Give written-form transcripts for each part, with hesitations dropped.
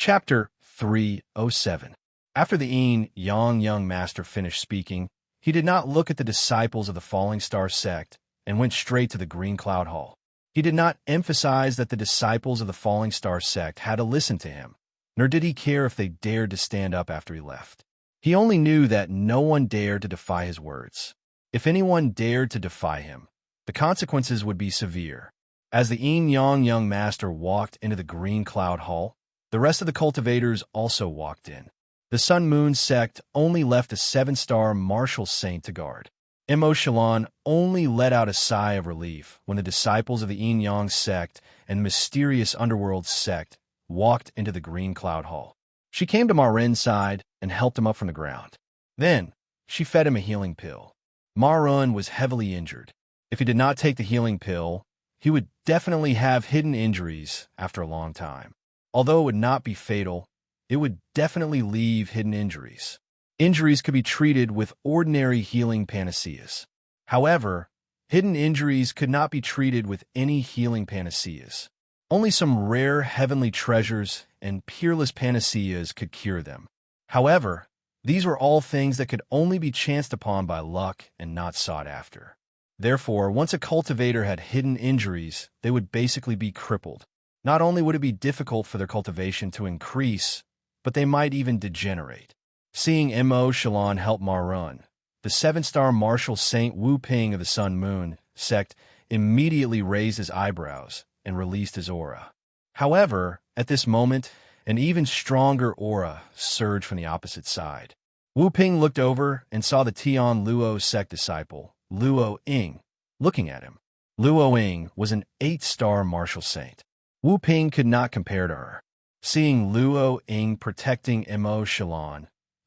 Chapter 307. After the young master finished speaking, he did not look at the disciples of the Falling Star sect and went straight to the Green Cloud Hall. He did not emphasize that the disciples of the Falling Star sect had to listen to him, nor did he care if they dared to stand up after he left. He only knew that no one dared to defy his words. If anyone dared to defy him, the consequences would be severe. As the young master walked into the Green Cloud Hall, the rest of the cultivators also walked in. The Sun Moon sect only left a 7-star martial saint to guard. Immerse only let out a sigh of relief when the disciples of the Yang sect and mysterious underworld sect walked into the Green Cloud Hall. She came to Marin's side and helped him up from the ground. Then, she fed him a healing pill. Marin was heavily injured. If he did not take the healing pill, he would definitely have hidden injuries after a long time. Although it would not be fatal, it would definitely leave hidden injuries. Injuries could be treated with ordinary healing panaceas. However, hidden injuries could not be treated with any healing panaceas. Only some rare heavenly treasures and peerless panaceas could cure them. However, these were all things that could only be chanced upon by luck and not sought after. Therefore, once a cultivator had hidden injuries, they would basically be crippled. Not only would it be difficult for their cultivation to increase, but they might even degenerate. Seeing Immerse help Marin, the 7-star martial Saint Wu Ping of the Sun Moon sect immediately raised his eyebrows and released his aura. However, at this moment, an even stronger aura surged from the opposite side. Wu Ping looked over and saw the Tian Luo sect disciple, Luo Ying, looking at him. Luo Ying was an 8-star martial saint. Wu Ping could not compare to her. Seeing Luo Ying protecting Immerse,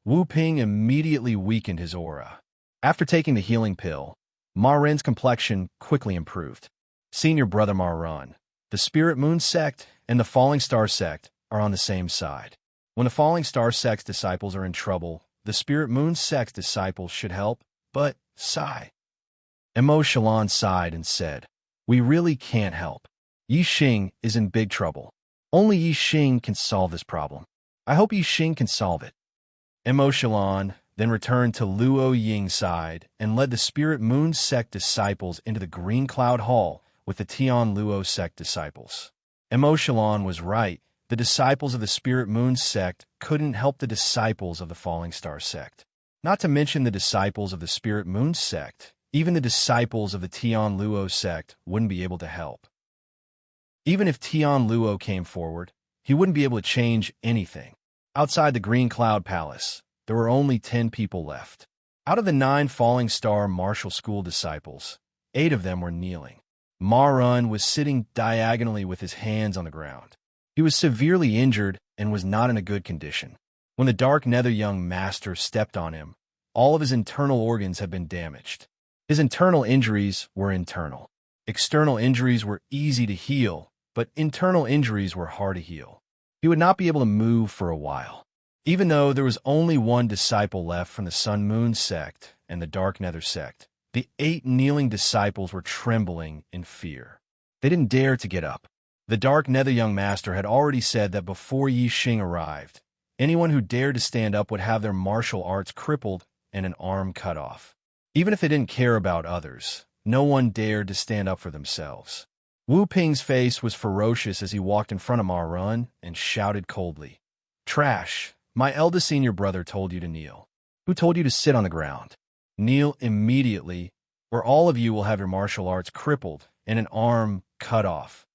Wu Ping immediately weakened his aura. After taking the healing pill, Marin's complexion quickly improved. Senior brother Marin, the Spirit Moon sect and the Falling Star sect are on the same side. When the Falling Star sect's disciples are in trouble, the Spirit Moon sect's disciples should help, but sigh. Immerse sighed and said, "We really can't help. Yi Xing is in big trouble. Only Yi Xing can solve this problem. I hope Yi Xing can solve it." Immerse then returned to Luo Ying's side and led the Spirit Moon sect disciples into the Green Cloud Hall with the Tian Luo sect disciples. Immerse was right. The disciples of the Spirit Moon sect couldn't help the disciples of the Falling Star sect. Not to mention the disciples of the Spirit Moon sect, even the disciples of the Tian Luo sect wouldn't be able to help. Even if Tian Luo came forward, he wouldn't be able to change anything. Outside the Green Cloud Palace, there were only 10 people left. Out of the 9 Falling Star Martial School disciples, 8 of them were kneeling. Marin was sitting diagonally with his hands on the ground. He was severely injured and was not in a good condition. When the Dark Nether young master stepped on him, all of his internal organs had been damaged. His internal injuries were internal. External injuries were easy to heal, but internal injuries were hard to heal. He would not be able to move for a while. Even though there was only 1 disciple left from the Sun Moon sect and the Dark Nether sect, the 8 kneeling disciples were trembling in fear. They didn't dare to get up. The Dark Nether young master had already said that before Yi Xing arrived, anyone who dared to stand up would have their martial arts crippled and an arm cut off. Even if they didn't care about others, no one dared to stand up for themselves. Wu Ping's face was ferocious as he walked in front of Marin and shouted coldly, "Trash! My eldest senior brother told you to kneel. Who told you to sit on the ground? Kneel immediately, or all of you will have your martial arts crippled and an arm cut off."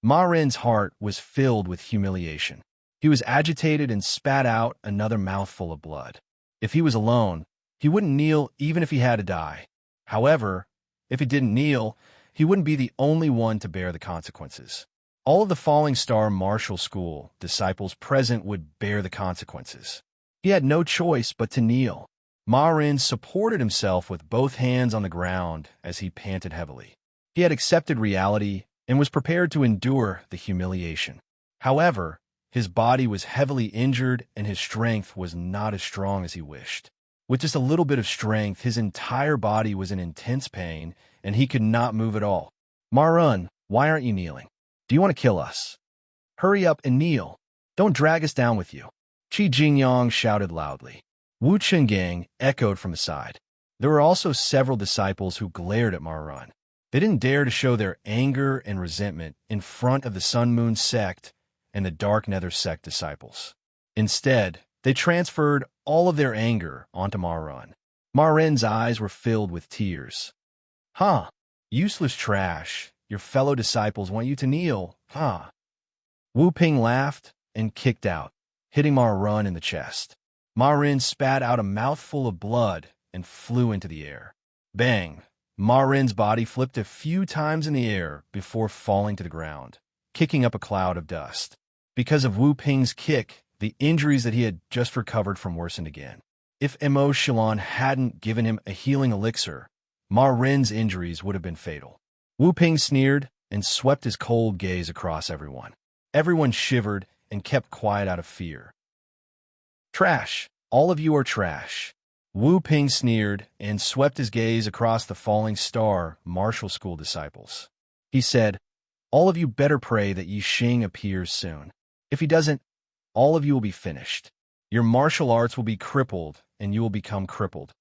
Marin's heart was filled with humiliation. He was agitated and spat out another mouthful of blood. If he was alone, he wouldn't kneel even if he had to die. However, if he didn't kneel, he wouldn't be the only one to bear the consequences. All of the Falling Star Martial School disciples present would bear the consequences. He had no choice but to kneel. Marin supported himself with both hands on the ground as he panted heavily. He had accepted reality and was prepared to endure the humiliation. However, his body was heavily injured and his strength was not as strong as he wished. With just a little bit of strength, his entire body was in intense pain and he could not move at all. "Marin, why aren't you kneeling? Do you want to kill us? Hurry up and kneel." Don't drag us down with you. Qi Jingyang shouted loudly. Wu Chenggang echoed from the side. There were also several disciples who glared at Marun. They didn't dare to show their anger and resentment in front of the Sun Moon sect and the Dark Nether sect disciples. Instead, they transferred all of their anger onto Marun. Marun's eyes were filled with tears. Huh, useless trash. Your fellow disciples want you to kneel, huh? Wu Ping laughed and kicked out, hitting Marun in the chest. Marun spat out a mouthful of blood and flew into the air. Bang! Marun's body flipped a few times in the air before falling to the ground, kicking up a cloud of dust. Because of Wu Ping's kick, the injuries that he had just recovered from worsened again. If Mo Shilon hadn't given him a healing elixir, Marun's injuries would have been fatal. Wu Ping sneered and swept his cold gaze across everyone. Everyone shivered and kept quiet out of fear. Trash! All of you are trash. Wu Ping sneered and swept his gaze across the falling star martial school disciples. He said, all of you better pray that Yi Xing appears soon. If he doesn't, all of you will be finished. Your martial arts will be crippled and you will become crippled.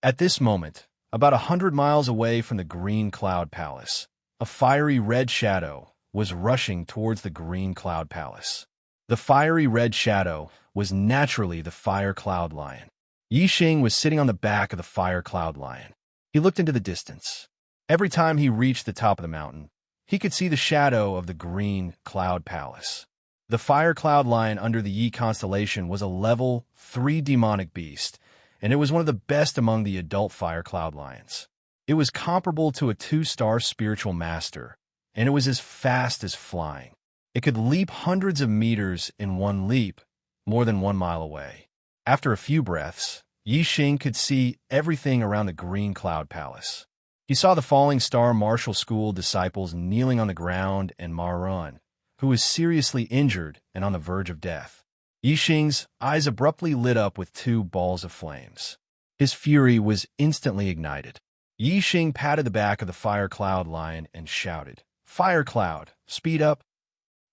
At this moment, about 100 miles away from the Green Cloud Palace, a fiery red shadow was rushing towards the Green Cloud Palace. The fiery red shadow was naturally the Fire Cloud Lion. Yi Xing was sitting on the back of the Fire Cloud Lion. He looked into the distance. Every time he reached the top of the mountain, he could see the shadow of the Green Cloud Palace. The Fire Cloud Lion under the Yi constellation was a level 3 demonic beast, and it was one of the best among the adult Fire Cloud Lions. It was comparable to a 2-star spiritual master, and it was as fast as flying. It could leap hundreds of meters in one leap, more than 1 mile away. After a few breaths, Yi Xing could see everything around the Green Cloud Palace. He saw the Falling Star Martial School disciples kneeling on the ground and Marun, who was seriously injured and on the verge of death. Yi Xing's eyes abruptly lit up with 2 balls of flames. His fury was instantly ignited. Yi Xing patted the back of the Fire Cloud Lion and shouted, Fire Cloud, speed up!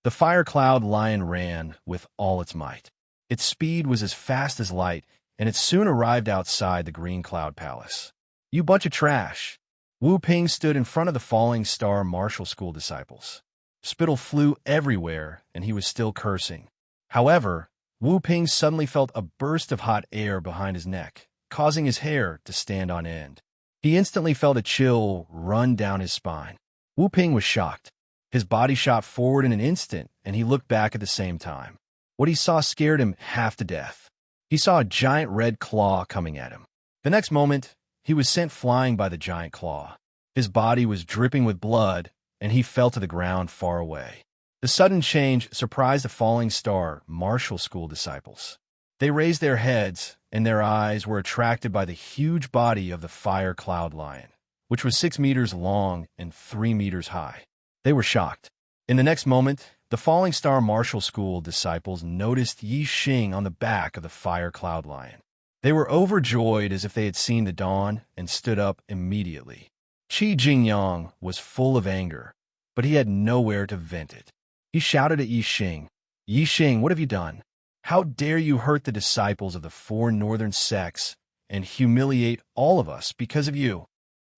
The Fire Cloud Lion ran with all its might. Its speed was as fast as light, and it soon arrived outside the Green Cloud Palace. You bunch of trash! Wu Ping stood in front of the Falling Star Martial School disciples. Spittle flew everywhere, and he was still cursing. However, Wu Ping suddenly felt a burst of hot air behind his neck, causing his hair to stand on end. He instantly felt a chill run down his spine. Wu Ping was shocked. His body shot forward in an instant, and he looked back at the same time. What he saw scared him half to death. He saw a giant red claw coming at him. The next moment, he was sent flying by the giant claw. His body was dripping with blood, and he fell to the ground far away. The sudden change surprised the Falling Star Martial School disciples. They raised their heads, and their eyes were attracted by the huge body of the Fire Cloud Lion, which was 6 meters long and 3 meters high. They were shocked. In the next moment, the Falling Star Martial School disciples noticed Yi Xing on the back of the Fire Cloud Lion. They were overjoyed as if they had seen the dawn and stood up immediately. Qi Jingyang was full of anger, but he had nowhere to vent it. He shouted at Yi Xing, Yi Xing, what have you done? How dare you hurt the disciples of the 4 northern sects and humiliate all of us because of you?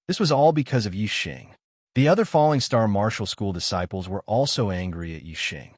This was all because of Yi Xing. The other Falling Star Martial School disciples were also angry at Yi Xing.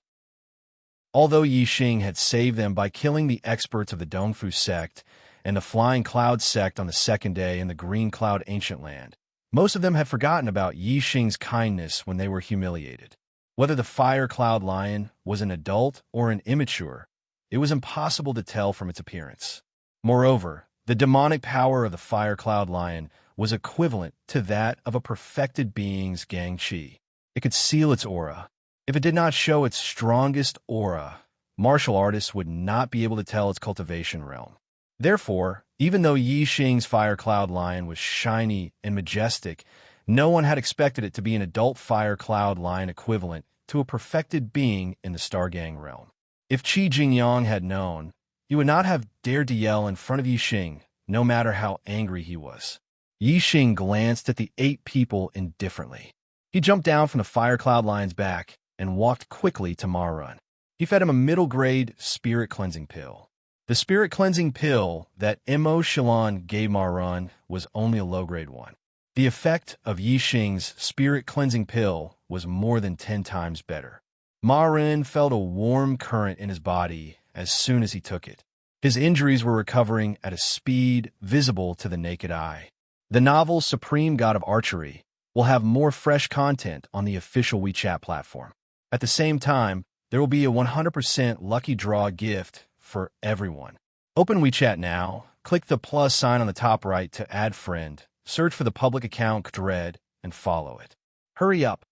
Although Yi Xing had saved them by killing the experts of the Dongfu sect and the Flying Cloud sect on the second day in the Green Cloud Ancient Land, most of them had forgotten about Yi Xing's kindness when they were humiliated. Whether the Fire Cloud Lion was an adult or an immature, it was impossible to tell from its appearance. Moreover, the demonic power of the Fire Cloud Lion was equivalent to that of a perfected being's Gang Qi. It could seal its aura. If it did not show its strongest aura, martial artists would not be able to tell its cultivation realm. Therefore, even though Yi Xing's Fire Cloud Lion was shiny and majestic, no one had expected it to be an adult Fire Cloud Lion equivalent to a perfected being in the Stargang realm. If Qi Jingyang had known, he would not have dared to yell in front of Yi Xing, no matter how angry he was. Yi Xing glanced at the 8 people indifferently. He jumped down from the Fire Cloud Lion's back and walked quickly to Marun. He fed him a middle-grade spirit cleansing pill. The spirit cleansing pill that Immerse gave Ma was only a low-grade one. The effect of Yixing's spirit cleansing pill was more than 10 times better. Ma felt a warm current in his body as soon as he took it. His injuries were recovering at a speed visible to the naked eye. The novel Supreme God of Archery will have more fresh content on the official WeChat platform. At the same time, there will be a 100% lucky draw gift for everyone. Open WeChat now, click the plus sign on the top right to add friend, search for the public account Dread, and follow it. Hurry up!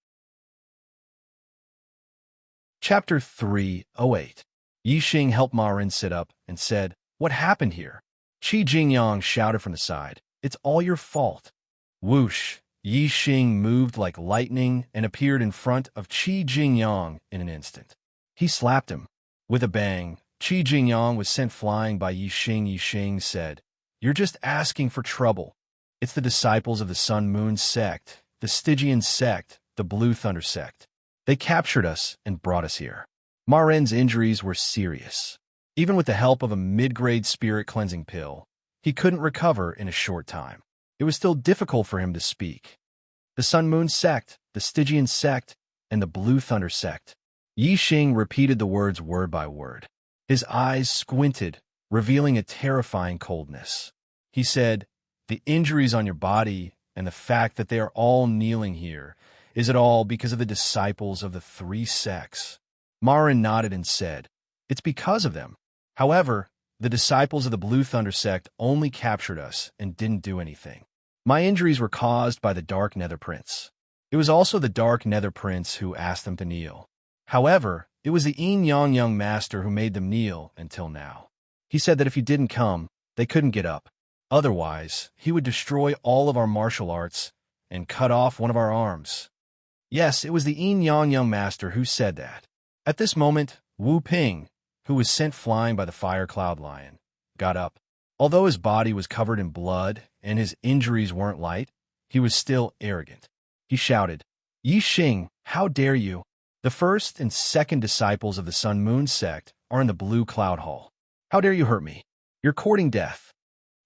Chapter 308. Yixing helped Ma sit up and said, "What happened here?" Qi Jingyang shouted from the side, "It's all your fault." Whoosh! Yixing moved like lightning and appeared in front of Qi Jingyang in an instant. He slapped him. With a bang, Qi Jingyang was sent flying by Yixing. Yixing said, "You're just asking for trouble. It's the disciples of the Sun Moon sect, the Stygian sect, the Blue Thunder sect. They captured us and brought us here." Ma injuries were serious. Even with the help of a mid-grade spirit cleansing pill, he couldn't recover in a short time. It was still difficult for him to speak. The Sun Moon sect, the Stygian sect, and the Blue Thunder sect. Yixing repeated the words word by word. His eyes squinted, revealing a terrifying coldness. He said, "The injuries on your body and the fact that they are all kneeling here, is it all because of the disciples of the three sects?" Marin nodded and said, "It's because of them. However, the disciples of the Blue Thunder sect only captured us and didn't do anything. My injuries were caused by the Dark Nether Prince. It was also the Dark Nether Prince who asked them to kneel. However, it was the Young Master who made them kneel until now. He said that if he didn't come, they couldn't get up. Otherwise, he would destroy all of our martial arts and cut off one of our arms." Yes, it was the Young Master who said that. At this moment, Wu Ping, who was sent flying by the Fire Cloud Lion, got up. Although his body was covered in blood and his injuries weren't light, he was still arrogant. He shouted, "Yixing, how dare you? The first and second disciples of the Sun Moon sect are in the Blue Cloud Hall. How dare you hurt me? You're courting death."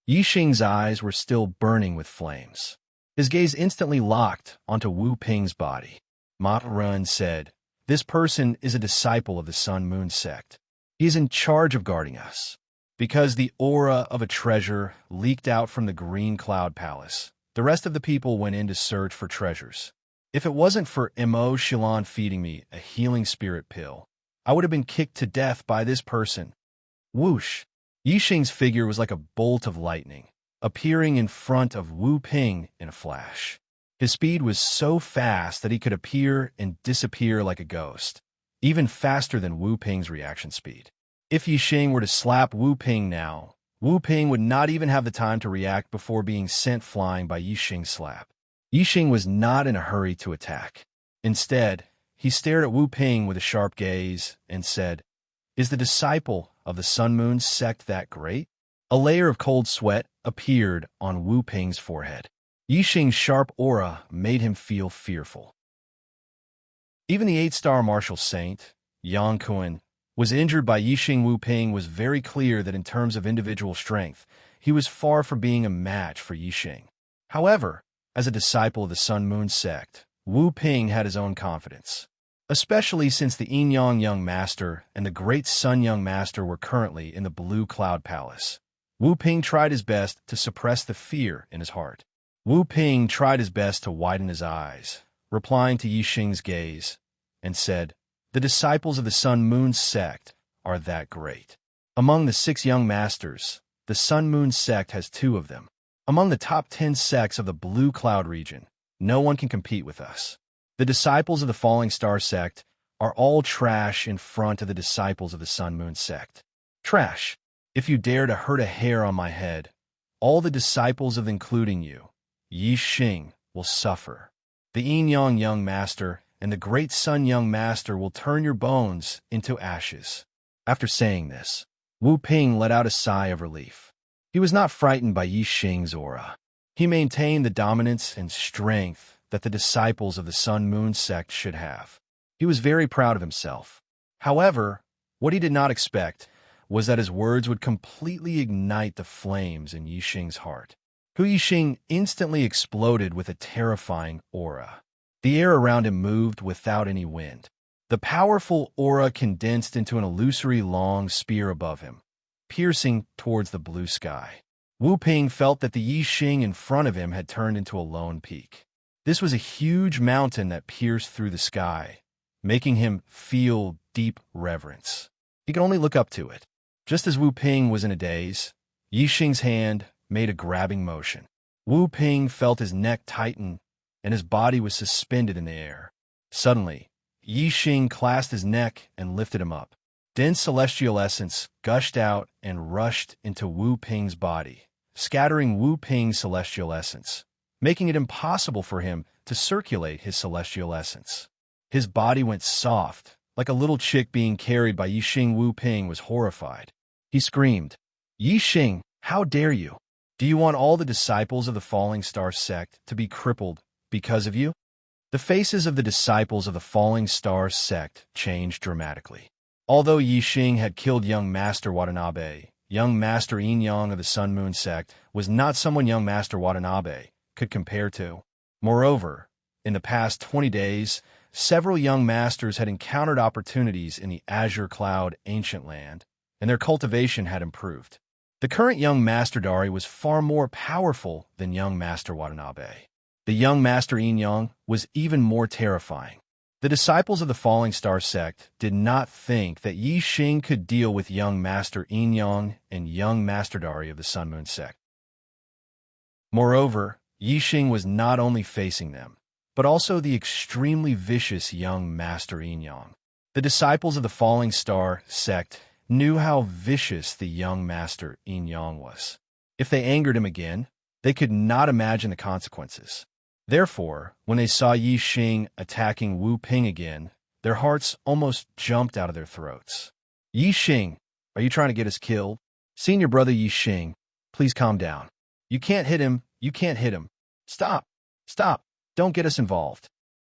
Yixing's eyes were still burning with flames. His gaze instantly locked onto Wu Ping's body. Ma Run said, "This person is a disciple of the Sun Moon sect. He is in charge of guarding us." Because the aura of a treasure leaked out from the Green Cloud Palace, the rest of the people went in to search for treasures. If it wasn't for Immerse feeding me a healing spirit pill, I would have been kicked to death by this person. Whoosh! Yixing's figure was like a bolt of lightning, appearing in front of Wu Ping in a flash. His speed was so fast that he could appear and disappear like a ghost, even faster than Wu Ping's reaction speed. If Yixing were to slap Wu Ping now, Wu Ping would not even have the time to react before being sent flying by Yixing's slap. Yixing was not in a hurry to attack. Instead, he stared at Wu Ping with a sharp gaze and said, "Is the disciple of the Sun Moon sect that great?" A layer of cold sweat appeared on Wu Ping's forehead. Yixing's sharp aura made him feel fearful. Even the 8-star martial saint, Yang Kun, was injured by Yixing. Wu Ping was very clear that in terms of individual strength, he was far from being a match for Yixing. However, as a disciple of the Sun Moon sect, Wu Ping had his own confidence. Especially since the Young Master and the Great Sun Young Master were currently in the Blue Cloud Palace. Wu Ping tried his best to suppress the fear in his heart. Wu Ping tried his best to widen his eyes, replying to Yixing's gaze, and said, "The disciples of the Sun Moon sect are that great. Among the 6 young masters, the Sun Moon sect has 2 of them. Among the top 10 sects of the Blue Cloud region, no one can compete with us. The disciples of the Falling Star sect are all trash in front of the disciples of the Sun Moon sect. Trash. If you dare to hurt a hair on my head, all the disciples of including you, Yixing, will suffer. The Young Master and the Great Sun Young Master will turn your bones into ashes." After saying this, Wu Ping let out a sigh of relief. He was not frightened by Yixing's aura. He maintained the dominance and strength that the disciples of the Sun Moon sect should have. He was very proud of himself. However, What he did not expect was that his words would completely ignite the flames in Yixing's heart. Hu Yixing instantly exploded with a terrifying aura. The air around him moved without any wind. The powerful aura condensed into an illusory long spear above him, piercing towards the blue sky. Wu Ping felt that the Yixing in front of him had turned into a lone peak. This was a huge mountain that pierced through the sky, making him feel deep reverence. He could only look up to it. Just as Wu Ping was in a daze, Yixing's hand made a grabbing motion. Wu Ping felt his neck tighten, and his body was suspended in the air. Suddenly, Yixing clasped his neck and lifted him up. Dense celestial essence gushed out and rushed into Wu Ping's body, scattering Wu Ping's celestial essence, making it impossible for him to circulate his celestial essence. His body went soft, like a little chick being carried by Yixing. Wu Ping was horrified. He screamed, "Yixing, how dare you? Do you want all the disciples of the Falling Star sect to be crippled because of you?" The faces of the disciples of the Falling Star sect changed dramatically. Although Yixing had killed young Master Watanabe, young Master Yin Yang of the Sun Moon sect was not someone young Master Watanabe could compare to. Moreover, in the past 20 days, several young masters had encountered opportunities in the Azure Cloud ancient land, and their cultivation had improved. The current young Master Dari was far more powerful than young Master Watanabe. The young Master Yin Yang was even more terrifying. The disciples of the Falling Star sect did not think that Yixing could deal with young Master Yin Yang and young Master Dari of the Sun Moon sect. Moreover, Yixing was not only facing them, but also the extremely vicious young Master Yin Yang. The disciples of the Falling Star sect knew how vicious the young Master Yin Yang was. If they angered him again, they could not imagine the consequences. Therefore, when they saw Yixing attacking Wu Ping again, their hearts almost jumped out of their throats. "Yixing, are you trying to get us killed? Senior brother Yixing, please calm down. You can't hit him, you can't hit him. Stop, stop, don't get us involved."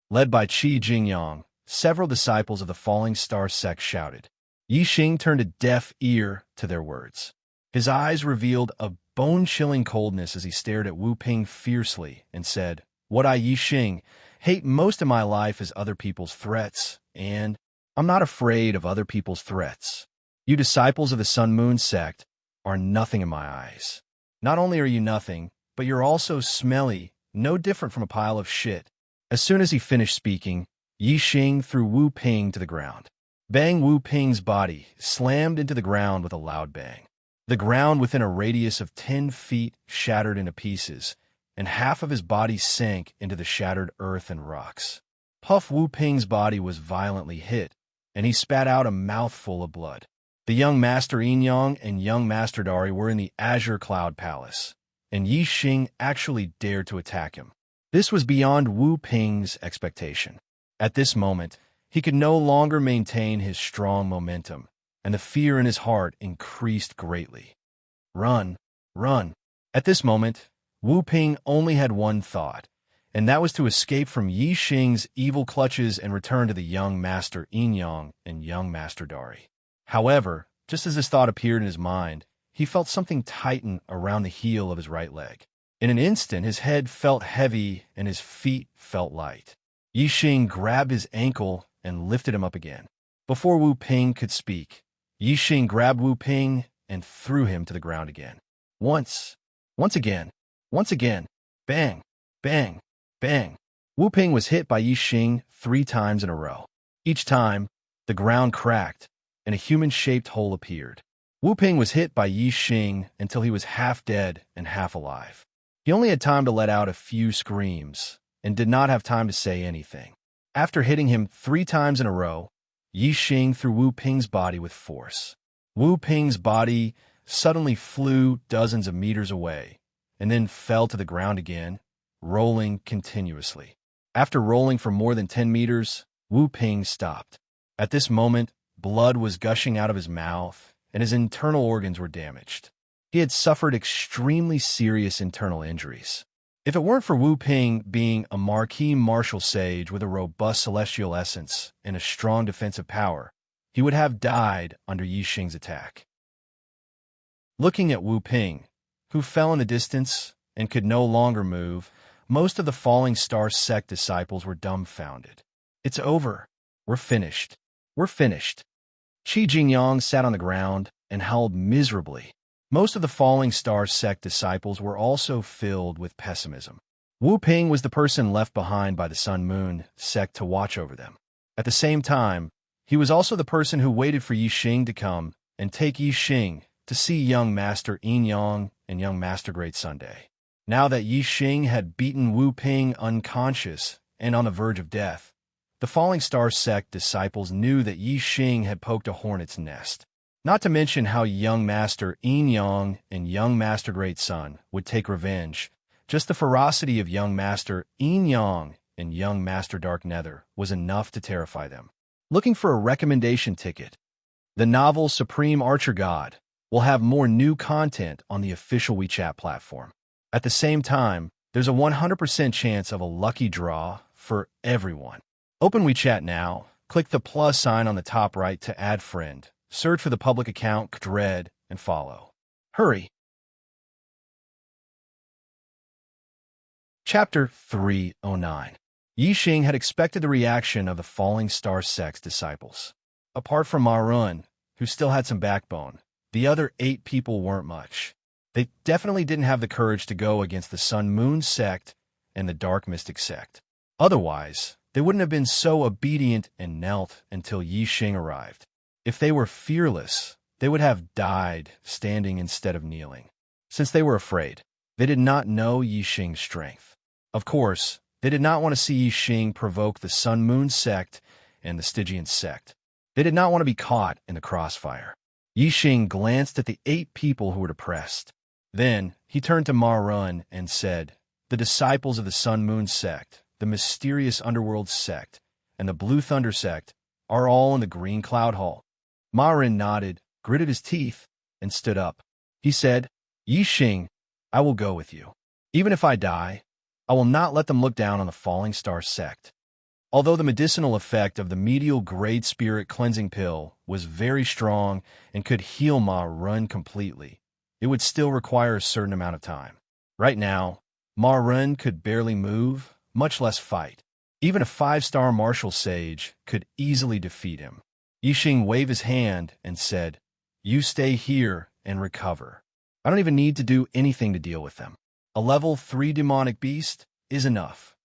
Led by Qi Jingyang, several disciples of the Falling Star sect shouted. Yixing turned a deaf ear to their words. His eyes revealed a bone-chilling coldness as he stared at Wu Ping fiercely and said, "What I, Yixing, hate most in my life is other people's threats, and I'm not afraid of other people's threats. You disciples of the Sun Moon sect are nothing in my eyes. Not only are you nothing, but you're also smelly, no different from a pile of shit." As soon as he finished speaking, Yixing threw Wu Ping to the ground. Bang! Wu Ping's body slammed into the ground with a loud bang. The ground within a radius of 10 feet shattered into pieces, and half of his body sank into the shattered earth and rocks. Puff Wu Ping's body was violently hit, and he spat out a mouthful of blood. The young Master Yin Yang and young Master Dari were in the Azure Cloud Palace, and Yixing actually dared to attack him. This was beyond Wu Ping's expectation. At this moment, he could no longer maintain his strong momentum, and the fear in his heart increased greatly. Run, run. At this moment, Wu Ping only had one thought, and that was to escape from Yixing's evil clutches and return to the young Master Yin Yang and young Master Dari. However, just as this thought appeared in his mind, he felt something tighten around the heel of his right leg. In an instant, his head felt heavy and his feet felt light. Yixing grabbed his ankle and lifted him up again. Before Wu Ping could speak, Yixing grabbed Wu Ping and threw him to the ground again. Once again, bang, bang, bang. Wu Ping was hit by Yixing 3 times in a row. Each time, the ground cracked and a human-shaped hole appeared. Wu Ping was hit by Yixing until he was half dead and half alive. He only had time to let out a few screams and did not have time to say anything. After hitting him 3 times in a row, Yixing threw Wu Ping's body with force. Wu Ping's body suddenly flew dozens of meters away and then fell to the ground again, rolling continuously. After rolling for more than 10 meters, Wu Ping stopped. At this moment, blood was gushing out of his mouth and his internal organs were damaged. He had suffered extremely serious internal injuries. If it weren't for Wu Ping being a marquis martial sage with a robust celestial essence and a strong defensive power, he would have died under Yi Xing's attack. Looking at Wu Ping, who fell in the distance and could no longer move, most of the Falling Star sect disciples were dumbfounded. "It's over. We're finished. We're finished." Qi Jingyang sat on the ground and howled miserably. Most of the Falling Star sect disciples were also filled with pessimism. Wu Ping was the person left behind by the Sun Moon sect to watch over them. At the same time, he was also the person who waited for Yi Xing to come and take Yi Xing to see young Master Yin Yang and young Master Great Sunday. Now that Yi Xing had beaten Wu Ping unconscious and on the verge of death, the Falling Star sect disciples knew that Yi Xing had poked a hornet's nest. Not to mention how young Master Yin Yang and young Master Great Sun would take revenge. Just the ferocity of young Master Yin Yang and young Master Dark Nether was enough to terrify them. Looking for a recommendation ticket? The novel Supreme Archer God will have more new content on the official WeChat platform. At the same time, there's a 100% chance of a lucky draw for everyone. Open WeChat now, click the plus sign on the top right to add friend, search for the public account Dread, and follow. Hurry! Chapter 309. Yi Xing had expected the reaction of the Falling Star sect's disciples. Apart from Ma Run, who still had some backbone, the other 8 people weren't much. They definitely didn't have the courage to go against the Sun Moon sect and the Dark Mystic sect. Otherwise, they wouldn't have been so obedient and knelt until Yi Xing arrived. If they were fearless, they would have died standing instead of kneeling. Since they were afraid, they did not know Yi Xing's strength. Of course, they did not want to see Yi Xing provoke the Sun Moon sect and the Stygian sect. They did not want to be caught in the crossfire. Yi Xing glanced at the 8 people who were depressed. Then he turned to Ma Run and said, "The disciples of the Sun Moon sect, the mysterious underworld sect, and the Blue Thunder sect are all in the Green Cloud Hall." Ma Run nodded, gritted his teeth, and stood up. He said, "Yi Xing, I will go with you. Even if I die, I will not let them look down on the Falling Star sect." Although the medicinal effect of the medial grade spirit cleansing pill was very strong and could heal Ma Run completely, it would still require a certain amount of time. Right now, Ma Run could barely move, much less fight. Even a 5-star martial sage could easily defeat him. Yi Xing waved his hand and said, "You stay here and recover. I don't even need to do anything to deal with them. A level 3 demonic beast is enough."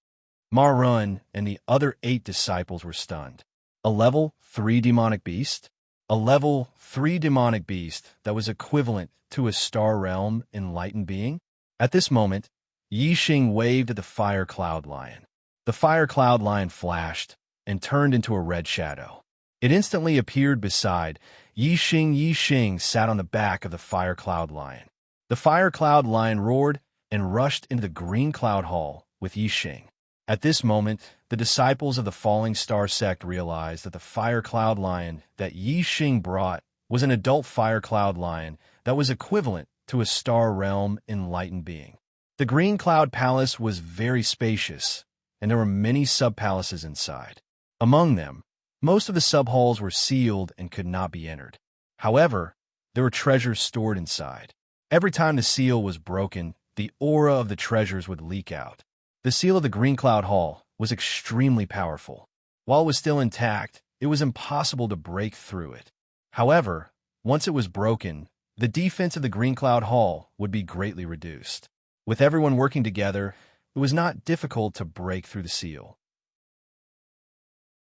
Ma Run and the other 8 disciples were stunned. A level 3 demonic beast? A level 3 demonic beast that was equivalent to a Star Realm enlightened being? At this moment, Yi Xing waved at the Fire Cloud Lion. The Fire Cloud Lion flashed and turned into a red shadow. It instantly appeared beside Yi Xing. Yi Xing sat on the back of the Fire Cloud Lion. The Fire Cloud Lion roared and rushed into the Green Cloud Hall with Yi Xing. At this moment, the disciples of the Falling Star sect realized that the Fire Cloud Lion that Yi Xing brought was an adult Fire Cloud Lion that was equivalent to a Star Realm enlightened being. The Green Cloud Palace was very spacious, and there were many sub-palaces inside. Among them, most of the sub-halls were sealed and could not be entered. However, there were treasures stored inside. Every time the seal was broken, the aura of the treasures would leak out. The seal of the Green Cloud Hall was extremely powerful. While it was still intact, it was impossible to break through it. However, once it was broken, the defense of the Green Cloud Hall would be greatly reduced. With everyone working together, it was not difficult to break through the seal.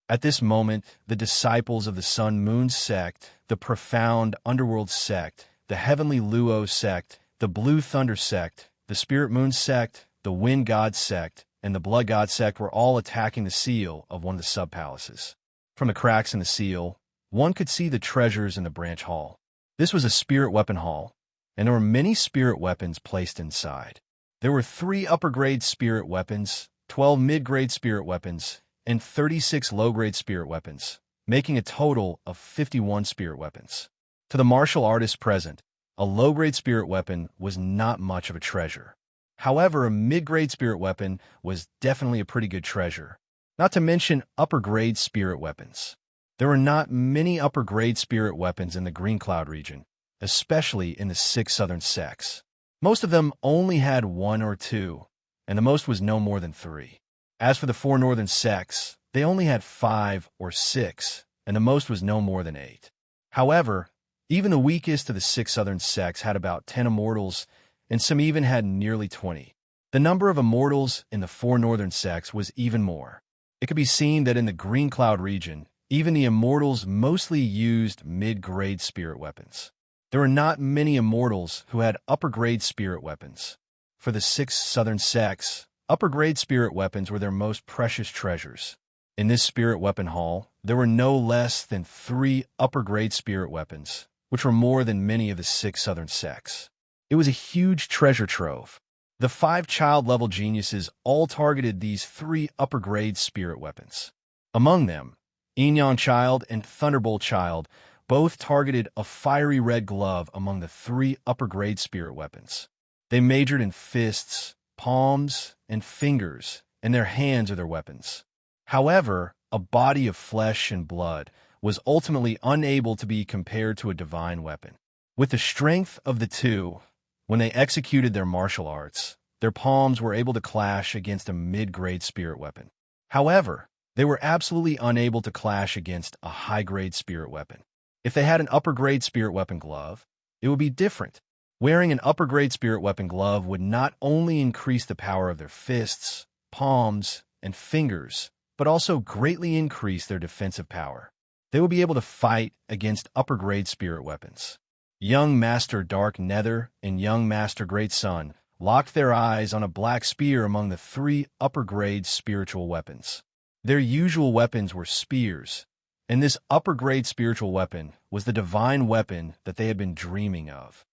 At this moment, the disciples of the Sun Moon sect, the Profound Underworld sect, the Heavenly Luo sect, the Blue Thunder sect, the Spirit Moon sect, the Wind God sect, and the Blood God sect were all attacking the seal of one of the sub-palaces. From the cracks in the seal, one could see the treasures in the branch hall. This was a spirit weapon hall, and there were many spirit weapons placed inside. There were 3 upper-grade spirit weapons, 12 mid-grade spirit weapons, and 36 low-grade spirit weapons, making a total of 51 spirit weapons. To the martial artists present, a low-grade spirit weapon was not much of a treasure. However, a mid-grade spirit weapon was definitely a pretty good treasure, not to mention upper-grade spirit weapons. There were not many upper-grade spirit weapons in the Green Cloud region, especially in the 6 southern sects. Most of them only had 1 or 2, and the most was no more than 3. As for the 4 northern sects, they only had 5 or 6, and the most was no more than 8. However, even the weakest of the 6 southern sects had about 10 immortals, and some even had nearly 20. The number of immortals in the 4 northern sects was even more. It could be seen that in the Green Cloud region, even the immortals mostly used mid-grade spirit weapons. There were not many immortals who had upper-grade spirit weapons. For the 6 southern sects, upper-grade spirit weapons were their most precious treasures. In this spirit weapon hall, there were no less than 3 upper-grade spirit weapons, which were more than many of the 6 southern sects. It was a huge treasure trove. The 5 child-level geniuses all targeted these 3 upper-grade spirit weapons. Among them, Yin Child and Thunderbolt Child both targeted a fiery red glove among the 3 upper-grade spirit weapons. They majored in fists, palms, and fingers, and their hands are their weapons. However, a body of flesh and blood was ultimately unable to be compared to a divine weapon. With the strength of the 2, when they executed their martial arts, their palms were able to clash against a mid-grade spirit weapon. However, they were absolutely unable to clash against a high-grade spirit weapon. If they had an upper-grade spirit weapon glove, it would be different. Wearing an upper-grade spirit weapon glove would not only increase the power of their fists, palms, and fingers, but also greatly increase their defensive power. They would be able to fight against upper-grade spirit weapons. Young Master Dark Nether and Young Master Great Sun locked their eyes on a black spear among the 3 upper-grade spiritual weapons. Their usual weapons were spears, and this upper-grade spiritual weapon was the divine weapon that they had been dreaming of.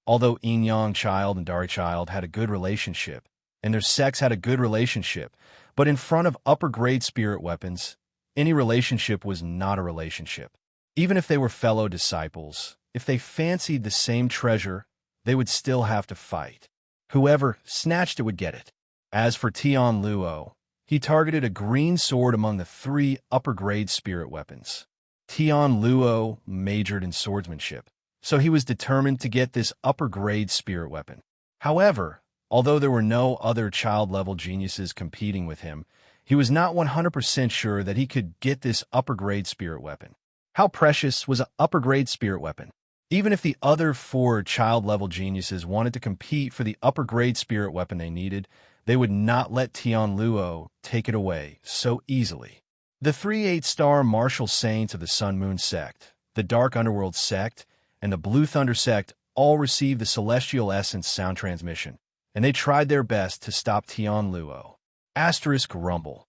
Although Yin Child and Dari Child had a good relationship, and their sects had a good relationship, but in front of upper-grade spirit weapons, any relationship was not a relationship. Even if they were fellow disciples, if they fancied the same treasure, they would still have to fight. Whoever snatched it would get it. As for Tian Luo, he targeted a green sword among the 3 upper-grade spirit weapons. Tian Luo majored in swordsmanship, so he was determined to get this upper-grade spirit weapon. However, although there were no other child-level geniuses competing with him, he was not 100% sure that he could get this upper-grade spirit weapon. How precious was an upper-grade spirit weapon? Even if the other 4 child-level geniuses wanted to compete for the upper-grade spirit weapon they needed, they would not let Tian Luo take it away so easily. The 3 8-star martial saints of the Sun Moon sect, the Dark Underworld sect, and the Blue Thunder sect all received the Celestial Essence sound transmission, and they tried their best to stop Tian Luo. Asterisk rumble.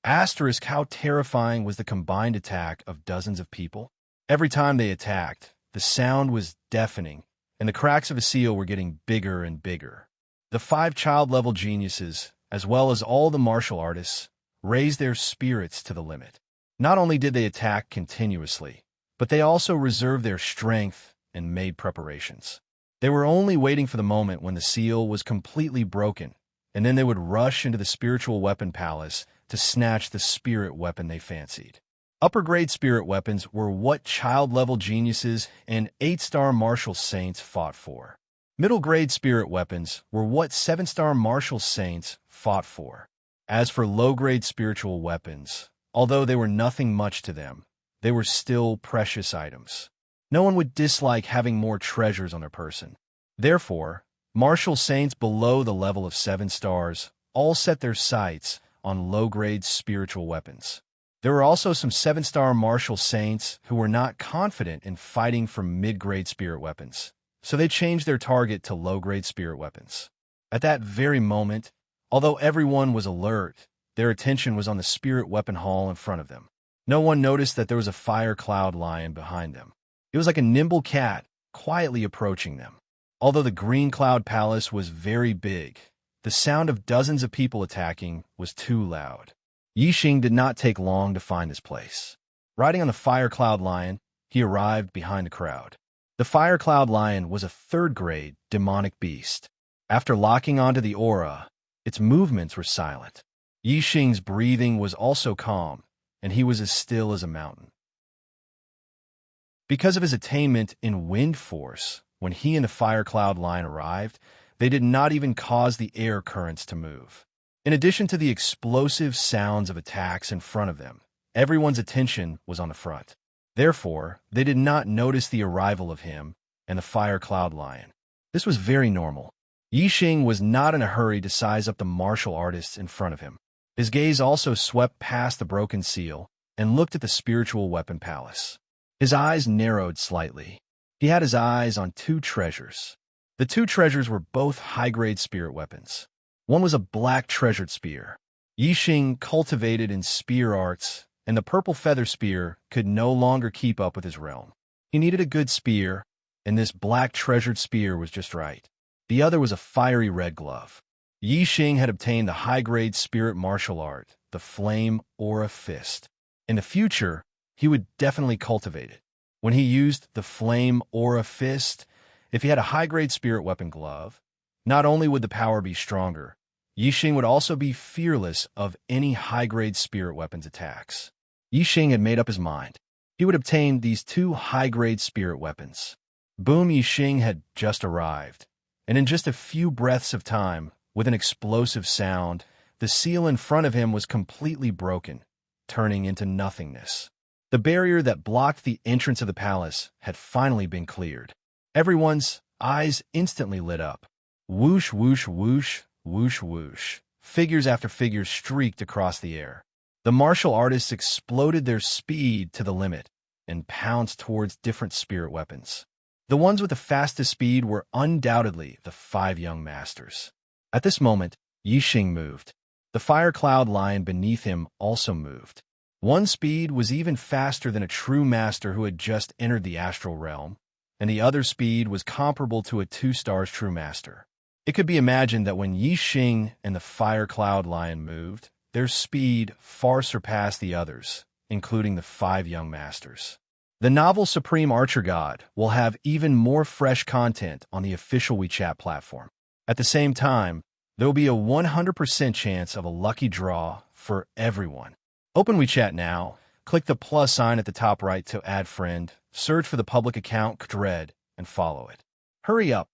Asterisk how terrifying was the combined attack of dozens of people. Every time they attacked, the sound was deafening, and the cracks of a seal were getting bigger and bigger. The 5 child-level geniuses, as well as all the martial artists, raised their spirits to the limit. Not only did they attack continuously, but they also reserved their strength and made preparations. They were only waiting for the moment when the seal was completely broken, and then they would rush into the spiritual weapon palace to snatch the spirit weapon they fancied. Upper-grade spirit weapons were what child-level geniuses and 8-star martial saints fought for. Middle-grade spirit weapons were what 7-star martial saints fought for. As for low-grade spiritual weapons, although they were nothing much to them, they were still precious items. No one would dislike having more treasures on their person. Therefore, martial saints below the level of 7 stars all set their sights on low-grade spiritual weapons. There were also some 7-star martial saints who were not confident in fighting for mid-grade spirit weapons, so they changed their target to low-grade spirit weapons. At that very moment, although everyone was alert, their attention was on the spirit weapon hall in front of them. No one noticed that there was a fire cloud lion behind them. It was like a nimble cat quietly approaching them. Although the Green Cloud Palace was very big, the sound of dozens of people attacking was too loud. Yixing did not take long to find this place. Riding on the Fire Cloud Lion, he arrived behind the crowd. The Fire Cloud Lion was a 3rd-grade demonic beast. After locking onto the aura, its movements were silent. Yixing's breathing was also calm, and he was as still as a mountain. Because of his attainment in wind force, when he and the fire cloud line arrived, they did not even cause the air currents to move. In addition to the explosive sounds of attacks in front of them, everyone's attention was on the front. Therefore, they did not notice the arrival of him and the fire cloud lion. This was very normal. Yixing was not in a hurry to size up the martial artists in front of him. His gaze also swept past the broken seal and looked at the spiritual weapon palace. His eyes narrowed slightly. He had his eyes on two treasures. The two treasures were both high-grade spirit weapons. One was a black treasured spear. Yixing cultivated in spear arts, and the purple feather spear could no longer keep up with his realm. He needed a good spear, and this black treasured spear was just right. The other was a fiery red glove. Yixing had obtained the high-grade spirit martial art, the Flame Aura Fist. In the future, he would definitely cultivate it. When he used the Flame Aura Fist, if he had a high-grade spirit weapon glove, not only would the power be stronger, Yixing would also be fearless of any high-grade spirit weapons attacks. Yixing had made up his mind. He would obtain these two high-grade spirit weapons. Boom Yixing had just arrived, and in just a few breaths of time, with an explosive sound, the seal in front of him was completely broken, turning into nothingness. The barrier that blocked the entrance of the palace had finally been cleared. Everyone's eyes instantly lit up. Whoosh, whoosh, whoosh, whoosh, whoosh. Figures after figures streaked across the air. The martial artists exploded their speed to the limit and pounced towards different spirit weapons. The ones with the fastest speed were undoubtedly the 5 young masters. At this moment, Yixing moved. The fire cloud lion beneath him also moved. One speed was even faster than a true master who had just entered the astral realm, and the other speed was comparable to a 2-star true master. It could be imagined that when Yixing and the fire cloud lion moved, their speed far surpassed the others, including the 5 young masters. The novel Supreme Archer God will have even more fresh content on the official WeChat platform. At the same time, there will be a 100% chance of a lucky draw for everyone. Open WeChat now, click the plus sign at the top right to add friend, search for the public account Dread, and follow it. Hurry up!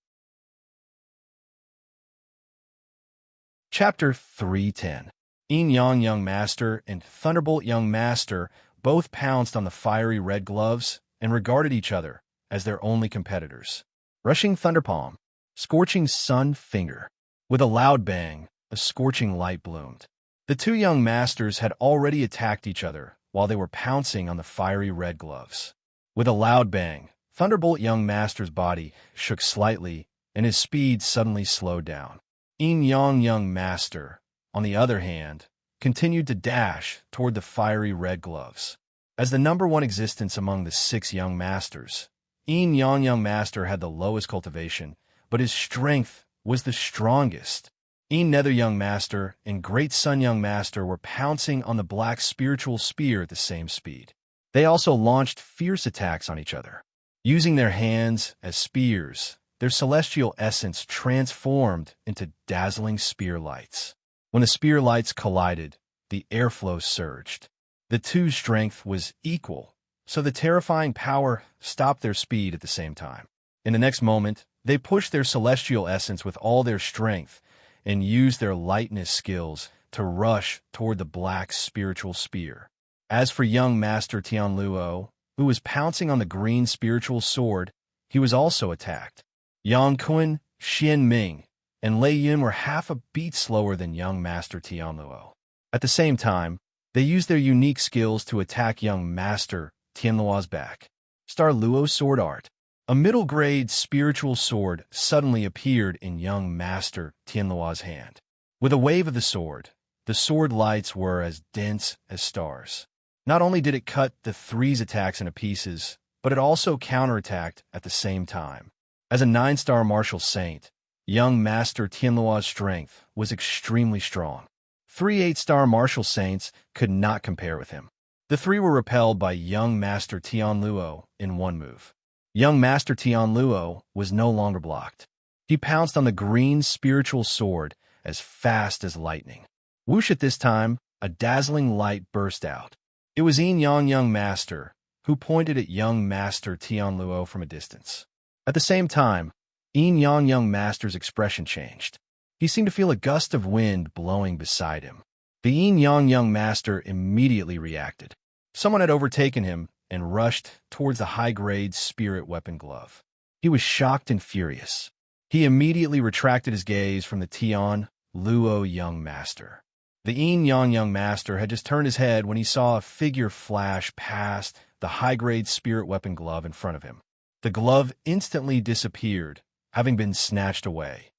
Chapter 310. Yin Yang Young Master and Thunderbolt Young Master both pounced on the fiery red gloves and regarded each other as their only competitors. Rushing Thunderpalm, Scorching Sun Finger. With a loud bang, a scorching light bloomed. The 2 young masters had already attacked each other while they were pouncing on the fiery red gloves. With a loud bang, Thunderbolt Young Master's body shook slightly and his speed suddenly slowed down. Yin Yang Young Master, on the other hand, continued to dash toward the fiery red gloves. As the number 1 existence among the 6 young masters, Yin Yang Young Master had the lowest cultivation, but his strength was the strongest. Yin Nether Young Master and Great Sun Young Master were pouncing on the black spiritual spear at the same speed. They also launched fierce attacks on each other. Using their hands as spears, their celestial essence transformed into dazzling spear lights. When the spear lights collided, the airflow surged. The 2's strength was equal, so the terrifying power stopped their speed at the same time. In the next moment, they pushed their celestial essence with all their strength and used their lightness skills to rush toward the black spiritual spear. As for young Master Tianluo, who was pouncing on the green spiritual sword, he was also attacked. Yang Kun, Xian Ming, and Lei Yun were half a beat slower than young Master Tianluo. At the same time, they used their unique skills to attack young Master Tianluo's back. Star Luo's sword art. A middle-grade spiritual sword suddenly appeared in young Master Tianluo's hand. With a wave of the sword lights were as dense as stars. Not only did it cut the 3's attacks into pieces, but it also counterattacked at the same time. As a 9-star martial saint, young Master Tianluo's strength was extremely strong. 3 8-star martial saints could not compare with him. The 3 were repelled by young Master Tianluo in one move. Young Master Tianluo was no longer blocked. He pounced on the green spiritual sword as fast as lightning. Whoosh! At this time, a dazzling light burst out. It was Young Master, who pointed at young Master Tianluo from a distance. At the same time, Young Master's expression changed. He seemed to feel a gust of wind blowing beside him. The Young Master immediately reacted. Someone had overtaken him and rushed towards the high-grade spirit weapon glove. He was shocked and furious. He immediately retracted his gaze from the Tianluo Young Master. The Young Master had just turned his head when he saw a figure flash past the high-grade spirit weapon glove in front of him. The glove instantly disappeared, having been snatched away.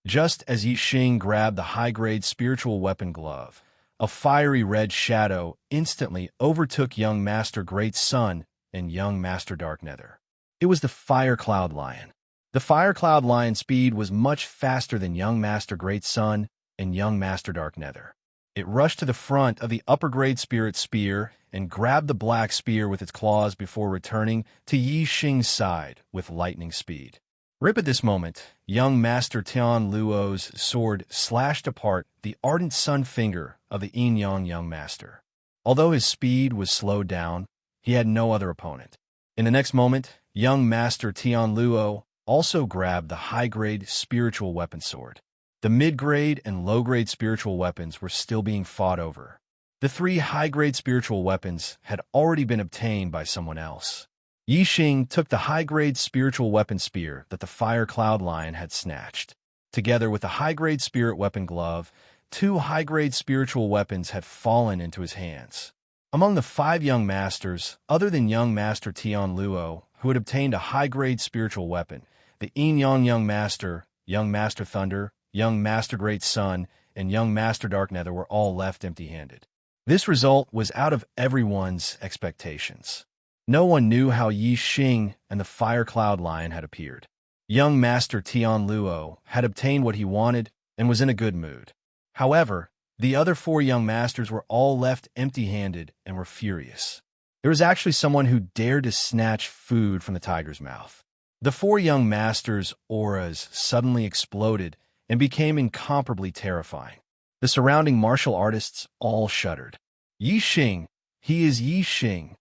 Just as Yixing grabbed the high-grade spiritual weapon glove, a fiery red shadow instantly overtook young Master Great Sun and young Master Dark Nether. It was the Fire Cloud Lion. The Fire Cloud Lion's speed was much faster than young Master Great Sun and young Master Dark Nether. It rushed to the front of the upper-grade spirit spear and grabbed the black spear with its claws before returning to Yixing's side with lightning speed. Right at this moment, young Master Tianluo's sword slashed apart the ardent sun finger of the Young Master. Although his speed was slowed down, he had no other opponent. In the next moment, young Master Tianluo also grabbed the high-grade spiritual weapon sword. The mid-grade and low-grade spiritual weapons were still being fought over. The 3 high-grade spiritual weapons had already been obtained by someone else. Yixing took the high-grade spiritual weapon spear that the Fire Cloud Lion had snatched. Together with the high-grade spirit weapon glove, 2 high-grade spiritual weapons had fallen into his hands. Among the 5 young masters, other than young Master Tianluo, who had obtained a high-grade spiritual weapon, the Young Master, young Master Thunder, young Master Great Sun, and young Master Dark Nether were all left empty-handed. This result was out of everyone's expectations. No one knew how Yixing and the Fire Cloud Lion had appeared. Young Master Tianluo had obtained what he wanted and was in a good mood. However, the other 4 young masters were all left empty-handed and were furious. There was actually someone who dared to snatch food from the tiger's mouth. The 4 young masters' auras suddenly exploded and became incomparably terrifying. The surrounding martial artists all shuddered. Yixing, he is Yixing.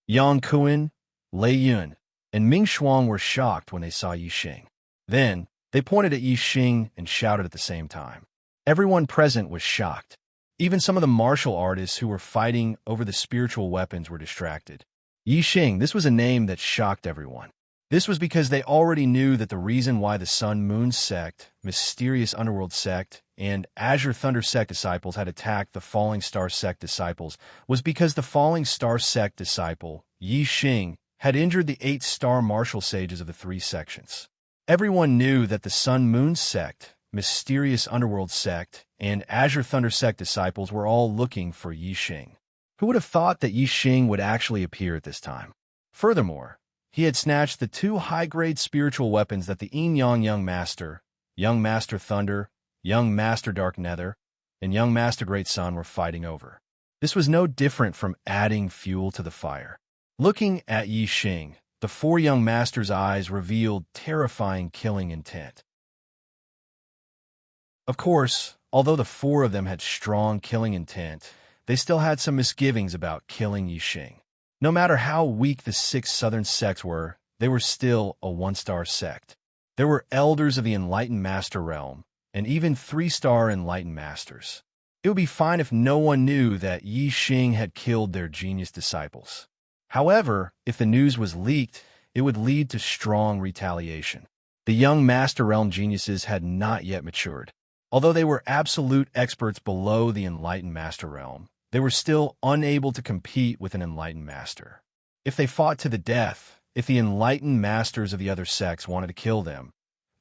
Yang Kuan, Lei Yun, and Ming Shuang were shocked when they saw Yixing. Then, they pointed at Yixing and shouted at the same time. Everyone present was shocked. Even some of the martial artists who were fighting over the spiritual weapons were distracted. Yixing, this was a name that shocked everyone. This was because they already knew that the reason why the Sun Moon Sect, Mysterious Underworld Sect, and Azure Thunder Sect disciples had attacked the Falling Star Sect disciples was because the Falling Star Sect disciple, Yixing, had injured the 8 star martial sages of the 3 sections. Everyone knew that the Sun Moon Sect, Mysterious Underworld Sect, and Azure Thunder Sect disciples were all looking for Yixing. Who would have thought that Yixing would actually appear at this time? Furthermore, he had snatched the 2 high-grade spiritual weapons that the Young Master, young Master Thunder, young Master Dark Nether, and young Master Great Sun were fighting over. This was no different from adding fuel to the fire. Looking at Yixing, the 4 young masters' eyes revealed terrifying killing intent. Of course, although the 4 of them had strong killing intent, they still had some misgivings about killing Yixing. No matter how weak the 6 southern sects were, they were still a 1-star sect. There were elders of the Enlightened Master Realm, and even 3-star Enlightened Masters. It would be fine if no one knew that Yixing had killed their genius disciples. However, if the news was leaked, it would lead to strong retaliation. The young Master Realm geniuses had not yet matured. Although they were absolute experts below the Enlightened Master Realm, they were still unable to compete with an Enlightened Master. If they fought to the death, if the Enlightened Masters of the other sects wanted to kill them,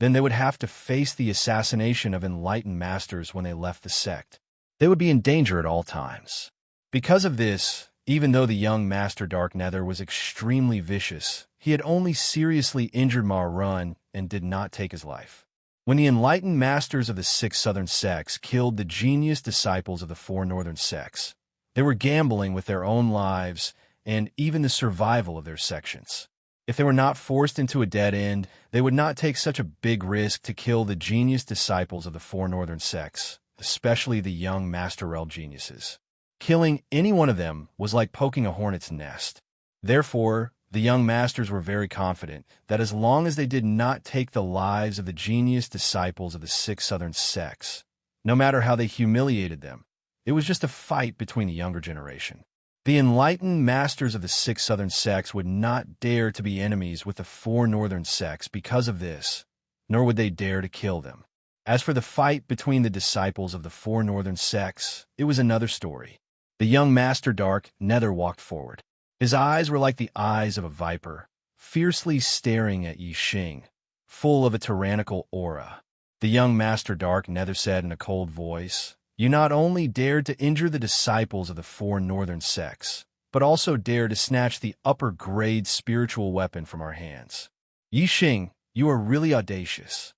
then they would have to face the assassination of Enlightened Masters when they left the sect. They would be in danger at all times. Because of this, even though the young Master Dark Nether was extremely vicious, he had only seriously injured Ma Run and did not take his life. When the Enlightened Masters of the 6 southern sects killed the genius disciples of the 4 northern sects, they were gambling with their own lives and even the survival of their sections. If they were not forced into a dead end, they would not take such a big risk to kill the genius disciples of the 4 northern sects, especially the young Master Realm geniuses. Killing any one of them was like poking a hornet's nest. Therefore, the young masters were very confident that as long as they did not take the lives of the genius disciples of the 6 southern sects, no matter how they humiliated them, it was just a fight between the younger generation. The enlightened masters of the 6 southern sects would not dare to be enemies with the 4 northern sects because of this, nor would they dare to kill them. As for the fight between the disciples of the 4 northern sects, it was another story. The young Master Dark Nether walked forward. His eyes were like the eyes of a viper, fiercely staring at Yi Xing, full of a tyrannical aura. The young Master Dark Nether said in a cold voice, "You not only dared to injure the disciples of the 4 northern sects, but also dared to snatch the upper-grade spiritual weapon from our hands. Yi Xing, you are really audacious."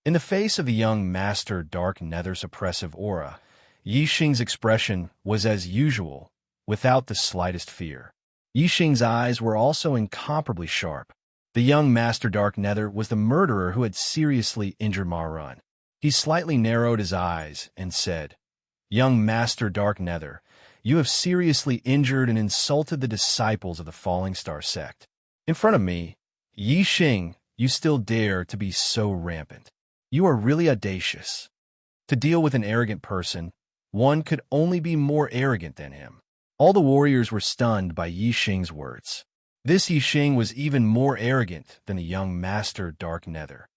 In the face of the young Master Dark Nether's oppressive aura, Yi Xing's expression was as usual, without the slightest fear. Yi Xing's eyes were also incomparably sharp. The young Master Dark Nether was the murderer who had seriously injured Ma Run. He slightly narrowed his eyes and said, "Young Master Dark Nether, you have seriously injured and insulted the disciples of the Falling Star sect. In front of me, Yi Xing, you still dare to be so rampant. You are really audacious. To deal with an arrogant person, one could only be more arrogant than him." All the warriors were stunned by Yi Xing's words. This Yi Xing was even more arrogant than the young Master Dark Nether.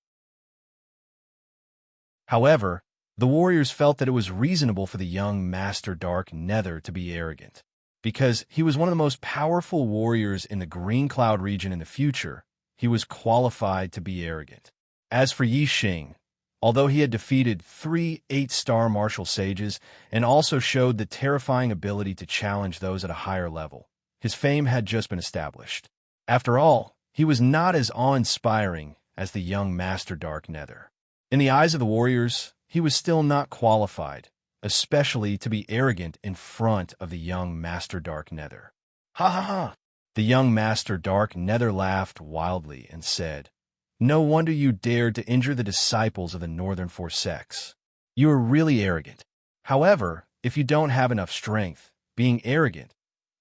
However, the warriors felt that it was reasonable for the young Master Dark Nether to be arrogant. Because he was one of the most powerful warriors in the Green Cloud region in the future, he was qualified to be arrogant. As for Yi Xing, although he had defeated 3 8-star martial sages and also showed the terrifying ability to challenge those at a higher level, his fame had just been established. After all, he was not as awe-inspiring as the young Master Dark Nether. In the eyes of the warriors, he was still not qualified, especially to be arrogant in front of the young Master Dark Nether. "Ha ha ha!" The young Master Dark Nether laughed wildly and said, "No wonder you dared to injure the disciples of the Northern 4 sects. You are really arrogant. However, if you don't have enough strength, being arrogant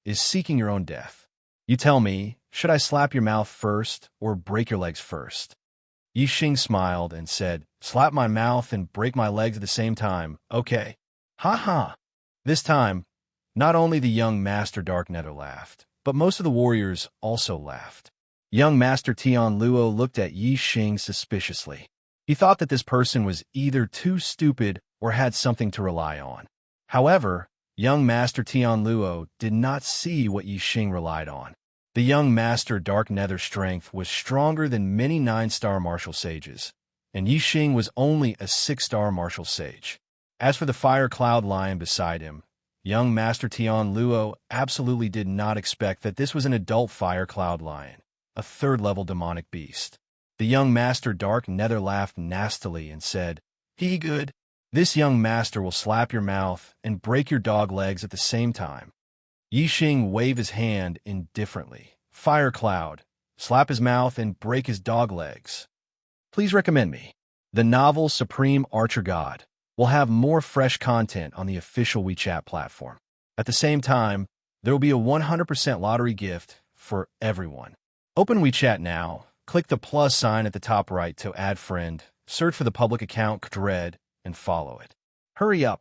is seeking your own death. You tell me, should I slap your mouth first or break your legs first?" Yi Xing smiled and said, "Slap my mouth and break my legs at the same time, okay." "Ha ha!" This time, not only the young Master Dark Nether laughed, but most of the warriors also laughed. Young Master Tian Luo looked at Yi Xing suspiciously. He thought that this person was either too stupid or had something to rely on. However, young Master Tian Luo did not see what Yi Xing relied on. The young Master Dark Nether's strength was stronger than many 9-star martial sages, and Yi Xing was only a 6-star martial sage. As for the fire cloud lion beside him, young Master Tian Luo absolutely did not expect that this was an adult fire cloud lion, a 3rd-level demonic beast. The young Master Dark Nether laughed nastily and said, "He good. This young master will slap your mouth and break your dog legs at the same time." Yi Xing waved his hand indifferently. "Fire Cloud, slap his mouth and break his dog legs. Please recommend me." The novel Supreme Archer God will have more fresh content on the official WeChat platform. At the same time, there will be a 100% lottery gift for everyone. Open WeChat now, click the plus sign at the top right to add friend, search for the public account Dread, and follow it. Hurry up!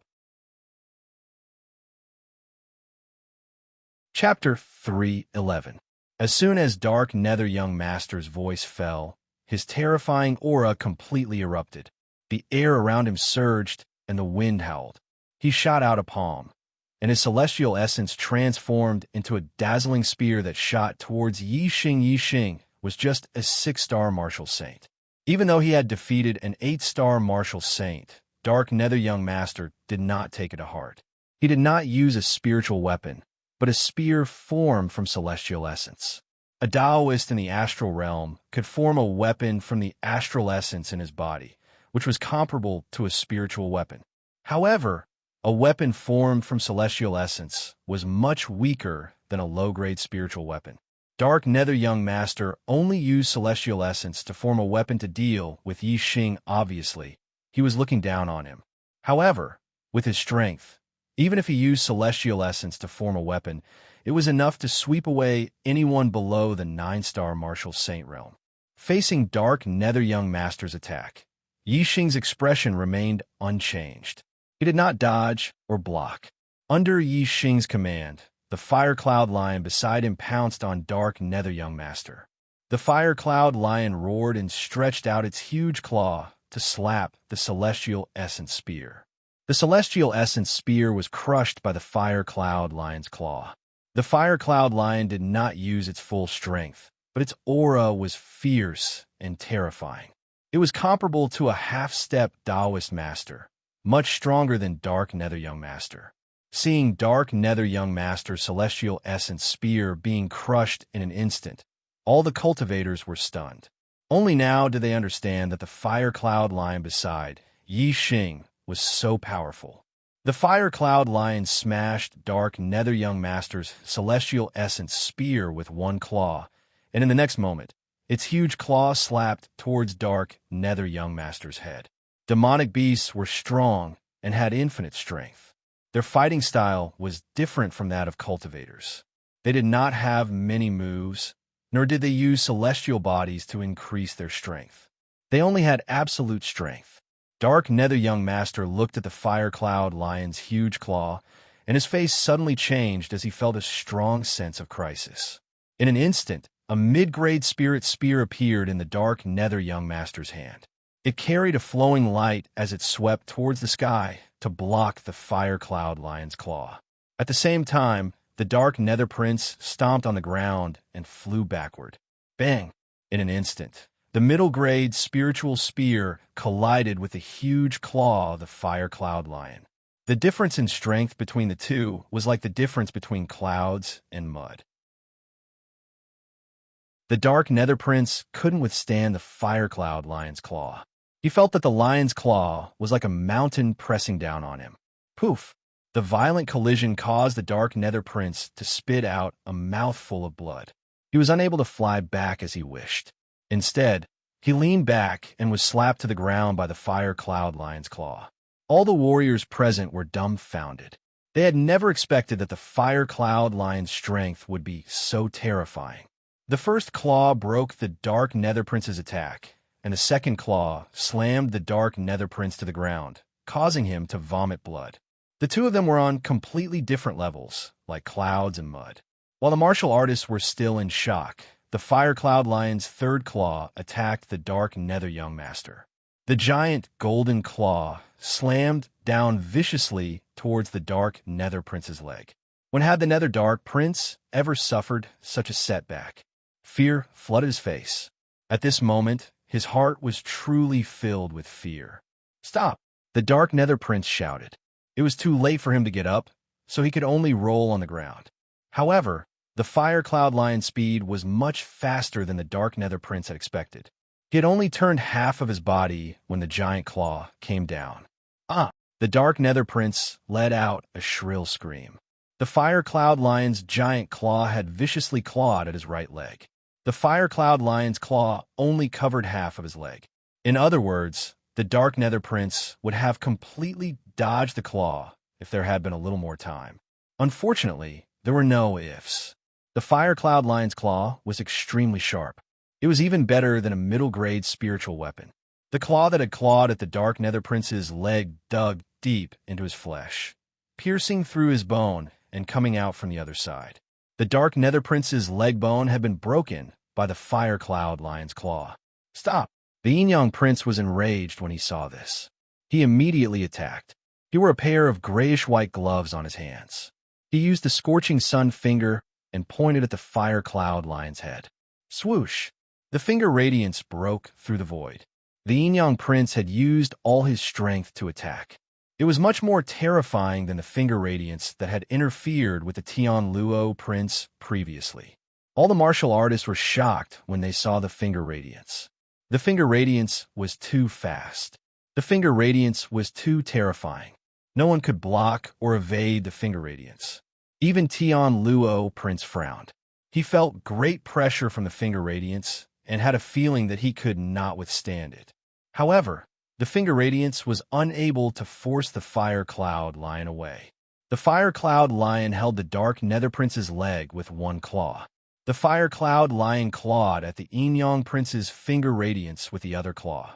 Chapter 3:11. As soon as Dark Nether Young Master's voice fell, his terrifying aura completely erupted. The air around him surged, and the wind howled. He shot out a palm, and his celestial essence transformed into a dazzling spear that shot towards Yi Xing. Yi Xing was just a 6-star martial saint. Even though he had defeated an 8-star martial saint, Dark Nether Young Master did not take it to heart. He did not use a spiritual weapon, but a spear formed from celestial essence. A Taoist in the astral realm could form a weapon from the astral essence in his body, which was comparable to a spiritual weapon. However, a weapon formed from celestial essence was much weaker than a low-grade spiritual weapon. Dark Nether Young Master only used celestial essence to form a weapon to deal with Yi Xing. Obviously, he was looking down on him. However, with his strength, Even if he used celestial essence to form a weapon, it was enough to sweep away anyone below the 9-star Martial Saint realm. Facing Dark Nether Young Master's attack, Yi Xing's expression remained unchanged. He did not dodge or block. Under Yi Xing's command, the Fire Cloud Lion beside him pounced on Dark Nether Young Master. The Fire Cloud Lion roared and stretched out its huge claw to slap the Celestial Essence Spear. The Celestial Essence Spear was crushed by the Fire Cloud Lion's claw. The Fire Cloud Lion did not use its full strength, but its aura was fierce and terrifying. It was comparable to a half-step Taoist master, much stronger than Dark Nether Young Master. Seeing Dark Nether Young Master's Celestial Essence Spear being crushed in an instant, all the cultivators were stunned. Only now did they understand that the Fire Cloud Lion beside Yi Xing was so powerful. The Fire Cloud Lion smashed Dark Nether Young Master's Celestial Essence Spear with one claw, and in the next moment, its huge claw slapped towards Dark Nether Young Master's head. Demonic beasts were strong and had infinite strength. Their fighting style was different from that of cultivators. They did not have many moves, nor did they use celestial bodies to increase their strength. They only had absolute strength. Dark Nether Young Master looked at the Fire Cloud Lion's huge claw, and his face suddenly changed as he felt a strong sense of crisis. In an instant, a mid-grade spirit spear appeared in the Dark Nether Young Master's hand. It carried a flowing light as it swept towards the sky to block the Fire Cloud Lion's claw. At the same time, the Dark Nether Prince stomped on the ground and flew backward. Bang! In an instant, the middle-grade spiritual spear collided with the huge claw of the Fire Cloud Lion. The difference in strength between the two was like the difference between clouds and mud. The Dark Nether Prince couldn't withstand the Fire Cloud Lion's claw. He felt that the lion's claw was like a mountain pressing down on him. Poof! The violent collision caused the Dark Nether Prince to spit out a mouthful of blood. He was unable to fly back as he wished. Instead, he leaned back and was slapped to the ground by the Fire Cloud Lion's claw. All the warriors present were dumbfounded. They had never expected that the Fire Cloud Lion's strength would be so terrifying. The first claw broke the Dark Nether Prince's attack, and the second claw slammed the Dark Nether Prince to the ground, causing him to vomit blood. The two of them were on completely different levels, like clouds and mud. While the martial artists were still in shock, the Fire Cloud Lion's third claw attacked the Dark Nether Young Master. The giant golden claw slammed down viciously towards the Dark Nether Prince's leg. When had the Nether Dark Prince ever suffered such a setback? Fear flooded his face. At this moment, his heart was truly filled with fear. "Stop!" the Dark Nether Prince shouted. It was too late for him to get up, so he could only roll on the ground. However, the Fire Cloud Lion's speed was much faster than the Dark Nether Prince had expected. He had only turned half of his body when the giant claw came down. "Ah!" the Dark Nether Prince let out a shrill scream. The Fire Cloud Lion's giant claw had viciously clawed at his right leg. The Fire Cloud Lion's claw only covered half of his leg. In other words, the Dark Nether Prince would have completely dodged the claw if there had been a little more time. Unfortunately, there were no ifs. The Fire Cloud Lion's claw was extremely sharp. It was even better than a middle-grade spiritual weapon. The claw that had clawed at the Dark Nether Prince's leg dug deep into his flesh, piercing through his bone and coming out from the other side. The Dark Nether Prince's leg bone had been broken by the Fire Cloud Lion's claw. "Stop!" The Yin Prince was enraged when he saw this. He immediately attacked. He wore a pair of grayish-white gloves on his hands. He used the Scorching Sun finger and pointed at the Fire Cloud Lion's head. Swoosh! The finger radiance broke through the void. The Yin Prince had used all his strength to attack. It was much more terrifying than the finger radiance that had interfered with the Tian Luo Prince previously. All the martial artists were shocked when they saw the finger radiance. The finger radiance was too fast. The finger radiance was too terrifying. No one could block or evade the finger radiance. Even Tian Luo Prince frowned. He felt great pressure from the finger radiance and had a feeling that he could not withstand it. However, the finger radiance was unable to force the Fire Cloud Lion away. The Fire Cloud Lion held the Dark Nether Prince's leg with one claw. The Fire Cloud Lion clawed at the Enyang Prince's finger radiance with the other claw.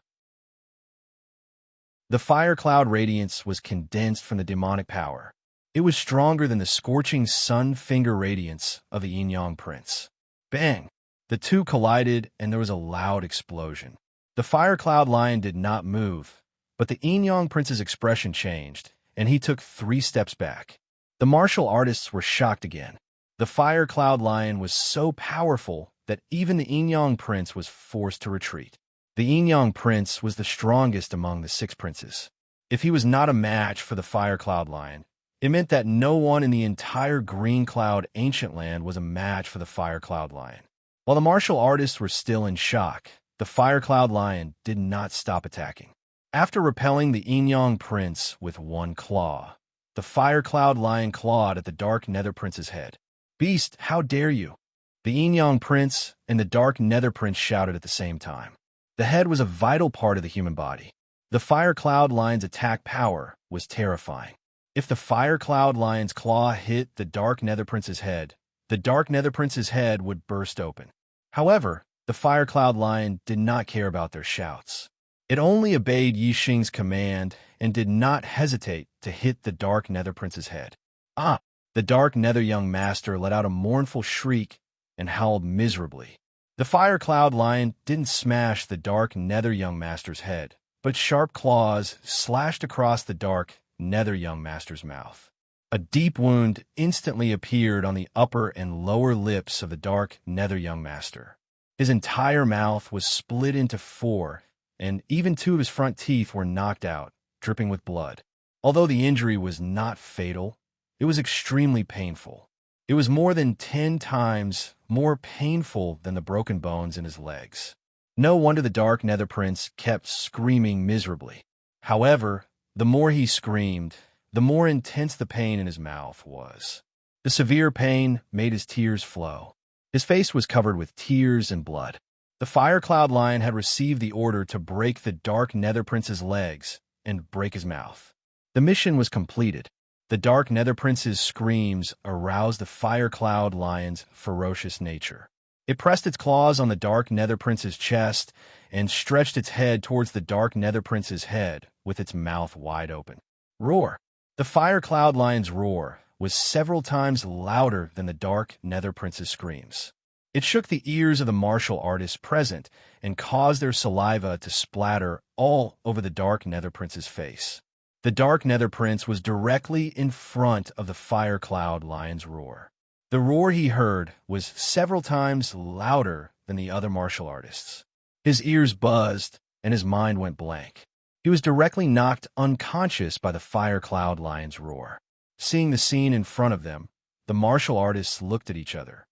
The Fire Cloud radiance was condensed from the demonic power. It was stronger than the scorching sun finger radiance of the Enyang Prince. Bang! The two collided, and there was a loud explosion. The Fire Cloud Lion did not move, but the Enyang Prince's expression changed, and he took 3 steps back. The martial artists were shocked again. The Fire Cloud Lion was so powerful that even the Enyang Prince was forced to retreat. The Enyang Prince was the strongest among the 6 princes. If he was not a match for the Fire Cloud Lion, it meant that no one in the entire Green Cloud Ancient Land was a match for the Fire Cloud Lion. While the martial artists were still in shock, the Fire Cloud Lion did not stop attacking. After repelling the Enyang Prince with one claw, the Fire Cloud Lion clawed at the Dark Nether Prince's head. "Beast, how dare you!" The Enyang Prince and the Dark Nether Prince shouted at the same time. The head was a vital part of the human body. The Fire Cloud Lion's attack power was terrifying. If the Fire Cloud Lion's claw hit the Dark Nether Prince's head, the Dark Nether Prince's head would burst open. However, the Fire Cloud Lion did not care about their shouts. It only obeyed Yixing's command and did not hesitate to hit the Dark Nether Prince's head. Ah! The Dark Nether Young Master let out a mournful shriek and howled miserably. The Fire Cloud Lion didn't smash the Dark Nether Young Master's head, but sharp claws slashed across the Dark Nether Young Master's mouth. A deep wound instantly appeared on the upper and lower lips of the Dark Nether Young Master. His entire mouth was split into 4, and even 2 of his front teeth were knocked out, dripping with blood. Although the injury was not fatal, it was extremely painful. It was more than 10 times more painful than the broken bones in his legs. No wonder the Dark Nether Prince kept screaming miserably. However, the more he screamed, the more intense the pain in his mouth was. The severe pain made his tears flow. His face was covered with tears and blood. The Fire Cloud Lion had received the order to break the Dark Nether Prince's legs and break his mouth. The mission was completed. The Dark Nether Prince's screams aroused the Fire Cloud Lion's ferocious nature. It pressed its claws on the Dark Nether Prince's chest and stretched its head towards the Dark Nether Prince's head with its mouth wide open. Roar! The Fire Cloud Lion's roar was several times louder than the Dark Nether Prince's screams. It shook the ears of the martial artists present and caused their saliva to splatter all over the Dark Nether Prince's face. The Dark Nether Prince was directly in front of the Fire Cloud Lion's roar. The roar he heard was several times louder than the other martial artists. His ears buzzed and his mind went blank. He was directly knocked unconscious by the Fire Cloud Lion's roar. Seeing the scene in front of them, the martial artists looked at each other.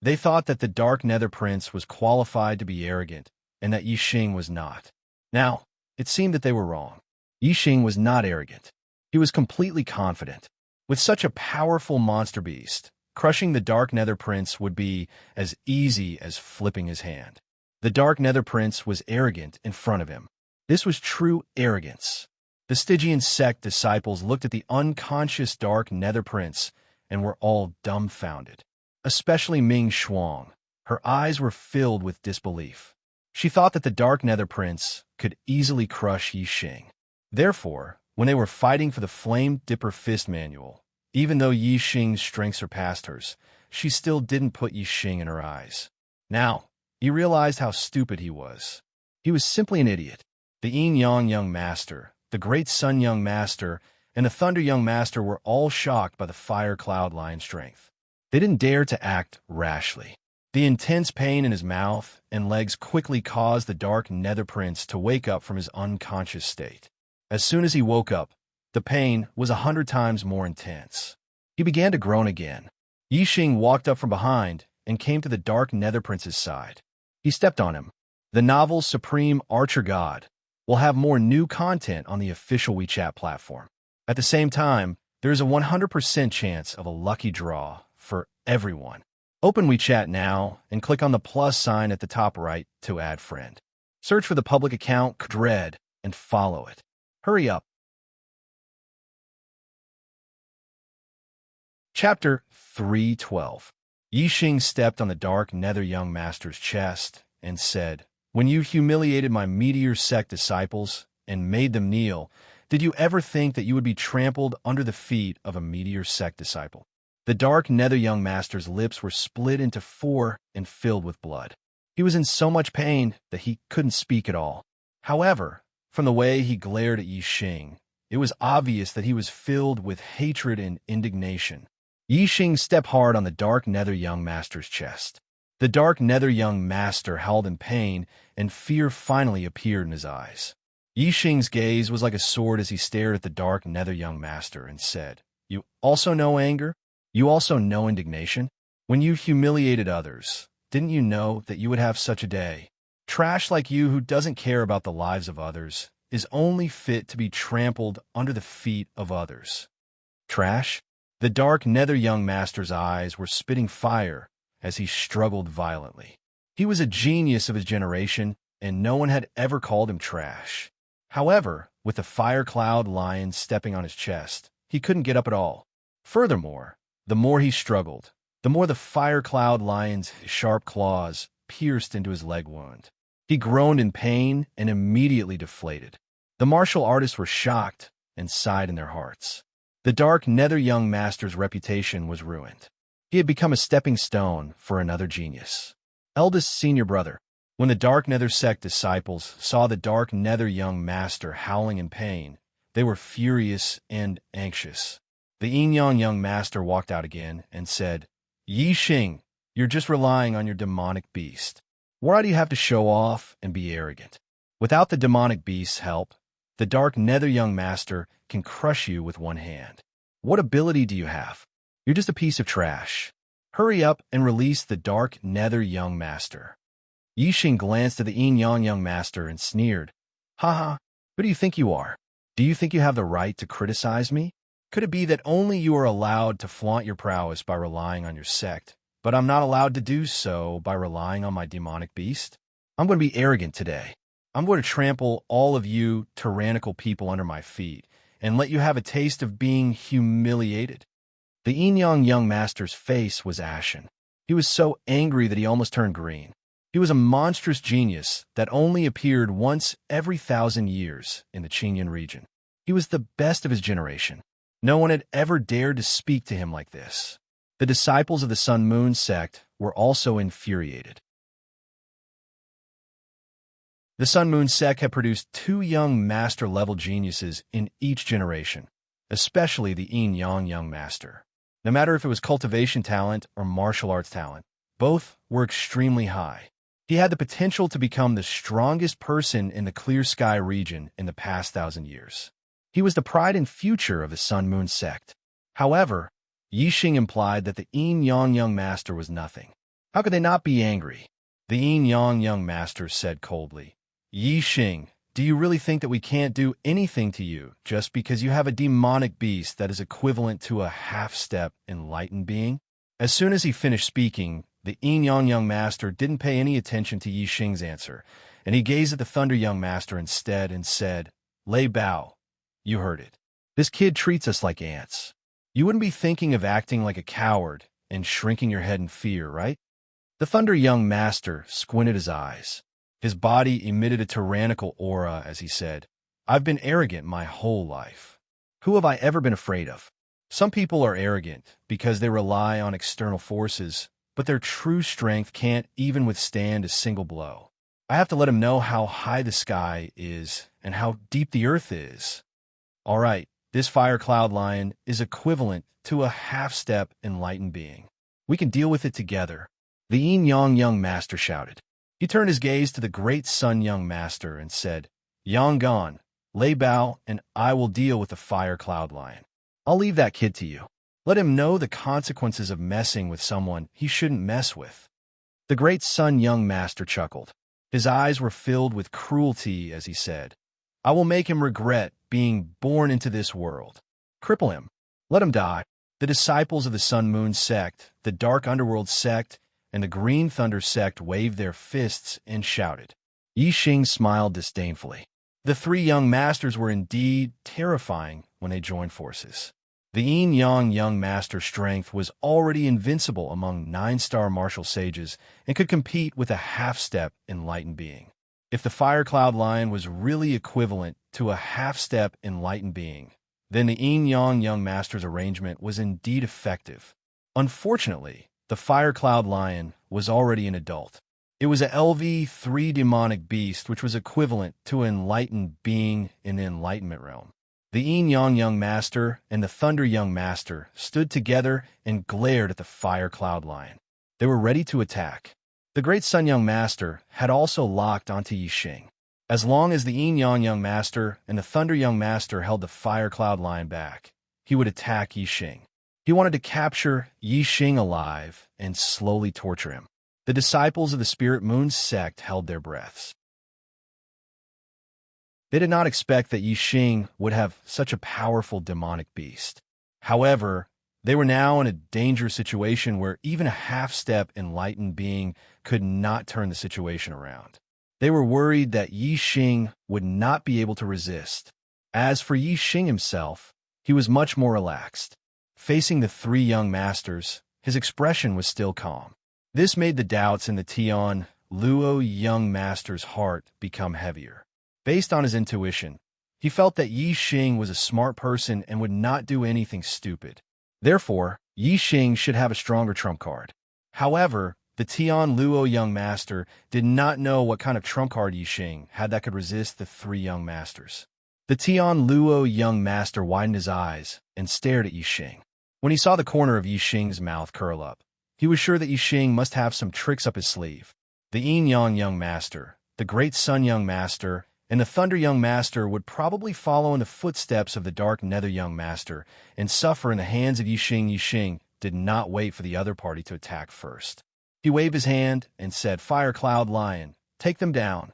They thought that the Dark Nether Prince was qualified to be arrogant and that Yixing was not. Now, it seemed that they were wrong. Yixing was not arrogant. He was completely confident. With such a powerful monster beast, crushing the Dark Nether Prince would be as easy as flipping his hand. The Dark Nether Prince was arrogant in front of him. This was true arrogance. The Stygian sect disciples looked at the unconscious Dark Nether Prince and were all dumbfounded. Especially Ming Xuang. Her eyes were filled with disbelief. She thought that the Dark Nether Prince could easily crush Yixing. Therefore, when they were fighting for the Flame Dipper Fist Manual, even though Yixing's strength surpassed hers, she still didn't put Yixing in her eyes. Now, he realized how stupid he was. He was simply an idiot. The Yin Yang Young Master, the Great Sun Young Master, and the Thunder Young Master were all shocked by the Fire Cloud Lion's strength. They didn't dare to act rashly. The intense pain in his mouth and legs quickly caused the Dark Nether Prince to wake up from his unconscious state. As soon as he woke up, the pain was 100 times more intense. He began to groan again. Yixing walked up from behind and came to the Dark Nether Prince's side. He stepped on him. The novel Supreme Archer God will have more new content on the official WeChat platform. At the same time, there is a 100% chance of a lucky draw for everyone. Open WeChat now and click on the plus sign at the top right to add friend. Search for the public account Dread and follow it. Hurry up. Chapter 312. Yi Xing stepped on the dark nether young master's chest and said, "When you humiliated my meteor sect disciples and made them kneel, did you ever think that you would be trampled under the feet of a meteor sect disciple?" The dark nether young master's lips were split into four and filled with blood. He was in so much pain that he couldn't speak at all. However, from the way he glared at Yi Xing, it was obvious that he was filled with hatred and indignation. Yi Xing stepped hard on the dark nether young master's chest. The dark nether young master howled in pain, and fear finally appeared in his eyes. Yi Xing's gaze was like a sword as he stared at the dark nether young master and said, "You also know anger? You also know indignation? When you humiliated others, didn't you know that you would have such a day? Trash like you who doesn't care about the lives of others is only fit to be trampled under the feet of others." Trash? The dark nether young master's eyes were spitting fire as he struggled violently. He was a genius of his generation, and no one had ever called him trash. However, with the fire cloud lion stepping on his chest, he couldn't get up at all. Furthermore, the more he struggled, the more the fire cloud lion's sharp claws pierced into his leg wound. He groaned in pain and immediately deflated. The martial artists were shocked and sighed in their hearts. The dark nether young master's reputation was ruined. He had become a stepping stone for another genius. Eldest senior brother. When the dark nether sect disciples saw the dark nether young master howling in pain, they were furious and anxious. The yin yang young master walked out again and said, "Yi Xing, you're just relying on your demonic beast. Why do you have to show off and be arrogant? Without the demonic beast's help, the dark nether young master can crush you with one hand. What ability do you have? You're just a piece of trash. Hurry up and release the dark nether young master." Yi Xing glanced at the yin yang young master and sneered, "Haha, who do you think you are? Do you think you have the right to criticize me? Could it be that only you are allowed to flaunt your prowess by relying on your sect, but I'm not allowed to do so by relying on my demonic beast? I'm going to be arrogant today. I'm going to trample all of you tyrannical people under my feet and let you have a taste of being humiliated." The yin yang young master's face was ashen. He was so angry that he almost turned green. He was a monstrous genius that only appeared once every 1,000 years in the Qingyun region. He was the best of his generation. No one had ever dared to speak to him like this. The disciples of the Sun Moon sect were also infuriated. The Sun Moon sect had produced 2 young master-level geniuses in each generation, especially the yin yang young master. No matter if it was cultivation talent or martial arts talent, both were extremely high. He had the potential to become the strongest person in the Clear Sky region in the past 1,000 years. He was the pride and future of the Sun Moon sect. However, Yi Xing implied that the yin yang young master was nothing. How could they not be angry? The yin yang young master said coldly, "Yi Xing, do you really think that we can't do anything to you just because you have a demonic beast that is equivalent to a half-step enlightened being?" As soon as he finished speaking, the yin yang young master didn't pay any attention to Yi Xing's answer, and he gazed at the thunder young master instead and said, "Lei Bao, you heard it. This kid treats us like ants. You wouldn't be thinking of acting like a coward and shrinking your head in fear, right?" The thunder young master squinted his eyes. His body emitted a tyrannical aura as he said, "I've been arrogant my whole life. Who have I ever been afraid of? Some people are arrogant because they rely on external forces, but their true strength can't even withstand a single blow. I have to let them know how high the sky is and how deep the earth is. All right, this fire cloud lion is equivalent to a half-step enlightened being. We can deal with it together." The yin yang young master shouted. He turned his gaze to the great sun young master and said, "Yang Gan, Lei Bao, and I will deal with the fire cloud lion. I'll leave that kid to you. Let him know the consequences of messing with someone he shouldn't mess with." The great sun young master chuckled. His eyes were filled with cruelty as he said, "I will make him regret being born into this world. Cripple him. Let him die." The disciples of the Sun Moon sect, the Dark Underworld sect, and the Green Thunder sect waved their fists and shouted. Yi Xing smiled disdainfully. The 3 young masters were indeed terrifying when they joined forces. The Yin-Yang Young Master's strength was already invincible among 9-star martial sages and could compete with a half-step enlightened being. If the Fire Cloud Lion was really equivalent to a half-step enlightened being, then the Yin-Yang Young Master's arrangement was indeed effective. Unfortunately, the Fire Cloud Lion was already an adult. It was a LV3 demonic beast which was equivalent to an enlightened being in the Enlightenment realm. The Yin-Yang Young Master and the Thunder Young Master stood together and glared at the Fire Cloud Lion. They were ready to attack. The Great Sun Young Master had also locked onto Yixing. As long as the Yin-Yang Young Master and the Thunder Young Master held the Fire Cloud Lion back, he would attack Yixing. He wanted to capture Yixing alive and slowly torture him. The disciples of the Spirit Moon sect held their breaths. They did not expect that Yixing would have such a powerful demonic beast. However, they were now in a dangerous situation where even a half-step enlightened being could not turn the situation around. They were worried that Yixing would not be able to resist. As for Yixing himself, he was much more relaxed. Facing the 3 young masters, his expression was still calm. This made the doubts in the Tian Luo young master's heart become heavier. Based on his intuition, he felt that Yixing was a smart person and would not do anything stupid. Therefore, Yixing should have a stronger trump card. However, the Tian Luo young master did not know what kind of trump card Yixing had that could resist the 3 young masters. The Tian Luo young master widened his eyes and stared at Yixing. When he saw the corner of Yixing's mouth curl up, he was sure that Yixing must have some tricks up his sleeve. The Yin-Yang young master, the Great Sun young master, and the Thunder Young Master would probably follow in the footsteps of the Dark Nether Young Master and suffer in the hands of Yixing. Yixing did not wait for the other party to attack first. He waved his hand and said, "Fire Cloud Lion, take them down."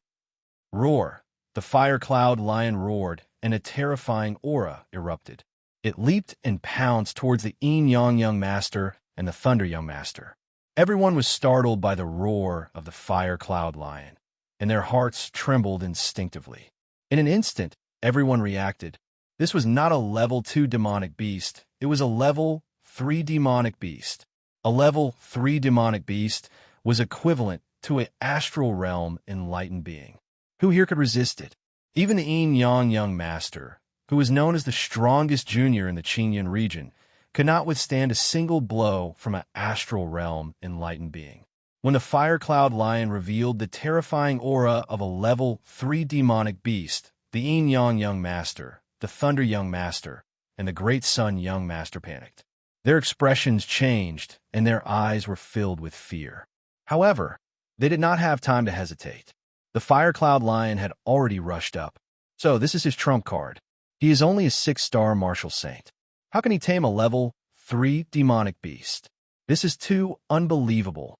Roar! The Fire Cloud Lion roared, and a terrifying aura erupted. It leaped and pounced towards the Yin-Yang Young Master and the Thunder Young Master. Everyone was startled by the roar of the Fire Cloud Lion, and their hearts trembled instinctively. In an instant, everyone reacted. This was not a level 2 demonic beast, it was a level 3 demonic beast. A level 3 demonic beast was equivalent to an astral realm enlightened being. Who here could resist it? Even the Yin-Yang Young Master, who was known as the strongest junior in the Qingyun region, could not withstand a single blow from an astral realm enlightened being. When the Fire Cloud Lion revealed the terrifying aura of a level 3 demonic beast, the Yin-Yang Young Master, the Thunder Young Master, and the Great Sun Young Master panicked. Their expressions changed, and their eyes were filled with fear. However, they did not have time to hesitate. The Fire Cloud Lion had already rushed up. So this is his trump card. He is only a 6-star martial saint. How can he tame a level 3 demonic beast? This is too unbelievable.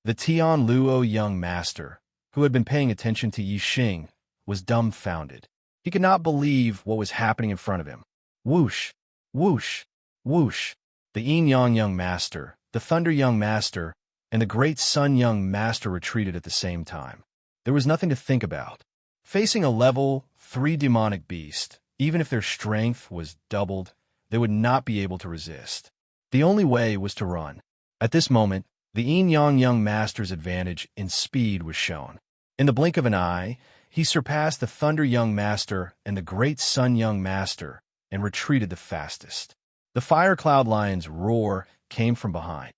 The Tian Luo Young Master, who had been paying attention to Yixing, was dumbfounded. He could not believe what was happening in front of him. Whoosh! Whoosh! Whoosh! The Yin-Yang Young Master, the Thunder Young Master, and the Great Sun Young Master retreated at the same time. There was nothing to think about. Facing a level 3 demonic beast, even if their strength was doubled, they would not be able to resist. The only way was to run. At this moment, the Yin-Yang Young Master's advantage in speed was shown. In the blink of an eye, he surpassed the Thunder Young Master and the Great Sun Young Master and retreated the fastest. The Fire Cloud Lion's roar came from behind.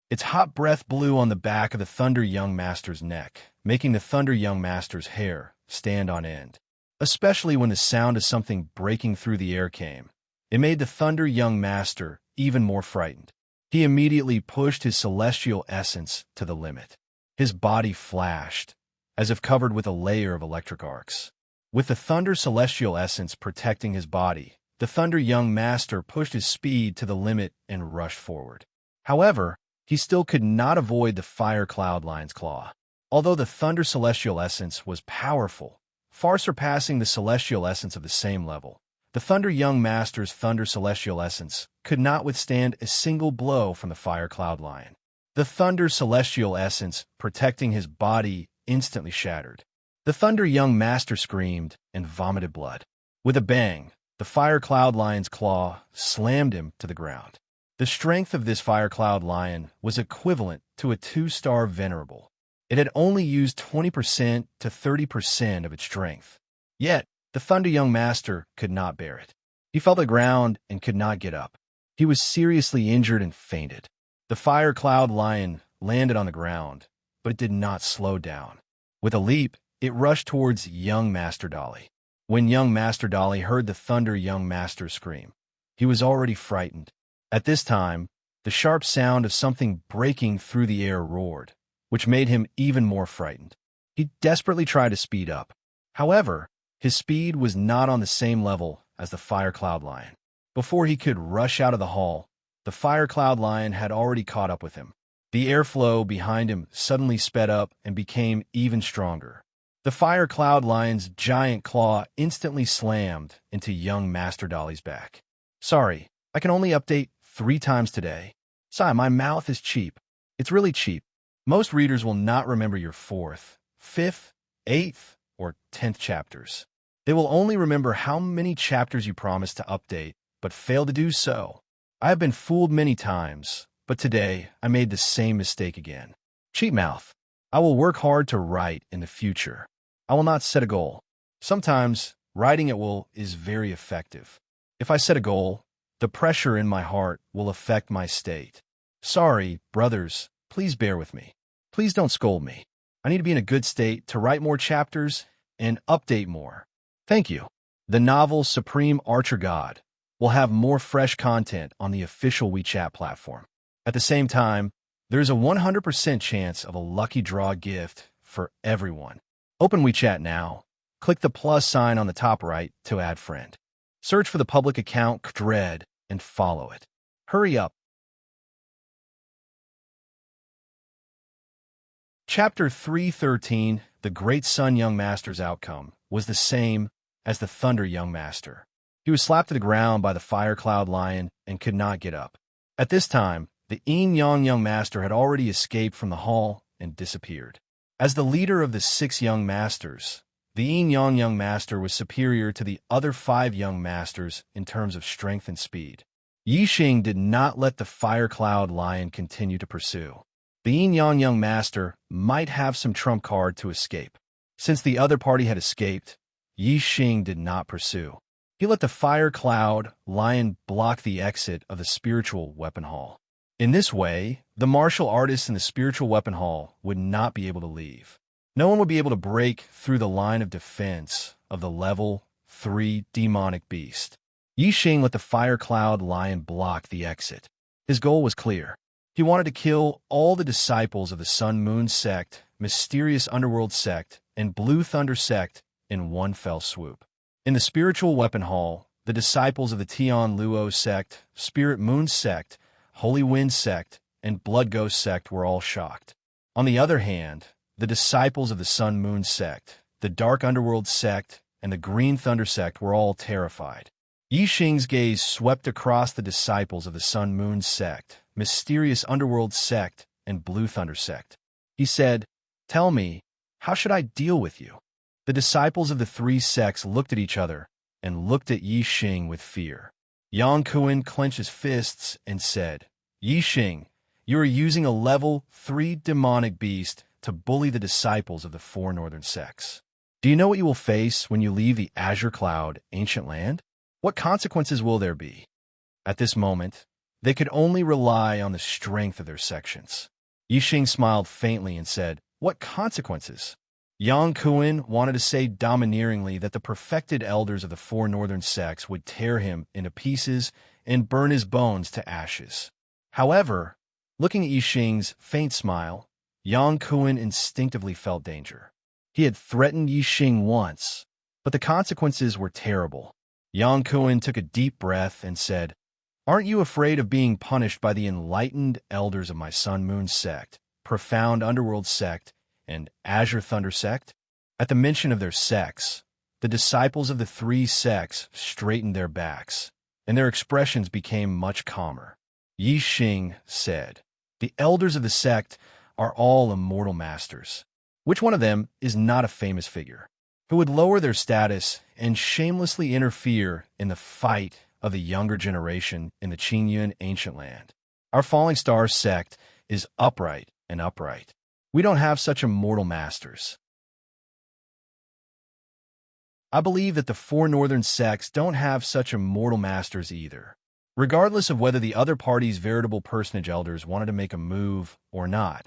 Its hot breath blew on the back of the Thunder Young Master's neck, making the Thunder Young Master's hair stand on end. Especially when the sound of something breaking through the air came, it made the Thunder Young Master even more frightened. He immediately pushed his celestial essence to the limit. His body flashed, as if covered with a layer of electric arcs. With the Thunder Celestial Essence protecting his body, the Thunder Young Master pushed his speed to the limit and rushed forward. However, he still could not avoid the Fire Cloud Lion's claw. Although the Thunder Celestial Essence was powerful, far surpassing the Celestial Essence of the same level, the Thunder Young Master's Thunder Celestial Essence could not withstand a single blow from the Fire Cloud Lion. The Thunder Celestial Essence protecting his body instantly shattered. The Thunder Young Master screamed and vomited blood. With a bang, The fire cloud lion's claw slammed him to the ground. The strength of this fire cloud lion was equivalent to a 2-star venerable. It had only used 20% to 30% of its strength. Yet, the Thunder Young Master could not bear it. He fell to the ground and could not get up. He was seriously injured and fainted. The fire cloud lion landed on the ground, but it did not slow down. With a leap, it rushed towards young Master Dolly. When young Master Dolly heard the Thunder Young Master scream, he was already frightened. At this time, the sharp sound of something breaking through the air roared, which made him even more frightened. He desperately tried to speed up. However, his speed was not on the same level as the fire cloud lion. Before he could rush out of the hall, the fire cloud lion had already caught up with him. The airflow behind him suddenly sped up and became even stronger. The fire cloud lion's giant claw instantly slammed into young Master Dolly's back. Sorry, I can only update 3 times today. Sigh, my mouth is cheap. It's really cheap. Most readers will not remember your 4th, 5th, 8th, or 10th chapters. They will only remember how many chapters you promised to update, but failed to do so. I have been fooled many times, but today I made the same mistake again. Cheap mouth. I will work hard to write in the future. I will not set a goal. Sometimes, writing at will is very effective. If I set a goal, the pressure in my heart will affect my state. Sorry, brothers, please bear with me. Please don't scold me. I need to be in a good state to write more chapters and update more. Thank you. The novel Supreme Archer God will have more fresh content on the official WeChat platform. At the same time, there is a 100% chance of a lucky draw gift for everyone. Open WeChat now. Click the plus sign on the top right to add friend. Search for the public account Dread and follow it. Hurry up. Chapter 313, The Great Sun Young Master's outcome, was the same as the Thunder Young Master. He was slapped to the ground by the Fire Cloud Lion and could not get up. At this time, the Yang Young Master had already escaped from the hall and disappeared. As the leader of the 6 Young Masters, the Yang Young Master was superior to the other 5 Young Masters in terms of strength and speed. Yixing did not let the Fire Cloud Lion continue to pursue. The Yang Young Master might have some trump card to escape. Since the other party had escaped, Yixing did not pursue. He let the Fire Cloud Lion block the exit of the Spiritual Weapon Hall. In this way, the martial artists in the Spiritual Weapon Hall would not be able to leave. No one would be able to break through the line of defense of the level 3 demonic beast. Yixing let the Fire Cloud Lion block the exit. His goal was clear. He wanted to kill all the disciples of the Sun Moon Sect, Mysterious Underworld Sect, and Blue Thunder Sect in one fell swoop. In the Spiritual Weapon Hall, the disciples of the Tian Luo Sect, Spirit Moon Sect, Holy Wind Sect, and Blood Ghost Sect were all shocked. On the other hand, the disciples of the Sun Moon Sect, the Dark Underworld Sect, and the Green Thunder Sect were all terrified. Yixing's gaze swept across the disciples of the Sun Moon Sect, Mysterious Underworld Sect, and Blue Thunder Sect. He said, "Tell me, how should I deal with you?" The disciples of the 3 sects looked at each other and looked at Yixing with fear. Yang Kuan clenched his fists and said, "Yixing, you are using a level 3 demonic beast to bully the disciples of the 4 northern sects. Do you know what you will face when you leave the Azure Cloud ancient land? What consequences will there be?" At this moment, they could only rely on the strength of their sections. Yixing smiled faintly and said, "What consequences?" Yang Kuan wanted to say domineeringly that the perfected elders of the 4 northern sects would tear him into pieces and burn his bones to ashes. However, looking at Yixing's faint smile, Yang Kuan instinctively felt danger. He had threatened Yixing once, but the consequences were terrible. Yang Kuan took a deep breath and said, "Aren't you afraid of being punished by the enlightened elders of my Sun Moon Sect, Profound Underworld Sect, and Azure Thunder Sect?" At the mention of their sects, the disciples of the 3 sects straightened their backs, and their expressions became much calmer. Yixing said, "The elders of the sect are all immortal masters. Which one of them is not a famous figure?" who would lower their status and shamelessly interfere in the fight of the younger generation in the Qingyun ancient land. Our falling star sect is upright and upright. We don't have such immortal masters. I believe that the four northern sects don't have such immortal masters either. Regardless of whether the other party's veritable personage elders wanted to make a move or not,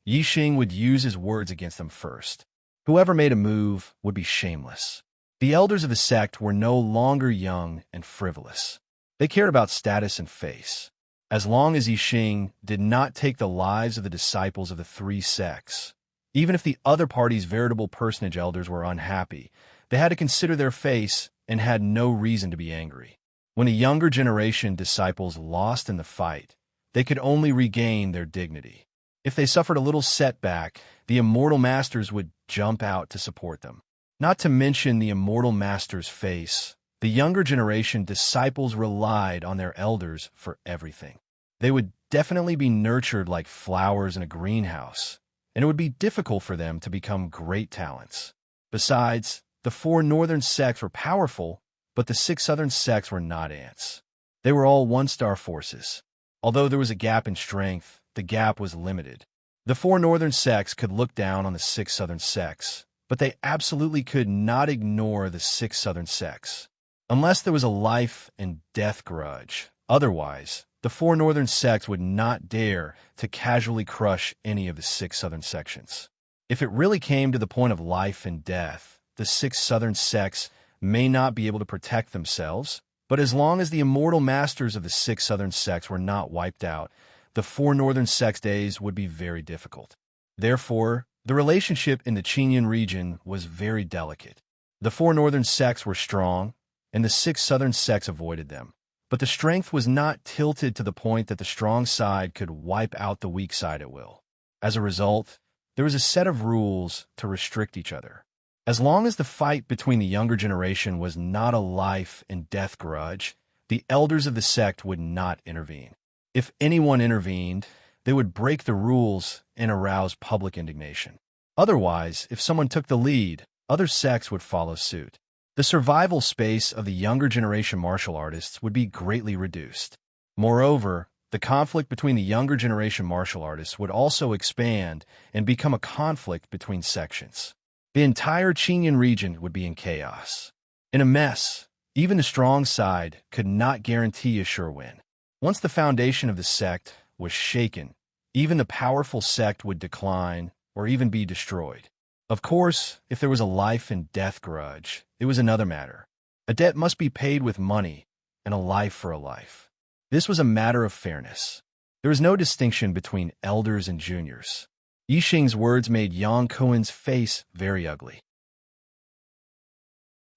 Yixing would use his words against them first. Whoever made a move would be shameless. The elders of the sect were no longer young and frivolous. They cared about status and face. As long as Yixing did not take the lives of the disciples of the three sects, even if the other party's veritable personage elders were unhappy, they had to consider their face and had no reason to be angry. When a younger generation disciples lost in the fight, they could only regain their dignity. If they suffered a little setback, the immortal masters would jump out to support them. Not to mention the immortal master's face, the younger generation disciples relied on their elders for everything. They would definitely be nurtured like flowers in a greenhouse, and it would be difficult for them to become great talents. Besides, the four northern sects were powerful, but the six southern sects were not ants. They were all one-star forces. Although there was a gap in strength, the gap was limited. The four northern sects could look down on the six southern sects, but they absolutely could not ignore the six southern sects. Unless there was a life and death grudge. Otherwise, the four northern sects would not dare to casually crush any of the six southern sections. If it really came to the point of life and death, the six southern sects may not be able to protect themselves, but as long as the immortal masters of the six southern sects were not wiped out, the four northern sects' days would be very difficult. Therefore, the relationship in the Qingyun region was very delicate. The four northern sects were strong, and the six southern sects avoided them. But the strength was not tilted to the point that the strong side could wipe out the weak side at will. As a result, there was a set of rules to restrict each other. As long as the fight between the younger generation was not a life and death grudge, the elders of the sect would not intervene. If anyone intervened, they would break the rules and arouse public indignation. Otherwise, if someone took the lead, other sects would follow suit. The survival space of the younger generation martial artists would be greatly reduced. Moreover, the conflict between the younger generation martial artists would also expand and become a conflict between sections. The entire Qingyun region would be in chaos. In a mess, even the strong side could not guarantee a sure win. Once the foundation of the sect was shaken, even the powerful sect would decline or even be destroyed. Of course, if there was a life and death grudge, it was another matter. A debt must be paid with money, and a life for a life. This was a matter of fairness. There was no distinction between elders and juniors. Yixing's words made Yang Kuen's face very ugly.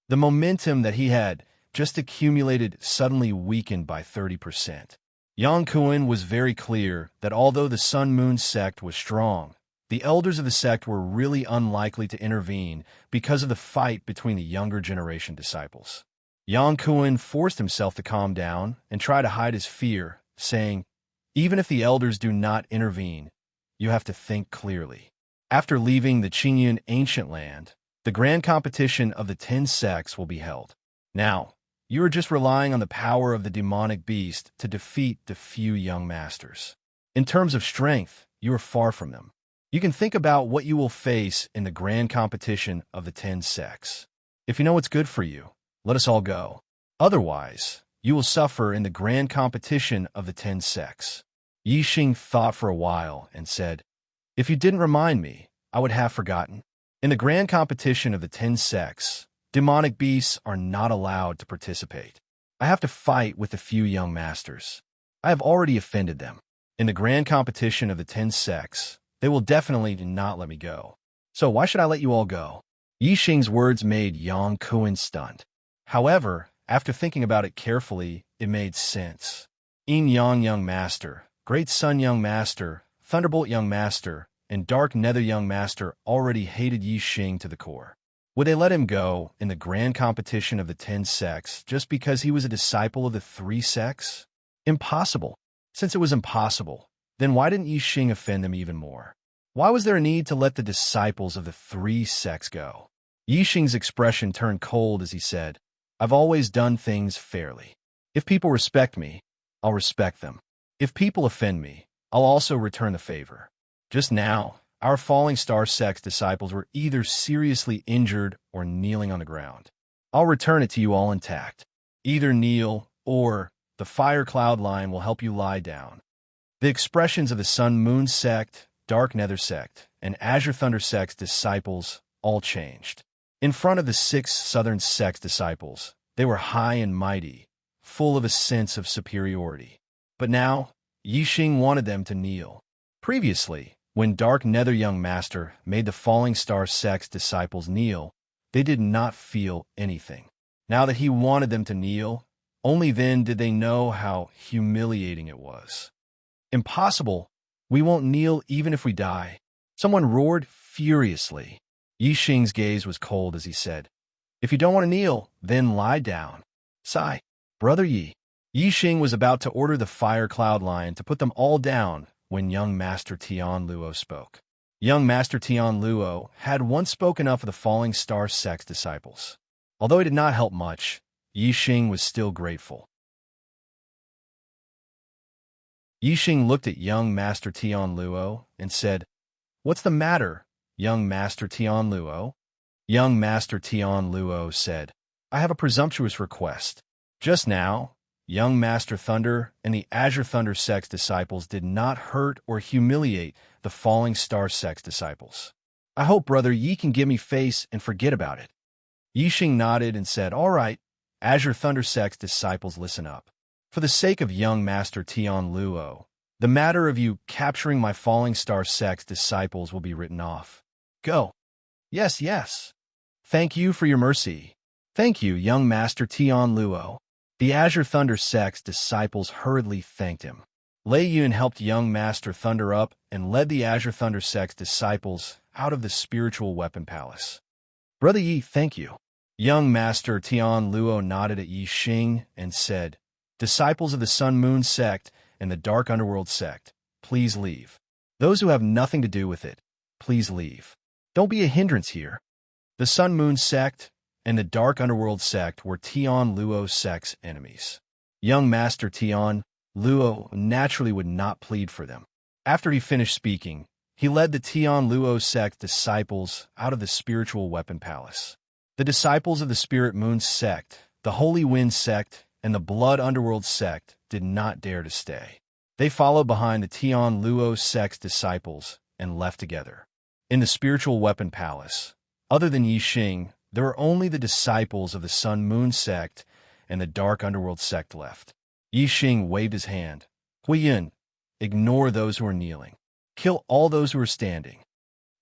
The momentum that he had just accumulated suddenly weakened by 30%. Yang Kuen was very clear that although the Sun Moon sect was strong, the elders of the sect were really unlikely to intervene because of the fight between the younger generation disciples. Yang Kuen forced himself to calm down and try to hide his fear, saying, "Even if the elders do not intervene, you have to think clearly. After leaving the Qingyun ancient land, the grand competition of the 10 sects will be held. Now, you are just relying on the power of the demonic beast to defeat the few young masters. In terms of strength, you are far from them. You can think about what you will face in the grand competition of the 10 sects. If you know what's good for you, let us all go. Otherwise, you will suffer in the grand competition of the 10 sects." Yixing thought for a while and said, "If you didn't remind me, I would have forgotten. In the grand competition of the 10 sects, demonic beasts are not allowed to participate. I have to fight with the few young masters. I have already offended them. In the grand competition of the 10 sects, they will definitely not let me go. So why should I let you all go?" Yixing's words made Yang Kuen stunned. However, after thinking about it carefully, it made sense. Yin Yang Young Master, Great Sun Young Master, Thunderbolt Young Master, and Dark Nether Young Master already hated Yixing to the core. Would they let him go in the grand competition of the 10 sects just because he was a disciple of the 3 sects? Impossible. Since it was impossible, then why didn't Yixing offend them even more? Why was there a need to let the disciples of the 3 sects go? Yixing's expression turned cold as he said, I've always done things fairly. If people respect me, I'll respect them. If people offend me, I'll also return the favor. Just now, our falling star sect's disciples were either seriously injured or kneeling on the ground. I'll return it to you all intact. Either kneel, or the fire cloud line will help you lie down. The expressions of the Sun Moon sect, Dark Nether sect, and Azure Thunder sect's disciples all changed. In front of the 6 Southern sect's disciples, they were high and mighty, full of a sense of superiority. But now, Yixing wanted them to kneel. Previously, when Dark Nether Young Master made the Falling Star sect's disciples kneel, they did not feel anything. Now that he wanted them to kneel, only then did they know how humiliating it was. Impossible. We won't kneel even if we die. Someone roared furiously. Yixing's gaze was cold as he said, If you don't want to kneel, then lie down. Sigh. Brother Yi. Yixing was about to order the fire cloud line to put them all down when young Master Tian Luo spoke. Young Master Tian Luo had once spoken up for the Falling Star sect's disciples. Although it did not help much, Yixing was still grateful. Yixing looked at young Master Tian Luo and said, What's the matter, young Master Tian Luo? Young Master Tian Luo said, I have a presumptuous request. Just now, young Master Thunder and the Azure Thunder sect's disciples did not hurt or humiliate the Falling Star sect's disciples. I hope Brother Yi can give me face and forget about it. Yixing nodded and said, All right, Azure Thunder sect's disciples, listen up. For the sake of young Master Tian Luo, the matter of you capturing my Falling Star sect's disciples will be written off. Go. Yes, yes. Thank you for your mercy. Thank you, young Master Tian Luo. The Azure Thunder sect's disciples hurriedly thanked him. Lei Yun helped young Master Thunder up and led the Azure Thunder sect's disciples out of the spiritual weapon palace. Brother Yi, thank you. Young Master Tian Luo nodded at Yixing and said, Disciples of the Sun Moon sect and the Dark Underworld sect, please leave. Those who have nothing to do with it, please leave. Don't be a hindrance here. The Sun Moon sect and the Dark Underworld sect were Tian Luo's sect's enemies. Young Master Tian Luo naturally would not plead for them. After he finished speaking, he led the Tian Luo sect disciples out of the spiritual weapon palace. The disciples of the Spirit Moon sect, the Holy Wind sect, and the Blood Underworld sect did not dare to stay. They followed behind the Tian Luo sect's disciples and left together. In the spiritual weapon palace, other than Yixing, there were only the disciples of the Sun Moon sect and the Dark Underworld sect left. Yixing waved his hand. Huiyun, ignore those who are kneeling. Kill all those who are standing.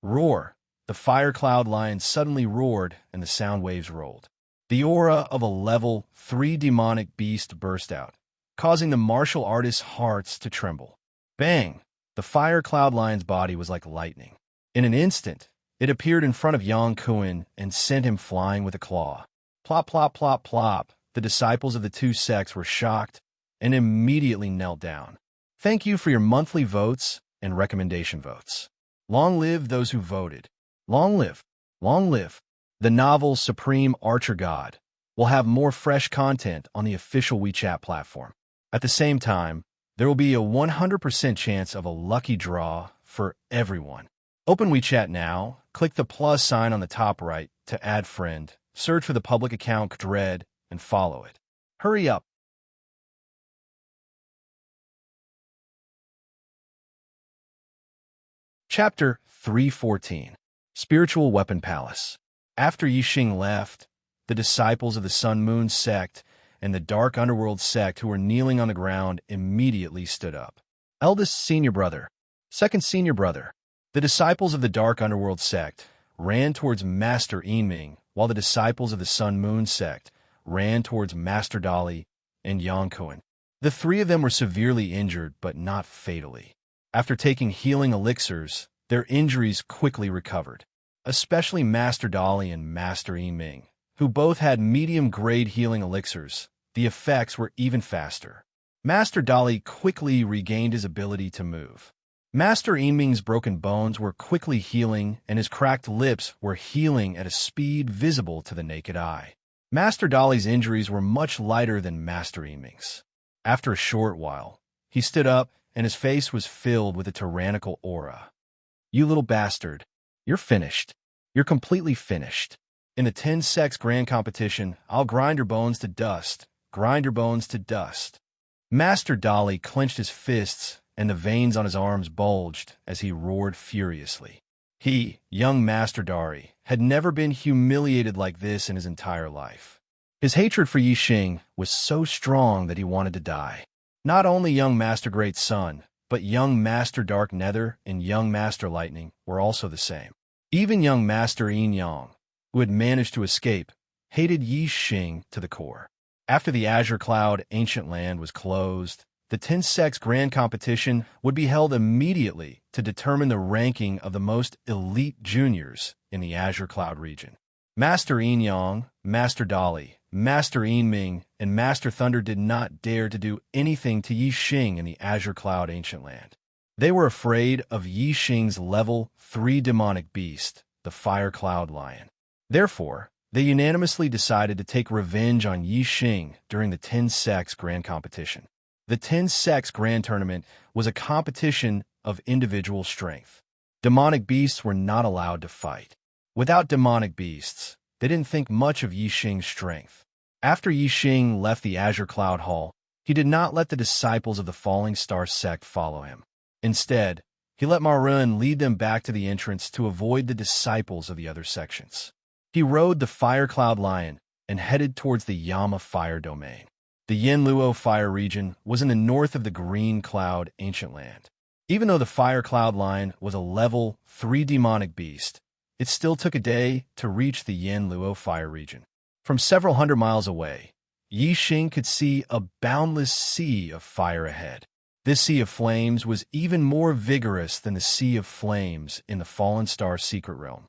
Roar. The fire cloud line suddenly roared and the sound waves rolled. The aura of a level 3 demonic beast burst out, causing the martial artist's hearts to tremble. Bang! The fire cloud line's body was like lightning. In an instant, it appeared in front of Yang Kuan and sent him flying with a claw. Plop, plop, plop, plop. The disciples of the two sects were shocked and immediately knelt down. Thank you for your monthly votes and recommendation votes. Long live those who voted. Long live. Long live. The novel Supreme Archer God will have more fresh content on the official WeChat platform. At the same time, there will be a 100% chance of a lucky draw for everyone. Open WeChat now, click the plus sign on the top right to add friend, search for the public account Dread, and follow it. Hurry up. Chapter 314. Spiritual Weapon Palace. After Yixing left, the disciples of the Sun Moon sect and the Dark Underworld sect who were kneeling on the ground immediately stood up. Eldest senior brother. Second senior brother. The disciples of the Dark Underworld sect ran towards Master Yiming, while the disciples of the Sun Moon sect ran towards Master Dali and Yang Kuan. The three of them were severely injured, but not fatally. After taking healing elixirs, their injuries quickly recovered, especially Master Dali and Master Yiming, who both had medium-grade healing elixirs. The effects were even faster. Master Dali quickly regained his ability to move. Master Yiming's broken bones were quickly healing, and his cracked lips were healing at a speed visible to the naked eye. Master Dali's injuries were much lighter than Master Yiming's. After a short while, he stood up, and his face was filled with a tyrannical aura. "You little bastard. You're finished. You're completely finished. In the 10 sex grand competition, I'll grind your bones to dust. Grind your bones to dust." Master Dali clenched his fists, and the veins on his arms bulged as he roared furiously. He, young Master Dari, had never been humiliated like this in his entire life. His hatred for Yixing was so strong that he wanted to die. Not only young Master Great Sun, but young Master Dark Nether and young Master Lightning were also the same. Even young Master Yin Yang, who had managed to escape, hated Yixing to the core. After the Azure Cloud Ancient Land was closed, the 10 sex grand competition would be held immediately to determine the ranking of the most elite juniors in the Azure Cloud region. Master Yin Yang, Master Dali, Master Yin Ming, and Master Thunder did not dare to do anything to Yixing in the Azure Cloud Ancient Land. They were afraid of Yixing's level 3 demonic beast, the Fire Cloud Lion. Therefore, they unanimously decided to take revenge on Yixing during the 10 sex grand competition. The 10 sex grand tournament was a competition of individual strength. Demonic beasts were not allowed to fight. Without demonic beasts, they didn't think much of Yixing's strength. After Yixing left the Azure Cloud Hall, he did not let the disciples of the Falling Star sect follow him. Instead, he let Marun lead them back to the entrance to avoid the disciples of the other sections. He rode the Fire Cloud Lion and headed towards the Yama Fire Domain. The Yanluo Fire region was in the north of the Green Cloud Ancient Land. Even though the Fire Cloud Lion was a level 3 demonic beast, it still took a day to reach the Yanluo Fire region. From several hundred miles away, Yixing could see a boundless sea of fire ahead. This sea of flames was even more vigorous than the sea of flames in the Fallen Star Secret Realm.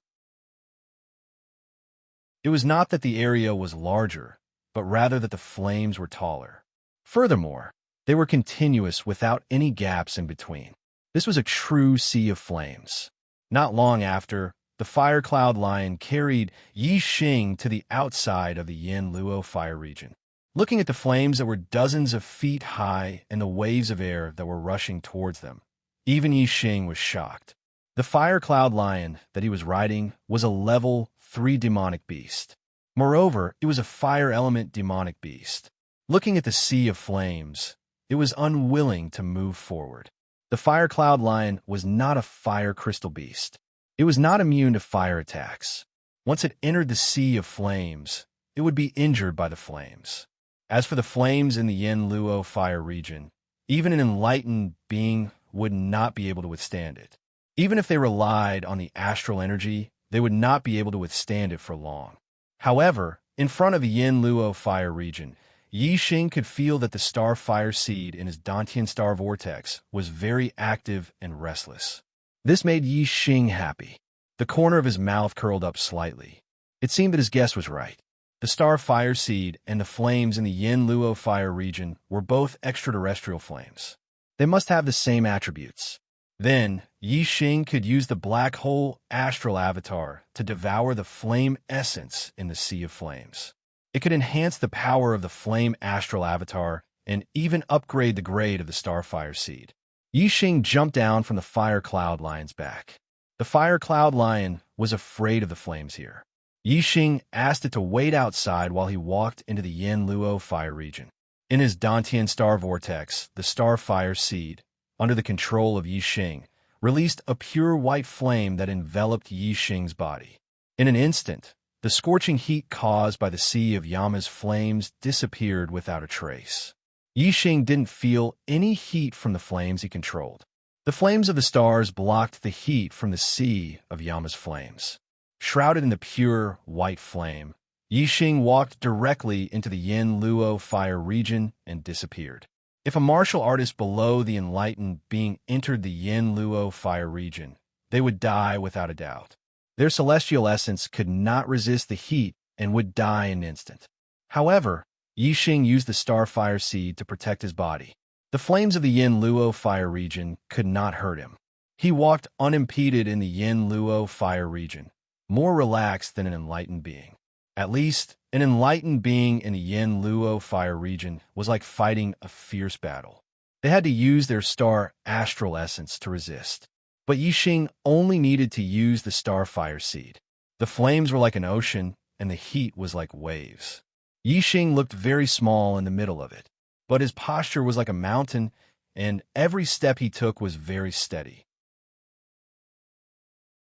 It was not that the area was larger, but rather that the flames were taller. Furthermore, they were continuous without any gaps in between. This was a true sea of flames. Not long after, the Fire Cloud Lion carried Yixing to the outside of the Yanluo Fire region. Looking at the flames that were dozens of feet high and the waves of air that were rushing towards them, even Yixing was shocked. The Fire Cloud Lion that he was riding was a level 3 demonic beast. Moreover, it was a fire element demonic beast. Looking at the sea of flames, it was unwilling to move forward. The Fire Cloud Lion was not a fire crystal beast. It was not immune to fire attacks. Once it entered the sea of flames, it would be injured by the flames. As for the flames in the Yanluo Fire region, even an enlightened being would not be able to withstand it. Even if they relied on the astral energy, they would not be able to withstand it for long. However, in front of the Yanluo Fire region, Yixing could feel that the star fire seed in his Dantian star vortex was very active and restless. This made Yixing happy. The corner of his mouth curled up slightly. It seemed that his guess was right. The star fire seed and the flames in the Yanluo Fire region were both extraterrestrial flames. They must have the same attributes. Then, Yixing could use the black hole astral avatar to devour the flame essence in the sea of flames. It could enhance the power of the flame astral avatar and even upgrade the grade of the starfire seed. Yixing jumped down from the Fire Cloud Lion's back. The Fire Cloud Lion was afraid of the flames here. Yixing asked it to wait outside while he walked into the Yanluo Fire region. In his Dantian star vortex, the starfire seed, under the control of Yixing, released a pure white flame that enveloped Yixing's body. In an instant, the scorching heat caused by the sea of Yama's flames disappeared without a trace. Yixing didn't feel any heat from the flames he controlled. The flames of the stars blocked the heat from the sea of Yama's flames. Shrouded in the pure white flame, Yixing walked directly into the Yanluo Fire region and disappeared. If a martial artist below the enlightened being entered the Yanluo Fire region, they would die without a doubt. Their celestial essence could not resist the heat and would die in an instant. However, Yixing used the starfire seed to protect his body. The flames of the Yanluo Fire region could not hurt him. He walked unimpeded in the Yin Luo fire region, more relaxed than an enlightened being. At least, an enlightened being in the Yin Luo fire region was like fighting a fierce battle. They had to use their star astral essence to resist. But Yixing only needed to use the star fire seed. The flames were like an ocean, and the heat was like waves. Yixing looked very small in the middle of it, but his posture was like a mountain, and every step he took was very steady.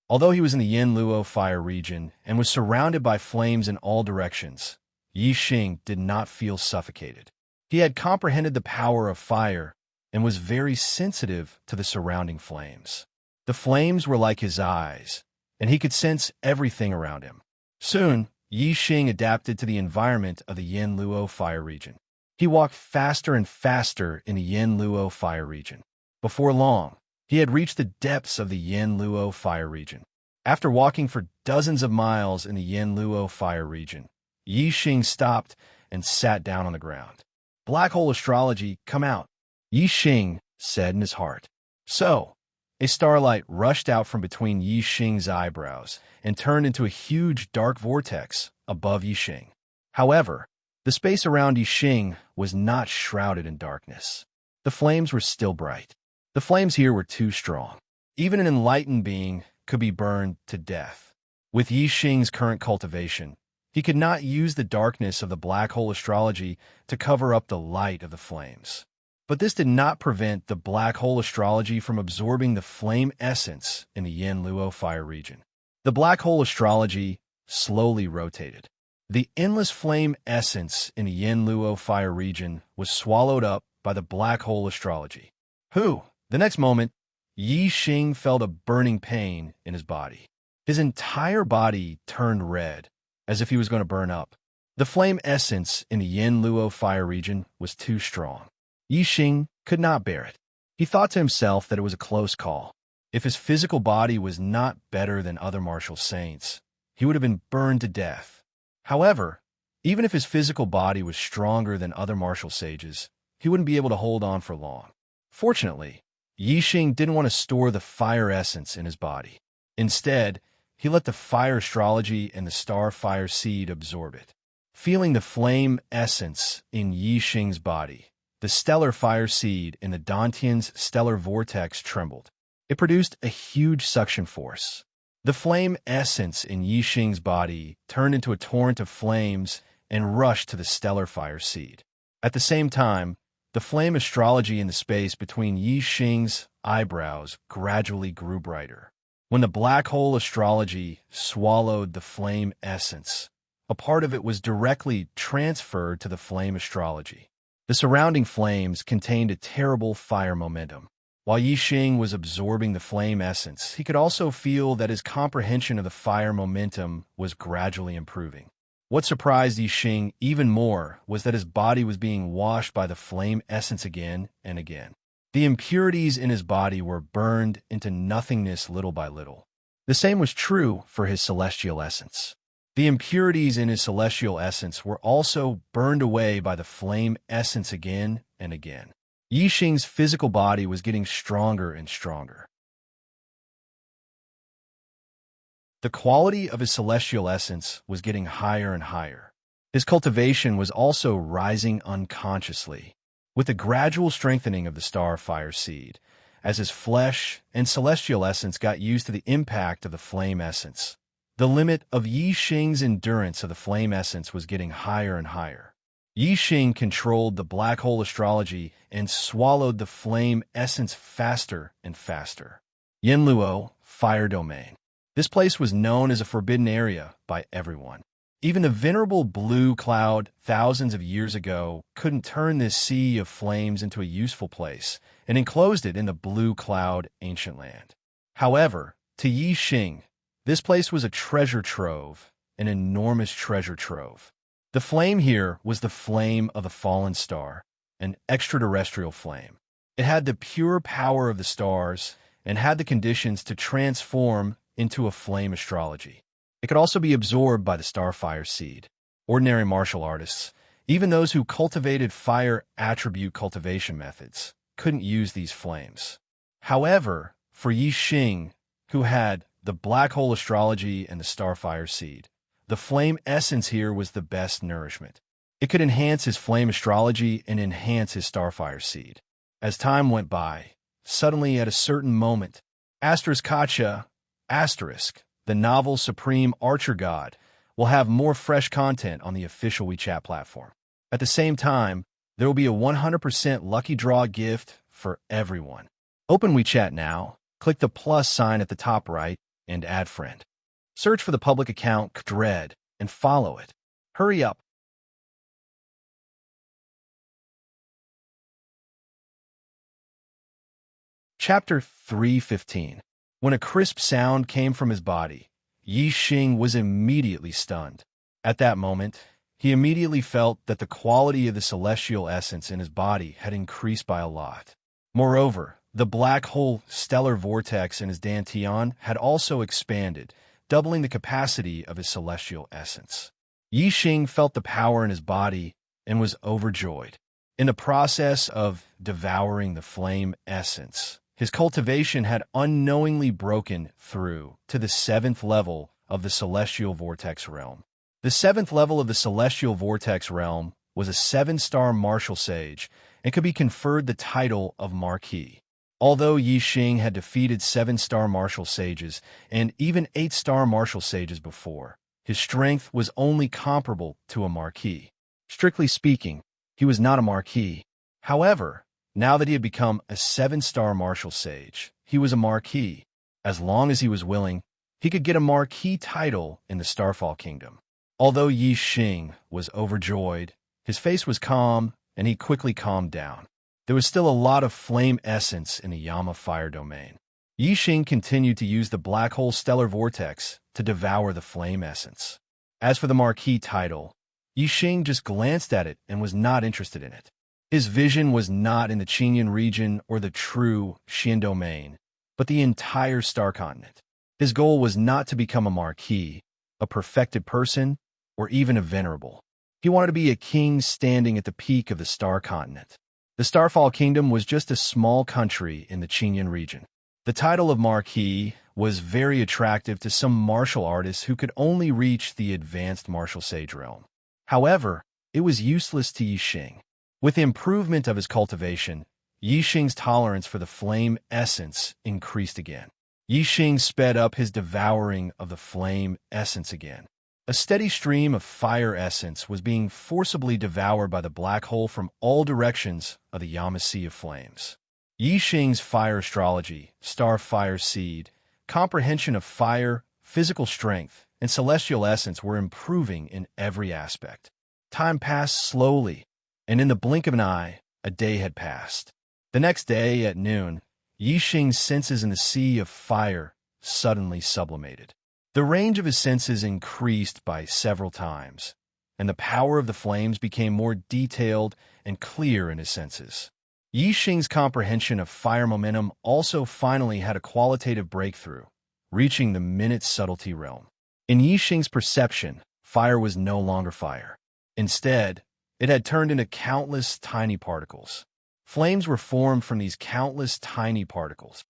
Although he was in the Yin Luo fire region and was surrounded by flames in all directions, Yixing did not feel suffocated. He had comprehended the power of fire and was very sensitive to the surrounding flames. The flames were like his eyes, and he could sense everything around him. Soon, Yixing adapted to the environment of the Yin Luo fire region. He walked faster and faster in the Yin Luo fire region. Before long, he had reached the depths of the Yin Luo fire region. After walking for dozens of miles in the Yin Luo fire region, Yixing stopped and sat down on the ground. "Black hole astrology, come out," Yixing said in his heart. So, a starlight rushed out from between Yixing's eyebrows and turned into a huge dark vortex above Yixing. However, the space around Yixing was not shrouded in darkness. The flames were still bright. The flames here were too strong. Even an enlightened being could be burned to death. With Yixing's current cultivation, he could not use the darkness of the black hole astrology to cover up the light of the flames. But this did not prevent the black hole astrology from absorbing the flame essence in the Yin Luo fire region. The black hole astrology slowly rotated. The endless flame essence in the Yin Luo fire region was swallowed up by the black hole astrology. The next moment, Yixing felt a burning pain in his body. His entire body turned red, as if he was going to burn up. The flame essence in the Yin Luo fire region was too strong. Yixing could not bear it. He thought to himself that it was a close call. If his physical body was not better than other martial saints, he would have been burned to death. However, even if his physical body was stronger than other martial sages, he wouldn't be able to hold on for long. Fortunately, Yixing didn't want to store the fire essence in his body. Instead, he let the fire astrology and the star fire seed absorb it. Feeling the flame essence in Yixing's body, the stellar fire seed in the Dantian's stellar vortex trembled. It produced a huge suction force. The flame essence in Yixing's body turned into a torrent of flames and rushed to the stellar fire seed. At the same time, the flame astrology in the space between Yixing's eyebrows gradually grew brighter. When the black hole astrology swallowed the flame essence, a part of it was directly transferred to the flame astrology. The surrounding flames contained a terrible fire momentum. While Yixing was absorbing the flame essence, he could also feel that his comprehension of the fire momentum was gradually improving. What surprised Yixing even more was that his body was being washed by the flame essence again and again. The impurities in his body were burned into nothingness little by little. The same was true for his celestial essence. The impurities in his celestial essence were also burned away by the flame essence again and again. Yixing's physical body was getting stronger and stronger. The quality of his celestial essence was getting higher and higher. His cultivation was also rising unconsciously, with a gradual strengthening of the star fire seed, as his flesh and celestial essence got used to the impact of the flame essence. The limit of Yixing's endurance of the flame essence was getting higher and higher. Yixing controlled the black hole astrology and swallowed the flame essence faster and faster. Yin Luo, Fire Domain. This place was known as a forbidden area by everyone. Even the venerable Blue Cloud, thousands of years ago, couldn't turn this sea of flames into a useful place and enclosed it in the Blue Cloud ancient land. However, to Yixing, this place was a treasure trove, an enormous treasure trove. The flame here was the flame of the fallen star, an extraterrestrial flame. It had the pure power of the stars and had the conditions to transform into a flame astrology. It could also be absorbed by the starfire seed. Ordinary martial artists, even those who cultivated fire attribute cultivation methods, couldn't use these flames. However, for Yi Xing, who had the black hole astrology and the starfire seed, the flame essence here was the best nourishment. It could enhance his flame astrology and enhance his starfire seed. As time went by, suddenly at a certain moment, Kacha, the novel Supreme Archer God, will have more fresh content on the official WeChat platform. At the same time, there will be a 100% lucky draw gift for everyone. Open WeChat now, click the plus sign at the top right, and add friend. Search for the public account Dread and follow it. Hurry up. Chapter 315. When a crisp sound came from his body, Yi Xing was immediately stunned. At that moment, he immediately felt that the quality of the celestial essence in his body had increased by a lot. Moreover, the black hole stellar vortex in his dantian had also expanded, doubling the capacity of his celestial essence. Yi Xing felt the power in his body and was overjoyed. In the process of devouring the flame essence, his cultivation had unknowingly broken through to the 7th level of the celestial vortex realm. The 7th level of the celestial vortex realm was a 7-star martial sage and could be conferred the title of Marquis. Although Yi Xing had defeated 7-star martial sages and even 8-star martial sages before, his strength was only comparable to a Marquis. Strictly speaking, he was not a Marquis. However, now that he had become a 7-star martial sage, he was a Marquis. As long as he was willing, he could get a Marquis title in the Starfall Kingdom. Although Yi Xing was overjoyed, his face was calm, and he quickly calmed down. There was still a lot of flame essence in the Yama fire domain. Yi Xing continued to use the black hole stellar vortex to devour the flame essence. As for the Marquis title, Yi Xing just glanced at it and was not interested in it. His vision was not in the Qinyan region or the true Xian domain, but the entire star continent. His goal was not to become a Marquis, a perfected person, or even a venerable. He wanted to be a king standing at the peak of the star continent. The Starfall Kingdom was just a small country in the Qinyan region. The title of Marquis was very attractive to some martial artists who could only reach the advanced martial sage realm. However, it was useless to Yi Xing. With the improvement of his cultivation, Yi Xing's tolerance for the flame essence increased again. Yi Xing sped up his devouring of the flame essence again. A steady stream of fire essence was being forcibly devoured by the black hole from all directions of the Yama Sea of Flames. Yi Xing's fire astrology, star fire seed, comprehension of fire, physical strength, and celestial essence were improving in every aspect. Time passed slowly, and in the blink of an eye, a day had passed. The next day, at noon, Yi Xing's senses in the sea of fire suddenly sublimated. The range of his senses increased by several times, and the power of the flames became more detailed and clear in his senses. Yi Xing's comprehension of fire momentum also finally had a qualitative breakthrough, reaching the minute subtlety realm. In Yi Xing's perception, fire was no longer fire. Instead, it had turned into countless tiny particles. Flames were formed from these countless tiny particles.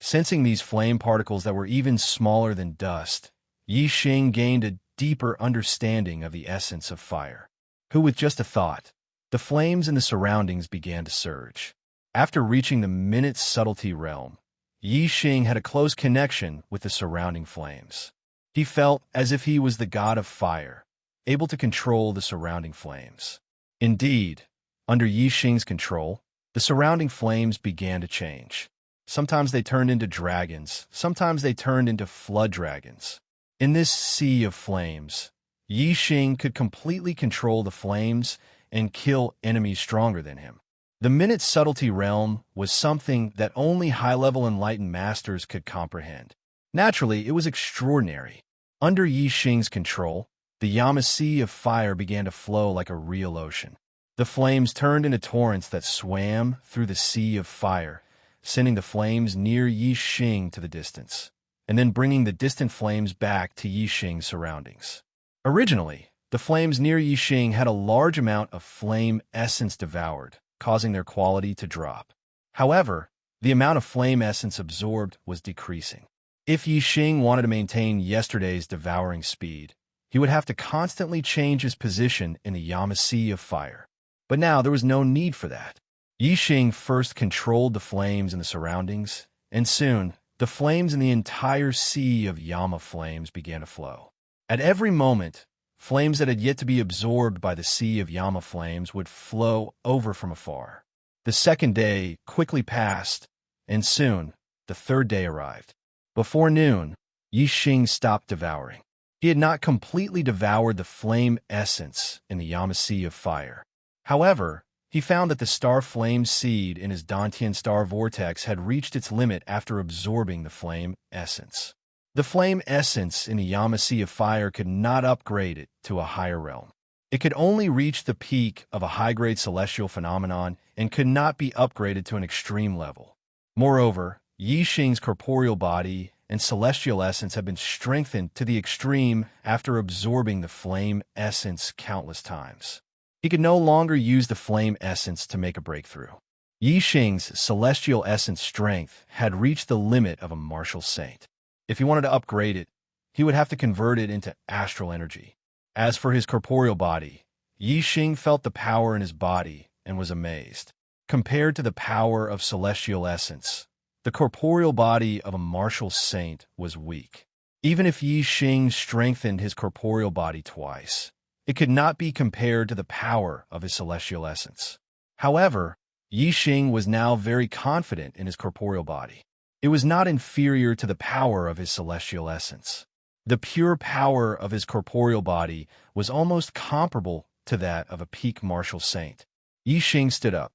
Sensing these flame particles that were even smaller than dust, Yi Xing gained a deeper understanding of the essence of fire. Who, with just a thought, the flames in the surroundings began to surge. After reaching the minute subtlety realm, Yi Xing had a close connection with the surrounding flames. He felt as if he was the god of fire, able to control the surrounding flames. Indeed, under Yi Xing's control, the surrounding flames began to change. Sometimes they turned into dragons, sometimes they turned into flood dragons. In this sea of flames, Yi Xing could completely control the flames and kill enemies stronger than him. The minute subtlety realm was something that only high-level enlightened masters could comprehend. Naturally, it was extraordinary. Under Yi Xing's control, the Yama Sea of fire began to flow like a real ocean. The flames turned into torrents that swam through the sea of fire, sending the flames near Yi Xing to the distance, and then bringing the distant flames back to Yi Xing's surroundings. Originally, the flames near Yi Xing had a large amount of flame essence devoured, causing their quality to drop. However, the amount of flame essence absorbed was decreasing. If Yi Xing wanted to maintain yesterday's devouring speed, he would have to constantly change his position in the Yama Sea of Fire. But now there was no need for that. Yi Xing first controlled the flames in the surroundings, and soon the flames in the entire sea of Yama flames began to flow. At every moment, flames that had yet to be absorbed by the sea of Yama flames would flow over from afar. The second day quickly passed, and soon the third day arrived. Before noon, Yi Xing stopped devouring. He had not completely devoured the flame essence in the Yama Sea of Fire. However, he found that the star flame seed in his Dantian star vortex had reached its limit after absorbing the flame essence. The flame essence in the Yama Sea of Fire could not upgrade it to a higher realm. It could only reach the peak of a high-grade celestial phenomenon and could not be upgraded to an extreme level. Moreover, Yi Xing's corporeal body and celestial essence had been strengthened to the extreme after absorbing the flame essence countless times. He could no longer use the flame essence to make a breakthrough. Yi Xing's celestial essence strength had reached the limit of a martial saint. If he wanted to upgrade it, he would have to convert it into astral energy. As for his corporeal body, Yi Xing felt the power in his body and was amazed. Compared to the power of celestial essence, the corporeal body of a martial saint was weak. Even if Yi Xing strengthened his corporeal body twice, it could not be compared to the power of his celestial essence. However, Yi Xing was now very confident in his corporeal body. It was not inferior to the power of his celestial essence. The pure power of his corporeal body was almost comparable to that of a peak martial saint. Yi Xing stood up.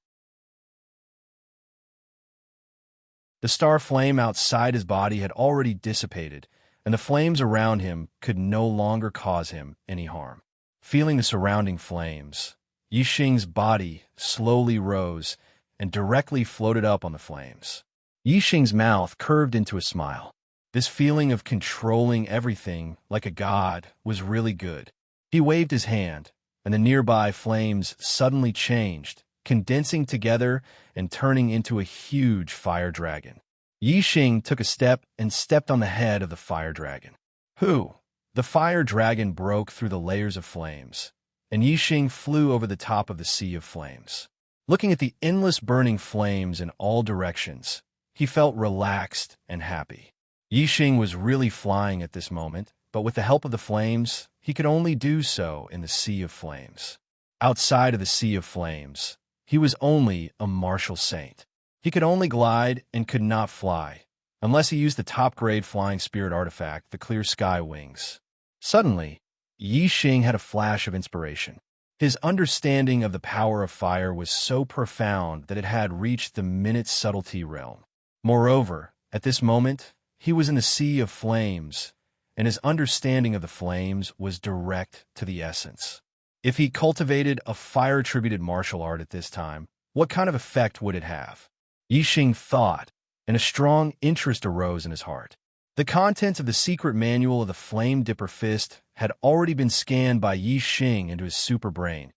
The star flame outside his body had already dissipated, and the flames around him could no longer cause him any harm. Feeling the surrounding flames, Yi Xing's body slowly rose and directly floated up on the flames. Yi Xing's mouth curved into a smile. This feeling of controlling everything like a god was really good. He waved his hand, and the nearby flames suddenly changed, condensing together and turning into a huge fire dragon. Yi Xing took a step and stepped on the head of the fire dragon. Who? The fire dragon broke through the layers of flames, and Yi Xing flew over the top of the sea of flames. Looking at the endless burning flames in all directions, he felt relaxed and happy. Yi Xing was really flying at this moment, but with the help of the flames, he could only do so in the sea of flames. Outside of the sea of flames, he was only a martial saint. He could only glide and could not fly, unless he used the top-grade flying spirit artifact, the Clear Sky Wings. Suddenly, Yi Xing had a flash of inspiration. His understanding of the power of fire was so profound that it had reached the minute subtlety realm. Moreover, at this moment, he was in the sea of flames, and his understanding of the flames was direct to the essence. If he cultivated a fire-attributed martial art at this time, what kind of effect would it have? Yi Xing thought, and a strong interest arose in his heart. The contents of the secret manual of the Flame Dipper Fist had already been scanned by Yi Xing into his super brain,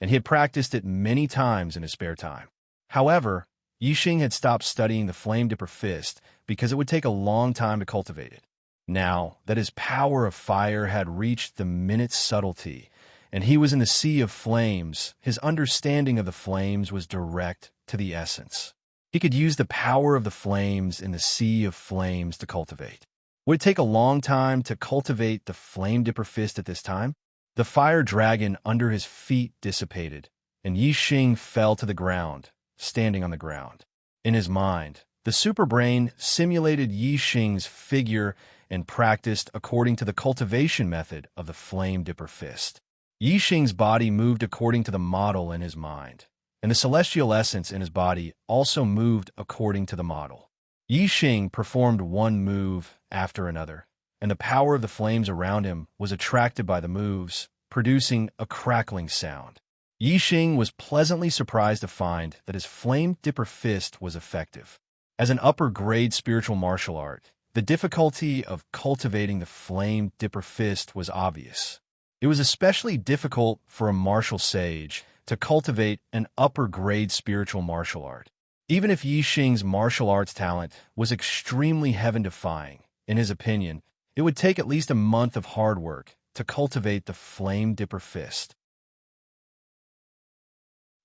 and he had practiced it many times in his spare time. However, Yi Xing had stopped studying the Flame Dipper Fist because it would take a long time to cultivate it. Now that his power of fire had reached the minute subtlety, and he was in the sea of flames, his understanding of the flames was direct to the essence. He could use the power of the flames in the sea of flames to cultivate. Would it take a long time to cultivate the Flame Dipper Fist at this time? The fire dragon under his feet dissipated, and Yi Xing fell to the ground, standing on the ground. In his mind, the superbrain simulated Yi Xing's figure and practiced according to the cultivation method of the Flame Dipper Fist. Yi Xing's body moved according to the model in his mind, and the celestial essence in his body also moved according to the model. Yi Xing performed one move after another, and the power of the flames around him was attracted by the moves, producing a crackling sound. Yi Xing was pleasantly surprised to find that his Flame Dipper Fist was effective. As an upper-grade spiritual martial art, the difficulty of cultivating the Flame Dipper Fist was obvious. It was especially difficult for a martial sage to cultivate an upper-grade spiritual martial art. Even if Yi Xing's martial arts talent was extremely heaven-defying, in his opinion, it would take at least a month of hard work to cultivate the Flame Dipper Fist.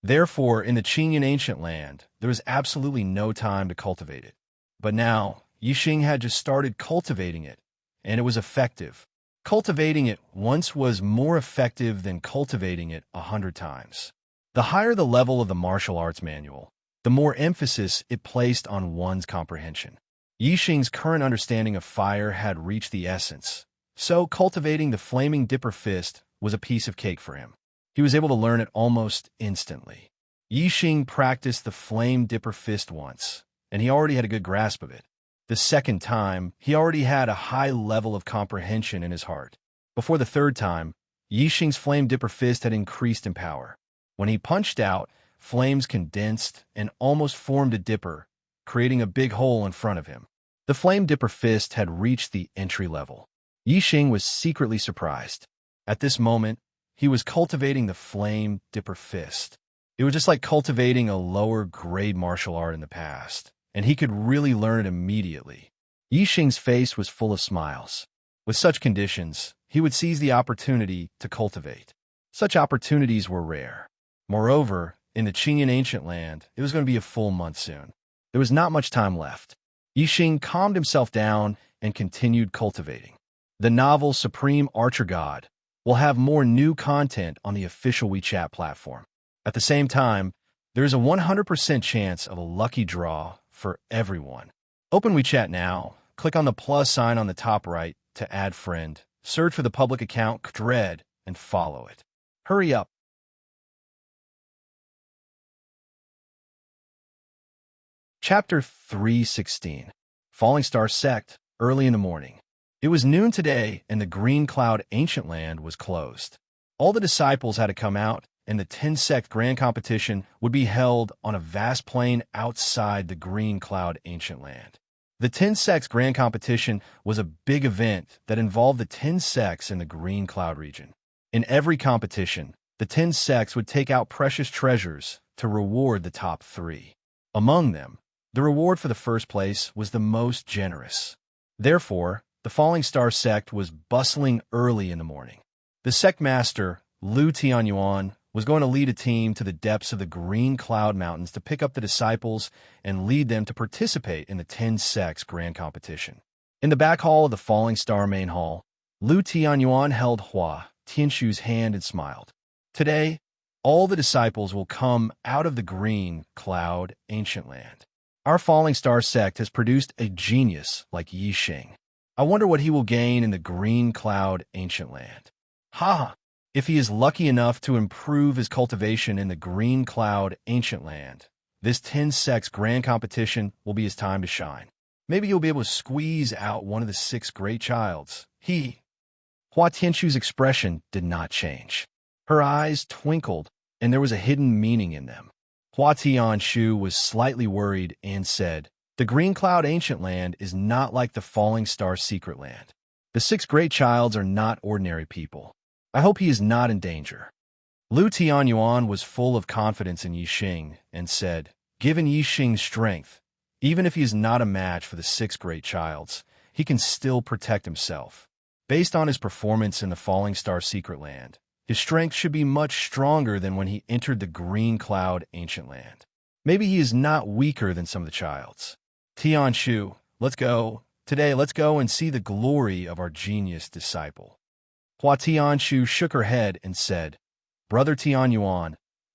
Therefore, in the Qingyan ancient land, there was absolutely no time to cultivate it. But now, Yi Xing had just started cultivating it, and it was effective. Cultivating it once was more effective than cultivating it 100 times. The higher the level of the martial arts manual, the more emphasis it placed on one's comprehension. Yi Xing's current understanding of fire had reached the essence, so cultivating the Flaming Dipper Fist was a piece of cake for him. He was able to learn it almost instantly. Yi Xing practiced the Flame Dipper Fist once, and he already had a good grasp of it. The second time, he already had a high level of comprehension in his heart. Before the third time, Yi Xing's Flame Dipper Fist had increased in power. When he punched out, flames condensed and almost formed a dipper, creating a big hole in front of him. The Flame Dipper Fist had reached the entry level. Yi Xing was secretly surprised. At this moment, he was cultivating the Flame Dipper Fist. It was just like cultivating a lower-grade martial art in the past, and he could really learn it immediately. Yi Xing's face was full of smiles. With such conditions, he would seize the opportunity to cultivate. Such opportunities were rare. Moreover, in the Qingyan ancient land, it was going to be a full month soon. There was not much time left. Yi Xing calmed himself down and continued cultivating. The novel Supreme Archer God will have more new content on the official WeChat platform. At the same time, there is a 100% chance of a lucky draw for everyone. Open WeChat now, click on the plus sign on the top right to add friend, search for the public account Dread, and follow it. Hurry up. Chapter 316. Falling Star Sect, early in the morning. It was noon today, and the Green Cloud Ancient Land was closed. All the disciples had to come out, and the 10-sect grand competition would be held on a vast plain outside the Green Cloud Ancient Land. The 10 sects grand competition was a big event that involved the 10 sects in the Green Cloud region. In every competition, the 10 sects would take out precious treasures to reward the top 3. Among them, the reward for the first place was the most generous. Therefore, the Falling Star sect was bustling early in the morning. The sect master, Lu Tianyuan, was going to lead a team to the depths of the Green Cloud Mountains to pick up the disciples and lead them to participate in the 10 sects grand competition. In the back hall of the Falling Star main hall, Lu Tianyuan held Hua Tianshu's hand and smiled. Today, all the disciples will come out of the Green Cloud Ancient Land. Our Falling Star sect has produced a genius like Yi Xing. I wonder what he will gain in the Green Cloud Ancient Land. Ha! If he is lucky enough to improve his cultivation in the Green Cloud Ancient Land, this 10 sects grand competition will be his time to shine. Maybe he'll be able to squeeze out one of the 6 great childs. Hua Tianshu's expression did not change. Her eyes twinkled, and there was a hidden meaning in them. Hua Tianshu was slightly worried and said, "The Green Cloud Ancient Land is not like the Falling Star Secret Land. The 6 great childs are not ordinary people. I hope he is not in danger." Lu Tianyuan was full of confidence in Yi Xing and said, "Given Yi Xing's strength, even if he is not a match for the 6 great childs, he can still protect himself. Based on his performance in the Falling Star Secret Land, his strength should be much stronger than when he entered the Green Cloud Ancient Land. Maybe he is not weaker than some of the childs. Tianshu, let's go. Today, let's go and see the glory of our genius disciple." Hua Tianshu shook her head and said, "Brother Tianyuan,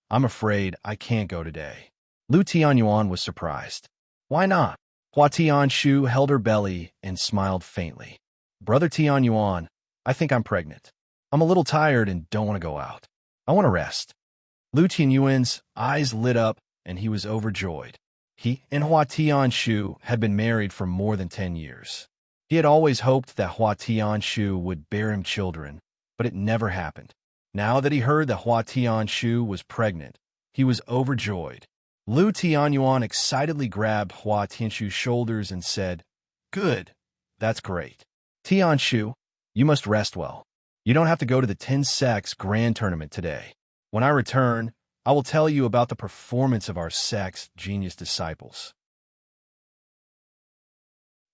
I'm afraid I can't go today." Lu Tianyuan was surprised. "Why not?" Hua Tianshu held her belly and smiled faintly. "Brother Tianyuan, I think I'm pregnant. I'm a little tired and don't want to go out. I want to rest." Lu Tianyuan's eyes lit up and he was overjoyed. He and Hua Tianshu had been married for more than 10 years. He had always hoped that Hua Tianshu would bear him children, but it never happened. Now that he heard that Hua Tianshu was pregnant, he was overjoyed. Lu Tianyuan excitedly grabbed Hua Tianshu's shoulders and said, "Good, that's great. Tianshu, you must rest well. You don't have to go to the 10 sects grand tournament today. When I return, I will tell you about the performance of our sect's genius disciples.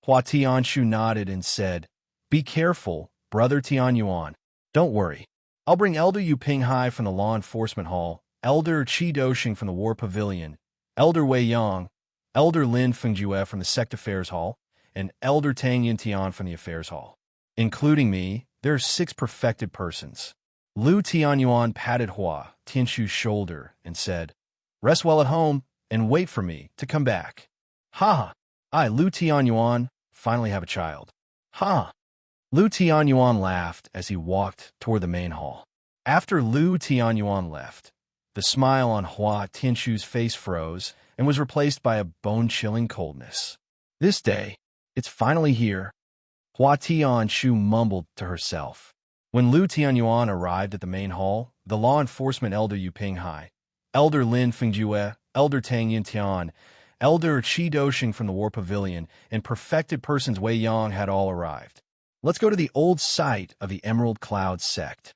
Hua Tianshu nodded and said, "Be careful, Brother Tianyuan. Don't worry. I'll bring Elder Yu Pinghai from the Law Enforcement Hall, Elder Qi Doshing from the War Pavilion, Elder Wei Yang, Elder Lin Fengjue from the Sect Affairs Hall, and Elder Tang Yintian from the Affairs Hall. Including me, there are 6 perfected persons." Lu Tianyuan patted Hua Tianshu's shoulder and said, "Rest well at home and wait for me to come back." "Ha! I, Lu Tianyuan, finally have a child." "Ha!" Lu Tianyuan laughed as he walked toward the main hall. After Lu Tianyuan left, the smile on Hua Tianshu's face froze and was replaced by a bone-chilling coldness. "This day, it's finally here," Hua Tianshu mumbled to herself. When Lu Tianyuan arrived at the main hall, the law enforcement Elder Yu Pinghai, Elder Lin Fengjue, Elder Tang Yintian, Elder Qi Doshing from the War Pavilion, and perfected persons Wei Yang had all arrived. Let's go to the old site of the Emerald Cloud sect.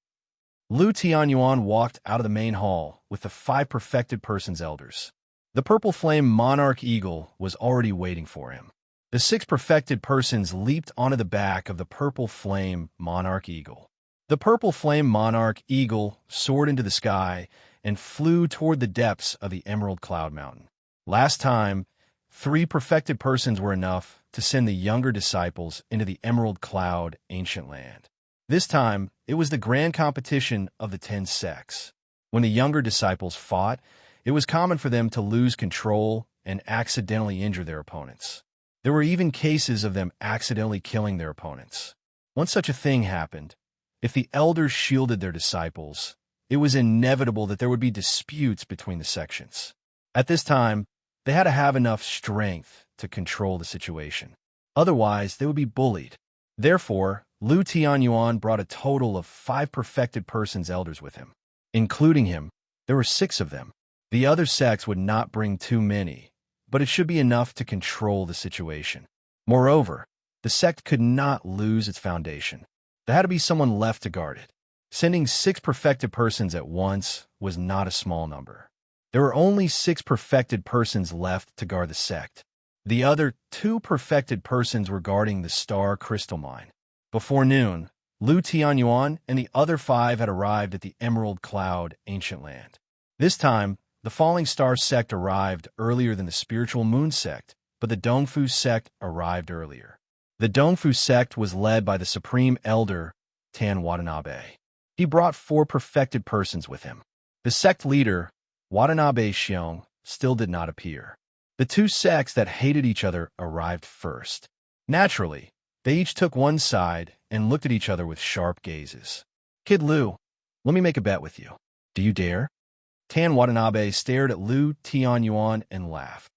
Lu Tianyuan walked out of the main hall with the 5 perfected persons elders. The purple flame monarch eagle was already waiting for him. The 6 perfected persons leaped onto the back of the purple flame monarch eagle. The purple flame monarch eagle soared into the sky and flew toward the depths of the Emerald Cloud Mountain. Last time, 3 perfected persons were enough to send the younger disciples into the Emerald Cloud ancient land. This time, it was the grand competition of the 10 sects. When the younger disciples fought, it was common for them to lose control and accidentally injure their opponents. There were even cases of them accidentally killing their opponents. Once such a thing happened, if the elders shielded their disciples, it was inevitable that there would be disputes between the sections. At this time, they had to have enough strength to control the situation. Otherwise, they would be bullied. Therefore, Lu Tianyuan brought a total of 5 perfected persons elders with him. Including him, there were 6 of them. The other sects would not bring too many, but it should be enough to control the situation. Moreover, the sect could not lose its foundation. There had to be someone left to guard it. Sending 6 perfected persons at once was not a small number. There were only 6 perfected persons left to guard the sect. The other 2 perfected persons were guarding the star crystal mine. Before noon, Lu Tianyuan and the other 5 had arrived at the Emerald Cloud ancient land. This time, the Falling Star sect arrived earlier than the Spiritual Moon sect, but the Dongfu sect arrived earlier. The Dongfu sect was led by the Supreme Elder, Tan Watanabe. He brought 4 perfected persons with him. The sect leader, Watanabe Xiong, still did not appear. The 2 sects that hated each other arrived first. Naturally, they each took one side and looked at each other with sharp gazes. "Kid Lu, let me make a bet with you. Do you dare?" Tan Watanabe stared at Lu Tianyuan and laughed.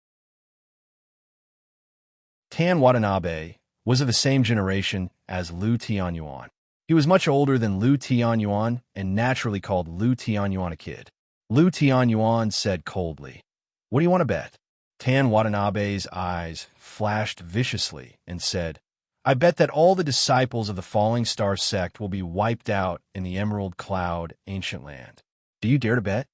Tan Watanabe was of the same generation as Lu Tianyuan. He was much older than Lu Tianyuan and naturally called Lu Tianyuan a kid. Lu Tianyuan said coldly, "What do you want to bet?" Tan Watanabe's eyes flashed viciously and said, "I bet that all the disciples of the Falling Star sect will be wiped out in the Emerald Cloud ancient land. Do you dare to bet?"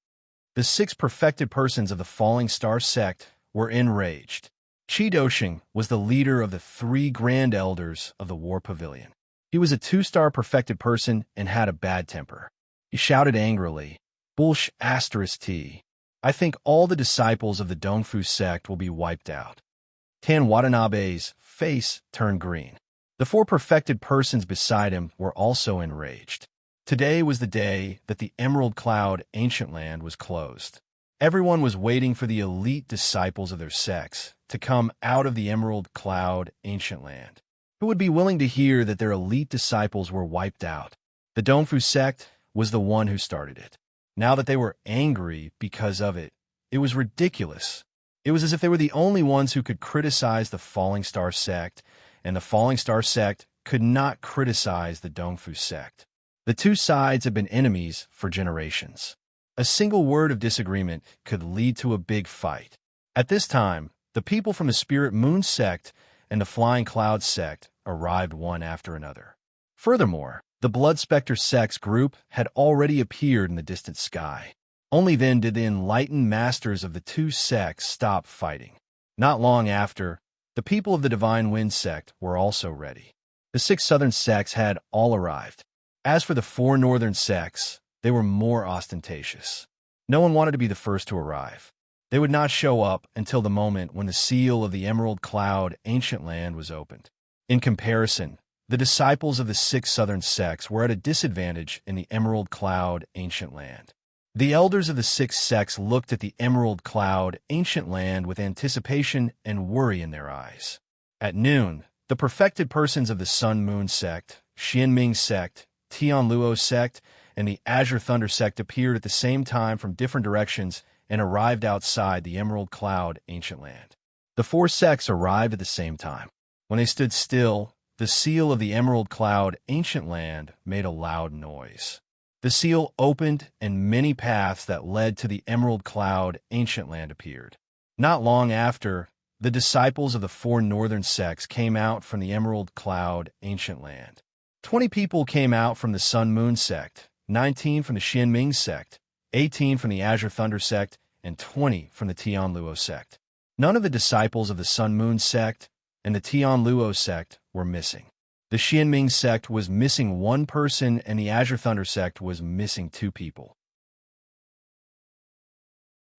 The 6 perfected persons of the Falling Star sect were enraged. Qi Doshing was the leader of the 3 grand elders of the War Pavilion. He was a 2-star perfected person and had a bad temper. He shouted angrily, "Bullsh *T. I think all the disciples of the Dongfu sect will be wiped out." Tan Watanabe's face turned green. The 4 perfected persons beside him were also enraged. Today was the day that the Emerald Cloud ancient land was closed. Everyone was waiting for the elite disciples of their sects to come out of the Emerald Cloud ancient land. Who would be willing to hear that their elite disciples were wiped out? The Dongfu sect was the one who started it. Now that they were angry because of it, it was ridiculous. It was as if they were the only ones who could criticize the Falling Star sect, and the Falling Star sect could not criticize the Dongfu sect. The 2 sides have been enemies for generations. A single word of disagreement could lead to a big fight. At this time, the people from the Spirit Moon sect and the Flying Cloud sect arrived one after another. Furthermore, the Blood Spectre sect's group had already appeared in the distant sky. Only then did the enlightened masters of the two sects stop fighting. Not long after, the people of the Divine Wind sect were also ready. The 6 southern sects had all arrived. As for the 4 northern sects, they were more ostentatious. No one wanted to be the first to arrive. They would not show up until the moment when the seal of the Emerald Cloud Ancient Land was opened. In comparison, the disciples of the 6 southern sects were at a disadvantage in the Emerald Cloud Ancient Land. The elders of the 6 sects looked at the Emerald Cloud Ancient Land with anticipation and worry in their eyes. At noon, the perfected persons of the Sun Moon sect, Xianming sect, Tianluo sect, and the Azure Thunder sect appeared at the same time from different directions and arrived outside the Emerald Cloud Ancient Land. The 4 sects arrived at the same time. When they stood still, the seal of the Emerald Cloud Ancient Land made a loud noise. The seal opened, and many paths that led to the Emerald Cloud Ancient Land appeared. Not long after, the disciples of the 4 northern sects came out from the Emerald Cloud Ancient Land. 20 people came out from the Sun Moon sect, 19 from the Xianming sect, 18 from the Azure Thunder sect, and 20 from the Tianluo sect. None of the disciples of the Sun Moon sect and the Tianluo sect were missing. The Xianming sect was missing 1 person, and the Azure Thunder sect was missing 2 people.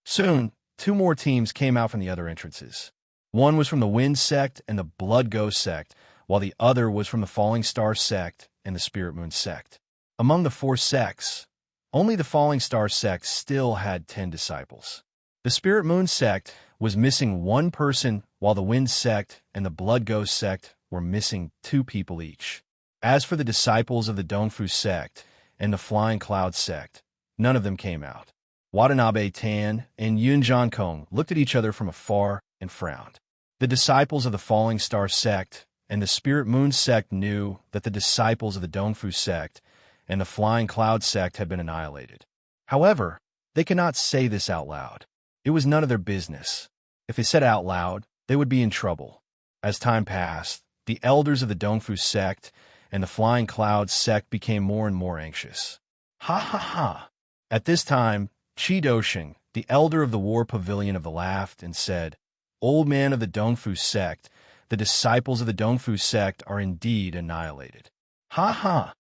Soon, 2 more teams came out from the other entrances. One was from the Wind sect and the Blood Ghost sect, while the other was from the Falling Star sect and the Spirit Moon sect. Among the 4 sects, only the Falling Star sect still had 10 disciples. The Spirit Moon sect was missing 1 person, while the Wind sect and the Blood Ghost sect were missing 2 people each. As for the disciples of the Dongfu sect and the Flying Cloud sect, none of them came out. Watanabe Tan and Yun Jiankong looked at each other from afar and frowned. The disciples of the Falling Star sect and the Spirit Moon sect knew that the disciples of the Dongfu sect and the Flying Cloud sect had been annihilated. However, they could not say this out loud. It was none of their business. If they said it out loud, they would be in trouble. As time passed, the elders of the Dongfu sect and the Flying Cloud sect became more and more anxious. Ha ha ha! At this time, Qi Dosheng, the elder of the War Pavilion, laughed and said, "Old man of the Dongfu sect, the disciples of the Dongfu sect are indeed annihilated." Ha ha!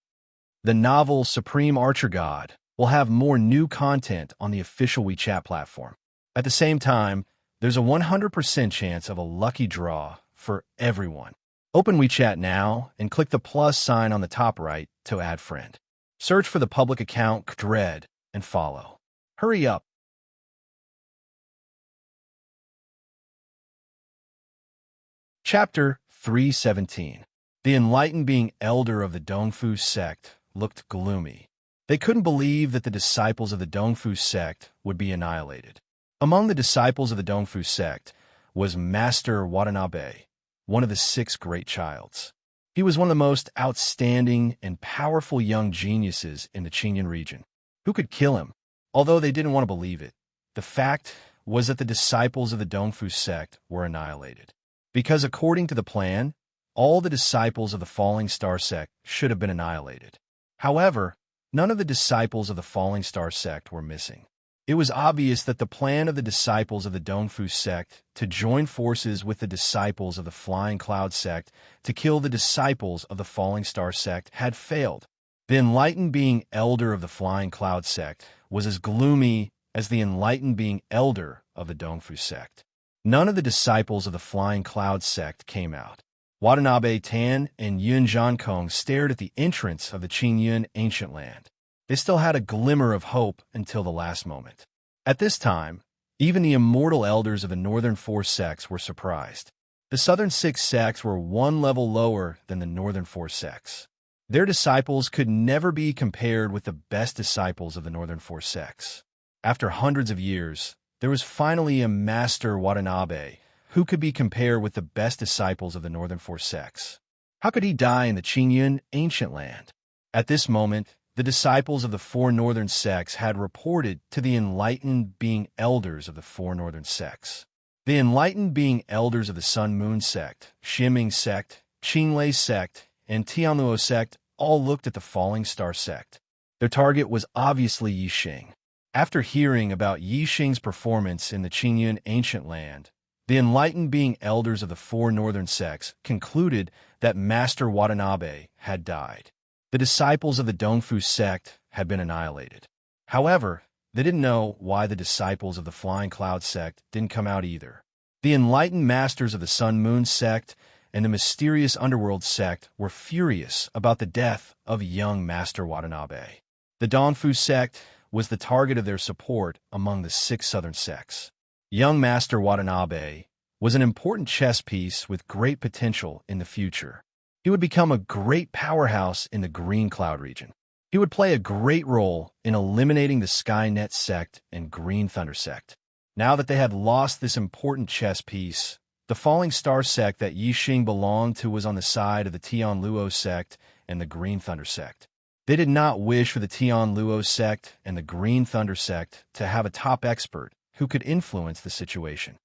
The novel Supreme Archer God will have more new content on the official WeChat platform. At the same time, there's a 100% chance of a lucky draw for everyone. Open WeChat now and click the plus sign on the top right to add friend. Search for the public account Dread and follow. Hurry up. Chapter 317. The enlightened being elder of the Dongfu sect looked gloomy. They couldn't believe that the disciples of the Dongfu sect would be annihilated. Among the disciples of the Dongfu sect was Master Watanabe, one of the 6 great childs. He was one of the most outstanding and powerful young geniuses in the Qingyun region. Who could kill him? Although they didn't want to believe it, the fact was that the disciples of the Dongfu sect were annihilated. Because according to the plan, all the disciples of the Falling Star sect should have been annihilated. However, none of the disciples of the Falling Star sect were missing. It was obvious that the plan of the disciples of the Dongfu sect to join forces with the disciples of the Flying Cloud sect to kill the disciples of the Falling Star sect had failed. The enlightened being elder of the Flying Cloud sect was as gloomy as the enlightened being elder of the Dongfu sect. None of the disciples of the Flying Cloud sect came out. Watanabe Tan and Yun Jiankong stared at the entrance of the Qingyun Ancient Land. They still had a glimmer of hope until the last moment. At this time, even the immortal elders of the northern 4 sects were surprised. The southern 6 sects were 1 level lower than the northern 4 sects. Their disciples could never be compared with the best disciples of the northern 4 sects. After hundreds of years, there was finally a Master Watanabe who could be compared with the best disciples of the northern 4 sects. How could he die in the Qingyun Ancient Land? At this moment, the disciples of the 4 northern sects had reported to the enlightened being elders of the 4 northern sects. The enlightened being elders of the Sun Moon sect, Xianming sect, Qinglei sect, and Tianluo sect all looked at the Falling Star sect. Their target was obviously Yixing. After hearing about Yi Xing's performance in the Qingyun ancient land, the enlightened being elders of the four northern sects concluded that Master Watanabe had died. The disciples of the Dongfu sect had been annihilated. However, they didn't know why the disciples of the Flying Cloud sect didn't come out either. The enlightened masters of the Sun Moon sect and the mysterious underworld sect were furious about the death of young Master Watanabe. The Dongfu sect was the target of their support among the 6 southern sects. Young Master Watanabe was an important chess piece with great potential in the future. He would become a great powerhouse in the Green Cloud region. He would play a great role in eliminating the Skynet sect and Green Thunder sect. Now that they had lost this important chess piece, the Falling Star sect that Yi Xing belonged to was on the side of the Tianluo sect and the Green Thunder sect. They did not wish for the Tianluo sect and the Green Thunder sect to have a top expert who could influence the situation.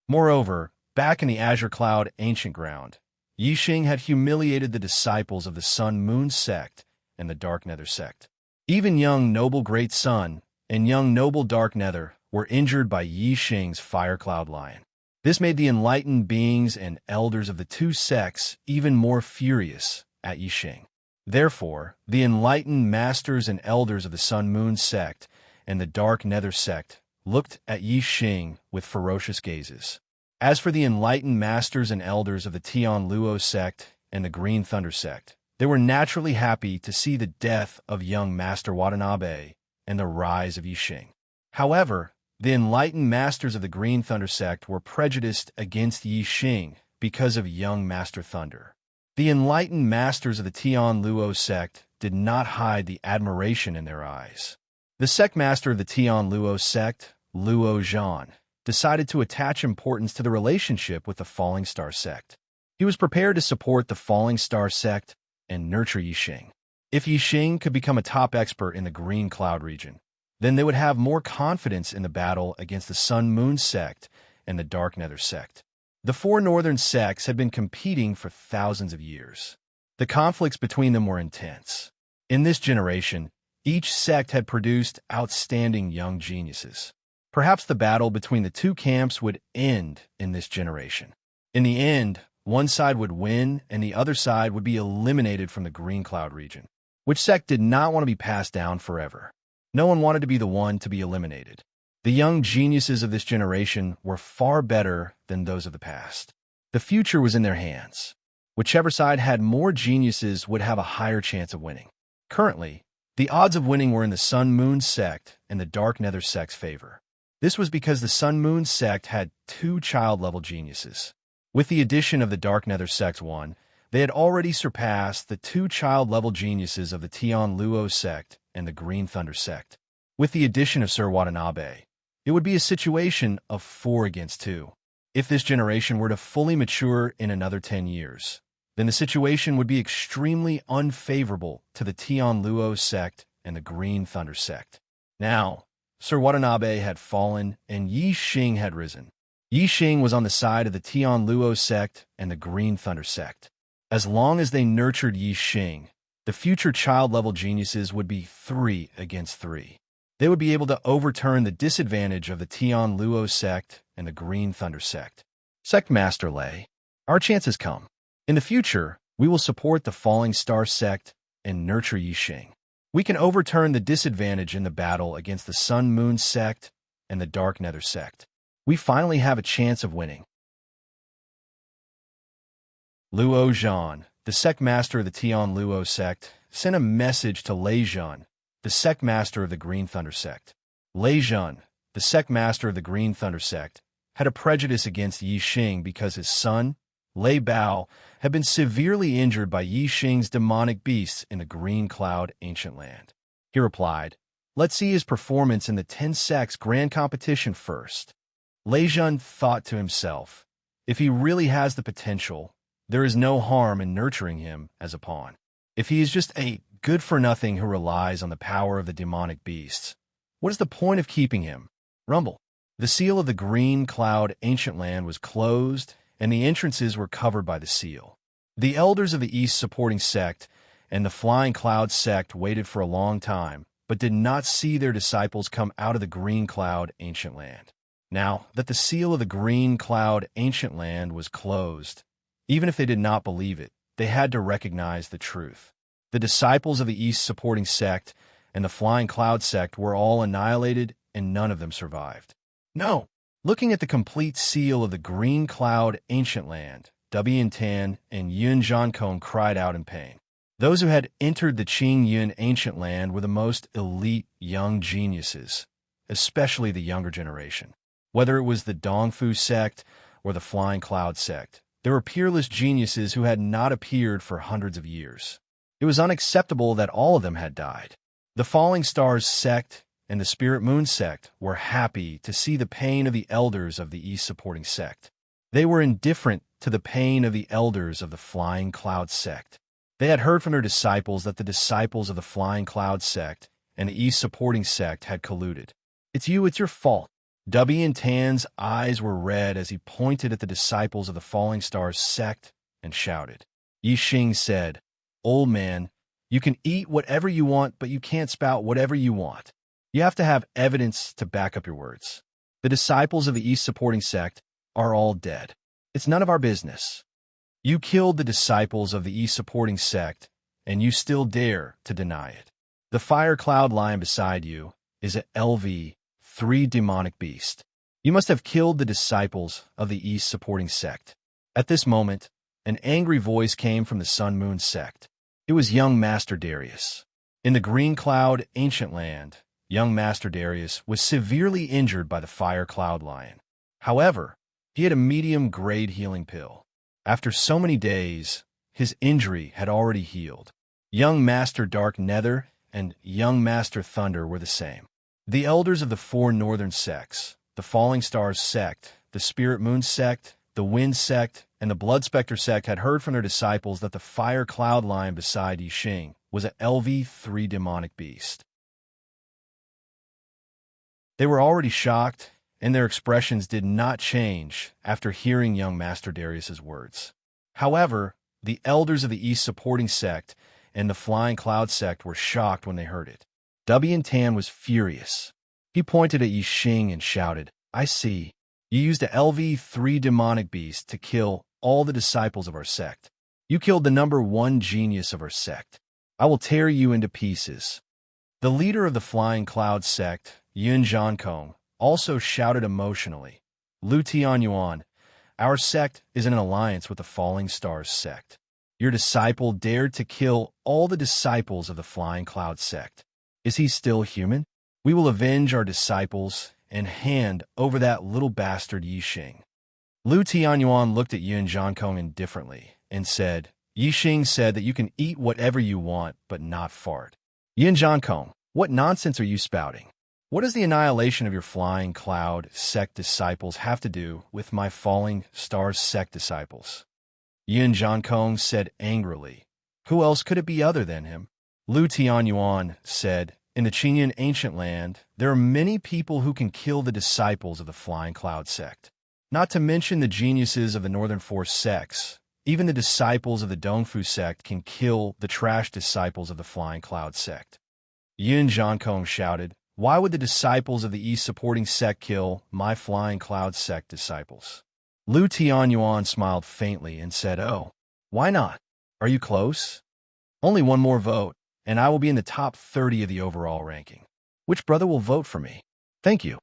Moreover, back in the Azure Cloud ancient ground, Yi Xing had humiliated the disciples of the Sun Moon sect and the Dark Nether sect. Even young Noble Great Sun and young Noble Dark Nether were injured by Yi Xing's Fire Cloud Lion. This made the enlightened beings and elders of the 2 sects even more furious at Yi Xing. Therefore, the enlightened masters and elders of the Sun Moon sect and the Dark Nether sect looked at Yi Xing with ferocious gazes. As for the enlightened masters and elders of the Tianluo sect and the Green Thunder sect, they were naturally happy to see the death of young Master Watanabe and the rise of Yi Xing. However, the enlightened masters of the Green Thunder sect were prejudiced against Yi Xing because of young Master Thunder. The enlightened masters of the Tianluo sect did not hide the admiration in their eyes. The sect master of the Tianluo sect, Luo Zhan, decided to attach importance to the relationship with the Falling Star sect. He was prepared to support the Falling Star sect and nurture Yi Xing. If Yi Xing could become a top expert in the Green Cloud region, then they would have more confidence in the battle against the Sun Moon sect and the Dark Nether sect. The 4 northern sects had been competing for thousands of years. The conflicts between them were intense. In this generation, each sect had produced outstanding young geniuses. Perhaps the battle between the 2 camps would end in this generation. In the end, one side would win and the other side would be eliminated from the Green Cloud region. Which sect did not want to be passed down forever? No one wanted to be the one to be eliminated. The young geniuses of this generation were far better than those of the past. The future was in their hands. Whichever side had more geniuses would have a higher chance of winning. Currently, the odds of winning were in the Sun Moon sect and the Dark Nether sect's favor. This was because the Sun Moon sect had 2 child-level geniuses. With the addition of the Dark Nether sect's 1, they had already surpassed the 2 child-level geniuses of the Tianluo sect and the Green Thunder sect. With the addition of Sir Watanabe, it would be a situation of 4 against 2. If this generation were to fully mature in another 10 years, then the situation would be extremely unfavorable to the Tianluo sect and the Green Thunder sect. Now, Sir Watanabe had fallen and Yi Xing had risen. Yi Xing was on the side of the Tianluo sect and the Green Thunder sect. As long as they nurtured Yi Xing, the future child-level geniuses would be 3 against 3. They would be able to overturn the disadvantage of the Tianluo sect and the Green Thunder sect. Sect Master Lei, our chance has come. In the future, we will support the Falling Star sect and nurture Yi Xing. We can overturn the disadvantage in the battle against the Sun Moon sect and the Dark Nether sect. We finally have a chance of winning. Luo Zhan, the sect master of the Tianluo sect, sent a message to Lei Zhan, the sect master of the Green Thunder sect. Lei Zhan, the sect master of the Green Thunder sect, had a prejudice against Yi Xing because his son, Lei Bao, had been severely injured by Yi Xing's demonic beasts in the Green Cloud ancient land. He replied, "Let's see his performance in the 10 sects grand competition first." Lei Zhan thought to himself, if he really has the potential, there is no harm in nurturing him as a pawn. If he is just a good-for-nothing who relies on the power of the demonic beasts, what is the point of keeping him? Rumble. The seal of the Green Cloud ancient land was closed, and the entrances were covered by the seal. The elders of the East supporting sect and the Flying Cloud sect waited for a long time but did not see their disciples come out of the green cloud ancient land. Now that the seal of the green cloud ancient land was closed, even if they did not believe it, they had to recognize the truth. The disciples of the East supporting sect and the flying cloud sect were all annihilated, and none of them survived. No! Looking at the complete seal of the green cloud ancient land, W. Tan and Yun Jiankong cried out in pain. Those who had entered the Qing Yun ancient land were the most elite young geniuses, especially the younger generation. Whether it was the Dongfu sect or the Flying Cloud sect, there were peerless geniuses who had not appeared for hundreds of years. It was unacceptable that all of them had died. The Falling Stars sect and the Spirit Moon sect were happy to see the pain of the elders of the East supporting sect. They were indifferent to the pain of the elders of the Flying Cloud sect. They had heard from their disciples that the disciples of the Flying Cloud sect and the East supporting sect had colluded. It's your fault. W. Tan's eyes were red as he pointed at the disciples of the Falling Stars sect and shouted. Yi Xing said, "Old man, you can eat whatever you want, but you can't spout whatever you want. You have to have evidence to back up your words. The disciples of the East supporting sect are all dead. It's none of our business. You killed the disciples of the East supporting sect, and you still dare to deny it. The fire cloud lying beside you is a LV-3 demonic beast. You must have killed the disciples of the East supporting sect." At this moment, an angry voice came from the Sun Moon sect. It was young Master Darius. In the Green Cloud ancient land, young Master Darius was severely injured by the fire cloud lion. However, he had a medium-grade healing pill. After so many days, his injury had already healed. Young Master Dark Nether and young Master Thunder were the same. The elders of the four northern sects, the Falling Stars sect, the Spirit Moon sect, the Wind sect, and the Blood Spectre sect had heard from their disciples that the fire cloud lion beside Yi Xing was a LV-3 demonic beast. They were already shocked, and their expressions did not change after hearing young Master Darius's words. However, the elders of the East supporting sect and the Flying Cloud sect were shocked when they heard it. W. Tan was furious. He pointed at Yi Xing and shouted, "I see. You used a LV-3 demonic beast to kill all the disciples of our sect. You killed the number one genius of our sect. I will tear you into pieces." The leader of the Flying Cloud sect, Yun Jiankong, also shouted emotionally, "Lu Tianyuan, our sect is in an alliance with the Falling Stars sect. Your disciple dared to kill all the disciples of the Flying Cloud sect. Is he still human? We will avenge our disciples and hand over that little bastard Yi Xing." Lu Tianyuan looked at Yun Jiankong indifferently and said, "Yi Xing said that you can eat whatever you want, but not fart. Yun Jiankong, what nonsense are you spouting? What does the annihilation of your Flying Cloud sect disciples have to do with my Falling Stars sect disciples?" Yun Jiankong said angrily, "Who else could it be other than him?" Lu Tianyuan said, "In the Qingyun ancient land, there are many people who can kill the disciples of the Flying Cloud sect. Not to mention the geniuses of the Northern Four sects. Even the disciples of the Dongfu sect can kill the trash disciples of the Flying Cloud sect." Yun Jiankong shouted, "Why would the disciples of the East supporting sect kill my Flying Cloud sect disciples?" Lu Tianyuan smiled faintly and said, "Oh, why not? Are you close? Only one more vote, and I will be in the top 30 of the overall ranking. Which brother will vote for me? Thank you."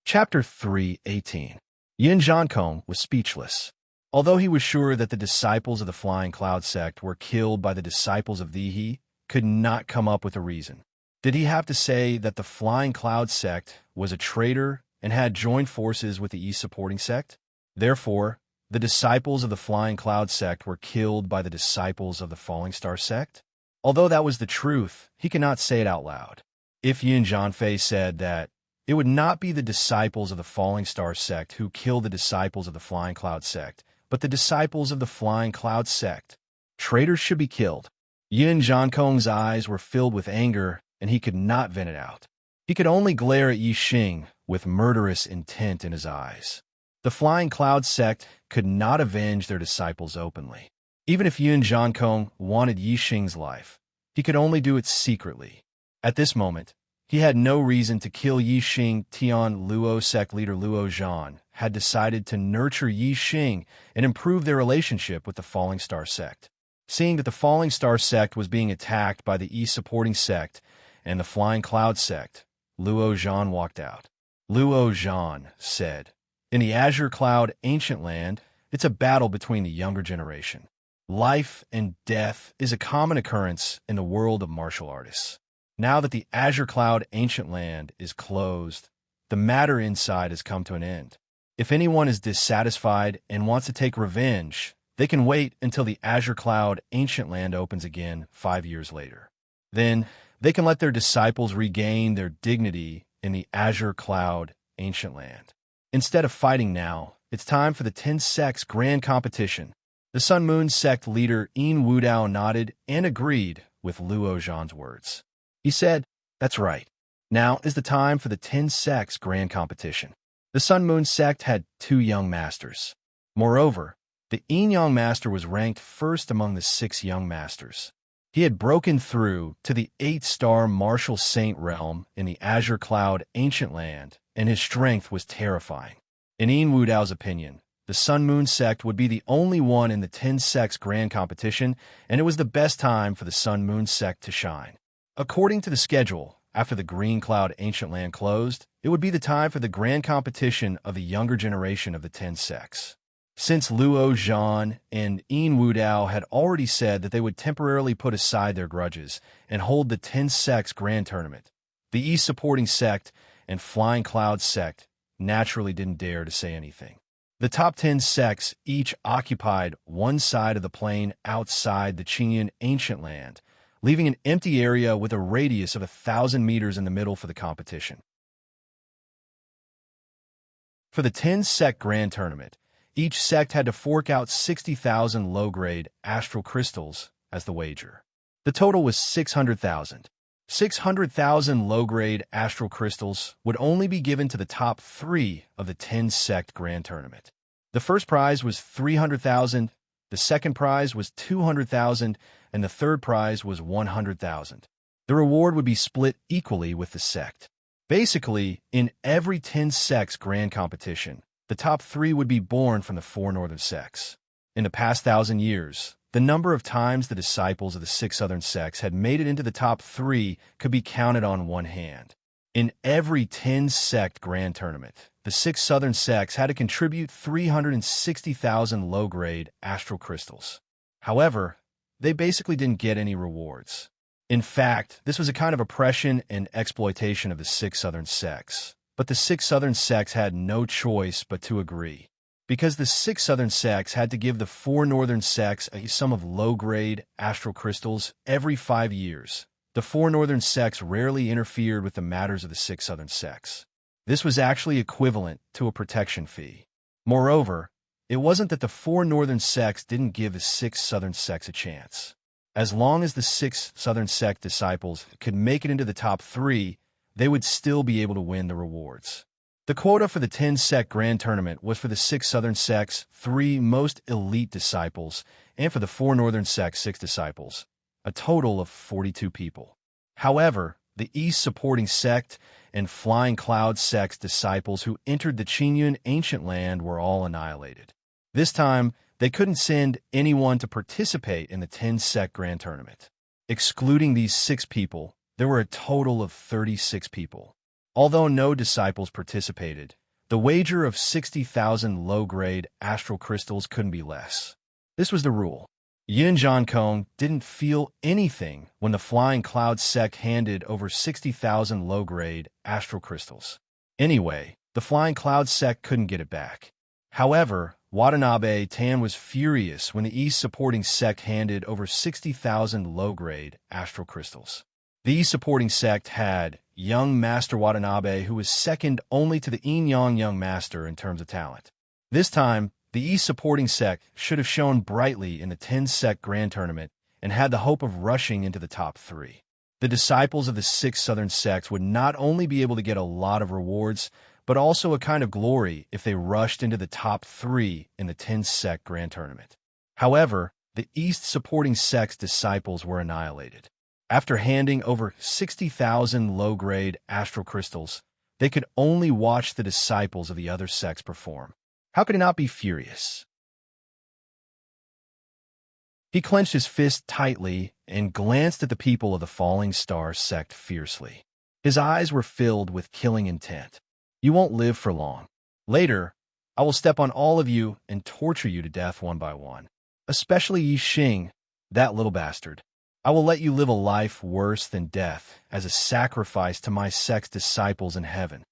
Chapter 3:18. Yin Jiankong was speechless. Although he was sure that the disciples of the Flying Cloud sect were killed by the disciples of the He, could not come up with a reason. Did he have to say that the Flying Cloud sect was a traitor and had joined forces with the East supporting sect? Therefore, the disciples of the Flying Cloud sect were killed by the disciples of the Falling Star sect? Although that was the truth, he could not say it out loud. If Yin Jianfei said that it would not be the disciples of the Falling Star sect who killed the disciples of the Flying Cloud sect, but the disciples of the Flying Cloud sect, traitors should be killed. Yin Jiankong's eyes were filled with anger, and he could not vent it out. He could only glare at Yi Xing with murderous intent in his eyes. The Flying Cloud sect could not avenge their disciples openly. Even if Yun Jiankong wanted Yi Xing's life, he could only do it secretly. At this moment, he had no reason to kill Yi Xing. Tian Luo sect leader Luo Zhan had decided to nurture Yi Xing and improve their relationship with the Falling Star sect. Seeing that the Falling Star sect was being attacked by the East supporting sect and the Flying Cloud sect, Luo Zhan walked out. Luo Zhan said, "In the Azure Cloud ancient land, it's a battle between the younger generation. Life and death is a common occurrence in the world of martial artists. Now that the Azure Cloud ancient land is closed, the matter inside has come to an end. If anyone is dissatisfied and wants to take revenge, they can wait until the Azure Cloud ancient land opens again 5 years later. Then they can let their disciples regain their dignity in the Azure Cloud ancient land. Instead of fighting now, it's time for the 10 sects grand competition." The Sun Moon sect leader Yin Wudao nodded and agreed with Luo Zhan's words. He said, "That's right. Now is the time for the 10 sects grand competition." The Sun Moon sect had 2 young masters. Moreover, the Yin Yang master was ranked first among the 6 young masters. He had broken through to the 8-star martial saint realm in the Azure Cloud ancient land, and his strength was terrifying. In Yin Wudao's opinion, the Sun Moon sect would be the only one in the 10 sects grand competition, and it was the best time for the Sun Moon sect to shine. According to the schedule, after the Green Cloud ancient land closed, it would be the time for the grand competition of the younger generation of the 10 sects. Since Luo Zhan and Yin Wudao had already said that they would temporarily put aside their grudges and hold the 10 sects grand tournament, the East supporting sect and Flying Cloud sect naturally didn't dare to say anything. The top 10 sects each occupied one side of the plain outside the Qingyan ancient land, leaving an empty area with a radius of 1,000 meters in the middle for the competition. For the 10 sect grand tournament, each sect had to fork out 60,000 low-grade astral crystals as the wager. The total was 600,000. 600,000 low-grade astral crystals would only be given to the top 3 of the 10 sect grand tournament. The first prize was 300,000, the second prize was 200,000, and the third prize was 100,000. The reward would be split equally with the sect. Basically, in every 10 sects grand competition, the top 3 would be born from the 4 northern sects. In the past 1,000 years, the number of times the disciples of the 6 southern sects had made it into the top 3 could be counted on one hand. In every 10 sect grand tournament, the 6 southern sects had to contribute 360,000 low-grade astral crystals. However, they basically didn't get any rewards. In fact, this was a kind of oppression and exploitation of the 6 southern sects. But the 6 southern sects had no choice but to agree. Because the 6 southern sects had to give the 4 northern sects a sum of low-grade astral crystals every 5 years, the 4 northern sects rarely interfered with the matters of the 6 southern sects. This was actually equivalent to a protection fee. Moreover, it wasn't that the 4 northern sects didn't give the 6 southern sects a chance. As long as the 6 southern sect disciples could make it into the top 3, they would still be able to win the rewards. The quota for the 10 sect grand tournament was for the 6 southern sects' 3 most elite disciples, and for the 4 northern sects' 6 disciples, a total of 42 people. However, the East supporting sect and Flying Cloud sect's disciples who entered the Qingyan ancient land were all annihilated. This time, they couldn't send anyone to participate in the 10 sect grand tournament. Excluding these 6 people, there were a total of 36 people. Although no disciples participated, the wager of 60,000 low-grade astral crystals couldn't be less. This was the rule. Yin Jiankong didn't feel anything when the Flying Cloud sect handed over 60,000 low-grade astral crystals. Anyway, the Flying Cloud sect couldn't get it back. However, Watanabe Tan was furious when the East supporting sect handed over 60,000 low-grade astral crystals. The East supporting sect had young Master Watanabe, who was second only to the Yin Yang young master in terms of talent. This time, the East supporting sect should have shone brightly in the 10 sect grand tournament and had the hope of rushing into the top 3. The disciples of the 6 southern sects would not only be able to get a lot of rewards, but also a kind of glory if they rushed into the top 3 in the 10 sect grand tournament. However, the East supporting sect's disciples were annihilated. After handing over 60,000 low-grade astral crystals, they could only watch the disciples of the other sects perform. How could he not be furious? He clenched his fist tightly and glanced at the people of the Falling Star sect fiercely. His eyes were filled with killing intent. You won't live for long. Later, I will step on all of you and torture you to death one by one. Especially Yi Xing, that little bastard. I will let you live a life worse than death as a sacrifice to my sect's disciples in heaven.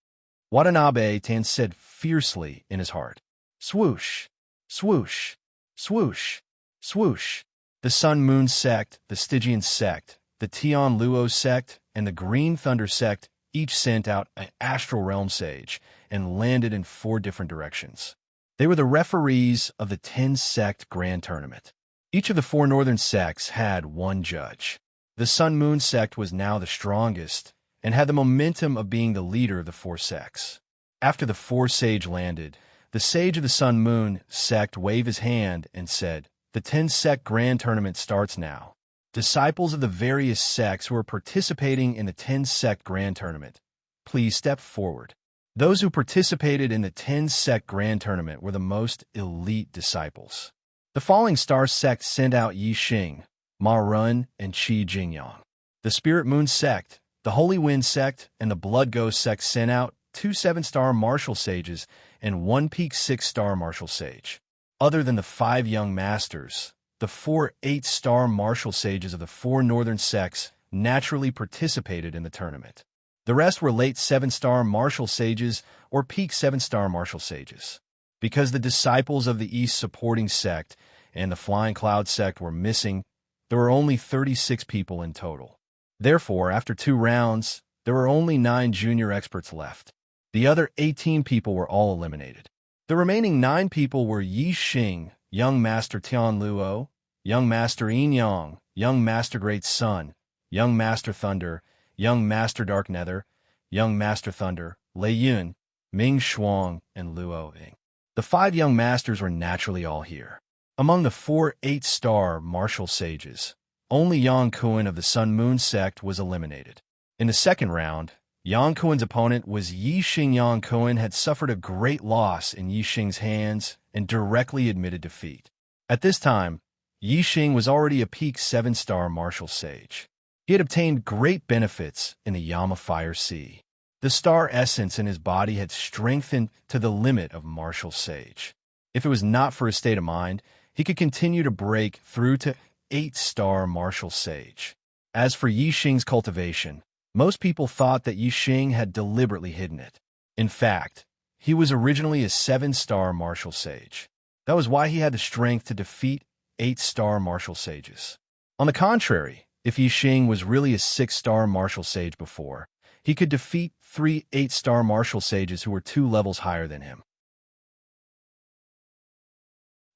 Watanabe Tan said fiercely in his heart. Swoosh, swoosh, swoosh, swoosh. The Sun Moon sect, the Stygian sect, the Tian Luo sect, and the Green Thunder sect each sent out an astral realm sage and landed in 4 different directions. They were the referees of the 10-sect grand tournament. Each of the 4 northern sects had 1 judge. The Sun Moon sect was now the strongest and had the momentum of being the leader of the 4 sects. After the 4 sage landed, the sage of the Sun Moon sect waved his hand and said, "The 10-sect grand tournament starts now. Disciples of the various sects who are participating in the 10-sect grand tournament, please step forward." Those who participated in the 10-sect grand tournament were the most elite disciples. The Falling Star sect sent out Yi Xing, Ma Run, and Qi Jingyang. The Spirit Moon sect, the Holy Wind sect, and the Blood Ghost sect sent out 2 7-star martial sages and 1 peak 6-star martial sage. Other than the 5 young masters, the 4 8-star martial sages of the 4 northern sects naturally participated in the tournament. The rest were late 7-star martial sages or peak 7-star martial sages. Because the disciples of the East supporting sect and the Flying Cloud sect were missing, there were only 36 people in total. Therefore, after 2 rounds, there were only 9 junior experts left. The other 18 people were all eliminated. The remaining 9 people were Yi Xing, Young Master Tian Luo, Young Master Yin Yang, Young Master Great Sun, Young Master Thunder, Young Master Dark Nether, Young Master Thunder, Lei Yun, Ming Shuang, and Luo Ying. The 5 young masters were naturally all here. Among the 4 8-star martial sages, only Yang Kuan of the Sun Moon sect was eliminated. In the second round, Yang Kuan's opponent was Yi Xing. Yang Kuan had suffered a great loss in Yi Xing's hands and directly admitted defeat. At this time, Yi Xing was already a peak 7-star martial sage. He had obtained great benefits in the Yama Fire Sea. The star essence in his body had strengthened to the limit of martial sage. If it was not for his state of mind, he could continue to break through to 8-star martial sage. As for Yi Xing's cultivation, most people thought that Yi Xing had deliberately hidden it. In fact, he was originally a 7-star martial sage. That was why he had the strength to defeat 8-star martial sages. On the contrary, if Yi Xing was really a 6-star martial sage before, he could defeat 3 8-star martial sages who were 2 levels higher than him.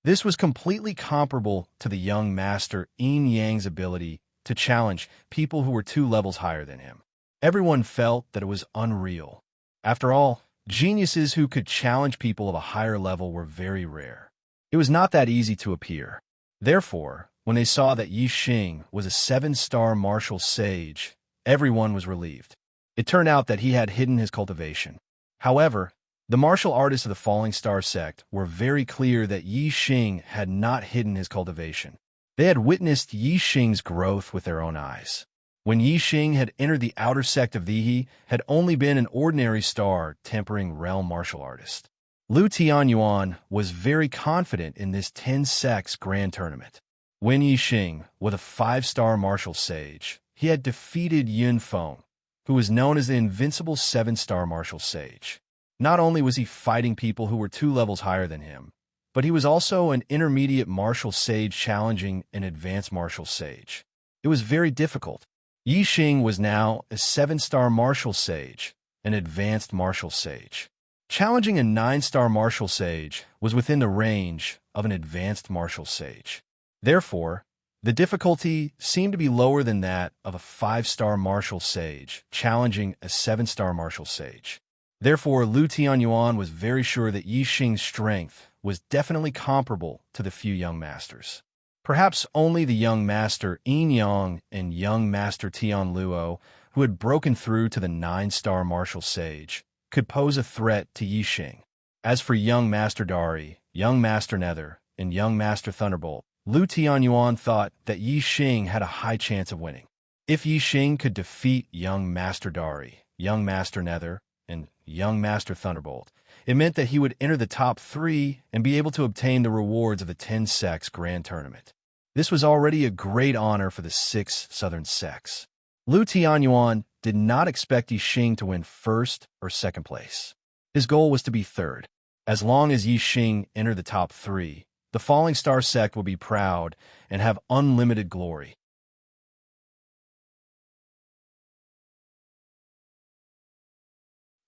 This was completely comparable to the young master Yin Yang's ability to challenge people who were 2 levels higher than him. Everyone felt that it was unreal. After all, geniuses who could challenge people of a higher level were very rare. It was not that easy to appear. Therefore, when they saw that Yi Xing was a 7-star martial sage, everyone was relieved. It turned out that he had hidden his cultivation. However, the martial artists of the Falling Star sect were very clear that Yi Xing had not hidden his cultivation. They had witnessed Yi Xing's growth with their own eyes. When Yi Xing had entered the outer sect of Vihi, had only been an ordinary star tempering realm martial artist. Lu Tianyuan was very confident in this 10 sects grand tournament. When Yi Xing was a 5-star martial sage, he had defeated Yun Feng, who was known as the invincible 7-star martial sage. Not only was he fighting people who were 2 levels higher than him, but he was also an intermediate martial sage challenging an advanced martial sage. It was very difficult. Yi Xing was now a 7-star martial sage, an advanced martial sage. Challenging a 9-star martial sage was within the range of an advanced martial sage. Therefore, the difficulty seemed to be lower than that of a 5-star martial sage challenging a 7-star martial sage. Therefore, Lu Tianyuan was very sure that Yi Xing's strength was definitely comparable to the few young masters. Perhaps only the young master Yin Yang and young master Tian Luo, who had broken through to the 9-star martial sage, could pose a threat to Yi Xing. As for young master Dari, young master Nether, and young master Thunderbolt, Lu Tianyuan thought that Yi Xing had a high chance of winning. If Yi Xing could defeat young master Dari, young master Nether, and young master Thunderbolt, it meant that he would enter the top 3 and be able to obtain the rewards of the 10 sects grand tournament. This was already a great honor for the 6 southern sects. Lu Tianyuan did not expect Yi Xing to win first or second place. His goal was to be third. As long as Yi Xing entered the top 3, the Falling Star sect would be proud and have unlimited glory.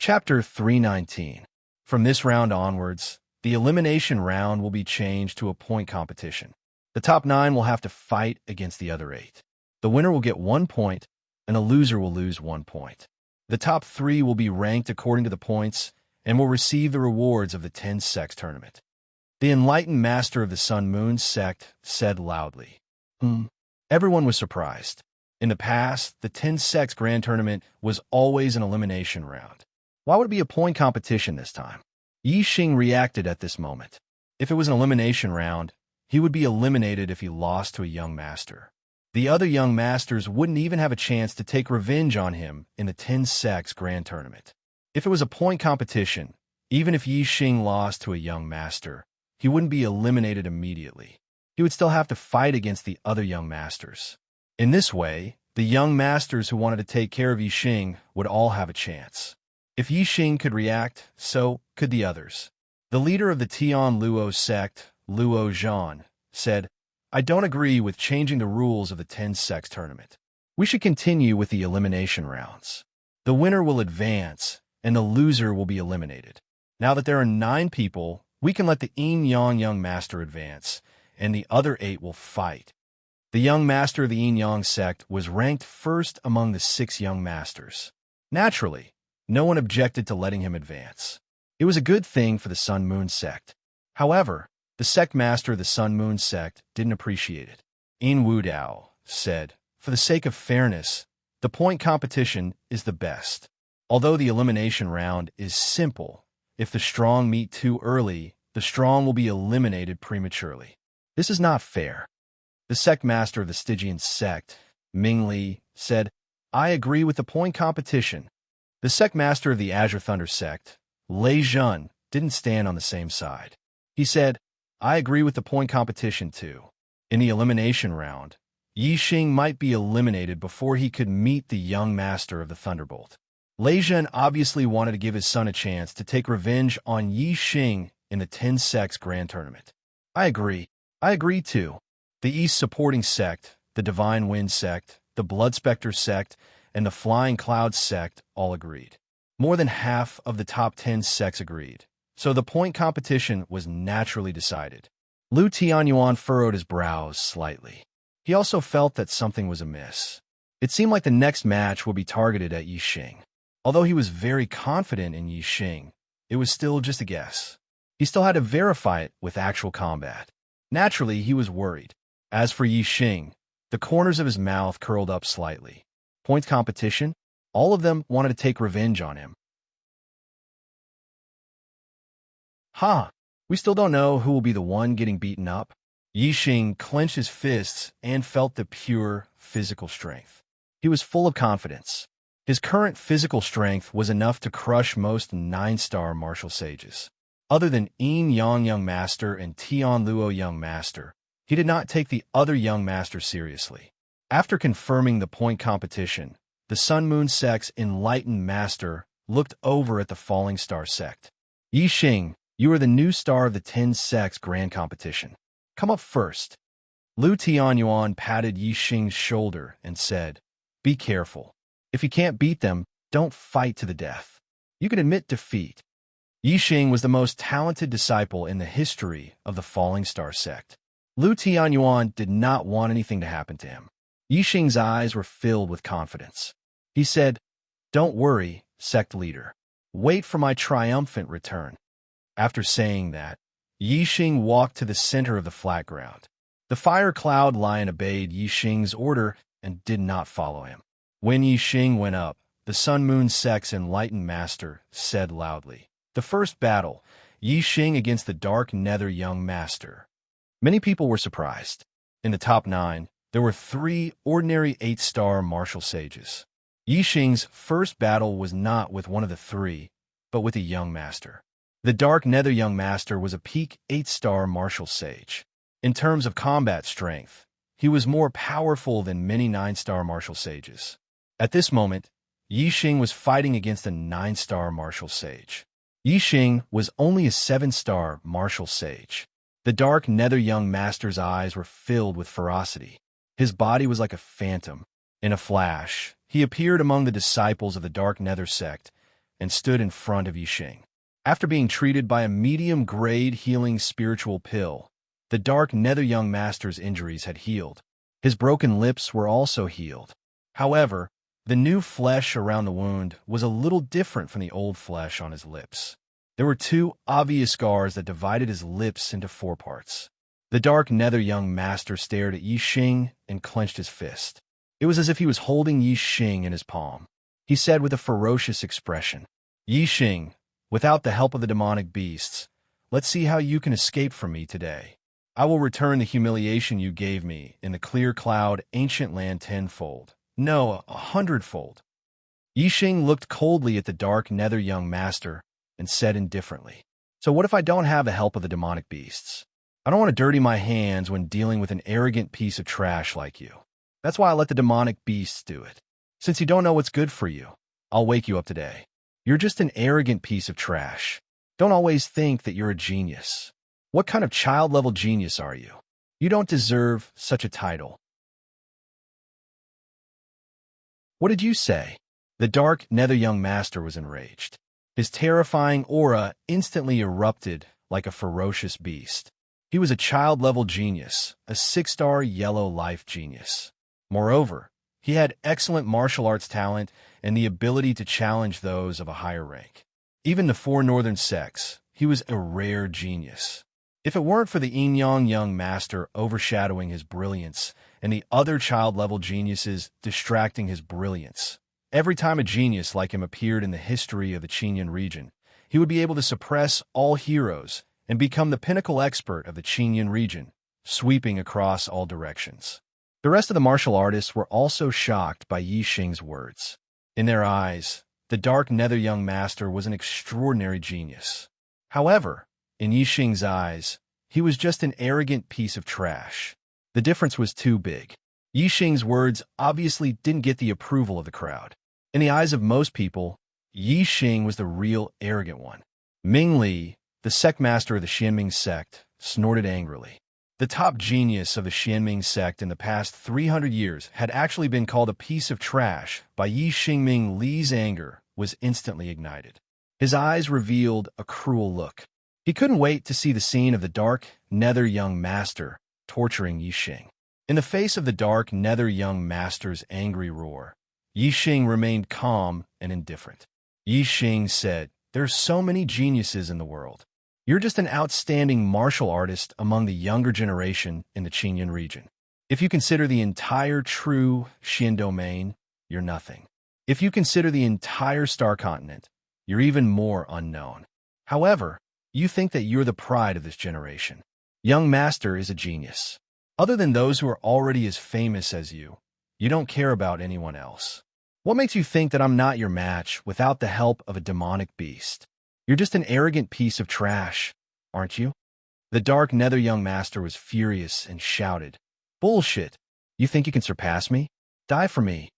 Chapter 319. From this round onwards, the elimination round will be changed to a point competition. The top 9 will have to fight against the other 8. The winner will get 1 point, and the loser will lose 1 point. The top 3 will be ranked according to the points and will receive the rewards of the 10 sects tournament. The enlightened master of the Sun-Moon sect said loudly, Everyone was surprised. In the past, the 10 sects grand tournament was always an elimination round. Why would it be a point competition this time? Yi Xing reacted at this moment. If it was an elimination round, he would be eliminated if he lost to a young master. The other young masters wouldn't even have a chance to take revenge on him in the 10 sects grand tournament. If it was a point competition, even if Yi Xing lost to a young master, he wouldn't be eliminated immediately. He would still have to fight against the other young masters. In this way, the young masters who wanted to take care of Yi Xing would all have a chance. If Yi Xing could react, so could the others. The leader of the Tian Luo sect, Luo Zhan, said, I don't agree with changing the rules of the 10 sects tournament. We should continue with the elimination rounds. The winner will advance, and the loser will be eliminated. Now that there are 9 people, we can let the Yin Yang young master advance, and the other 8 will fight. The young master of the Yin Yang sect was ranked first among the 6 young masters. Naturally, no one objected to letting him advance. It was a good thing for the Sun-Moon sect. However, the sect master of the Sun-Moon sect didn't appreciate it. Yin Wudao said, For the sake of fairness, the point competition is the best. Although the elimination round is simple, if the strong meet too early, the strong will be eliminated prematurely. This is not fair. The sect master of the Stygian sect, Ming Li, said, I agree with the point competition. The sect master of the Azure Thunder sect, Lei Zhen, didn't stand on the same side. He said, I agree with the point competition too. In the elimination round, Yi Xing might be eliminated before he could meet the young master of the Thunderbolt. Lei Zhen obviously wanted to give his son a chance to take revenge on Yi Xing in the 10 sects grand tournament. I agree. I agree too. The East supporting sect, the Divine Wind sect, the Blood Spectre sect, and the Flying Cloud sect all agreed. More than half of the top 10 sects agreed, so the point competition was naturally decided. Lu Tianyuan furrowed his brows slightly. He also felt that something was amiss. It seemed like the next match would be targeted at Yi Xing. Although he was very confident in Yi Xing, it was still just a guess. He still had to verify it with actual combat. Naturally, he was worried. As for Yi Xing, the corners of his mouth curled up slightly. Point competition? All of them wanted to take revenge on him. We still don't know who will be the one getting beaten up. Yi Xing clenched his fists and felt the pure physical strength. He was full of confidence. His current physical strength was enough to crush most 9-star martial sages. Other than Yin Yang Young Master and Tian Luo Young Master, he did not take the other young masters seriously. After confirming the point competition, the Sun-Moon sect's enlightened master looked over at the Falling Star sect. Yi Xing, you are the new star of the 10 sects grand competition. Come up first. Lu Tianyuan patted Yi Xing's shoulder and said, Be careful. If you can't beat them, don't fight to the death. You can admit defeat. Yi Xing was the most talented disciple in the history of the Falling Star sect. Lu Tianyuan did not want anything to happen to him. Yi Xing's eyes were filled with confidence. He said, Don't worry, sect leader. Wait for my triumphant return. After saying that, Yi Xing walked to the center of the flat ground. The fire cloud lion obeyed Yi Xing's order and did not follow him. When Yi Xing went up, the Sun Moon Sect's enlightened master said loudly, "The first battle, Yi Xing against the Dark Nether Young Master." Many people were surprised. In the top 9, there were 3 ordinary 8-star martial sages. Yi Xing's first battle was not with one of the 3, but with a young master. The Dark Nether Young Master was a peak 8-star martial sage. In terms of combat strength, he was more powerful than many 9-star martial sages. At this moment, Yi Xing was fighting against a 9-star martial sage. Yi Xing was only a 7-star martial sage. The Dark Nether Young Master's eyes were filled with ferocity. His body was like a phantom. In a flash, he appeared among the disciples of the Dark Nether sect and stood in front of Yi Xing. After being treated by a medium-grade healing spiritual pill, the Dark Nether Young Master's injuries had healed. His broken lips were also healed. However, the new flesh around the wound was a little different from the old flesh on his lips. There were 2 obvious scars that divided his lips into 4 parts. The Dark Nether Young Master stared at Yi Xing and clenched his fist. It was as if he was holding Yi Xing in his palm. He said with a ferocious expression, "Yi Xing, without the help of the demonic beasts, let's see how you can escape from me today. I will return the humiliation you gave me in the clear cloud ancient land 10-fold. No, 100-fold. Yi Xing looked coldly at the Dark Nether Young Master and said indifferently, "So what if I don't have the help of the demonic beasts? I don't want to dirty my hands when dealing with an arrogant piece of trash like you. That's why I let the demonic beasts do it. Since you don't know what's good for you, I'll wake you up today. You're just an arrogant piece of trash. Don't always think that you're a genius. What kind of child-level genius are you? You don't deserve such a title." "What did you say?" The Dark Nether Young Master was enraged. His terrifying aura instantly erupted like a ferocious beast. He was a child-level genius, a 6-star yellow life genius. Moreover, he had excellent martial arts talent and the ability to challenge those of a higher rank. Even the 4 northern sects, he was a rare genius. If it weren't for the Yin Young Master overshadowing his brilliance and the other child-level geniuses distracting his brilliance, every time a genius like him appeared in the history of the Qinyan region, he would be able to suppress all heroes and become the pinnacle expert of the Qinyan region, sweeping across all directions. The rest of the martial artists were also shocked by Yi Xing's words. In their eyes, the Dark Nether Young Master was an extraordinary genius. However, in Yi Xing's eyes, he was just an arrogant piece of trash. The difference was too big. Yi Xing's words obviously didn't get the approval of the crowd. In the eyes of most people, Yi Xing was the real arrogant one. Ming Li, the sect master of the Xianming sect, snorted angrily. The top genius of the Xianming sect in the past 300 years had actually been called a piece of trash by Yi Xing. Ming Li's anger was instantly ignited. His eyes revealed a cruel look. He couldn't wait to see the scene of the Dark Nether Young Master torturing Yi Xing. In the face of the Dark Nether Young Master's angry roar, Yi Xing remained calm and indifferent. Yi Xing said, "There's so many geniuses in the world. You're just an outstanding martial artist among the younger generation in the Qinyan region. If you consider the entire true Xian domain, you're nothing. If you consider the entire star continent, you're even more unknown. However, you think that you're the pride of this generation. Young Master is a genius. Other than those who are already as famous as you don't care about anyone else. What makes you think that I'm not your match without the help of a demonic beast? You're just an arrogant piece of trash, aren't you?" The Dark Nether Young Master was furious and shouted, "Bullshit! You think you can surpass me? Die for me."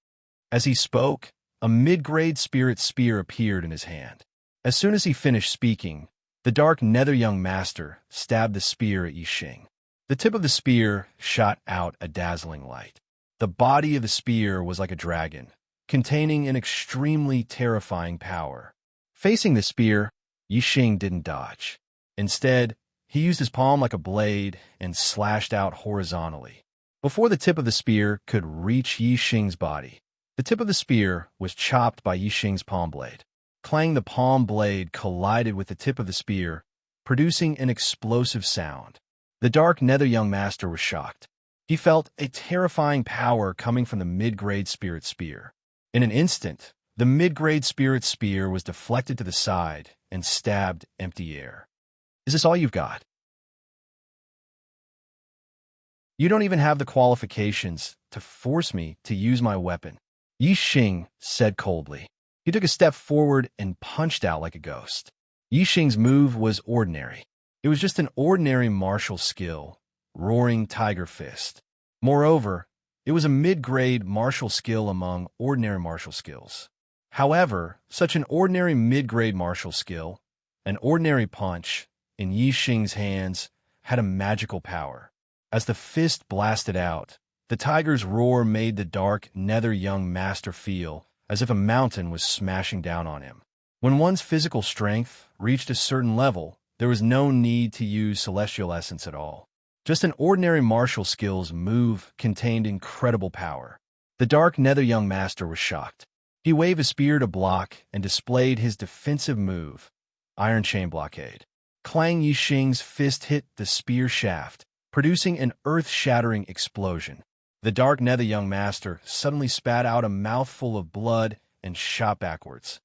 As he spoke, a mid-grade spirit spear appeared in his hand. As soon as he finished speaking, the Dark Nether Young Master stabbed the spear at Yi Xing. The tip of the spear shot out a dazzling light. The body of the spear was like a dragon, containing an extremely terrifying power. Facing the spear, Yi Xing didn't dodge. Instead, he used his palm like a blade and slashed out horizontally. Before the tip of the spear could reach Yi Xing's body, the tip of the spear was chopped by Yi Xing's palm blade. Clang, the palm blade collided with the tip of the spear, producing an explosive sound. The dark nether young master was shocked. He felt a terrifying power coming from the mid-grade spirit spear. In an instant, the mid-grade spirit spear was deflected to the side and stabbed empty air. Is this all you've got? You don't even have the qualifications to force me to use my weapon, Yi Xing said coldly. He took a step forward and punched out like a ghost. Yi Xing's move was ordinary. It was just an ordinary martial skill, roaring tiger fist. Moreover, it was a mid-grade martial skill among ordinary martial skills. However, such an ordinary mid-grade martial skill, an ordinary punch, in Yi Xing's hands, had a magical power. As the fist blasted out, the tiger's roar made the dark nether young master feel as if a mountain was smashing down on him. When one's physical strength reached a certain level, there was no need to use celestial essence at all. Just an ordinary martial skill's move contained incredible power. The dark nether young master was shocked. He waved a spear to block and displayed his defensive move, Iron Chain Blockade. Clang Yi Xing's fist hit the spear shaft, producing an earth-shattering explosion. The dark nether young master suddenly spat out a mouthful of blood and shot backwards.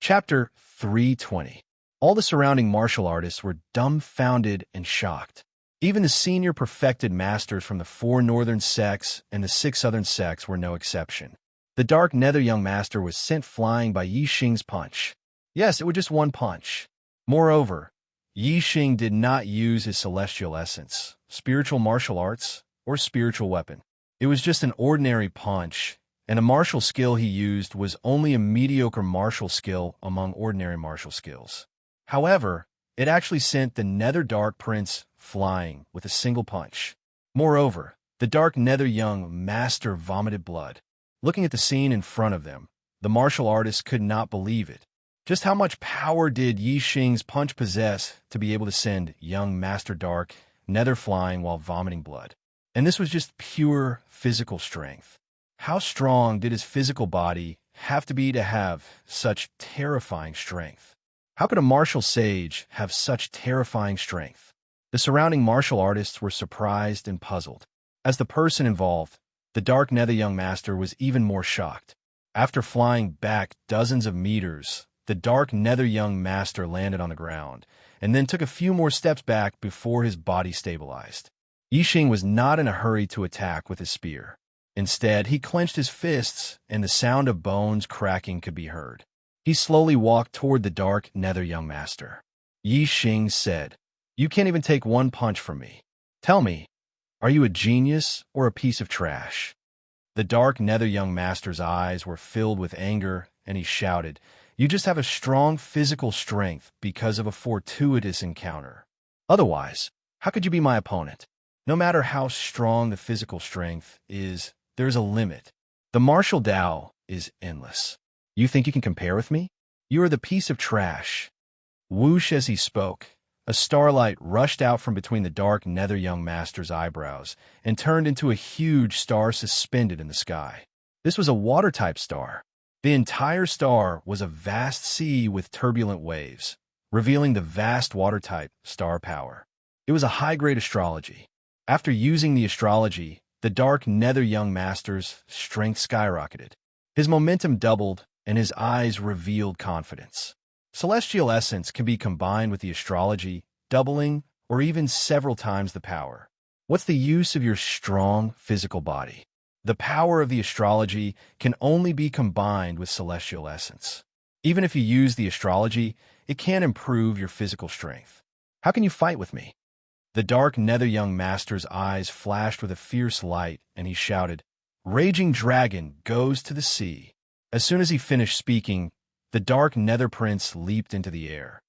Chapter 320. All the surrounding martial artists were dumbfounded and shocked. Even the senior perfected masters from the 4 northern sects and the 6 southern sects were no exception. The dark nether young master was sent flying by Yi Xing's punch. Yes, it was just one punch. Moreover, Yi Xing did not use his celestial essence, spiritual martial arts, or spiritual weapon. It was just an ordinary punch, and a martial skill he used was only a mediocre martial skill among ordinary martial skills. However, it actually sent the Nether Dark Prince flying with a single punch. Moreover, the dark nether young master vomited blood. Looking at the scene in front of them, the martial artists could not believe it. Just how much power did Yi Xing's punch possess to be able to send young Master Dark nether flying while vomiting blood? And this was just pure physical strength. How strong did his physical body have to have such terrifying strength? How could a martial sage have such terrifying strength? The surrounding martial artists were surprised and puzzled. As the person involved, the dark nether young master was even more shocked. After flying back dozens of meters, the dark nether young master landed on the ground, and then took a few more steps back before his body stabilized. Yi Xing was not in a hurry to attack with his spear. Instead, he clenched his fists, and the sound of bones cracking could be heard. He slowly walked toward the dark nether young master. Yi Xing said, "You can't even take one punch from me. Tell me, are you a genius or a piece of trash?" The dark nether young master's eyes were filled with anger, and he shouted, "You just have a strong physical strength because of a fortuitous encounter. Otherwise, how could you be my opponent? No matter how strong the physical strength is, there's a limit. The martial Tao is endless. You think you can compare with me? You are the piece of trash." Whoosh as he spoke, a starlight rushed out from between the dark nether young master's eyebrows and turned into a huge star suspended in the sky. This was a water-type star. The entire star was a vast sea with turbulent waves, revealing the vast water-type star power. It was a high-grade astrology. After using the astrology, the dark nether young master's strength skyrocketed. His momentum doubled, and his eyes revealed confidence. Celestial essence can be combined with the astrology, doubling or even several times the power. What's the use of your strong physical body? The power of the astrology can only be combined with celestial essence. Even if you use the astrology, it can't improve your physical strength. How can you fight with me? The dark nether young master's eyes flashed with a fierce light, and he shouted, "Raging dragon goes to the sea." As soon as he finished speaking, the dark nether prince leaped into the air.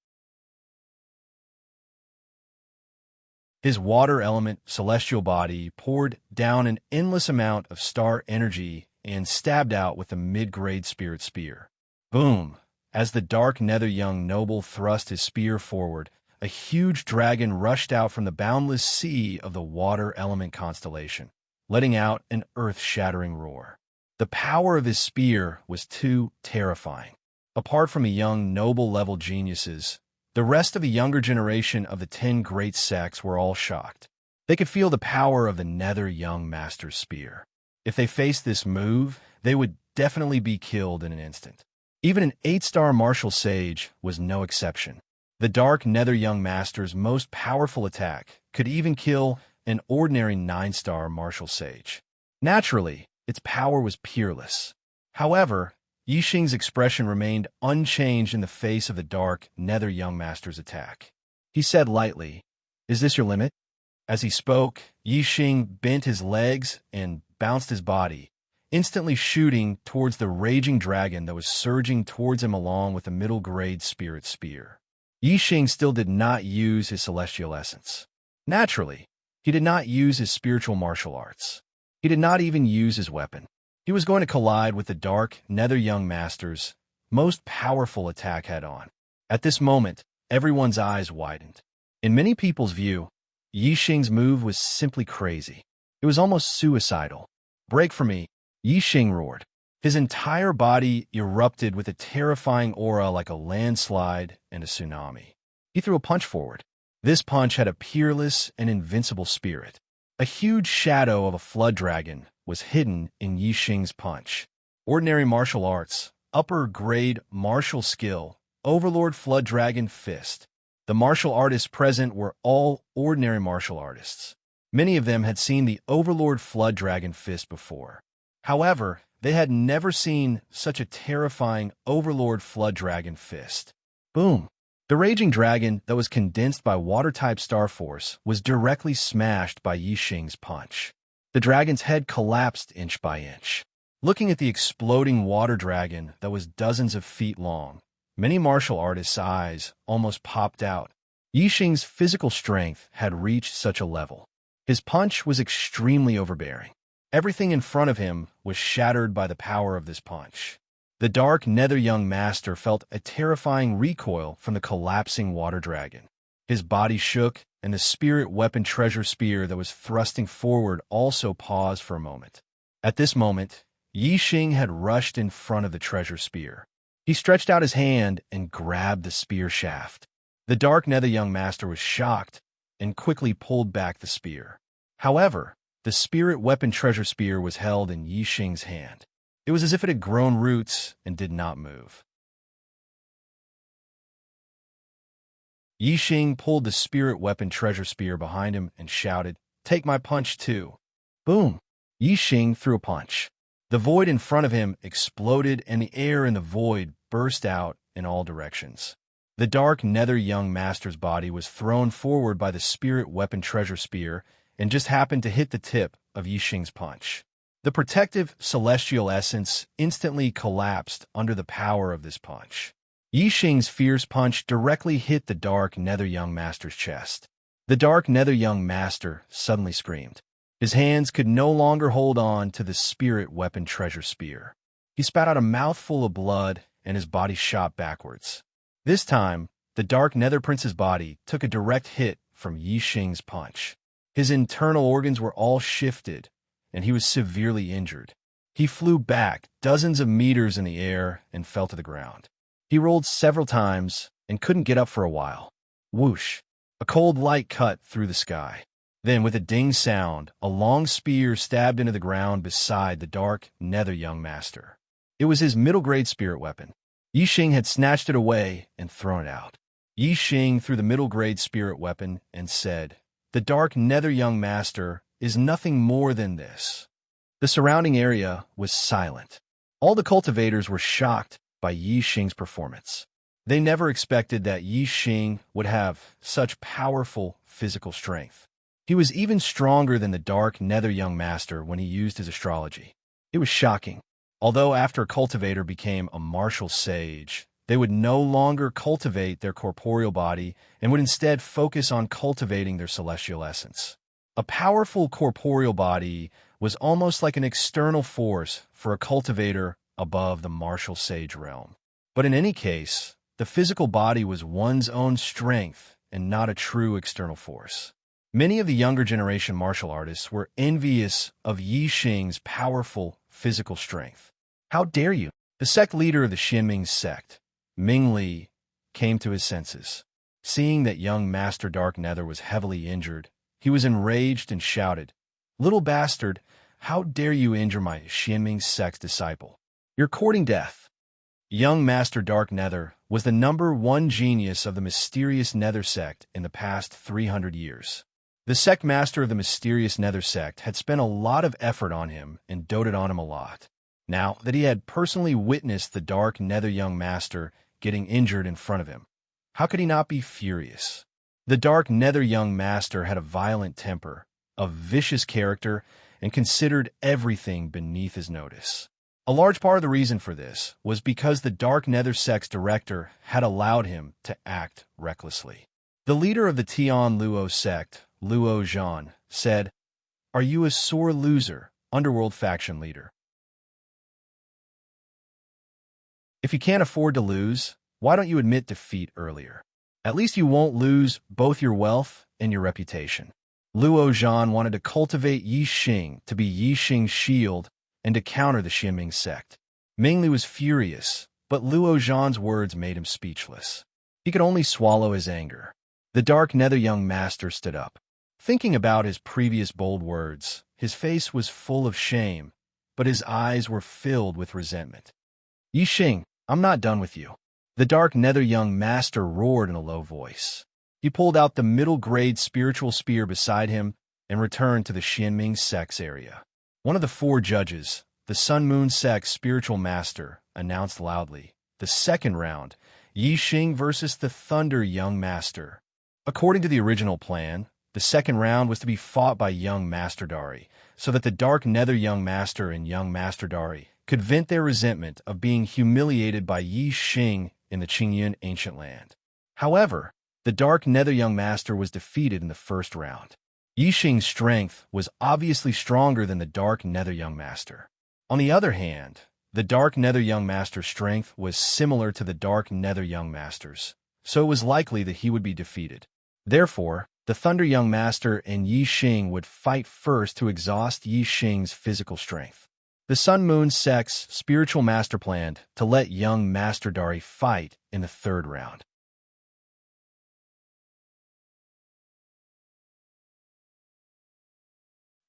His water element celestial body poured down an endless amount of star energy and stabbed out with a mid-grade spirit spear. Boom! As the dark nether young noble thrust his spear forward, a huge dragon rushed out from the boundless sea of the water element constellation, letting out an earth-shattering roar. The power of his spear was too terrifying. Apart from the young noble-level geniuses, the rest of the younger generation of the 10 great sects were all shocked. They could feel the power of the nether young master's spear. If they faced this move, they would definitely be killed in an instant. Even an 8-star martial sage was no exception. The dark nether young master's most powerful attack could even kill an ordinary 9-star martial sage. Naturally, its power was peerless. However, Yixing's expression remained unchanged in the face of the dark nether young master's attack. He said lightly, "Is this your limit?" As he spoke, Yixing bent his legs and bounced his body, instantly shooting towards the raging dragon that was surging towards him along with a middle-grade spirit spear. Yixing still did not use his celestial essence. Naturally, he did not use his spiritual martial arts. He did not even use his weapon. He was going to collide with the dark nether young master's most powerful attack head-on. At this moment, everyone's eyes widened. In many people's view, Yixing's move was simply crazy. It was almost suicidal. "Break for me," Yixing roared. His entire body erupted with a terrifying aura like a landslide and a tsunami. He threw a punch forward. This punch had a peerless and invincible spirit. A huge shadow of a flood dragon was hidden in Yixing's punch. Ordinary martial arts, upper-grade martial skill, Overlord Flood Dragon Fist. The martial artists present were all ordinary martial artists. Many of them had seen the Overlord Flood Dragon Fist before. However, they had never seen such a terrifying Overlord Flood Dragon Fist. Boom! The raging dragon that was condensed by water-type star force was directly smashed by Yixing's punch. The dragon's head collapsed inch by inch. Looking at the exploding water dragon that was dozens of feet long, many martial artists' eyes almost popped out. Yixing's physical strength had reached such a level. His punch was extremely overbearing. Everything in front of him was shattered by the power of this punch. The dark nether young master felt a terrifying recoil from the collapsing water dragon. His body shook, and the spirit weapon treasure spear that was thrusting forward also paused for a moment. At this moment, Yixing had rushed in front of the treasure spear. He stretched out his hand and grabbed the spear shaft. The dark nether young master was shocked and quickly pulled back the spear. However, the spirit weapon treasure spear was held in Yixing's hand. It was as if it had grown roots and did not move. Yixing pulled the spirit weapon treasure spear behind him and shouted, "Take my punch too." Boom! Yixing threw a punch. The void in front of him exploded and the air in the void burst out in all directions. The dark nether young master's body was thrown forward by the spirit weapon treasure spear and just happened to hit the tip of Yixing's punch. The protective celestial essence instantly collapsed under the power of this punch. Yixing's fierce punch directly hit the dark nether young master's chest. The dark nether young master suddenly screamed. His hands could no longer hold on to the spirit weapon treasure spear. He spat out a mouthful of blood and his body shot backwards. This time, the dark nether prince's body took a direct hit from Yixing's punch. His internal organs were all shifted, and he was severely injured. He flew back dozens of meters in the air and fell to the ground. He rolled several times and couldn't get up for a while. Whoosh! A cold light cut through the sky. Then, with a ding sound, a long spear stabbed into the ground beside the dark nether young master. It was his middle-grade spirit weapon. Yixing had snatched it away and thrown it out. Yixing threw the middle-grade spirit weapon and said, "The dark nether young master is nothing more than this." The surrounding area was silent. All the cultivators were shocked by Yixing's performance. They never expected that Yixing would have such powerful physical strength. He was even stronger than the dark nether young master when he used his astrology. It was shocking. Although after a cultivator became a martial sage, they would no longer cultivate their corporeal body and would instead focus on cultivating their celestial essence. A powerful corporeal body was almost like an external force for a cultivator above the martial sage realm. But in any case, the physical body was one's own strength and not a true external force. Many of the younger generation martial artists were envious of Yixing's powerful physical strength. "How dare you?" The sect leader of the Xinming sect, Ming Li came to his senses. Seeing that young Master Dark Nether was heavily injured, he was enraged and shouted, "Little bastard, how dare you injure my Xianming sect's disciple? You're courting death." Young Master Dark Nether was the #1 genius of the mysterious Nether sect in the past 300 years. The sect master of the mysterious Nether sect had spent a lot of effort on him and doted on him a lot. Now that he had personally witnessed the Dark Nether young master getting injured in front of him, how could he not be furious? The Dark Nether young master had a violent temper, a vicious character, and considered everything beneath his notice. A large part of the reason for this was because the Dark Nether sect's director had allowed him to act recklessly. The leader of the Tian Luo sect, Luo Zhan, said, "Are you a sore loser, underworld faction leader? If you can't afford to lose, why don't you admit defeat earlier? At least you won't lose both your wealth and your reputation." Luo Zhan wanted to cultivate Yi Xing to be Yi Xing's shield and to counter the Xianming sect. Ming Li was furious, but Luo Zhan's words made him speechless. He could only swallow his anger. The Dark Nether young master stood up. Thinking about his previous bold words, his face was full of shame, but his eyes were filled with resentment. "Yi Xing, I'm not done with you." The Dark Nether young master roared in a low voice. He pulled out the middle-grade spiritual spear beside him and returned to the Xianming sect's area. One of the 4 judges, the Sun Moon sect's spiritual master, announced loudly, "The second round, Yi Xing versus the Thunder young master." According to the original plan, the second round was to be fought by young Master Dari, so that the Dark Nether young master and young Master Dari could vent their resentment of being humiliated by Yi Xing in the Qingyun ancient land. However, the Dark Nether young master was defeated in the first round. Yi Xing's strength was obviously stronger than the Dark Nether young master. On the other hand, the Dark Nether young master's strength was similar to the Dark Nether young master's, so it was likely that he would be defeated. Therefore, the Thunder young master and Yi Xing would fight first to exhaust Yi Xing's physical strength. The Sun Moon sect's spiritual master planned to let young Master Dari fight in the third round.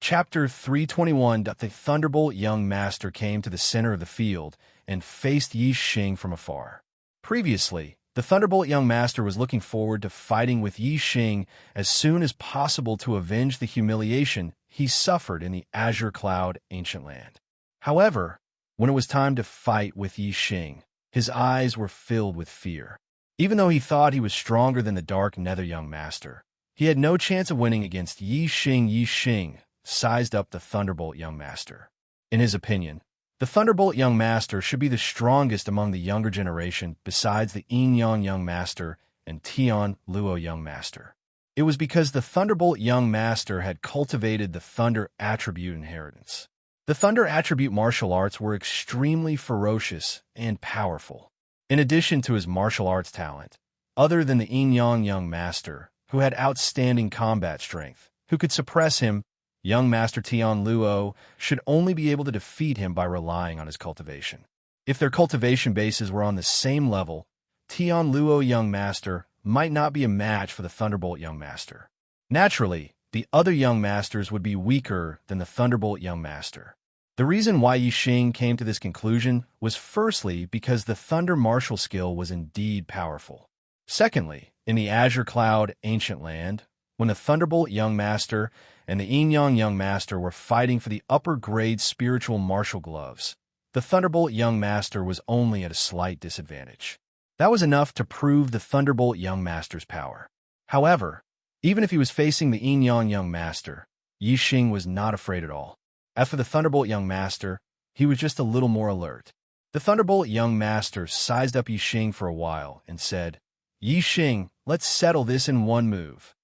Chapter 321. The Thunderbolt young master came to the center of the field and faced Yi Xing from afar. Previously, the Thunderbolt young master was looking forward to fighting with Yi Xing as soon as possible to avenge the humiliation he suffered in the Azure Cloud ancient land. However, when it was time to fight with Yi Xing, his eyes were filled with fear. Even though he thought he was stronger than the Dark Nether young master, he had no chance of winning against Yi Xing. Yi Xing sized up the Thunderbolt young master. In his opinion, the Thunderbolt young master should be the strongest among the younger generation besides the Enyang young master and Tian Luo young master. It was because the Thunderbolt young master had cultivated the Thunder attribute inheritance. The Thunder attribute martial arts were extremely ferocious and powerful. In addition to his martial arts talent, other than the Enyang young master, who had outstanding combat strength, who could suppress him, young Master Tian Luo should only be able to defeat him by relying on his cultivation. If their cultivation bases were on the same level, Tian Luo young master might not be a match for the Thunderbolt young master. Naturally, the other young masters would be weaker than the Thunderbolt young master. The reason why Yi Xing came to this conclusion was firstly because the Thunder martial skill was indeed powerful. Secondly, in the Azure Cloud ancient land, when the Thunderbolt young master and the Enyang young master were fighting for the upper-grade spiritual martial gloves, the Thunderbolt young master was only at a slight disadvantage. That was enough to prove the Thunderbolt young master's power. However, even if he was facing the Enyang young master, Yi Xing was not afraid at all. As for the Thunderbolt young master, he was just a little more alert. The Thunderbolt young master sized up Yi Xing for a while and said, "Yi Xing, let's settle this in one move."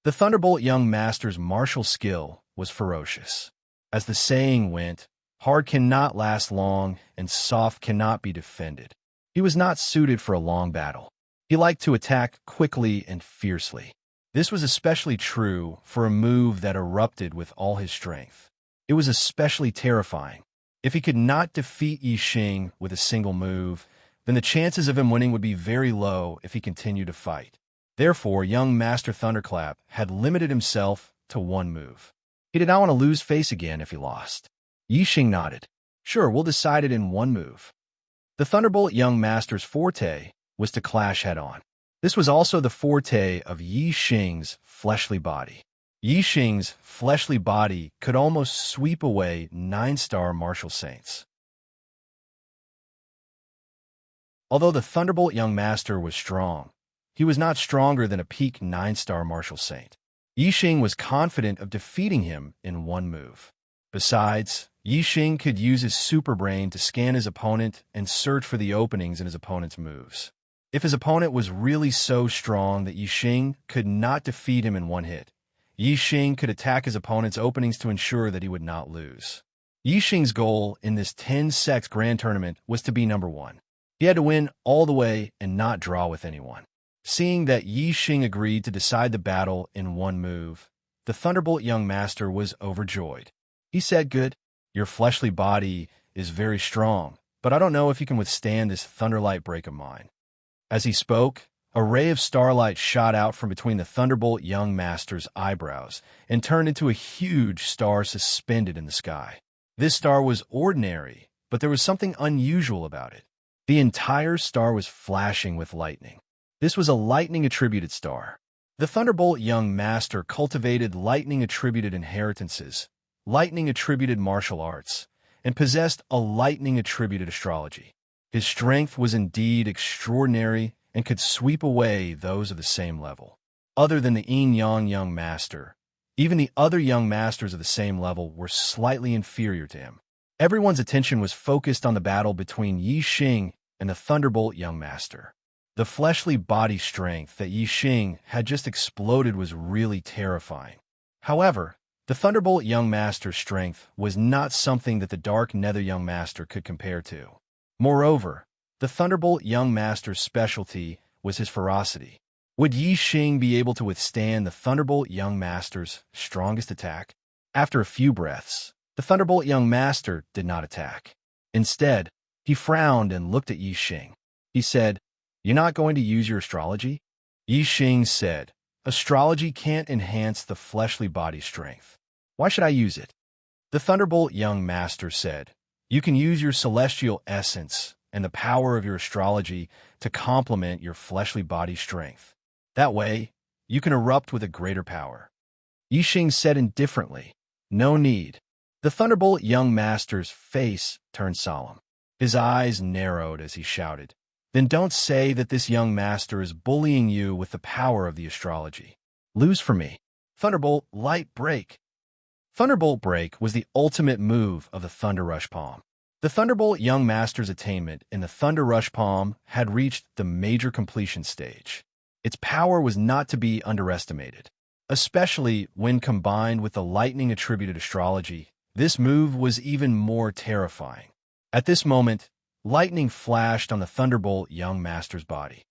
The Thunderbolt young master's martial skill was ferocious. As the saying went, hard cannot last long and soft cannot be defended. He was not suited for a long battle. He liked to attack quickly and fiercely. This was especially true for a move that erupted with all his strength. It was especially terrifying. If he could not defeat Yi Xing with a single move, then the chances of him winning would be very low if he continued to fight. Therefore, young Master Thunderclap had limited himself to one move. He did not want to lose face again if he lost. Yixing nodded. Sure, we'll decide it in one move. The Thunderbolt young Master's forte was to clash head-on. This was also the forte of Yixing's fleshly body. Yixing's fleshly body could almost sweep away 9-star martial saints. Although the Thunderbolt young Master was strong, he was not stronger than a peak 9-star martial saint. Yixing was confident of defeating him in one move. Besides, Yixing could use his super brain to scan his opponent and search for the openings in his opponent's moves. If his opponent was really so strong that Yixing could not defeat him in one hit, Yixing could attack his opponent's openings to ensure that he would not lose. Yixing's goal in this 10-sect grand tournament was to be number 1. He had to win all the way and not draw with anyone. Seeing that Yixing agreed to decide the battle in one move, the Thunderbolt young Master was overjoyed. He said, "Good, your fleshly body is very strong, but I don't know if you can withstand this thunderlight break of mine." As he spoke, a ray of starlight shot out from between the Thunderbolt young Master's eyebrows and turned into a huge star suspended in the sky. This star was ordinary, but there was something unusual about it. The entire star was flashing with lightning. This was a lightning-attributed star. The Thunderbolt young Master cultivated lightning-attributed inheritances, lightning-attributed martial arts, and possessed a lightning-attributed astrology. His strength was indeed extraordinary and could sweep away those of the same level. Other than the Yin-Yang young Master, even the other young Masters of the same level were slightly inferior to him. Everyone's attention was focused on the battle between Yixing and the Thunderbolt young Master. The fleshly body strength that Yixing had just exploded was really terrifying. However, the Thunderbolt young Master's strength was not something that the Dark Nether young Master could compare to. Moreover, the Thunderbolt young Master's specialty was his ferocity. Would Yixing be able to withstand the Thunderbolt young Master's strongest attack? After a few breaths, the Thunderbolt young Master did not attack. Instead, he frowned and looked at Yixing. He said, "You're not going to use your astrology?" Yixing said, "Astrology can't enhance the fleshly body strength. Why should I use it?" The Thunderbolt young Master said, "You can use your celestial essence and the power of your astrology to complement your fleshly body strength. That way, you can erupt with a greater power." Yixing said indifferently, "No need." The Thunderbolt young Master's face turned solemn. His eyes narrowed as he shouted, "Then don't say that this young Master is bullying you with the power of the astrology. Lose for me." Thunderbolt Light Break. Thunderbolt Break was the ultimate move of the Thunder Rush Palm. The Thunderbolt young Master's attainment in the Thunder Rush Palm had reached the major completion stage. Its power was not to be underestimated. Especially when combined with the lightning-attributed astrology, this move was even more terrifying. At this moment, lightning flashed on the Thunderbolt young Master's body.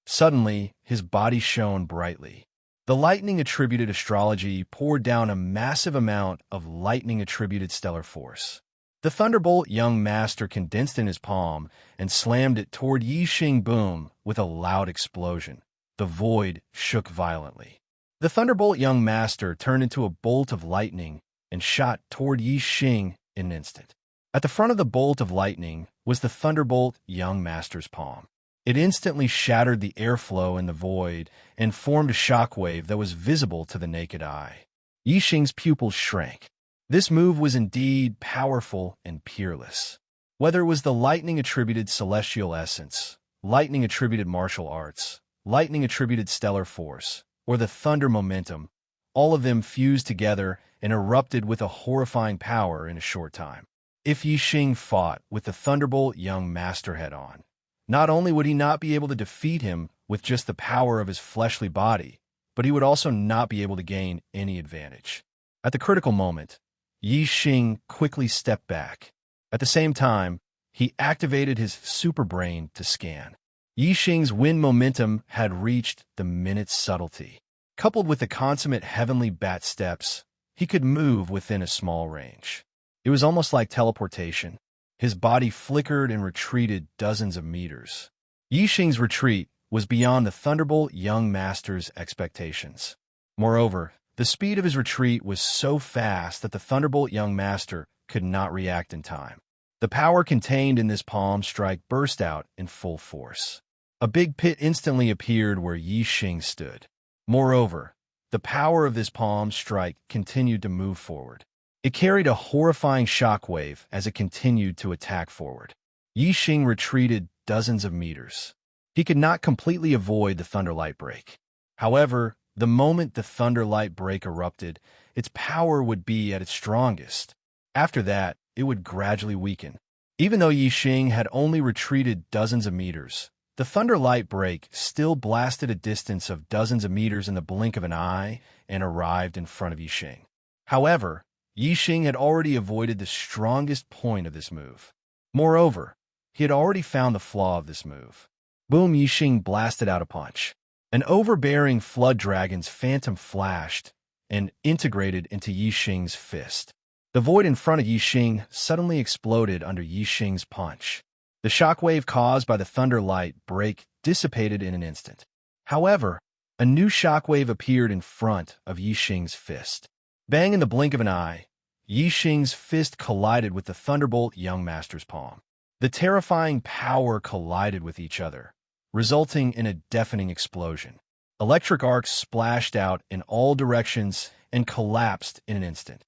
Suddenly, his body shone brightly. The lightning-attributed astrology poured down a massive amount of lightning-attributed stellar force. The Thunderbolt young Master condensed in his palm and slammed it toward Yixing. Boom! With a loud explosion, the void shook violently. The Thunderbolt young Master turned into a bolt of lightning and shot toward Yixing in an instant. At the front of the bolt of lightning was the Thunderbolt young Master's palm. It instantly shattered the airflow in the void and formed a shockwave that was visible to the naked eye. Yixing's pupils shrank. This move was indeed powerful and peerless. Whether it was the lightning-attributed celestial essence, lightning-attributed martial arts, lightning-attributed stellar force, or the thunder momentum, all of them fused together and erupted with a horrifying power in a short time. If Yixing fought with the Thunderbolt young Master head-on, not only would he not be able to defeat him with just the power of his fleshly body, but he would also not be able to gain any advantage. At the critical moment, Yixing quickly stepped back. At the same time, he activated his super brain to scan. Yixing's wind momentum had reached the minute's subtlety. Coupled with the consummate heavenly bat steps, he could move within a small range. It was almost like teleportation. His body flickered and retreated dozens of meters. Yixing's retreat was beyond the Thunderbolt young master's expectations. Moreover, the speed of his retreat was so fast that the Thunderbolt young master could not react in time. The power contained in this palm strike burst out in full force. A big pit instantly appeared where Yixing stood. Moreover, the power of this palm strike continued to move forward. It carried a horrifying shockwave as it continued to attack forward. Yixing retreated dozens of meters. He could not completely avoid the thunderlight break. However, the moment the thunderlight break erupted, its power would be at its strongest. After that, it would gradually weaken. Even though Yixing had only retreated dozens of meters, the thunderlight break still blasted a distance of dozens of meters in the blink of an eye and arrived in front of Yixing. However, Yixing had already avoided the strongest point of this move. Moreover, he had already found the flaw of this move. Boom! Yixing blasted out a punch. An overbearing flood dragon's phantom flashed and integrated into Yixing's fist. The void in front of Yixing suddenly exploded under Yixing's punch. The shockwave caused by the thunderlight break dissipated in an instant. However, a new shockwave appeared in front of Yixing's fist. Bang! In the blink of an eye, Yixing's fist collided with the Thunderbolt young master's palm. The terrifying power collided with each other, resulting in a deafening explosion. Electric arcs splashed out in all directions and collapsed in an instant.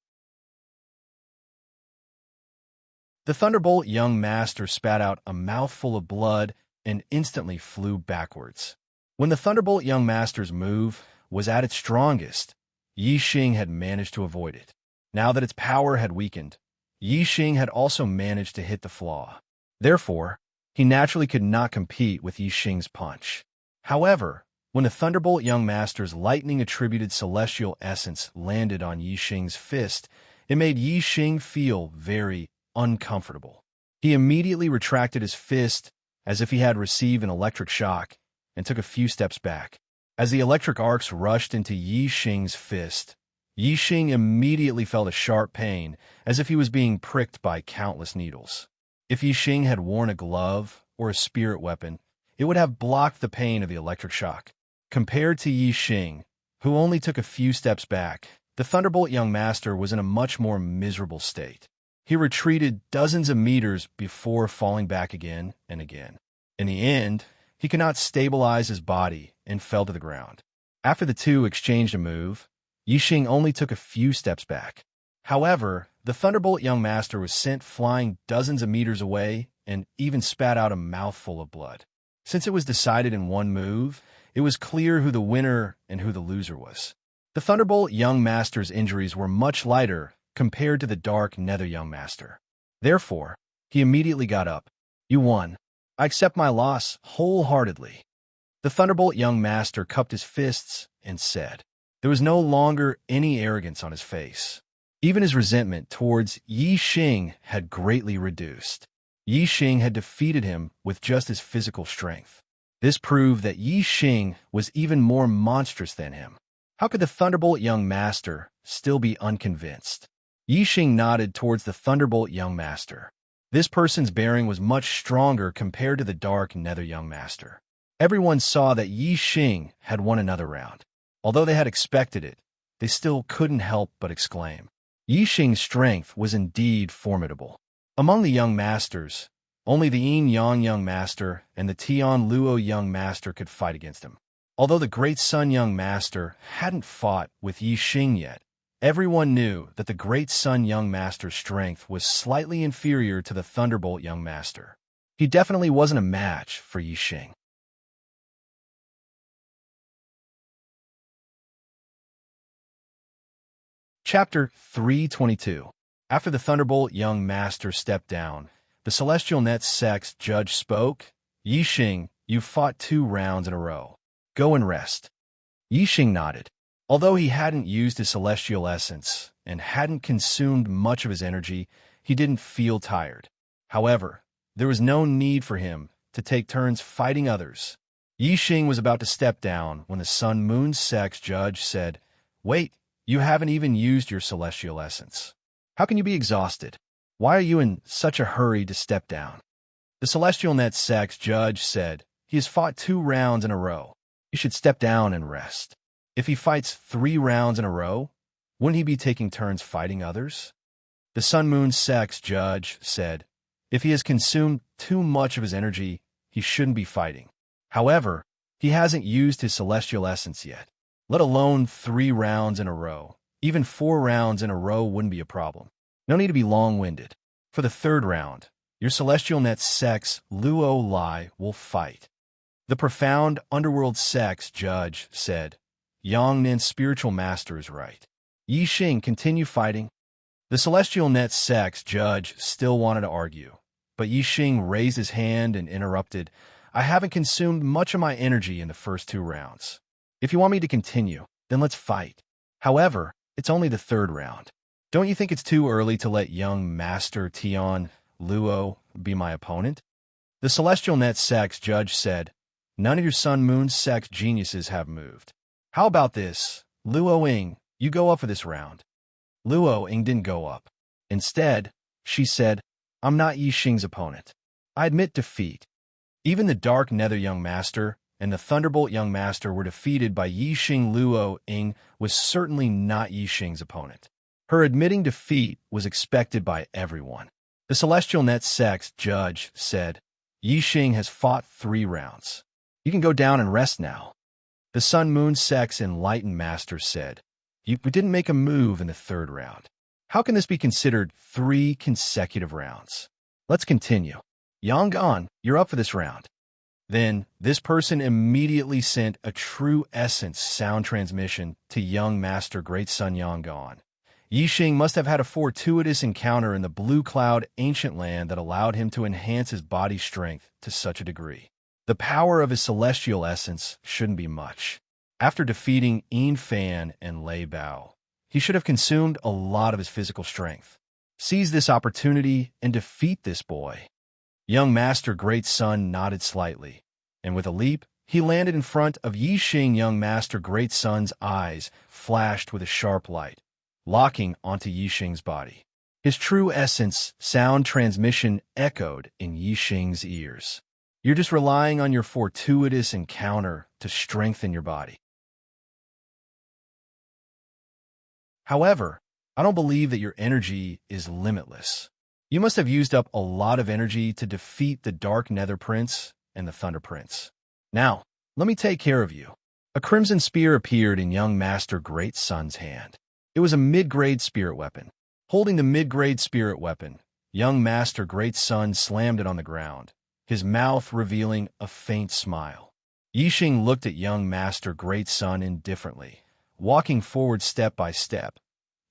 The Thunderbolt young master spat out a mouthful of blood and instantly flew backwards. When the Thunderbolt young master's move was at its strongest, Yixing had managed to avoid it. Now that its power had weakened, Yixing had also managed to hit the flaw. Therefore, he naturally could not compete with Yixing's punch. However, when the Thunderbolt young master's lightning-attributed celestial essence landed on Yixing's fist, it made Yixing feel very uncomfortable. He immediately retracted his fist as if he had received an electric shock and took a few steps back. As the electric arcs rushed into Yixing's fist, Yixing immediately felt a sharp pain as if he was being pricked by countless needles. If Yixing had worn a glove or a spirit weapon, it would have blocked the pain of the electric shock. Compared to Yixing, who only took a few steps back, the Thunderbolt young master was in a much more miserable state. He retreated dozens of meters before falling back again and again. In the end, he could not stabilize his body and fell to the ground. After the two exchanged a move, Yixing only took a few steps back. However, the Thunderbolt young master was sent flying dozens of meters away and even spat out a mouthful of blood. Since it was decided in one move, it was clear who the winner and who the loser was. The Thunderbolt young master's injuries were much lighter compared to the Dark Nether young master. Therefore, he immediately got up. "You won. I accept my loss wholeheartedly." The Thunderbolt young master cupped his fists and said. There was no longer any arrogance on his face. Even his resentment towards Yixing had greatly reduced. Yixing had defeated him with just his physical strength. This proved that Yixing was even more monstrous than him. How could the Thunderbolt young master still be unconvinced? Yixing nodded towards the Thunderbolt young master. This person's bearing was much stronger compared to the Dark Nether young master. Everyone saw that Yixing had won another round. Although they had expected it, they still couldn't help but exclaim. Yixing's strength was indeed formidable. Among the young masters, only the Yin Yang young master and the Tian Luo young master could fight against him. Although the Great Sun young master hadn't fought with Yixing yet, everyone knew that the Great Sun young master's strength was slightly inferior to the Thunderbolt young master. He definitely wasn't a match for Yixing. Chapter 322. After the Thunderbolt young master stepped down, the Celestial Net Sect's judge spoke. Yixing, you've fought 2 rounds in a row. Go and rest. Yixing nodded. Although he hadn't used his celestial essence and hadn't consumed much of his energy, he didn't feel tired. However, there was no need for him to take turns fighting others. Yixing was about to step down when the Sun Moon Sect's judge said, Wait, you haven't even used your celestial essence. How can you be exhausted? Why are you in such a hurry to step down? The Celestial Net Sex judge said, he has fought 2 rounds in a row. You should step down and rest. If he fights 3 rounds in a row, wouldn't he be taking turns fighting others? The Sun Moon Sex judge said, if he has consumed too much of his energy, he shouldn't be fighting. However, he hasn't used his celestial essence yet, let alone 3 rounds in a row. Even 4 rounds in a row wouldn't be a problem. No need to be long-winded. For the 3rd round, your Celestial Net Sex Luo Lai will fight. The Profound Underworld Sex judge said, Yang Nin's spiritual master is right. Yi Xing, continue fighting. The Celestial Net Sex judge still wanted to argue, but Yi Xing raised his hand and interrupted, I haven't consumed much of my energy in the first 2 rounds. If you want me to continue, then let's fight. However, it's only the 3rd round. Don't you think it's too early to let young Master Tian Luo be my opponent? The Celestial Net Sex judge said, none of your Sun Moon Sex geniuses have moved. How about this? Luo Ying, you go up for this round. Luo Ying didn't go up. Instead, she said, I'm not Yi Xing's opponent. I admit defeat. Even the Dark Nether Young Master and the Thunderbolt Young Master were defeated by Yi Xing. Luo Ying was certainly not Yi Xing's opponent. Her admitting defeat was expected by everyone. The Celestial Net Sex judge said, Yi Xing has fought 3 rounds. You can go down and rest now. The Sun Moon Sex Enlightened Master said, you didn't make a move in the 3rd round. How can this be considered 3 consecutive rounds? Let's continue. Yang Gan, you're up for this round. Then, this person immediately sent a true essence sound transmission to young Master Great Sun Yang Gan. Yi Xing must have had a fortuitous encounter in the Blue Cloud ancient land that allowed him to enhance his body strength to such a degree. The power of his celestial essence shouldn't be much. After defeating Yin Fan and Lei Bao, he should have consumed a lot of his physical strength. Seize this opportunity and defeat this boy. Young Master Great Sun nodded slightly, and with a leap, he landed in front of Yi Xing. Young Master Great Sun's eyes flashed with a sharp light, locking onto Yi Xing's body. His true essence sound transmission echoed in Yi Xing's ears. You're just relying on your fortuitous encounter to strengthen your body. However, I don't believe that your energy is limitless. You must have used up a lot of energy to defeat the Dark Nether Prince and the Thunder Prince. Now, let me take care of you. A crimson spear appeared in young Master Great Sun's hand. It was a mid-grade spirit weapon. Holding the mid-grade spirit weapon, young Master Great Sun slammed it on the ground, his mouth revealing a faint smile. Yi Xing looked at young Master Great Sun indifferently, walking forward step by step.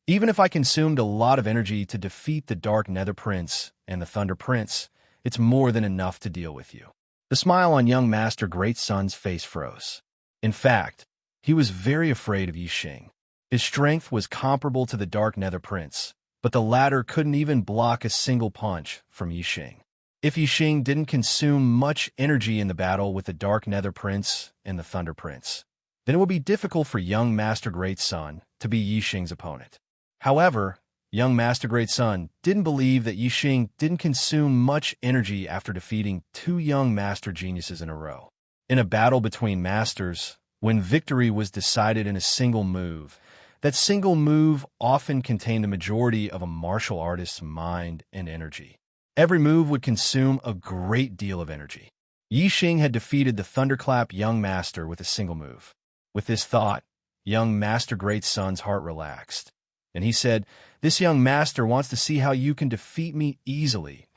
Even if I consumed a lot of energy to defeat the Dark Nether Prince and the Thunder Prince, it's more than enough to deal with you. The smile on young Master Great Sun's face froze. In fact, he was very afraid of Yi Xing. His strength was comparable to the Dark Nether Prince, but the latter couldn't even block a single punch from Yi Xing. If Yi Xing didn't consume much energy in the battle with the Dark Nether Prince and the Thunder Prince, then it would be difficult for young Master Great Sun to be Yi Xing's opponent. However, young Master Great Sun didn't believe that Yi Xing didn't consume much energy after defeating 2 young Master Geniuses in a row. In a battle between Masters, when victory was decided in a single move, that single move often contained the majority of a martial artist's mind and energy. Every move would consume a great deal of energy. Yi Xing had defeated the Thunderclap young Master with a single move. With this thought, young Master Great Sun's heart relaxed, and he said, this young Master wants to see how you can defeat me easily.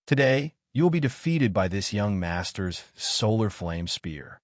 Today, you will be defeated by this young Master's Solar Flame Spear.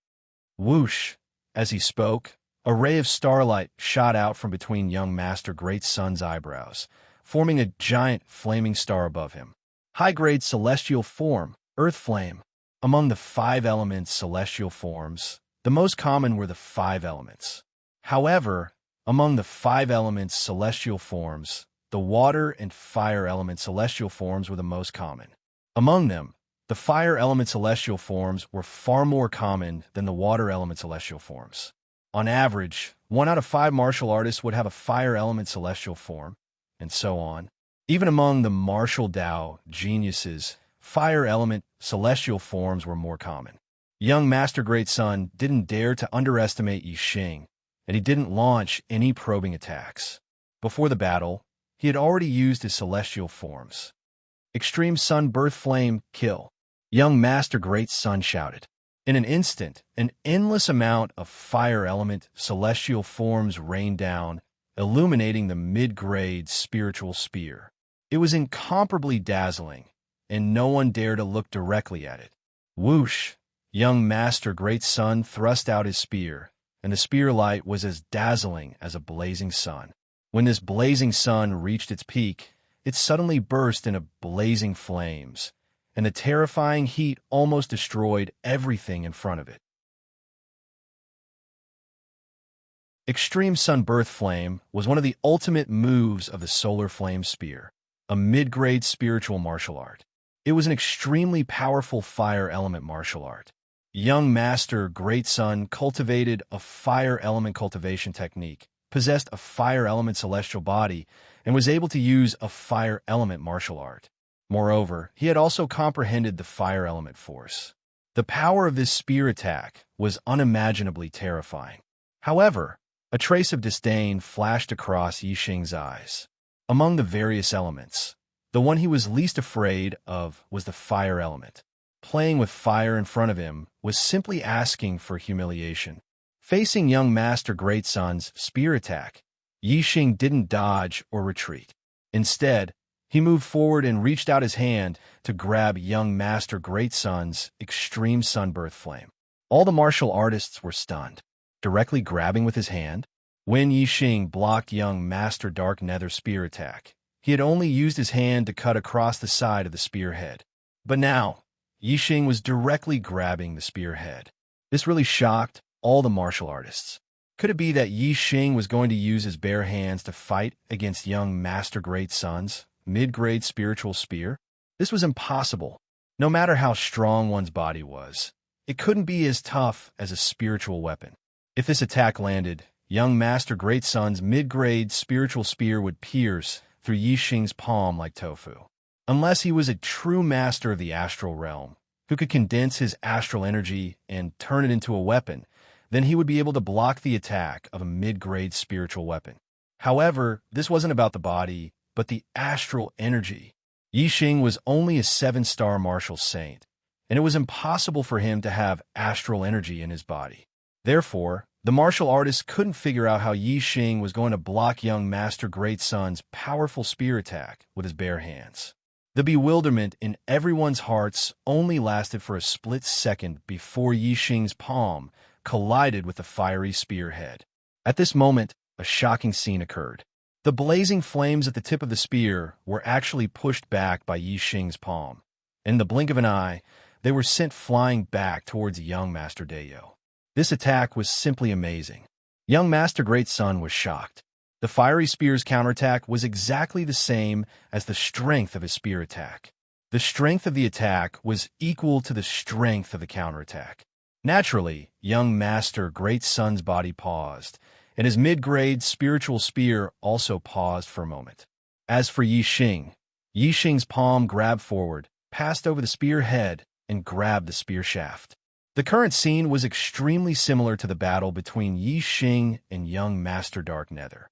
Whoosh! As he spoke, a ray of starlight shot out from between young Master Great Sun's eyebrows, forming a giant flaming star above him. High-grade celestial form, Earth Flame. Among the 5 elements celestial forms, the most common were the 5 elements. However, among the 5 elements celestial forms, the water and fire element celestial forms were the most common. Among them, the fire element celestial forms were far more common than the water element celestial forms. On average, 1 out of 5 martial artists would have a fire element celestial form, and so on. Even among the martial Dao geniuses, fire element celestial forms were more common. Young Master Great Sun didn't dare to underestimate Yi Xing, and he didn't launch any probing attacks. Before the battle, he had already used his celestial forms. Extreme Sun Birth Flame, kill. Young Master Great Sun shouted. In an instant, an endless amount of fire element celestial forms rained down, illuminating the mid-grade spiritual spear. It was incomparably dazzling, and no one dared to look directly at it. Whoosh! Young Master Great Sun thrust out his spear, and the spear light was as dazzling as a blazing sun. When this blazing sun reached its peak, it suddenly burst into blazing flames, and the terrifying heat almost destroyed everything in front of it. Extreme Sun Birth Flame was one of the ultimate moves of the Solar Flame Spear, a mid-grade spiritual martial art. It was an extremely powerful fire element martial art. Young Master Great Sun cultivated a fire element cultivation technique, possessed a fire element celestial body, and was able to use a fire element martial art. Moreover, he had also comprehended the fire element force. The power of this spear attack was unimaginably terrifying. However, a trace of disdain flashed across Yi Xing's eyes. Among the various elements, the one he was least afraid of was the fire element. Playing with fire in front of him was simply asking for humiliation. Facing young Master Great Sun's spear attack, Yi Xing didn't dodge or retreat. Instead, he moved forward and reached out his hand to grab young Master Great Sun's extreme sunbirth flame. All the martial artists were stunned. Directly grabbing with his hand, when Yi Xing blocked young Master Dark Nether spear attack, he had only used his hand to cut across the side of the spearhead. But now, Yi Xing was directly grabbing the spearhead. This really shocked all the martial artists. Could it be that Yi Xing was going to use his bare hands to fight against young Master Great Sun's mid-grade spiritual spear? This was impossible. No matter how strong one's body was, it couldn't be as tough as a spiritual weapon. If this attack landed, young Master Great Sun's mid-grade spiritual spear would pierce through Yi Xing's palm like tofu. Unless he was a true master of the astral realm, who could condense his astral energy and turn it into a weapon, then he would be able to block the attack of a mid-grade spiritual weapon. However, this wasn't about the body, but the astral energy. Yi Xing was only a 7-star martial saint, and it was impossible for him to have astral energy in his body. Therefore, the martial artist couldn't figure out how Yi Xing was going to block young Master Great Sun's powerful spear attack with his bare hands. The bewilderment in everyone's hearts only lasted for a split second before Yi Xing's palm collided with the fiery spearhead. At this moment, a shocking scene occurred. The blazing flames at the tip of the spear were actually pushed back by Yi Xing's palm. In the blink of an eye, they were sent flying back towards young Master Dayo. This attack was simply amazing. Young Master Great Sun was shocked. The fiery spear's counterattack was exactly the same as the strength of his spear attack. The strength of the attack was equal to the strength of the counterattack. Naturally, young Master Great Sun's body paused, and his mid-grade spiritual spear also paused for a moment. As for Yi Xing's palm grabbed forward, passed over the spear head, and grabbed the spear shaft. The current scene was extremely similar to the battle between Yi Xing and young Master Dark Nether.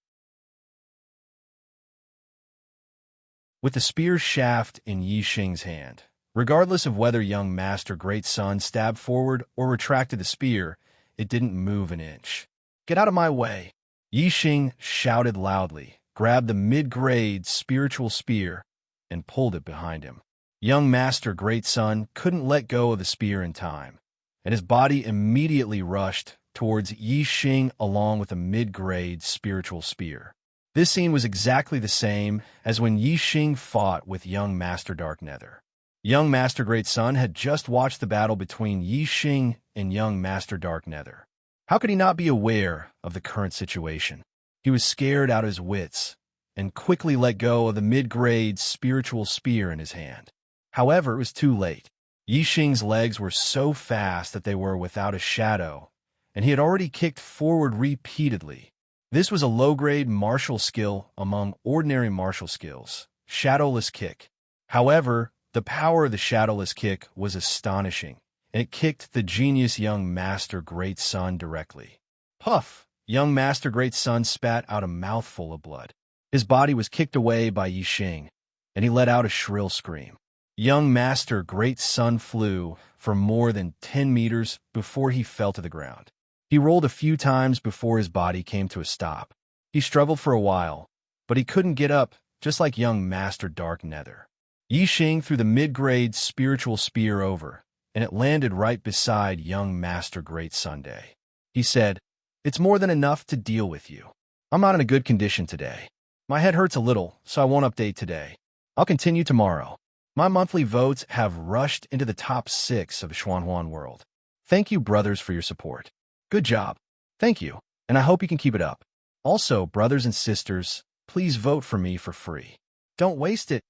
With the spear shaft in Yi Xing's hand, regardless of whether young Master Great Sun stabbed forward or retracted the spear, it didn't move an inch. "Get out of my way!" Yi Xing shouted loudly, grabbed the mid-grade spiritual spear, and pulled it behind him. Young Master Great Sun couldn't let go of the spear in time, and his body immediately rushed towards Yi Xing along with a mid-grade spiritual spear. This scene was exactly the same as when Yi Xing fought with young Master Dark Nether. Young Master Great Sun had just watched the battle between Yi Xing and young Master Dark Nether. How could he not be aware of the current situation? He was scared out of his wits and quickly let go of the mid-grade spiritual spear in his hand. However, it was too late. Yi Xing's legs were so fast that they were without a shadow, and he had already kicked forward repeatedly. This was a low-grade martial skill among ordinary martial skills, Shadowless Kick. However, the power of the Shadowless Kick was astonishing, and it kicked the genius young Master Great Sun directly. Puff! Young Master Great Sun spat out a mouthful of blood. His body was kicked away by Yixing, and he let out a shrill scream. Young Master Great Sun flew for more than 10 meters before he fell to the ground. He rolled a few times before his body came to a stop. He struggled for a while, but he couldn't get up, just like young Master Dark Nether. Yixing threw the mid-grade spiritual spear over, and it landed right beside young Master Great Sunday. He said, "It's more than enough to deal with you. I'm not in a good condition today. My head hurts a little, so I won't update today. I'll continue tomorrow. My monthly votes have rushed into the top 6 of the Xuanhuan world. Thank you, brothers, for your support. Good job. Thank you, and I hope you can keep it up. Also, brothers and sisters, please vote for me for free. Don't waste it."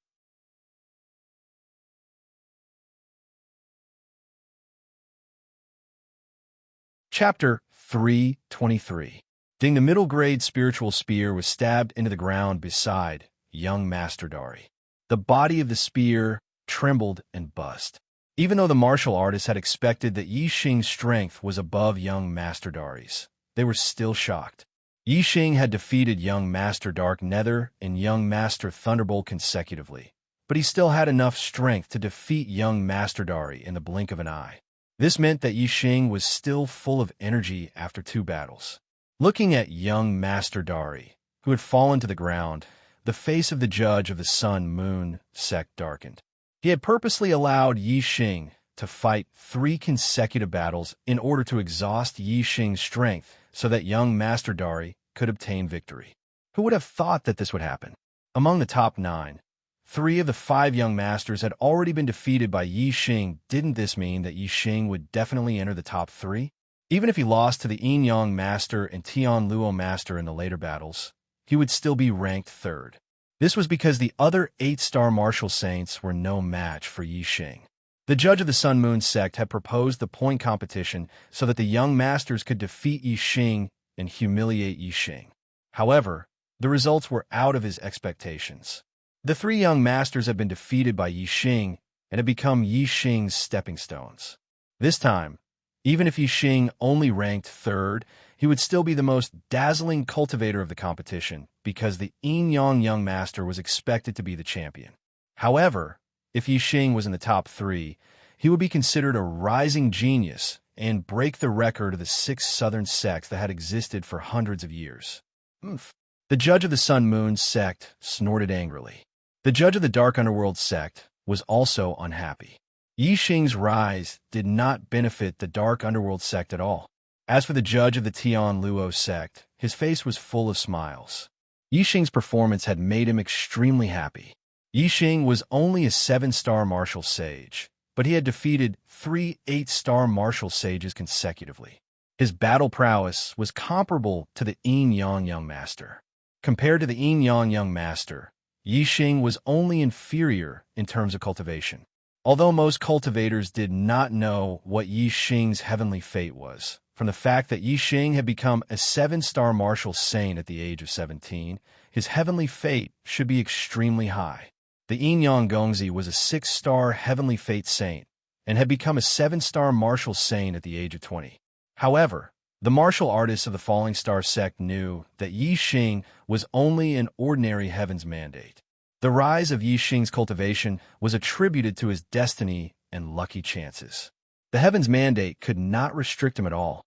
Chapter 323. Ding. The middle-grade spiritual spear was stabbed into the ground beside young Master Dari. The body of the spear trembled and buzzed. Even though the martial artists had expected that Yixing's strength was above young Master Dari's, they were still shocked. Yixing had defeated young Master Dark Nether and young Master Thunderbolt consecutively, but he still had enough strength to defeat young Master Dari in the blink of an eye. This meant that Yixing was still full of energy after 2 battles. Looking at young Master Dari, who had fallen to the ground, the face of the judge of the Sun-Moon sect darkened. He had purposely allowed Yixing to fight 3 consecutive battles in order to exhaust Yixing's strength so that young Master Dari could obtain victory. Who would have thought that this would happen? Among the top 9, 3 of the 5 young masters had already been defeated by Yixing. Didn't this mean that Yixing would definitely enter the top 3? Even if he lost to the Yin-Yang Master and Tian Luo Master in the later battles, he would still be ranked 3rd. This was because the other 8-star martial saints were no match for Yixing. The judge of the Sun-Moon sect had proposed the point competition so that the young masters could defeat Yixing and humiliate Yixing. However, the results were out of his expectations. The 3 young masters had been defeated by Yixing and had become Yixing's stepping stones. This time, even if Yixing only ranked 3rd, he would still be the most dazzling cultivator of the competition because the Yin-Yang young master was expected to be the champion. However, if Yixing was in the top 3, he would be considered a rising genius and break the record of the 6 southern sects that had existed for hundreds of years. The judge of the Sun-Moon sect snorted angrily. The judge of the Dark Underworld sect was also unhappy. Yixing's rise did not benefit the Dark Underworld sect at all. As for the judge of the Tian Luo sect, his face was full of smiles. Yixing's performance had made him extremely happy. Yixing was only a 7-star martial sage, but he had defeated 3 8-star martial sages consecutively. His battle prowess was comparable to the Yin-Yang young master. Compared to the Yin-Yang young master, Yixing was only inferior in terms of cultivation. Although most cultivators did not know what Yixing's heavenly fate was, from the fact that Yixing had become a 7-star martial saint at the age of 17, his heavenly fate should be extremely high. The Yin-Yang Gongzi was a 6-star heavenly fate saint and had become a 7-star martial saint at the age of 20. However, the martial artists of the Falling Star sect knew that Yixing was only an ordinary heaven's mandate. The rise of Yixing's cultivation was attributed to his destiny and lucky chances. The heaven's mandate could not restrict him at all.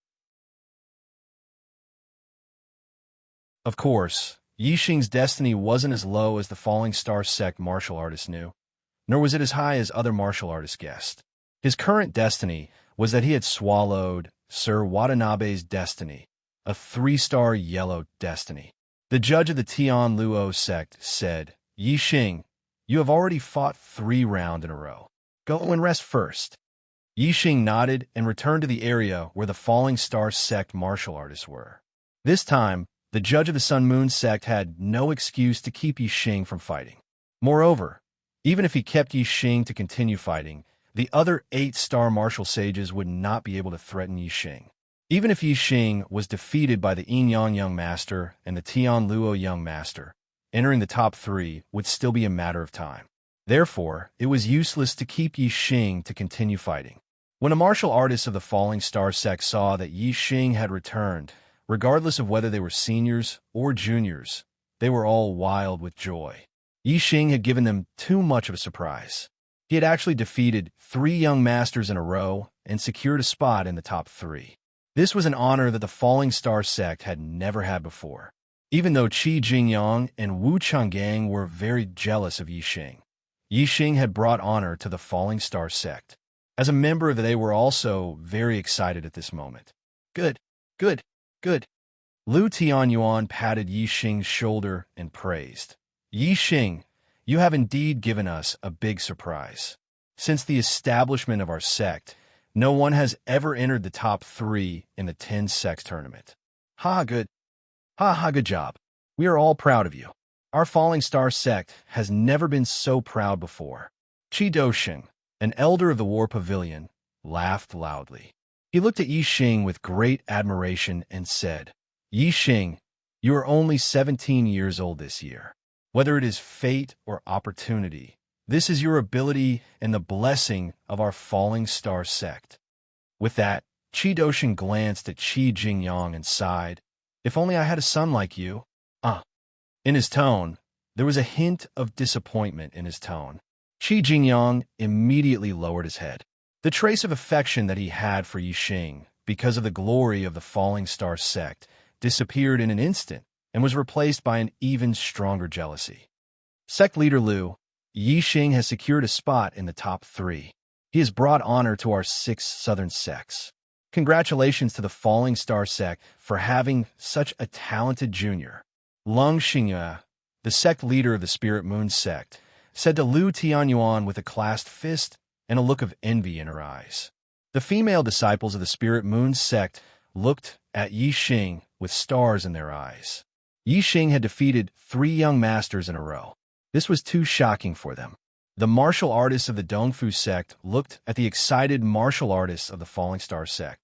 Of course, Yixing's destiny wasn't as low as the Falling Star sect martial artists knew, nor was it as high as other martial artists guessed. His current destiny was that he had swallowed Sir Watanabe's destiny, a 3-star yellow destiny. The judge of the Tian Luo sect said, "Yixing, you have already fought 3 rounds in a row. Go and rest first." Yixing nodded and returned to the area where the Falling Star sect martial artists were. This time, the judge of the Sun-Moon sect had no excuse to keep Yixing from fighting. Moreover, even if he kept Yixing to continue fighting, the other 8-star martial sages would not be able to threaten Yixing. Even if Yixing was defeated by the Yin-Yang young master and the Tian Luo young master, entering the top 3 would still be a matter of time. Therefore, it was useless to keep Yi Xing to continue fighting. When the martial artists of the Falling Star sect saw that Yi Xing had returned, regardless of whether they were seniors or juniors, they were all wild with joy. Yi Xing had given them too much of a surprise. He had actually defeated 3 young masters in a row and secured a spot in the top 3. This was an honor that the Falling Star sect had never had before. Even though Qi Jingyang and Wu Changgang were very jealous of Yi Xing had brought honor to the Falling Star sect. As a member, they were also very excited at this moment. Good, good, good. Lu Tianyuan patted Yi Xing's shoulder and praised. Yi Xing, you have indeed given us a big surprise. Since the establishment of our sect, no one has ever entered the top 3 in the 10 sects tournament. Good. Good job. We are all proud of you. Our Falling Star sect has never been so proud before. Qi Dosheng, an elder of the War Pavilion, laughed loudly. He looked at Yi Xing with great admiration and said, Yi Xing, you are only 17 years old this year. Whether it is fate or opportunity, this is your ability and the blessing of our Falling Star sect. With that, Qi Dosheng glanced at Qi Jingyang and sighed, If only I had a son like you. In his tone, there was a hint of disappointment in his tone. Qi Jingyang immediately lowered his head. The trace of affection that he had for Yi Xing, because of the glory of the Falling Star sect, disappeared in an instant and was replaced by an even stronger jealousy. Sect leader Lu, Yi Xing has secured a spot in the top 3. He has brought honor to our 6 southern sects. Congratulations to the Falling Star sect for having such a talented junior. Lung Xingyue, the sect leader of the Spirit Moon sect, said to Lu Tianyuan with a clasped fist and a look of envy in her eyes. The female disciples of the Spirit Moon sect looked at Yi Xing with stars in their eyes. Yi Xing had defeated 3 young masters in a row. This was too shocking for them. The martial artists of the Dongfu sect looked at the excited martial artists of the Falling Star sect.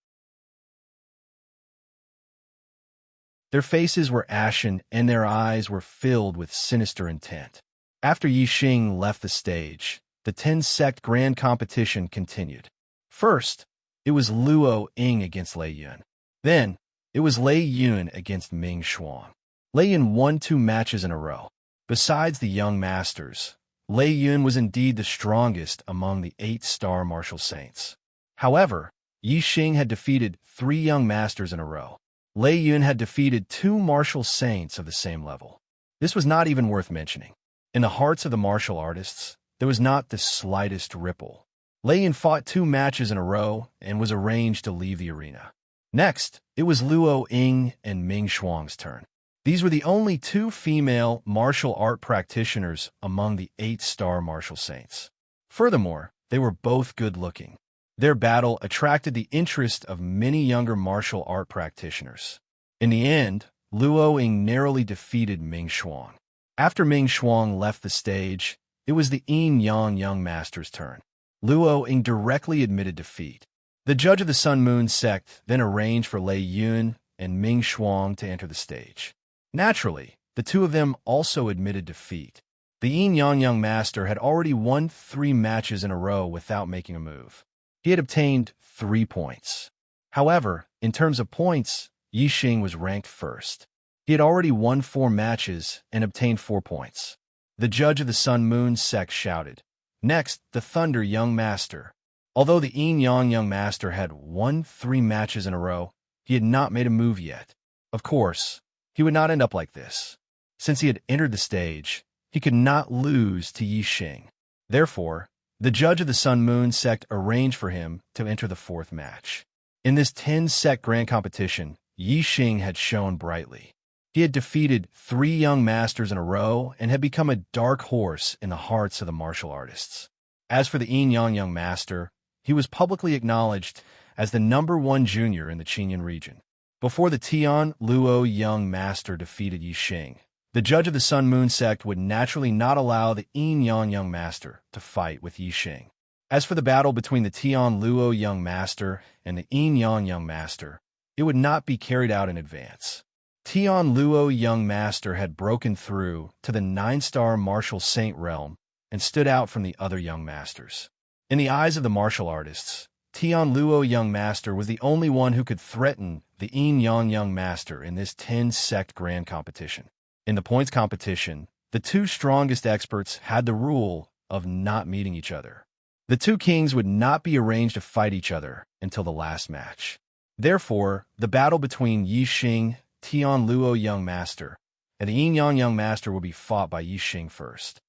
Their faces were ashen and their eyes were filled with sinister intent. After Yi Xing left the stage, the 10-sect grand competition continued. First, it was Luo Ying against Lei Yun. Then, it was Lei Yun against Ming Xuan. Lei Yun won 2 matches in a row. Besides the young masters, Lei Yun was indeed the strongest among the 8-star martial saints. However, Yi Xing had defeated 3 young masters in a row. Lei Yun had defeated 2 martial saints of the same level. This was not even worth mentioning. In the hearts of the martial artists, there was not the slightest ripple. Lei Yun fought 2 matches in a row and was arranged to leave the arena. Next, it was Luo Ying and Ming Xuang's turn. These were the only 2 female martial art practitioners among the 8-star martial saints. Furthermore, they were both good-looking. Their battle attracted the interest of many younger martial art practitioners. In the end, Luo Ying narrowly defeated Ming Xuang. After Ming Xuang left the stage, it was the Yin Yang young master's turn. Luo Ying directly admitted defeat. The judge of the Sun Moon sect then arranged for Lei Yun and Ming Xuang to enter the stage. Naturally, the 2 of them also admitted defeat. The Yin Yang young master had already won 3 matches in a row without making a move. He had obtained 3 points. However, in terms of points, Yi Xing was ranked first. He had already won 4 matches and obtained 4 points. The judge of the Sun Moon sect shouted, Next, the Thunder young master. Although the Yin Yang young master had won 3 matches in a row, he had not made a move yet. Of course, he would not end up like this. Since he had entered the stage, he could not lose to Yi Xing. Therefore, the judge of the Sun Moon sect arranged for him to enter the 4th match. In this 10-sect grand competition, Yi Xing had shone brightly. He had defeated 3 young masters in a row and had become a dark horse in the hearts of the martial artists. As for the Yin Yang young master, he was publicly acknowledged as the #1 junior in the Qingyun region. Before the Tian Luo young master defeated Yi Xing, the judge of the Sun Moon sect would naturally not allow the Yin Yang young master to fight with Yi Xing. As for the battle between the Tian Luo young master and the Yin Yang young master, it would not be carried out in advance. Tian Luo Young Master had broken through to the 9-star martial saint realm and stood out from the other young masters. In the eyes of the martial artists, Tian Luo Young Master was the only one who could threaten the Yin Yang Young Master in this 10-sect grand competition. In the points competition, the two strongest experts had the rule of not meeting each other. The two kings would not be arranged to fight each other until the last match. Therefore, the battle between Yi Xing, Tian Luo Young Master, and the Yin Yang Young Master would be fought by Yi Xing first.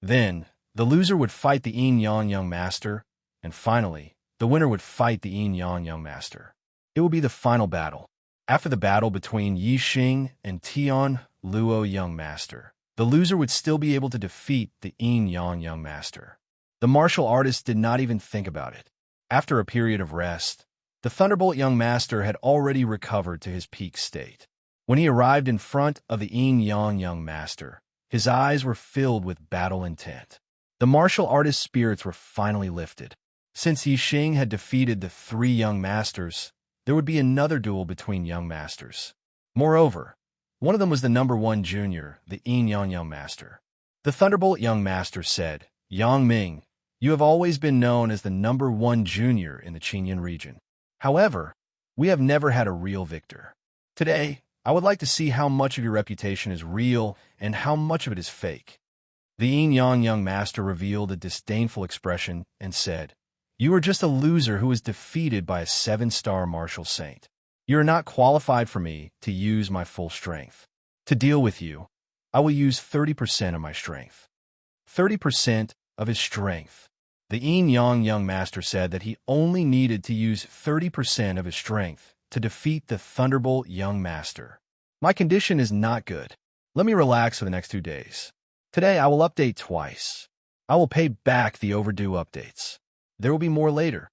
Then, the loser would fight the Yin Yang Young Master, and finally, the winner would fight the Yin Yang Young Master. It would be the final battle. After the battle between Yi Xing and Tian Luo Young Master, the loser would still be able to defeat the Yin Yang Young Master. The martial artist did not even think about it. After a period of rest, the Thunderbolt Young Master had already recovered to his peak state. When he arrived in front of the Yin Yang Young Master, his eyes were filled with battle intent. The martial artist's spirits were finally lifted. Since Yi Xing had defeated the 3 young masters, there would be another duel between young masters. Moreover, one of them was the number 1 junior, the Yin Yang Young Master. The Thunderbolt Young Master said, "Yang Ming, you have always been known as the number 1 junior in the Qinyan region. However, we have never had a real victor. Today, I would like to see how much of your reputation is real and how much of it is fake." The Yin Yang Young Master revealed a disdainful expression and said, "You are just a loser who was defeated by a 7-star martial saint. You are not qualified for me to use my full strength. To deal with you, I will use 30% of my strength." 30% of his strength. The Yin Yang Young Master said that he only needed to use 30% of his strength to defeat the Thunderbolt Young Master. "My condition is not good. Let me relax for the next 2 days. Today I will update twice. I will pay back the overdue updates. There will be more later."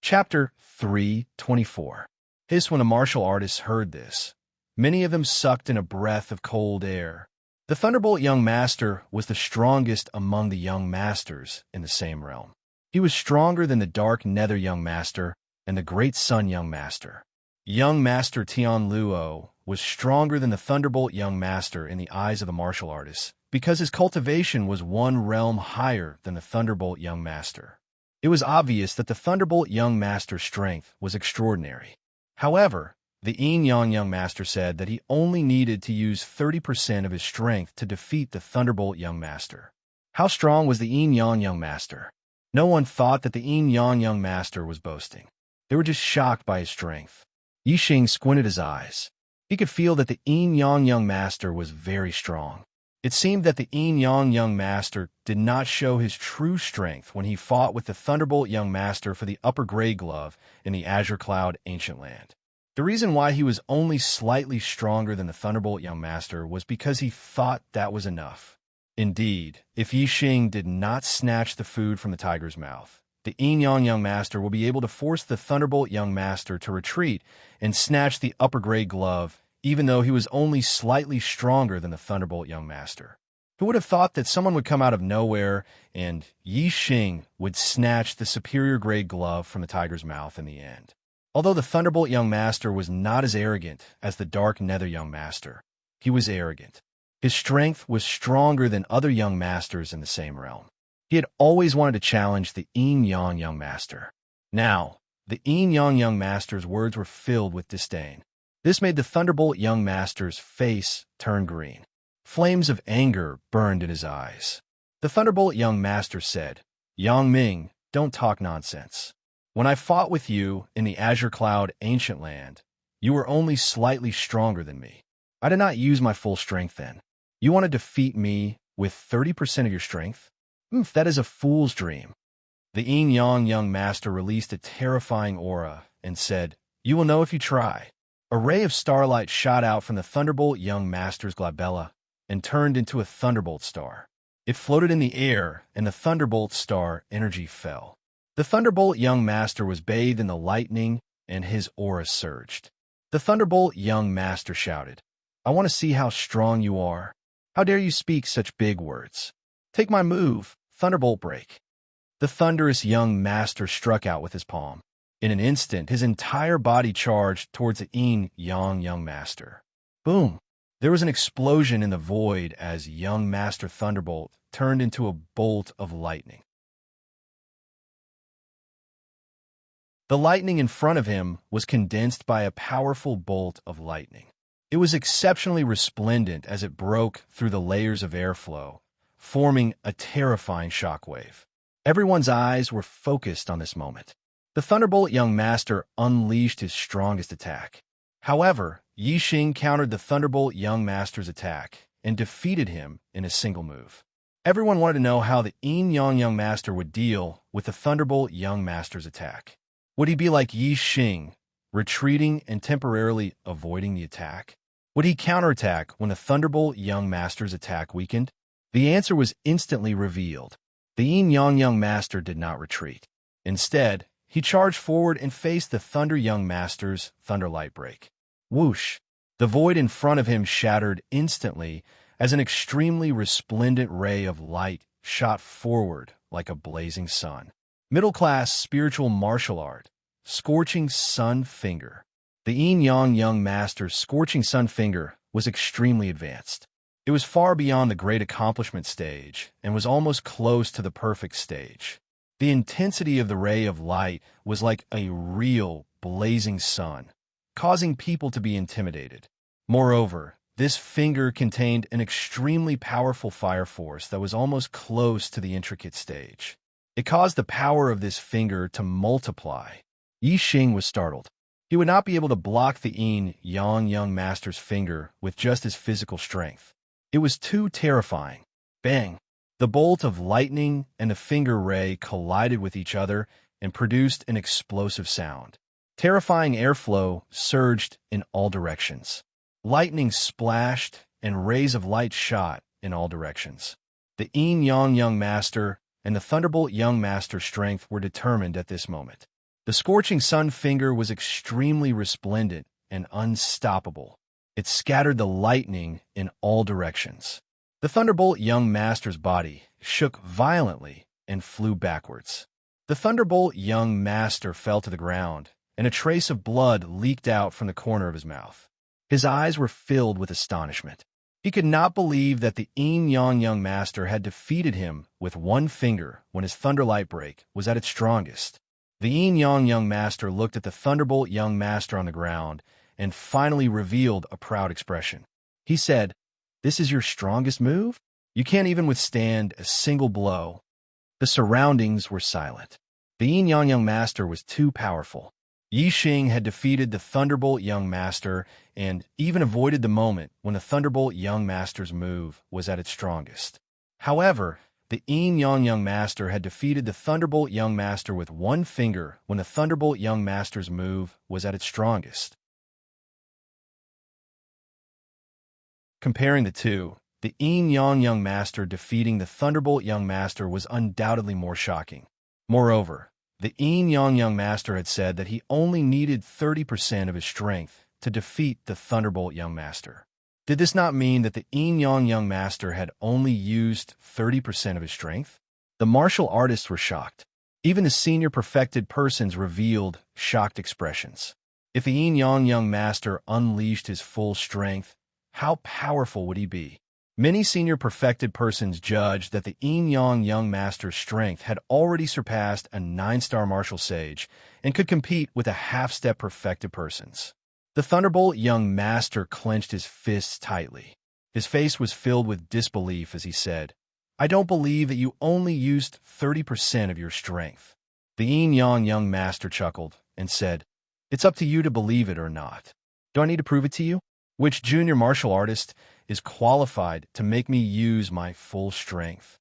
Chapter 324. When the martial artists heard this, many of them sucked in a breath of cold air. The Thunderbolt Young Master was the strongest among the young masters in the same realm. He was stronger than the Dark Nether Young Master and the Great Sun Young Master. Young Master Tian Luo was stronger than the Thunderbolt Young Master in the eyes of the martial artists because his cultivation was 1 realm higher than the Thunderbolt Young Master. It was obvious that the Thunderbolt Young Master's strength was extraordinary. However, the Yin Yang Young Master said that he only needed to use 30% of his strength to defeat the Thunderbolt Young Master. How strong was the Yin Yang Young Master? No one thought that the Yin Yang Young Master was boasting. They were just shocked by his strength. Yi Xing squinted his eyes. He could feel that the Yin Yang Young Master was very strong. It seemed that the Yin Yang Young Master did not show his true strength when he fought with the Thunderbolt Young Master for the upper grade glove in the Azure Cloud Ancient Land. The reason why he was only slightly stronger than the Thunderbolt Young Master was because he thought that was enough. Indeed, if Yi Xing did not snatch the food from the tiger's mouth, the Yin Yang Young Master will be able to force the Thunderbolt Young Master to retreat and snatch the upper grade glove, even though he was only slightly stronger than the Thunderbolt Young Master. Who would have thought that someone would come out of nowhere and Yi Xing would snatch the superior grade glove from the tiger's mouth in the end? Although the Thunderbolt Young Master was not as arrogant as the Dark Nether Young Master, he was arrogant. His strength was stronger than other young masters in the same realm. He had always wanted to challenge the Yin Yang Young Master. Now, the Yin Yang Young Master's words were filled with disdain. This made the Thunderbolt Young Master's face turn green. Flames of anger burned in his eyes. The Thunderbolt Young Master said, "Yang Ming, don't talk nonsense. When I fought with you in the Azure Cloud Ancient Land, you were only slightly stronger than me. I did not use my full strength then. You want to defeat me with 30% of your strength? That is a fool's dream." The Yin Yang Young Master released a terrifying aura and said, "You will know if you try." A ray of starlight shot out from the Thunderbolt Young Master's glabella and turned into a Thunderbolt star. It floated in the air, and the Thunderbolt star energy fell. The Thunderbolt Young Master was bathed in the lightning, and his aura surged. The Thunderbolt Young Master shouted, "I want to see how strong you are. How dare you speak such big words? Take my move, Thunderbolt Break. The thunderous young master struck out with his palm. In an instant, his entire body charged towards the young master. Boom! There was an explosion in the void as young Master Thunderbolt turned into a bolt of lightning. The lightning in front of him was condensed by a powerful bolt of lightning. It was exceptionally resplendent as it broke through the layers of airflow, forming a terrifying shockwave. Everyone's eyes were focused on this moment. The Thunderbolt young master unleashed his strongest attack. However, Yi Xing countered the Thunderbolt young master's attack and defeated him in a single move. Everyone wanted to know how the young master would deal with the Thunderbolt young master's attack. Would he be like Yi Xing, retreating and temporarily avoiding the attack? Would he counterattack when the Thunderbolt young master's attack weakened? The answer was instantly revealed. The young master did not retreat. Instead, he charged forward and faced the Thunder young master's Thunder Light Break. Whoosh! The void in front of him shattered instantly as an extremely resplendent ray of light shot forward like a blazing sun. Middle-class spiritual martial art, Scorching Sun Finger. The young master's Scorching Sun Finger was extremely advanced. It was far beyond the great accomplishment stage and was almost close to the perfect stage. The intensity of the ray of light was like a real blazing sun, causing people to be intimidated. Moreover, this finger contained an extremely powerful fire force that was almost close to the intricate stage. It caused the power of this finger to multiply. Yi Xing was startled. He would not be able to block the young master's finger with just his physical strength. It was too terrifying. Bang! The bolt of lightning and the finger ray collided with each other and produced an explosive sound. Terrifying airflow surged in all directions. Lightning splashed and rays of light shot in all directions. The young master and the Thunderbolt young master's strength were determined at this moment. The Scorching Sun Finger was extremely resplendent and unstoppable. It scattered the lightning in all directions. The Thunderbolt young master's body shook violently and flew backwards. The Thunderbolt young master fell to the ground, and a trace of blood leaked out from the corner of his mouth. His eyes were filled with astonishment. He could not believe that the young master had defeated him with one finger when his Thunder Light Break was at its strongest. The young master looked at the Thunderbolt young master on the ground and finally revealed a proud expression. He said, "This is your strongest move? You can't even withstand a single blow." The surroundings were silent. The young master was too powerful. Yi Xing had defeated the Thunderbolt young master and even avoided the moment when the Thunderbolt young master's move was at its strongest. However, the young master had defeated the Thunderbolt young master with one finger when the Thunderbolt young master's move was at its strongest. Comparing the two, the young master defeating the Thunderbolt young master was undoubtedly more shocking. Moreover, the young master had said that he only needed 30% of his strength to defeat the Thunderbolt young master. Did this not mean that the young master had only used 30% of his strength? The martial artists were shocked. Even the senior perfected persons revealed shocked expressions. If the young master unleashed his full strength, how powerful would he be? Many senior perfected persons judged that the young master's strength had already surpassed a 9-star martial sage and could compete with a half-step perfected persons. The Thunderbolt young master clenched his fists tightly. His face was filled with disbelief as he said, "I don't believe that you only used 30% of your strength." The young master chuckled and said, "It's up to you to believe it or not. Do I need to prove it to you? Which junior martial artist is qualified to make me use my full strength?"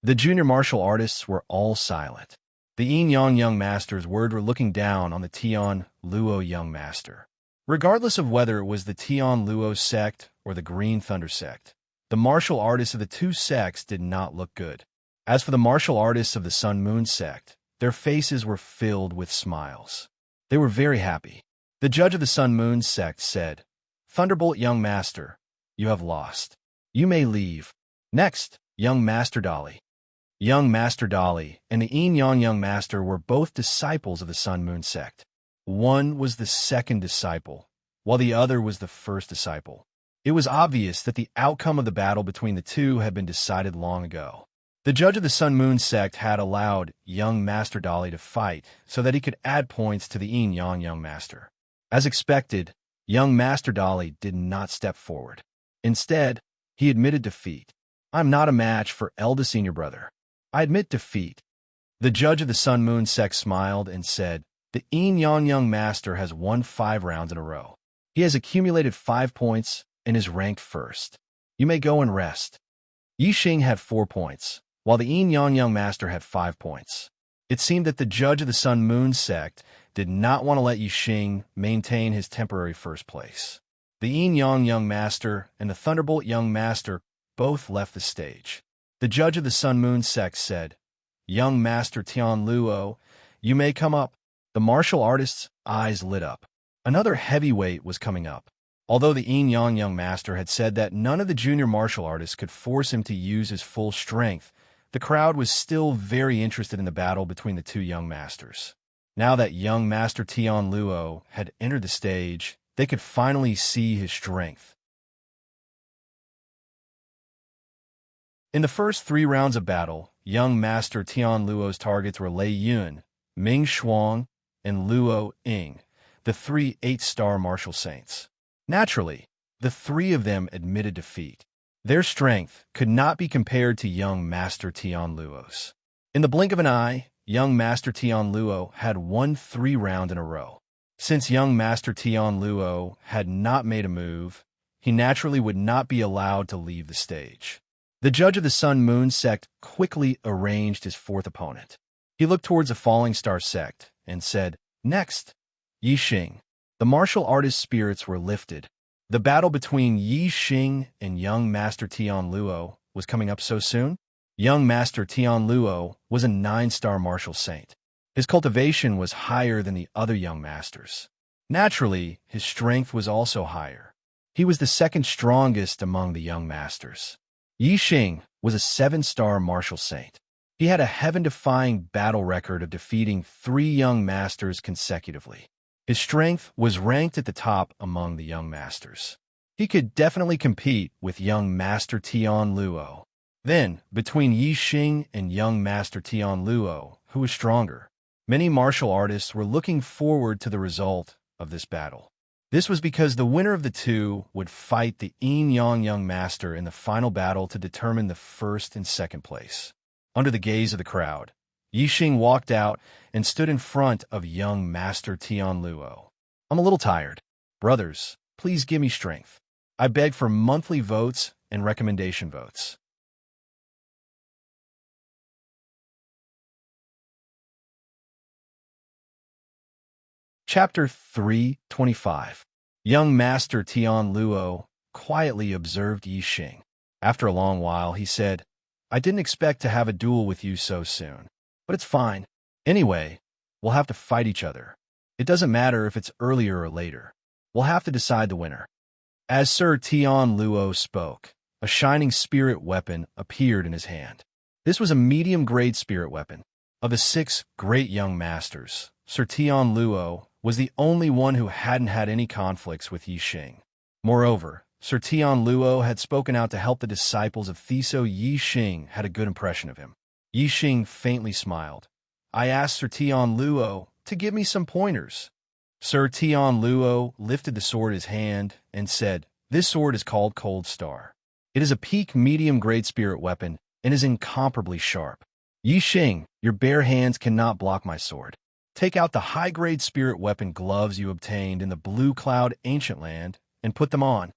The junior martial artists were all silent. The young master's words were looking down on the Tian Luo young master. Regardless of whether it was the Tian Luo sect or the Green Thunder sect, the martial artists of the two sects did not look good. As for the martial artists of the Sun Moon sect, their faces were filled with smiles. They were very happy. The judge of the Sun Moon sect said, "Thunderbolt young master, you have lost. You may leave." Next, Young Master Dali. Young Master Dali and the Young Master were both disciples of the Sun Moon sect. One was the second disciple, while the other was the first disciple. It was obvious that the outcome of the battle between the two had been decided long ago. The judge of the Sun Moon sect had allowed young Master Dali to fight so that he could add points to the young Master. As expected, young Master Dali did not step forward. Instead, he admitted defeat. "I'm not a match for eldest senior brother. I admit defeat." The judge of the Sun Moon sect smiled and said, "The young Master has won 5 rounds in a row. He has accumulated 5 points and is ranked first. You may go and rest." Yixing had 4 points, while the young Master had 5 points. It seemed that the judge of the Sun Moon sect did not want to let Yixing maintain his temporary first place. The young Master and the Thunderbolt young Master both left the stage. The judge of the Sun Moon sect said, "Young Master Tian Luo, you may come up." The martial artist's eyes lit up. Another heavyweight was coming up. Although the young Master had said that none of the junior martial artists could force him to use his full strength, the crowd was still very interested in the battle between the two young masters. Now that young Master Tian Luo had entered the stage, they could finally see his strength. In the first 3 rounds of battle, young Master Tian Luo's targets were Lei Yun, Ming Shuang, and Luo Ying, the 3 8-star martial saints. Naturally, the 3 of them admitted defeat. Their strength could not be compared to young Master Tian Luo's. In the blink of an eye, young Master Tian Luo had won 3 rounds in a row. Since young Master Tian Luo had not made a move, he naturally would not be allowed to leave the stage. The judge of the Sun Moon sect quickly arranged his 4th opponent. He looked towards the Falling Star sect and said, "Next, Yixing." The martial artist's spirits were lifted. The battle between Yixing and young Master Tian Luo was coming up so soon. Young Master Tian Luo was a 9-star martial saint. His cultivation was higher than the other young masters. Naturally, his strength was also higher. He was the 2nd strongest among the young masters. Yixing was a 7-star martial saint. He had a heaven-defying battle record of defeating 3 young masters consecutively. His strength was ranked at the top among the young masters. He could definitely compete with young Master Tian Luo. Then, between Yixing and young Master Tian Luo, who was stronger? Many martial artists were looking forward to the result of this battle. This was because the winner of the two would fight the young Master in the final battle to determine the 1st and 2nd place. Under the gaze of the crowd, Yixing walked out and stood in front of young Master Tian Luo. "I'm a little tired. Brothers, please give me strength. I beg for monthly votes and recommendation votes." Chapter 325. Young Master Tian Luo quietly observed Yixing. After a long while, he said, "I didn't expect to have a duel with you so soon, but it's fine. Anyway, we'll have to fight each other. It doesn't matter if it's earlier or later. We'll have to decide the winner." As Sir Tian Luo spoke, a shining spirit weapon appeared in his hand. This was a medium-grade spirit weapon. Of the 6 great young masters, Sir Tian Luo was the only one who hadn't had any conflicts with Yixing. Moreover, Sir Tian Luo had spoken out to help the disciples of Thiso. Yixing had a good impression of him. Yixing faintly smiled. "I asked Sir Tian Luo to give me some pointers." Sir Tian Luo lifted the sword in his hand and said, "This sword is called Cold Star. It is a peak medium-grade spirit weapon and is incomparably sharp. Yixing, your bare hands cannot block my sword. Take out the high-grade spirit weapon gloves you obtained in the Blue Cloud Ancient Land and put them on."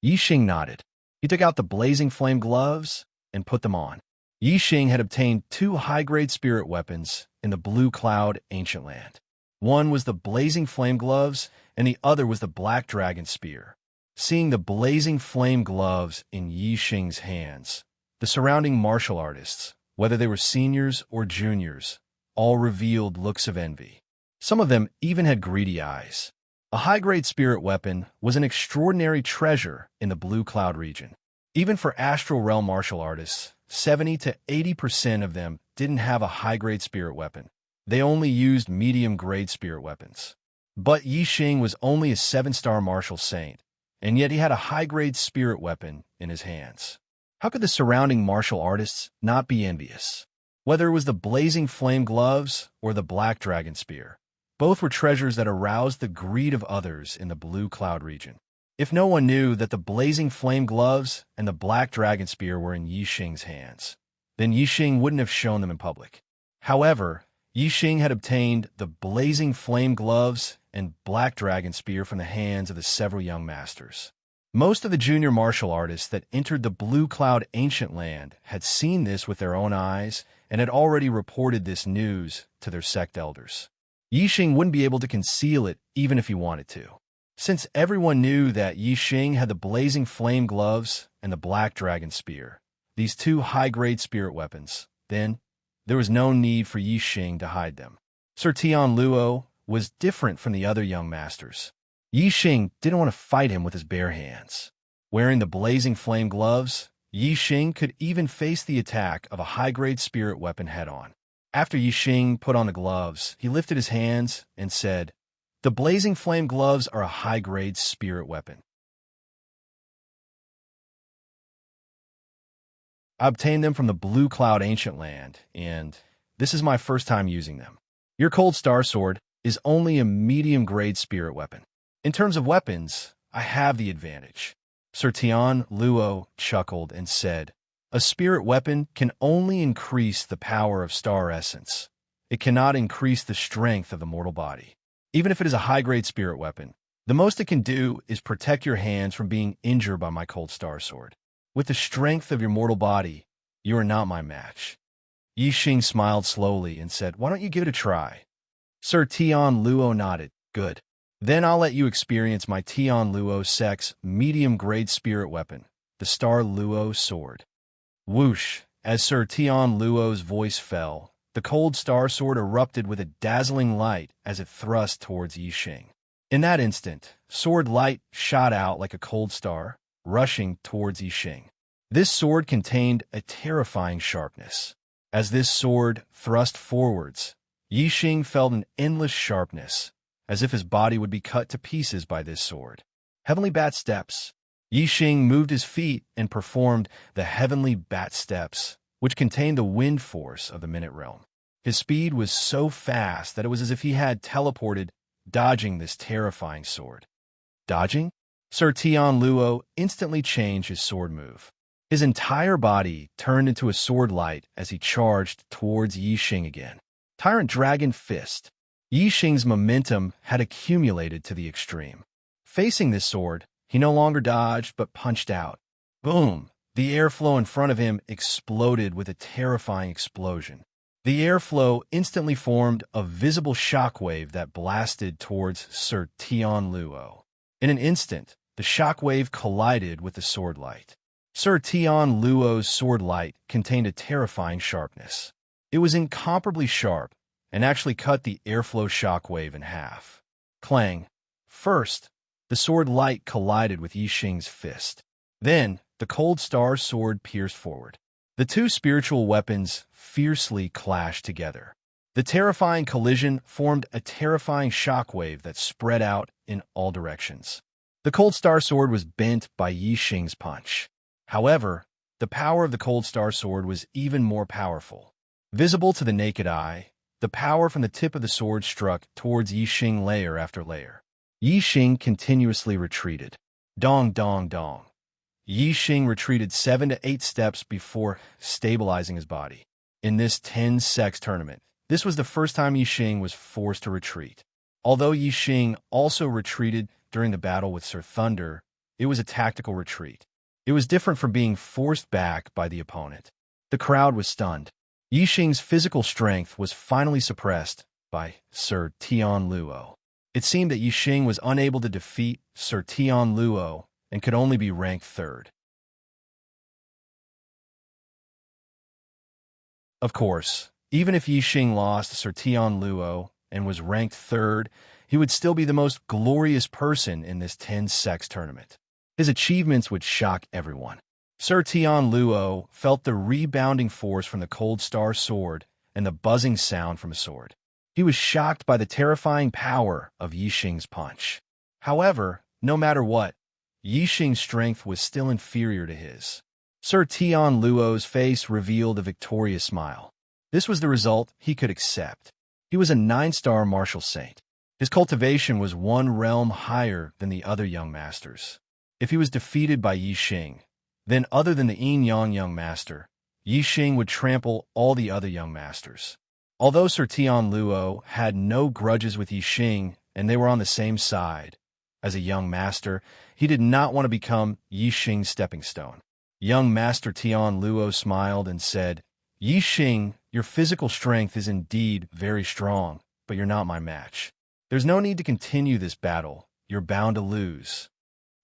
Yixing nodded. He took out the Blazing Flame gloves and put them on. Yixing had obtained 2 high-grade spirit weapons in the Blue Cloud Ancient Land. One was the Blazing Flame gloves, and the other was the Black Dragon Spear. Seeing the Blazing Flame gloves in Yixing's hands, the surrounding martial artists, whether they were seniors or juniors, all revealed looks of envy. Some of them even had greedy eyes. A high-grade spirit weapon was an extraordinary treasure in the Blue Cloud region. Even for Astral Realm martial artists, 70 to 80% of them didn't have a high-grade spirit weapon. They only used medium-grade spirit weapons. But Yixing was only a 7-star martial saint, and yet he had a high-grade spirit weapon in his hands. How could the surrounding martial artists not be envious? Whether it was the blazing flame gloves or the black dragon spear, both were treasures that aroused the greed of others in the Blue Cloud region. If no one knew that the blazing flame gloves and the black dragon spear were in Yixing's hands, then Yixing wouldn't have shown them in public. However, Yixing had obtained the blazing flame gloves and black dragon spear from the hands of the several young masters. Most of the junior martial artists that entered the Blue Cloud ancient land had seen this with their own eyes and had already reported this news to their sect elders. Yixing wouldn't be able to conceal it even if he wanted to. Since everyone knew that Yixing had the blazing flame gloves and the black dragon spear, these two high-grade spirit weapons, then there was no need for Yixing to hide them. Sir Tian Luo was different from the other young masters. Yixing didn't want to fight him with his bare hands. Wearing the blazing flame gloves, Yixing could even face the attack of a high-grade spirit weapon head-on. After Yixing put on the gloves, he lifted his hands and said, "The blazing flame gloves are a high-grade spirit weapon. I obtained them from the Blue Cloud ancient land, and this is my first time using them. Your Cold Star Sword is only a medium-grade spirit weapon. In terms of weapons, I have the advantage." Sir Tian Luo chuckled and said, "A spirit weapon can only increase the power of star essence. It cannot increase the strength of the mortal body. Even if it is a high-grade spirit weapon, the most it can do is protect your hands from being injured by my Cold Star Sword. With the strength of your mortal body, you are not my match." Yixing smiled slowly and said, "Why don't you give it a try?" Sir Tian Luo nodded. "Good. Then I'll let you experience my Tian Luo Sect's medium-grade spirit weapon, the Star Luo Sword." Whoosh! As Sir Tian Luo's voice fell, the Cold Star Sword erupted with a dazzling light as it thrust towards Yixing. In that instant, sword light shot out like a cold star, rushing towards Yixing. This sword contained a terrifying sharpness. As this sword thrust forwards, Yixing felt an endless sharpness, as if his body would be cut to pieces by this sword. Heavenly Bat Steps. Yixing moved his feet and performed the Heavenly Bat Steps, which contained the wind force of the Minute Realm. His speed was so fast that it was as if he had teleported, dodging this terrifying sword. Dodging? Sir Tian Luo instantly changed his sword move. His entire body turned into a sword light as he charged towards Yixing again. Tyrant Dragon Fist. Yixing's momentum had accumulated to the extreme. Facing this sword, he no longer dodged but punched out. Boom! The airflow in front of him exploded with a terrifying explosion. The airflow instantly formed a visible shockwave that blasted towards Sir Tian Luo. In an instant, the shockwave collided with the sword light. Sir Tian Luo's sword light contained a terrifying sharpness. It was incomparably sharp and actually cut the airflow shockwave in half. Clang! First, the sword light collided with Yixing's fist. Then, the Cold Star Sword pierced forward. The two spiritual weapons fiercely clashed together. The terrifying collision formed a terrifying shockwave that spread out in all directions. The Cold Star Sword was bent by Yixing's punch. However, the power of the Cold Star Sword was even more powerful. Visible to the naked eye, the power from the tip of the sword struck towards Yixing layer after layer. Yixing continuously retreated. Dong, dong, dong. Yixing retreated 7 to 8 steps before stabilizing his body. In this 10-sex tournament, this was the first time Yixing was forced to retreat. Although Yixing also retreated during the battle with Sir Thunder, it was a tactical retreat. It was different from being forced back by the opponent. The crowd was stunned. Yixing's physical strength was finally suppressed by Sir Tian Luo. It seemed that Yixing was unable to defeat Sir Tian Luo and could only be ranked third. Of course, even if Yixing lost Sir Tian Luo and was ranked third, he would still be the most glorious person in this 10-sex tournament. His achievements would shock everyone. Sir Tian Luo felt the rebounding force from the cold star sword and the buzzing sound from a sword. He was shocked by the terrifying power of Yi Xing's punch. However, no matter what, Yi Xing's strength was still inferior to his. Sir Tian Luo's face revealed a victorious smile. This was the result he could accept. He was a 9-star martial saint. His cultivation was one realm higher than the other young masters. If he was defeated by Yi Xing, then other than the Yin-Yang young master, Yi Xing would trample all the other young masters. Although Sir Tian Luo had no grudges with Yi Xing and they were on the same side, as a young master, he did not want to become Yi Xing's stepping stone. Young Master Tian Luo smiled and said, "Yi Xing, your physical strength is indeed very strong, but you're not my match. There's no need to continue this battle. You're bound to lose."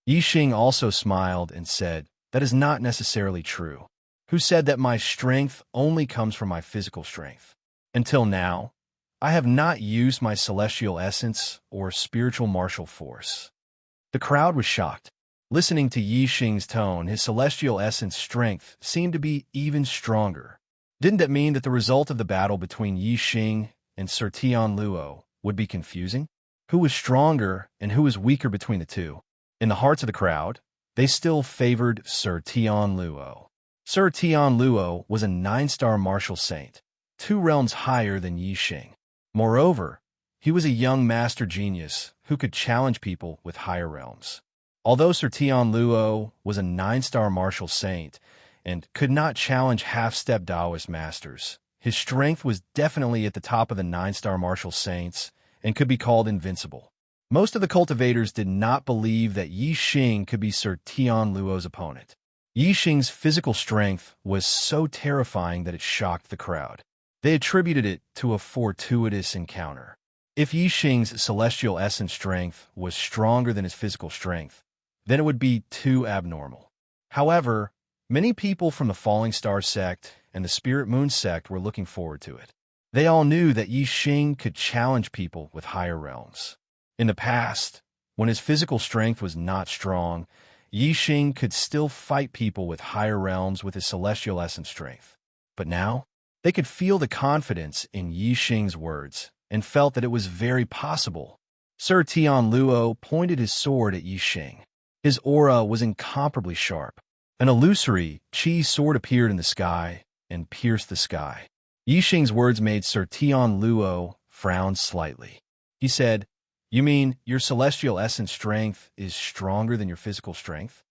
Yi Xing also smiled and said, "That is not necessarily true. Who said that my strength only comes from my physical strength? Until now, I have not used my celestial essence or spiritual martial force." The crowd was shocked. Listening to Yi Xing's tone, his celestial essence strength seemed to be even stronger. Didn't that mean that the result of the battle between Yi Xing and Sir Tian Luo would be confusing? Who was stronger and who was weaker between the two? In the hearts of the crowd, they still favored Sir Tian Luo. Sir Tian Luo was a 9-star martial saint, 2 realms higher than Yi Xing. Moreover, he was a young master genius who could challenge people with higher realms. Although Sir Tian Luo was a 9-star martial saint and could not challenge half-step Taoist masters, his strength was definitely at the top of the 9-star martial saints and could be called invincible. Most of the cultivators did not believe that Yi Xing could be Sir Tian Luo's opponent. Yi Xing's physical strength was so terrifying that it shocked the crowd. They attributed it to a fortuitous encounter. If Yi Xing's celestial essence strength was stronger than his physical strength, then it would be too abnormal. However, many people from the Falling Star sect and the Spirit Moon sect were looking forward to it. They all knew that Yi Xing could challenge people with higher realms. In the past, when his physical strength was not strong, Yi Xing could still fight people with higher realms with his celestial essence strength. But now, they could feel the confidence in Yi Xing's words and felt that it was very possible. Sir Tian Luo pointed his sword at Yi Xing. His aura was incomparably sharp. An illusory chi sword appeared in the sky and pierced the sky. Yi Xing's words made Sir Tian Luo frown slightly. He said, "You mean your celestial essence strength is stronger than your physical strength?"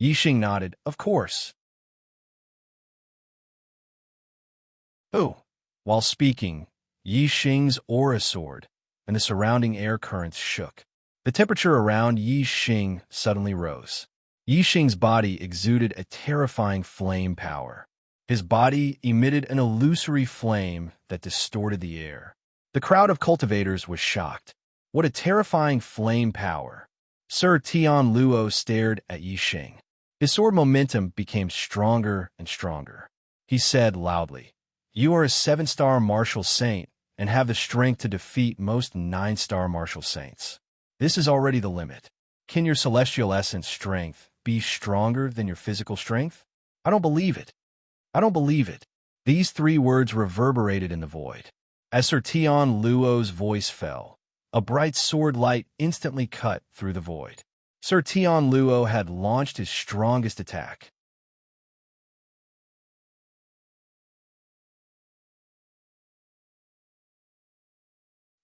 Yi Xing nodded, "Of course." Oh! While speaking, Yi Xing's aura soared, and the surrounding air currents shook. The temperature around Yi Xing suddenly rose. Yi Xing's body exuded a terrifying flame power. His body emitted an illusory flame that distorted the air. The crowd of cultivators was shocked. What a terrifying flame power! Sir Tian Luo stared at Yi Xing. His sword momentum became stronger and stronger. He said loudly, "You are a 7-star martial saint and have the strength to defeat most 9-star martial saints. This is already the limit. Can your celestial essence strength be stronger than your physical strength? I don't believe it. I don't believe it." These 3 words reverberated in the void. As Sir Tian Luo's voice fell, a bright sword light instantly cut through the void. Sir Tian Luo had launched his strongest attack.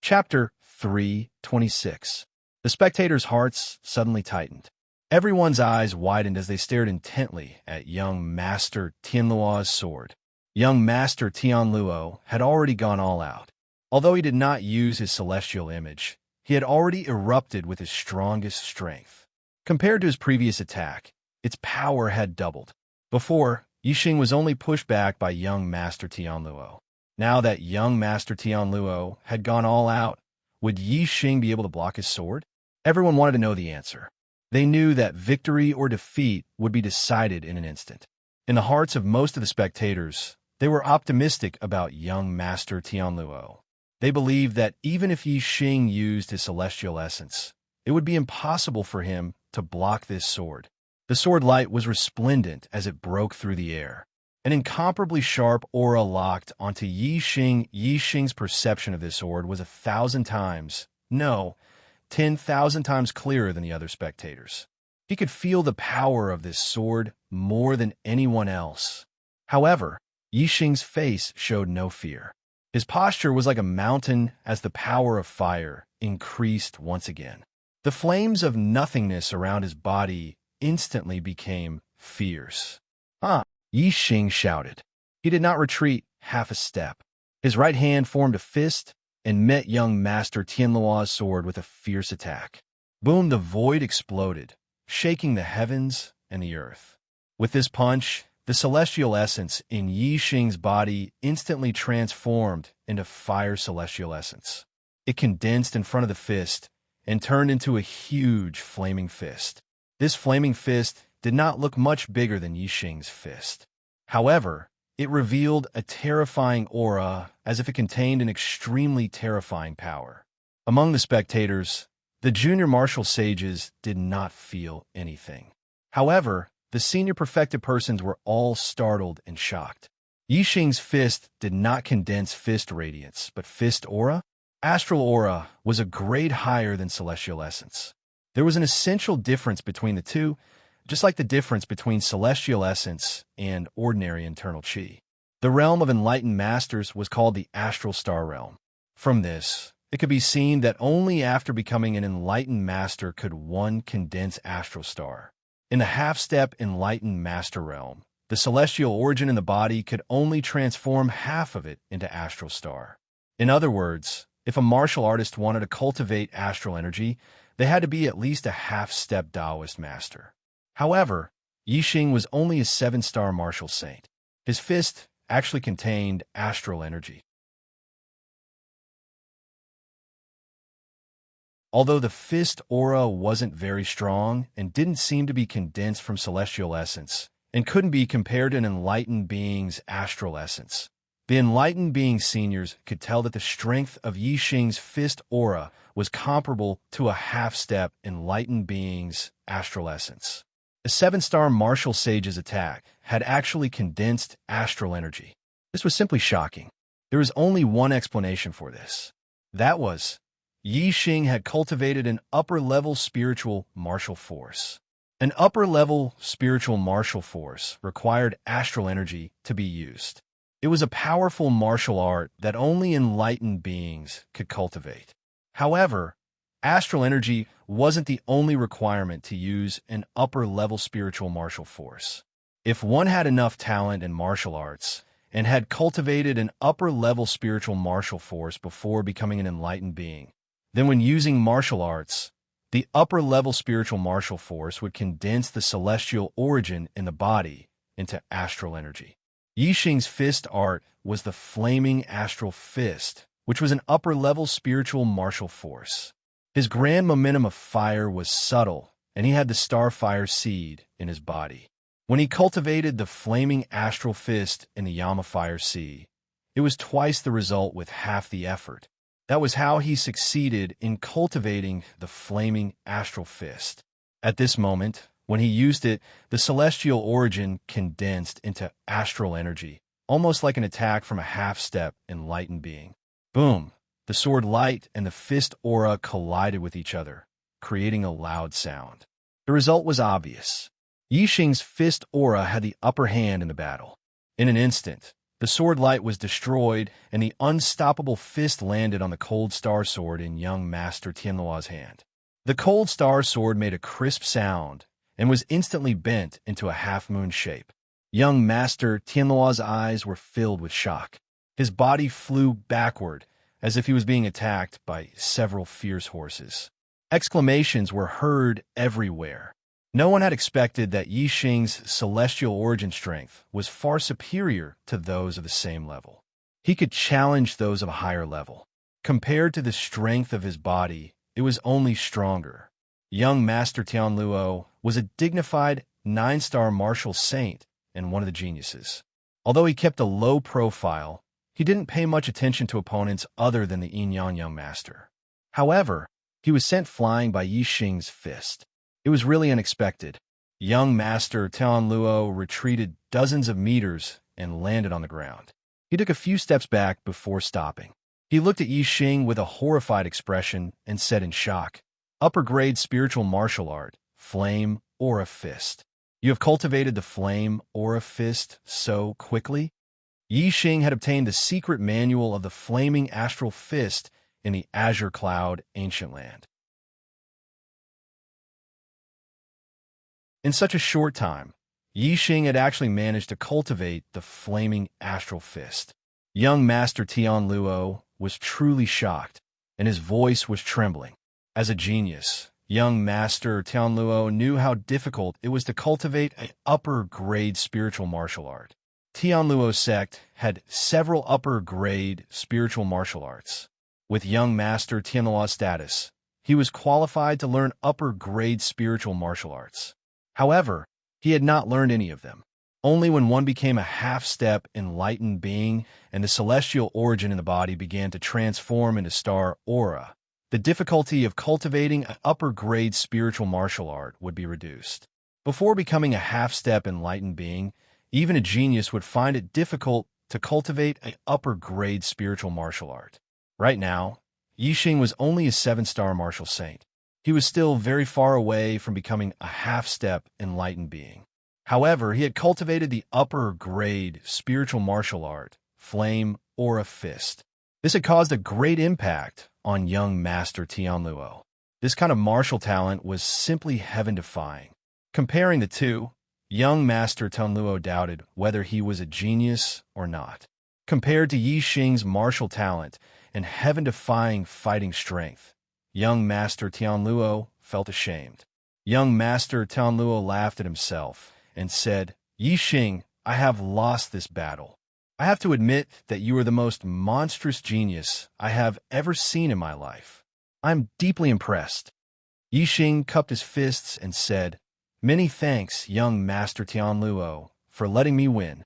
Chapter 3:26. The spectators' hearts suddenly tightened. Everyone's eyes widened as they stared intently at young Master Tianluo's sword. Young Master Tian Luo had already gone all out. Although he did not use his celestial image, he had already erupted with his strongest strength. Compared to his previous attack, its power had doubled. Before, Yi Xing was only pushed back by young Master Tian Luo. Now that young Master Tian Luo had gone all out, would Yi Xing be able to block his sword? Everyone wanted to know the answer. They knew that victory or defeat would be decided in an instant. In the hearts of most of the spectators, they were optimistic about young Master Tian Luo. They believed that even if Yi Xing used his celestial essence, it would be impossible for him to block this sword. The sword light was resplendent as it broke through the air. An incomparably sharp aura locked onto Yi Xing. Yi Xing's perception of this sword was 1,000 times, no, 10,000 times clearer than the other spectators. He could feel the power of this sword more than anyone else. However, Yi Xing's face showed no fear. His posture was like a mountain as the power of fire increased once again. The flames of nothingness around his body instantly became fierce. "Ah!" Yi Xing shouted. He did not retreat half a step. His right hand formed a fist and met young Master Tianluo's sword with a fierce attack. Boom! The void exploded, shaking the heavens and the earth. With this punch, the celestial essence in Yi Xing's body instantly transformed into fire celestial essence. It condensed in front of the fist and turned into a huge flaming fist. This flaming fist did not look much bigger than Yi Xing's fist. However, it revealed a terrifying aura as if it contained an extremely terrifying power. Among the spectators, the junior martial sages did not feel anything. However, the senior perfected persons were all startled and shocked. Yi Xing's fist did not condense fist radiance, but fist aura? Astral aura was a grade higher than celestial essence. There was an essential difference between the two, just like the difference between celestial essence and ordinary internal chi. The realm of enlightened masters was called the astral star realm. From this, it could be seen that only after becoming an enlightened master could one condense astral star. In the half-step enlightened master realm, the celestial origin in the body could only transform half of it into astral star. In other words, if a martial artist wanted to cultivate astral energy, they had to be at least a half-step Taoist master. However, Yi Xing was only a 7-star martial saint. His fist actually contained astral energy. Although the fist aura wasn't very strong and didn't seem to be condensed from celestial essence, and couldn't be compared to an enlightened being's astral essence, the enlightened being seniors could tell that the strength of Yi Xing's fist aura was comparable to a half-step enlightened being's astral essence. The 7-star martial sage's attack had actually condensed astral energy. This was simply shocking. There was only one explanation for this. That was, Yi Xing had cultivated an upper-level spiritual martial force. An upper-level spiritual martial force required astral energy to be used. It was a powerful martial art that only enlightened beings could cultivate. However, astral energy wasn't the only requirement to use an upper-level spiritual martial force. If one had enough talent in martial arts and had cultivated an upper-level spiritual martial force before becoming an enlightened being, then when using martial arts, the upper-level spiritual martial force would condense the celestial origin in the body into astral energy. Yi Xing's fist art was the flaming astral fist, which was an upper-level spiritual martial force. His grand momentum of fire was subtle, and he had the starfire seed in his body. When he cultivated the flaming astral fist in the Yama fire sea, it was twice the result with half the effort. That was how he succeeded in cultivating the flaming astral fist. At this moment, when he used it, the celestial origin condensed into astral energy, almost like an attack from a half-step enlightened being. Boom! The sword light and the fist aura collided with each other, creating a loud sound. The result was obvious. Yi Xing's fist aura had the upper hand in the battle. In an instant, the sword light was destroyed, and the unstoppable fist landed on the cold star sword in young Master Tianluo's hand. The cold star sword made a crisp sound and was instantly bent into a half-moon shape. Young Master Tianluo's eyes were filled with shock. His body flew backward, as if he was being attacked by several fierce horses. Exclamations were heard everywhere. No one had expected that Yi Xing's celestial origin strength was far superior to those of the same level. He could challenge those of a higher level. Compared to the strength of his body, it was only stronger. Young Master Tianluo was a dignified 9-star martial saint and one of the geniuses. Although he kept a low profile, he didn't pay much attention to opponents other than the Yin-Yang Young Master. However, he was sent flying by Yi Xing's fist. It was really unexpected. Young Master Tianluo retreated dozens of meters and landed on the ground. He took a few steps back before stopping. He looked at Yi Xing with a horrified expression and said in shock, "Upper grade spiritual martial art, Flame Aura Fist. You have cultivated the Flame Aura Fist so quickly?" Yi Xing had obtained the secret manual of the Flaming Astral Fist in the Azure Cloud Ancient Land. In such a short time, Yi Xing had actually managed to cultivate the Flaming Astral Fist. Young Master Tianluo was truly shocked, and his voice was trembling. As a genius, young Master Tianluo knew how difficult it was to cultivate an upper-grade spiritual martial art. Tianluo's sect had several upper-grade spiritual martial arts. With young Master Tianluo's status, he was qualified to learn upper-grade spiritual martial arts. However, he had not learned any of them. Only when one became a half-step enlightened being and the celestial origin in the body began to transform into star aura, the difficulty of cultivating an upper-grade spiritual martial art would be reduced. Before becoming a half-step enlightened being, even a genius would find it difficult to cultivate an upper-grade spiritual martial art. Right now, Yi Xing was only a 7-star martial saint. He was still very far away from becoming a half-step enlightened being. However, he had cultivated the upper-grade spiritual martial art, Flame Aura Fist. This had caused a great impact on young Master Tianluo. This kind of martial talent was simply heaven-defying. Comparing the two, young Master Tianluo doubted whether he was a genius or not. Compared to Yi Xing's martial talent and heaven-defying fighting strength, young Master Tianluo felt ashamed. Young Master Tianluo laughed at himself and said, "Yi Xing, I have lost this battle. I have to admit that you are the most monstrous genius I have ever seen in my life. I'm deeply impressed." Yi Xing cupped his fists and said, "Many thanks, young Master Tianluo, for letting me win."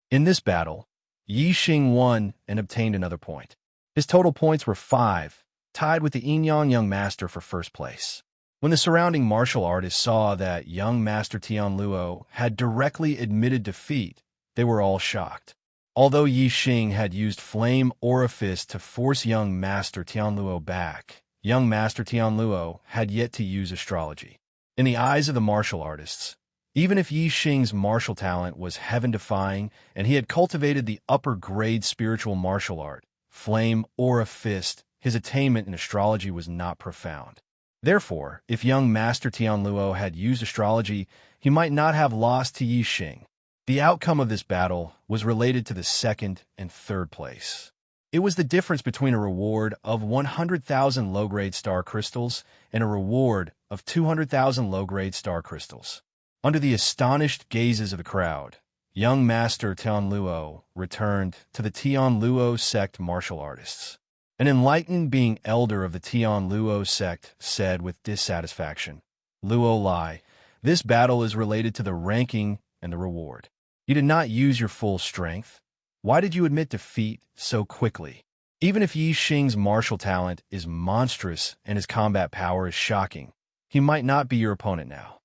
In this battle, Yi Xing won and obtained another point. His total points were 5, tied with the Enyang young master for first place. When the surrounding martial artists saw that young Master Tianluo had directly admitted defeat, they were all shocked. Although Yi Xing had used Flame Aura Fist to force young Master Tianluo back, young Master Tianluo had yet to use astrology. In the eyes of the martial artists, even if Yi Xing's martial talent was heaven-defying and he had cultivated the upper-grade spiritual martial art, Flame Aura Fist, his attainment in astrology was not profound. Therefore, if young Master Tianluo had used astrology, he might not have lost to Yi Xing. The outcome of this battle was related to the second and third place. It was the difference between a reward of 100,000 low-grade star crystals and a reward of 200,000 low-grade star crystals. Under the astonished gazes of the crowd, young Master Tianluo returned to the Tianluo sect martial artists. An enlightened being elder of the Tianluo sect said with dissatisfaction, "Luo Lai, this battle is related to the ranking and the reward. You did not use your full strength. Why did you admit defeat so quickly? Even if Yi Xing's martial talent is monstrous and his combat power is shocking, he might not be your opponent now."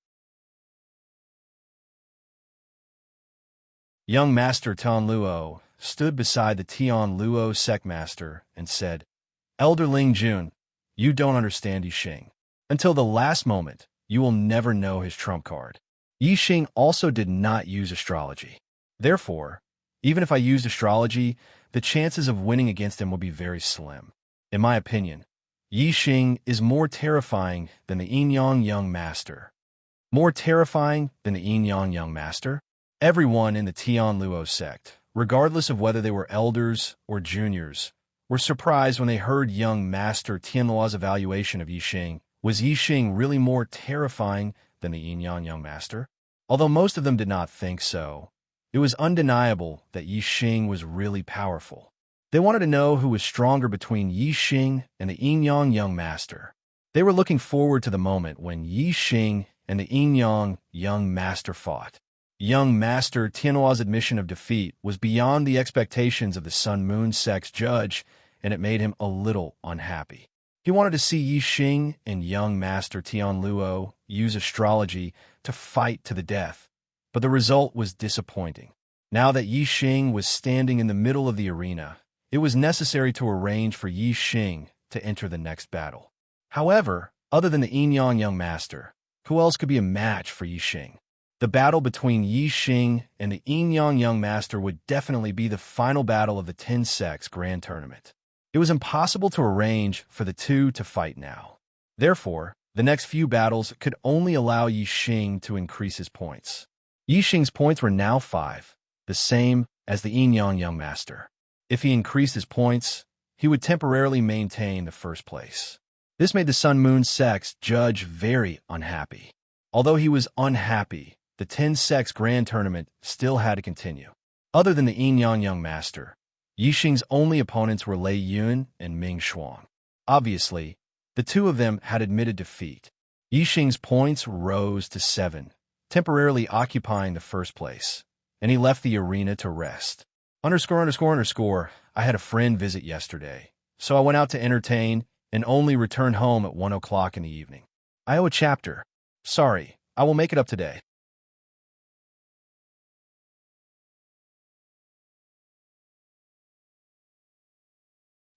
Young Master Tianluo stood beside the Tianluo sect master and said, "Elder Ling Jun, you don't understand Yi Xing. Until the last moment, you will never know his trump card. Yi Xing also did not use astrology. Therefore, even if I used astrology, the chances of winning against him will be very slim. In my opinion, Yi Xing is more terrifying than the Enyang young master." More terrifying than the Enyang young master? Everyone in the Tianluo sect, regardless of whether they were elders or juniors, were surprised when they heard young Master Tianluo's evaluation of Yi Xing. Was Yi Xing really more terrifying than the Enyang young master? Although most of them did not think so, it was undeniable that Yi Xing was really powerful. They wanted to know who was stronger between Yi Xing and the Enyang young master. They were looking forward to the moment when Yi Xing and the Enyang young master fought. Young Master Tianhua's admission of defeat was beyond the expectations of the Sun Moon sect's judge, and it made him a little unhappy. He wanted to see Yi Xing and young Master Tianluo use astrology to fight to the death, but the result was disappointing. Now that Yi Xing was standing in the middle of the arena, it was necessary to arrange for Yi Xing to enter the next battle. However, other than the Yin Yang Young Master, who else could be a match for Yi Xing? The battle between Yi Xing and the Yin Yang Young Master would definitely be the final battle of the 10 Sex Grand Tournament. It was impossible to arrange for the two to fight now. Therefore, the next few battles could only allow Yi Xing to increase his points. Yi Xing's points were now 5, the same as the Yin Yang Young Master. If he increased his points, he would temporarily maintain the first place. This made the Sun-Moon Sex judge very unhappy. Although he was unhappy, the 10 Sex Grand Tournament still had to continue. Other than the Yin Yang Young Master, Yi Xing's only opponents were Lei Yun and Ming Xuang. Obviously, the two of them had admitted defeat. Yi Xing's points rose to 7, temporarily occupying the first place, and he left the arena to rest. _____, I had a friend visit yesterday, so I went out to entertain and only returned home at 1 o'clock in the evening. I owe a chapter. Sorry, I will make it up today.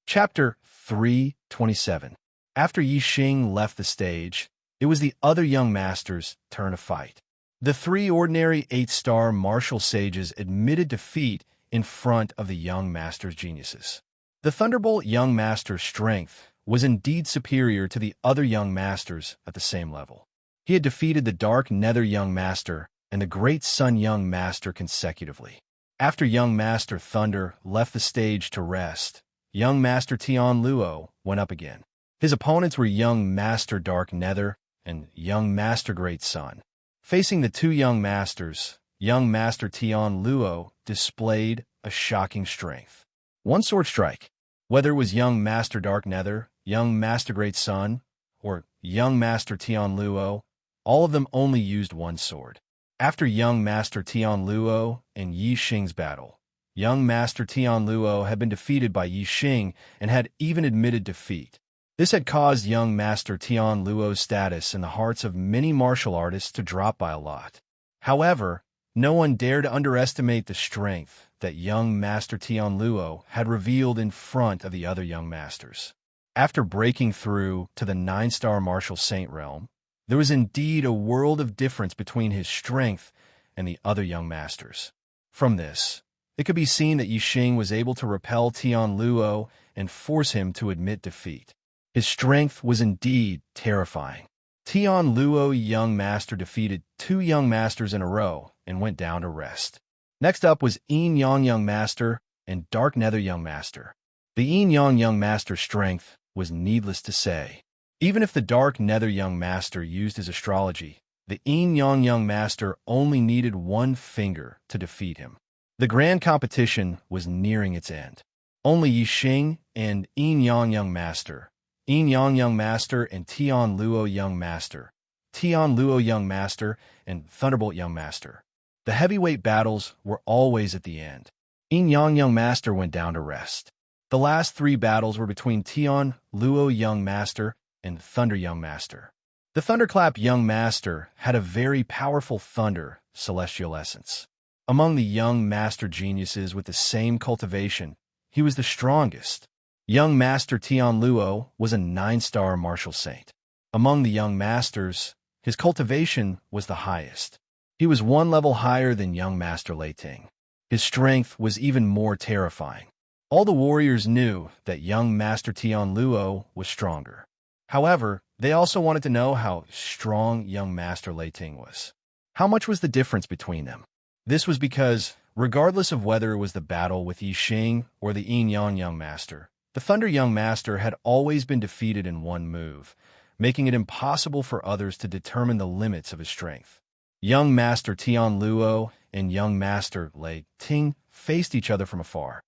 Chapter 327. After Yi Xing left the stage, it was the other young masters' turn to fight. The 3 ordinary 8-star martial sages admitted defeat in front of the young master's geniuses. The Thunderbolt young master's strength was indeed superior to the other young masters at the same level. He had defeated the Dark Nether young master and the Great Sun young master consecutively. After young master Thunder left the stage to rest, young master Tian Luo went up again. His opponents were young master Dark Nether and young master Great Sun. Facing the two young masters, young master Tian Luo displayed a shocking strength. One sword strike. Whether it was young master Dark Nether, young master Great Sun, or young master Tian Luo, all of them only used one sword. After young master Tian Luo and Yi Xing's battle, young master Tian Luo had been defeated by Yi Xing and had even admitted defeat. This had caused young master Tian Luo's status in the hearts of many martial artists to drop by a lot. However, no one dared to underestimate the strength that young master Tian Luo had revealed in front of the other young masters. After breaking through to the 9-star martial saint realm, there was indeed a world of difference between his strength and the other young masters. From this, it could be seen that Yi Xing was able to repel Tian Luo and force him to admit defeat. His strength was indeed terrifying. Tian Luo young master defeated 2 young masters in a row and went down to rest. Next up was Yin Yang young master and Dark Nether young master. The Yin Yang young master's strength was needless to say. Even if the Dark Nether young master used his astrology, the Yin Yang young master only needed 1 finger to defeat him. The grand competition was nearing its end. Only Yi Xing and Yin Yang young master, Yin Yang young master and Tian Luo young master, Tian Luo young master and Thunderbolt young master. The heavyweight battles were always at the end. Yin Yang young master went down to rest. The last 3 battles were between Tian Luo young master and Thunder young master. The Thunderclap young master had a very powerful thunder celestial essence. Among the young master geniuses with the same cultivation, he was the strongest. Young master Tian Luo was a 9-star martial saint. Among the young masters, his cultivation was the highest. He was 1 level higher than young master Lei Ting. His strength was even more terrifying. All the warriors knew that young master Tian Luo was stronger. However, they also wanted to know how strong young master Lei Ting was. How much was the difference between them? This was because, regardless of whether it was the battle with Yi Xing or the Yin Yang young master, the Thunder young master had always been defeated in 1 move, making it impossible for others to determine the limits of his strength. Young master Tian Luo and young master Lei Ting faced each other from afar.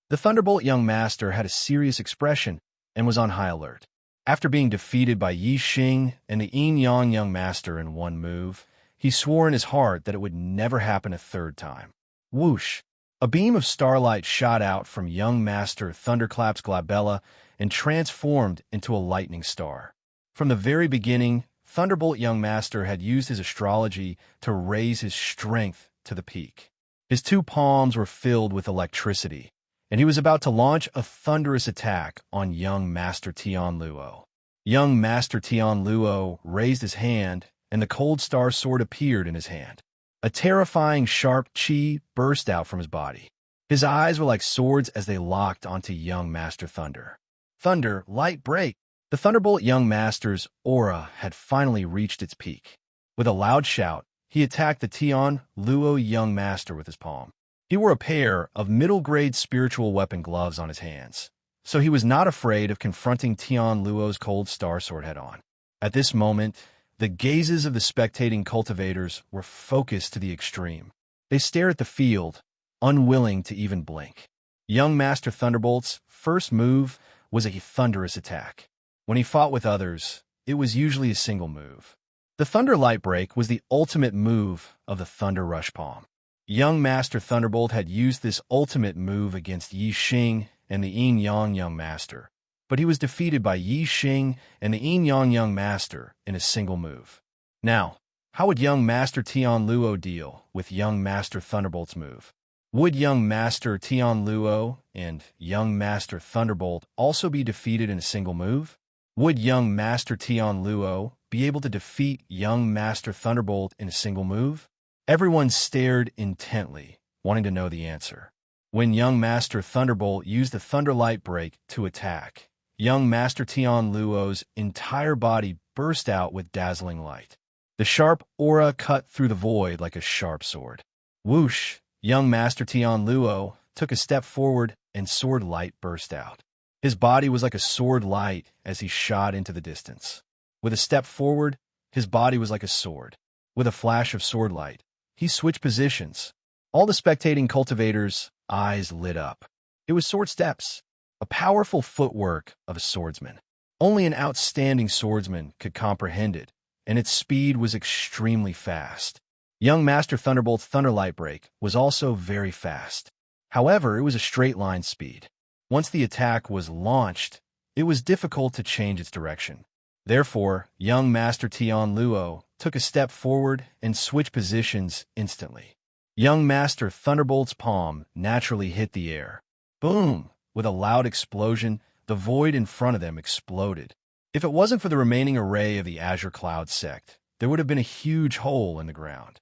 The Thunderbolt young master had a serious expression and was on high alert. After being defeated by Yi Xing and the Yin Yang young master in 1 move, he swore in his heart that it would never happen a 3rd time. Whoosh! A beam of starlight shot out from young Master Thunderclap's glabella and transformed into a lightning star. From the very beginning, Thunderbolt Young Master had used his astrology to raise his strength to the peak. His two palms were filled with electricity, and he was about to launch a thunderous attack on young Master Tian Luo. Young Master Tian Luo raised his hand, and the cold star sword appeared in his hand. A terrifying sharp chi burst out from his body. His eyes were like swords as they locked onto young Master Thunder. Thunder, light break! The Thunderbolt Young Master's aura had finally reached its peak. With a loud shout, he attacked the Tian Luo Young Master with his palm. He wore a pair of middle-grade spiritual weapon gloves on his hands, so he was not afraid of confronting Tian Luo's cold star sword head-on. At this moment, the gazes of the spectating cultivators were focused to the extreme. They stared at the field, unwilling to even blink. Young Master Thunderbolt's first move was a thunderous attack. When he fought with others, it was usually a single move. The Thunder Light Break was the ultimate move of the Thunder Rush Palm. Young Master Thunderbolt had used this ultimate move against Yi Xing and the Yin Yang Young Master, but he was defeated by Yi Xing and the Yin Yang Young Master in a single move. Now, how would young Master Tian Luo deal with young Master Thunderbolt's move? Would young Master Tian Luo and young Master Thunderbolt also be defeated in a single move? Would young Master Tian Luo be able to defeat young Master Thunderbolt in a single move? Everyone stared intently, wanting to know the answer. When young Master Thunderbolt used the Thunder Light Break to attack, young Master Tian Luo's entire body burst out with dazzling light. The sharp aura cut through the void like a sharp sword. Whoosh! Young Master Tian Luo took a step forward and sword light burst out. His body was like a sword light as he shot into the distance. With a step forward, his body was like a sword. With a flash of sword light, he switched positions. All the spectating cultivators' eyes lit up. It was sword steps, a powerful footwork of a swordsman. Only an outstanding swordsman could comprehend it, and its speed was extremely fast. Young Master Thunderbolt's Thunder Light Break was also very fast. However, it was a straight-line speed. Once the attack was launched, it was difficult to change its direction. Therefore, young Master Tian Luo took a step forward and switched positions instantly. Young Master Thunderbolt's palm naturally hit the air. Boom! With a loud explosion, the void in front of them exploded. If it wasn't for the remaining array of the Azure Cloud sect, there would have been a huge hole in the ground.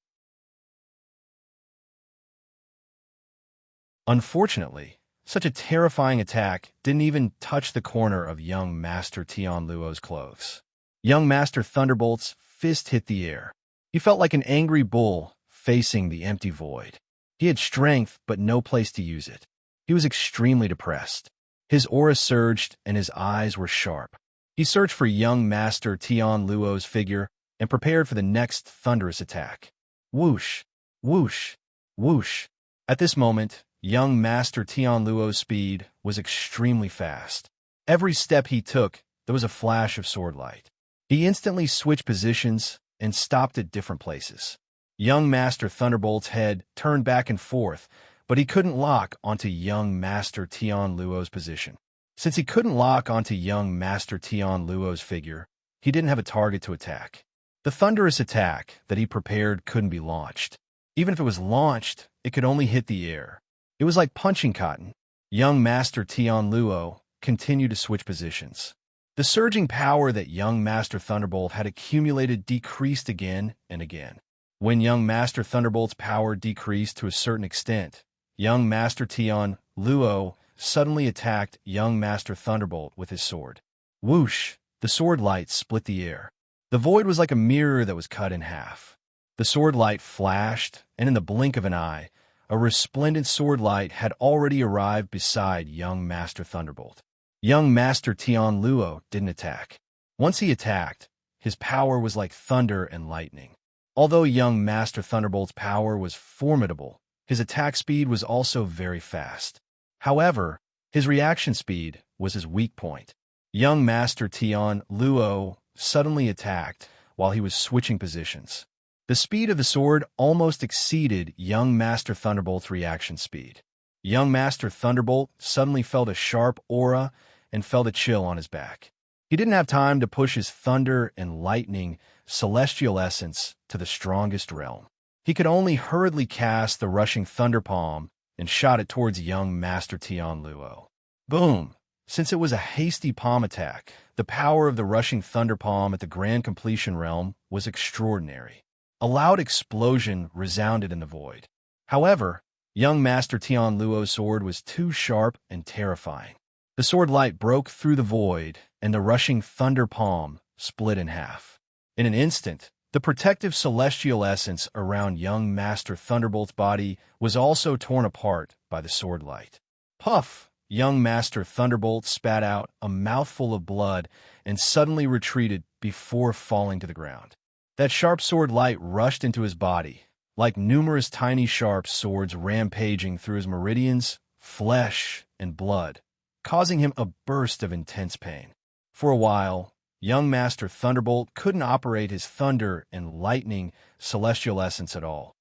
Unfortunately, such a terrifying attack didn't even touch the corner of young Master Tian Luo's clothes. Young Master Thunderbolt's fist hit the air. He felt like an angry bull facing the empty void. He had strength, but no place to use it. He was extremely depressed. His aura surged, and his eyes were sharp. He searched for young Master Tian Luo's figure and prepared for the next thunderous attack. Whoosh! Whoosh! Whoosh! At this moment, young Master Tian Luo's speed was extremely fast. Every step he took, there was a flash of sword light. He instantly switched positions and stopped at different places. Young Master Thunderbolt's head turned back and forth, but he couldn't lock onto young Master Tian Luo's position. Since he couldn't lock onto young Master Tian Luo's figure, he didn't have a target to attack. The thunderous attack that he prepared couldn't be launched. Even if it was launched, it could only hit the air. It was like punching cotton. Young Master Tian Luo continued to switch positions. The surging power that young Master Thunderbolt had accumulated decreased again and again. When young Master Thunderbolt's power decreased to a certain extent, young Master Tian Luo suddenly attacked young Master Thunderbolt with his sword. Whoosh! The sword light split the air. The void was like a mirror that was cut in half. The sword light flashed, and in the blink of an eye, a resplendent sword light had already arrived beside young Master Thunderbolt. Young Master Tian Luo didn't attack. Once he attacked, his power was like thunder and lightning. Although young Master Thunderbolt's power was formidable, his attack speed was also very fast. However, his reaction speed was his weak point. Young Master Tian Luo suddenly attacked while he was switching positions. The speed of the sword almost exceeded young Master Thunderbolt's reaction speed. Young Master Thunderbolt suddenly felt a sharp aura and felt a chill on his back. He didn't have time to push his thunder and lightning celestial essence to the strongest realm. He could only hurriedly cast the rushing Thunder Palm and shot it towards young Master Tian Luo. Boom! Since it was a hasty palm attack, the power of the rushing Thunder Palm at the Grand Completion realm was extraordinary. A loud explosion resounded in the void. However, young Master Tian Luo's sword was too sharp and terrifying. The sword light broke through the void, and the rushing Thunder Palm split in half. In an instant, the protective celestial essence around young Master Thunderbolt's body was also torn apart by the sword light. Puff! Young Master Thunderbolt spat out a mouthful of blood and suddenly retreated before falling to the ground. That sharp sword light rushed into his body, like numerous tiny sharp swords rampaging through his meridians, flesh, and blood, causing him a burst of intense pain. For a while, young Master Thunderbolt couldn't operate his thunder and lightning celestial essence at all.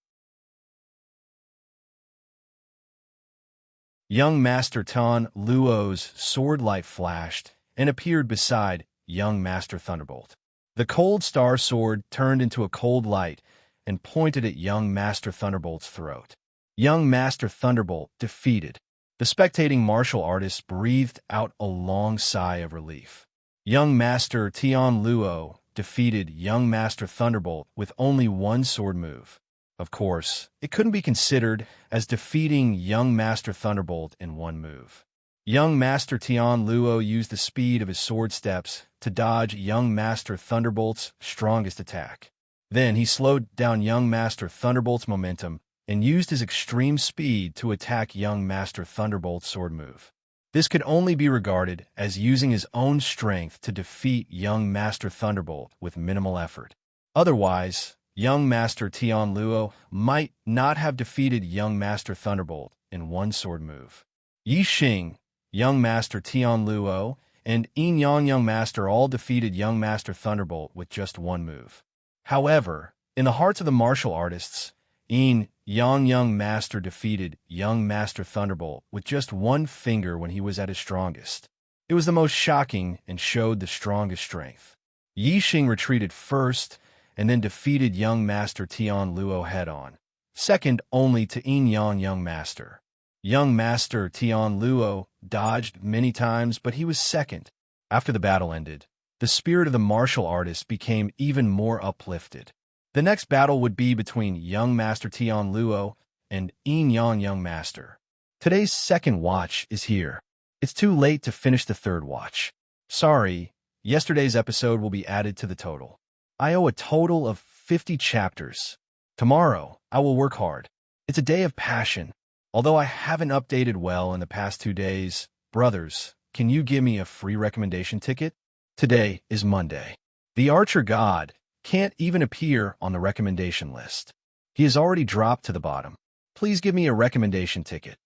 Young Master Tian Luo's sword light flashed and appeared beside young Master Thunderbolt. The cold star sword turned into a cold light and pointed at young Master Thunderbolt's throat. Young Master Thunderbolt defeated. The spectating martial artists breathed out a long sigh of relief. Young Master Tian Luo defeated young Master Thunderbolt with only one sword move. Of course, it couldn't be considered as defeating young Master Thunderbolt in one move. Young Master Tian Luo used the speed of his sword steps to dodge young Master Thunderbolt's strongest attack. Then he slowed down young Master Thunderbolt's momentum and used his extreme speed to attack young Master Thunderbolt's sword move. This could only be regarded as using his own strength to defeat young Master Thunderbolt with minimal effort. Otherwise, young Master Tian Luo might not have defeated young Master Thunderbolt in one sword move. Yi Xing, young Master Tian Luo, and Yin Yang young Master all defeated young Master Thunderbolt with just one move. However, in the hearts of the martial artists, Yin Yang young Master defeated young Master Thunderbolt with just one finger when he was at his strongest. It was the most shocking and showed the strongest strength. Yi Xing retreated first and then defeated young Master Tian Luo head-on, second only to Yin Yang young Master. Young Master Tian Luo dodged many times, but he was second. After the battle ended, the spirit of the martial artist became even more uplifted. The next battle would be between young Master Tian Luo and Yin Yang young Master. Today's second watch is here. It's too late to finish the third watch. Sorry, yesterday's episode will be added to the total. I owe a total of 50 chapters. Tomorrow, I will work hard. It's a day of passion. Although I haven't updated well in the past 2 days, brothers, can you give me a free recommendation ticket? Today is Monday. The Archer God can't even appear on the recommendation list. He has already dropped to the bottom. Please give me a recommendation ticket.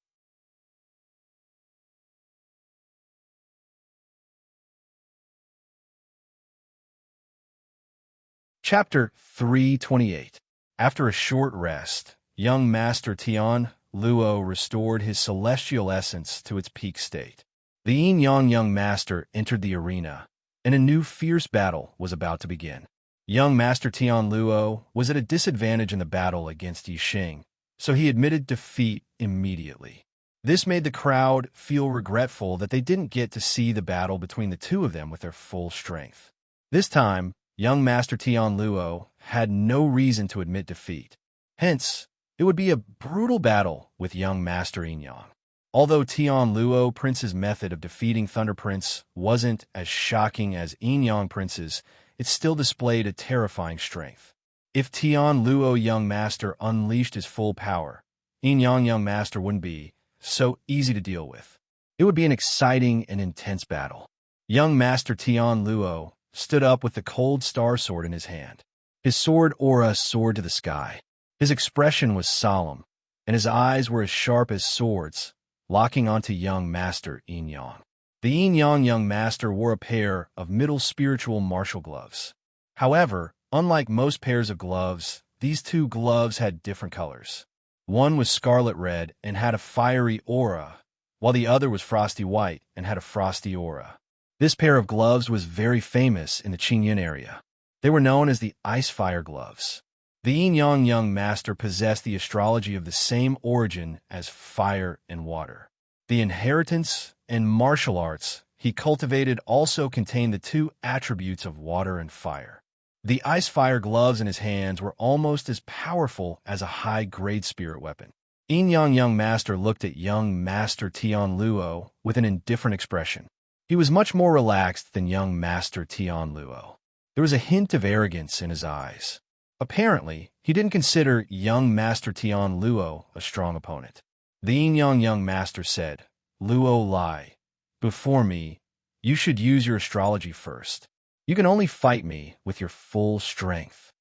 Chapter 328. After a short rest, young Master Tian Luo restored his celestial essence to its peak state. The Yin Yang young Master entered the arena, and a new fierce battle was about to begin. Young Master Tian Luo was at a disadvantage in the battle against Yi Xing, so he admitted defeat immediately. This made the crowd feel regretful that they didn't get to see the battle between the two of them with their full strength. This time, young Master Tian Luo had no reason to admit defeat. Hence, it would be a brutal battle with young Master Yin Yang. Although Tian Luo Prince's method of defeating Thunder Prince wasn't as shocking as Yin Yang Prince's, it still displayed a terrifying strength. If Tian Luo young Master unleashed his full power, Yin Yang young Master wouldn't be so easy to deal with. It would be an exciting and intense battle. Young Master Tian Luo stood up with the cold star sword in his hand. His sword aura soared to the sky. His expression was solemn, and his eyes were as sharp as swords, locking onto young Master Yin Yang. The Yin Yang young Master wore a pair of middle spiritual martial gloves. However, unlike most pairs of gloves, these two gloves had different colors. One was scarlet red and had a fiery aura, while the other was frosty white and had a frosty aura. This pair of gloves was very famous in the Qingyan area. They were known as the Ice Fire Gloves. The Yin-Yang Master possessed the astrology of the same origin as fire and water. The inheritance and martial arts he cultivated also contained the two attributes of water and fire. The Ice Fire Gloves in his hands were almost as powerful as a high-grade spirit weapon. Yin-Yang Master looked at young Master Tian Luo with an indifferent expression. He was much more relaxed than young Master Tian Luo. There was a hint of arrogance in his eyes. Apparently, he didn't consider young Master Tian Luo a strong opponent. The Yin-Yang Master said, "Luo Lai, before me, you should use your astrology first. You can only fight me with your full strength."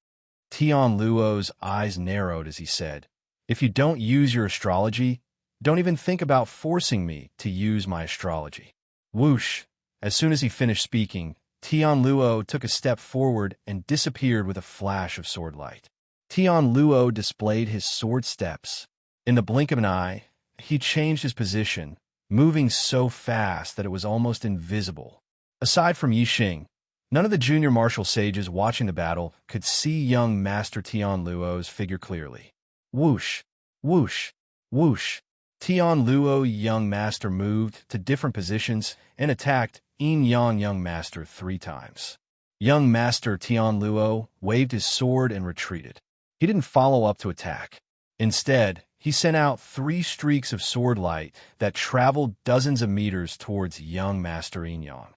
Tian Luo's eyes narrowed as he said, "If you don't use your astrology, don't even think about forcing me to use my astrology." Whoosh! As soon as he finished speaking, Tian Luo took a step forward and disappeared with a flash of sword light. Tian Luo displayed his sword steps. In the blink of an eye, he changed his position, moving so fast that it was almost invisible. Aside from Yixing, none of the junior martial sages watching the battle could see young Master Tian Luo's figure clearly. Whoosh! Whoosh! Whoosh! Tian Luo young master moved to different positions and attacked Yin-Yang Master 3 times. Young Master Tian Luo waved his sword and retreated. He didn't follow up to attack. Instead, he sent out 3 streaks of sword light that traveled dozens of meters towards young Master Yin-Yang.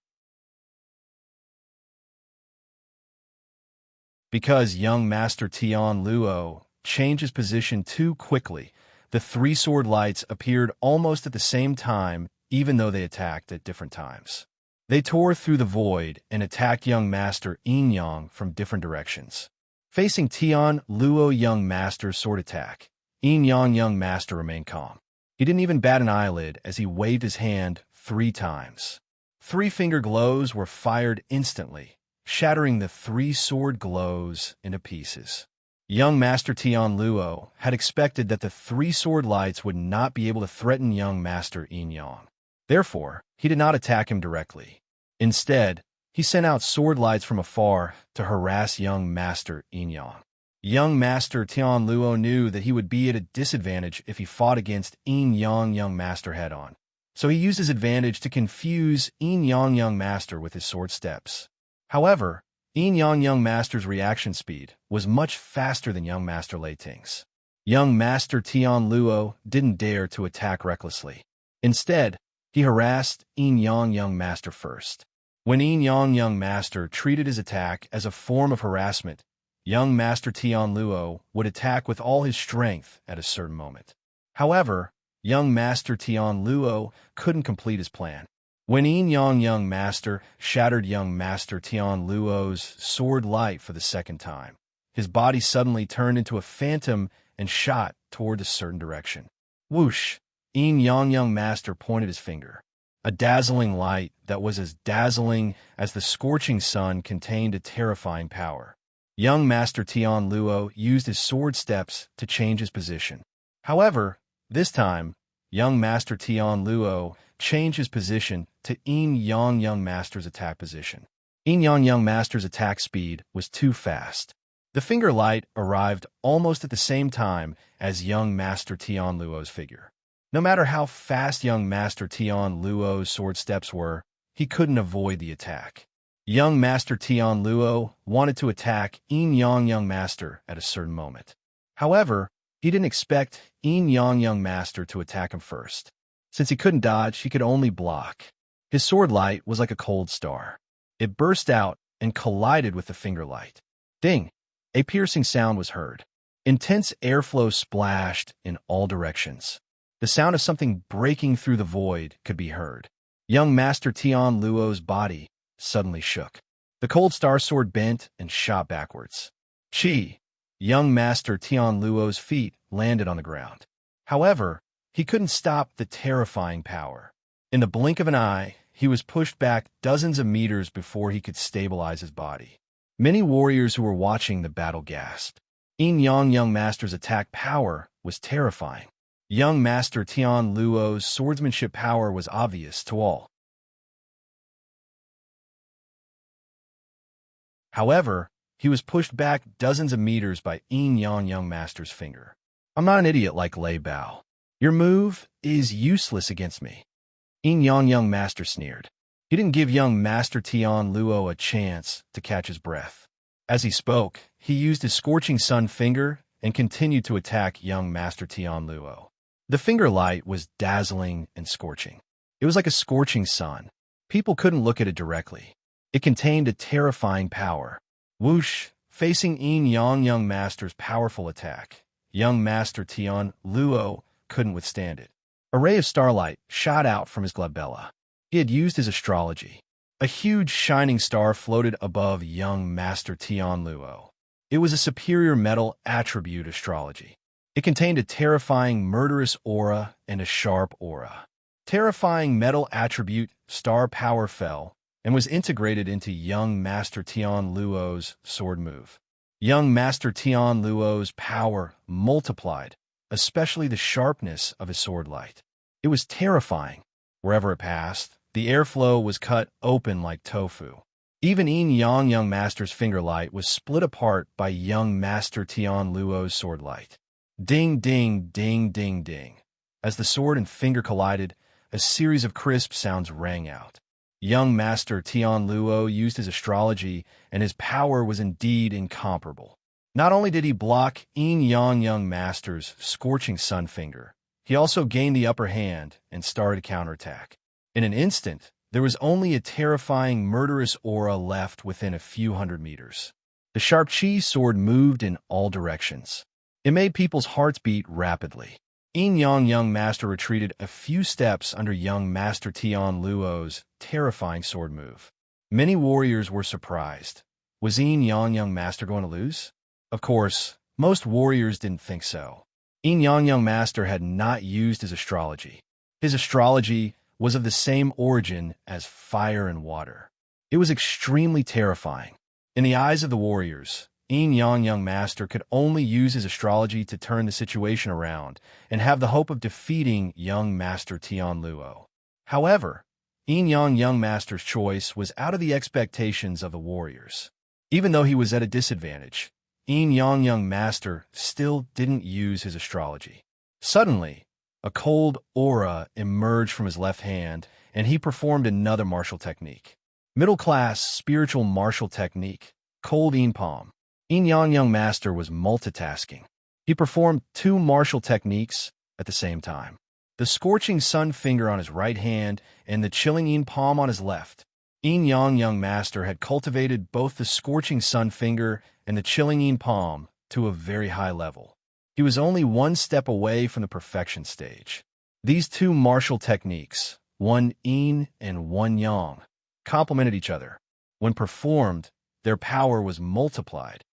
Because young Master Tian Luo changed his position too quickly, the 3 sword lights appeared almost at the same time, even though they attacked at different times. They tore through the void and attacked young Master Yin-Yang from different directions. Facing Tian Luo young Master's sword attack, Yin-Yang young Master remained calm. He didn't even bat an eyelid as he waved his hand 3 times. 3-finger glows were fired instantly, shattering the 3 sword glows into pieces. Young Master Tian Luo had expected that the 3 sword lights would not be able to threaten young Master Yin-Yang. Therefore, he did not attack him directly. Instead, he sent out sword lights from afar to harass young Master Yin-Yang. Young Master Tian Luo knew that he would be at a disadvantage if he fought against Yin-Yang young Master head-on, so he used his advantage to confuse Yin-Yang young Master with his sword steps. However, Yin-Yang young Master's reaction speed was much faster than young Master Lei Ting's. Young Master Tian Luo didn't dare to attack recklessly. Instead, he harassed Yin-Yang young Master first. When Yin-Yang young Master treated his attack as a form of harassment, young Master Tian Luo would attack with all his strength at a certain moment. However, young Master Tian Luo couldn't complete his plan. When Yin-Yang young Master shattered young Master Tian Luo's sword light for the 2nd time, his body suddenly turned into a phantom and shot toward a certain direction. Whoosh! Yin-Yang young Master pointed his finger. A dazzling light that was as dazzling as the scorching sun contained a terrifying power. Young Master Tian Luo used his sword steps to change his position. However, this time, young Master Tian Luo changed his position to Yin-Yang young Master's attack position. Yin-Yang young Master's attack speed was too fast. The finger light arrived almost at the same time as young Master Tian Luo's figure. No matter how fast young Master Tian Luo's sword steps were, he couldn't avoid the attack. Young Master Tian Luo wanted to attack Yin-Yang young Master at a certain moment. However, he didn't expect Yin-Yang young Master to attack him first. Since he couldn't dodge, he could only block. His sword light was like a cold star. It burst out and collided with the finger light. Ding! A piercing sound was heard. Intense airflow splashed in all directions. The sound of something breaking through the void could be heard. Young Master Tian Luo's body suddenly shook. The cold star sword bent and shot backwards. Chi! Young Master Tian Luo's feet landed on the ground. However, he couldn't stop the terrifying power. In the blink of an eye, he was pushed back dozens of meters before he could stabilize his body. Many warriors who were watching the battle gasped. Yin Yang Young Master's attack power was terrifying. Young Master Tian Luo's swordsmanship power was obvious to all. However, he was pushed back dozens of meters by Yin Yang Young Master's finger. I'm not an idiot like Lei Bao. Your move is useless against me. Yin Yang Young Master sneered. He didn't give young Master Tian Luo a chance to catch his breath. As he spoke, he used his scorching sun finger and continued to attack young Master Tian Luo. The finger light was dazzling and scorching. It was like a scorching sun. People couldn't look at it directly. It contained a terrifying power. Whoosh! Facing Yin Yang Young Master's powerful attack, young Master Tian Luo couldn't withstand it. A ray of starlight shot out from his glabella. He had used his astrology. A huge shining star floated above young Master Tian Luo. It was a superior metal attribute astrology. It contained a terrifying murderous aura and a sharp aura. Terrifying metal attribute star power fell and was integrated into young Master Tian Luo's sword move. Young Master Tian Luo's power multiplied, especially the sharpness of his sword light. It was terrifying. Wherever it passed, the airflow was cut open like tofu. Even Yin Yang Young Master's finger light was split apart by young Master Tian Luo's sword light. Ding, ding, ding, ding, ding. As the sword and finger collided, a series of crisp sounds rang out. Young Master Tian Luo used his astrology, and his power was indeed incomparable. Not only did he block Yin Yang Young Master's scorching sun finger, he also gained the upper hand and started a counterattack. In an instant, there was only a terrifying murderous aura left within a few hundred meters. The sharp chi sword moved in all directions. It made people's hearts beat rapidly. Yin Yang Young Master retreated a few steps under young Master Tian Luo's terrifying sword move. Many warriors were surprised. Was Yin Yang Young Master going to lose? Of course, most warriors didn't think so. Yin Yang Young Master had not used his astrology. His astrology was of the same origin as fire and water. It was extremely terrifying. In the eyes of the warriors, Yin Yang Young Master could only use his astrology to turn the situation around and have the hope of defeating young Master Tian Luo. However, Yin Yang Young Master's choice was out of the expectations of the warriors. Even though he was at a disadvantage, Yin Yang Young Master still didn't use his astrology. Suddenly, a cold aura emerged from his left hand, and he performed another martial technique. Middle-class spiritual martial technique, Cold Yin Palm. Yin Yang Young Master was multitasking. He performed two martial techniques at the same time. The scorching sun finger on his right hand and the chilling Yin Palm on his left. Yin Yang Young Master had cultivated both the scorching sun finger and the chilling Yin Palm to a very high level. He was only one step away from the perfection stage. These two martial techniques, one Yin and one Yang, complemented each other. When performed, their power was multiplied.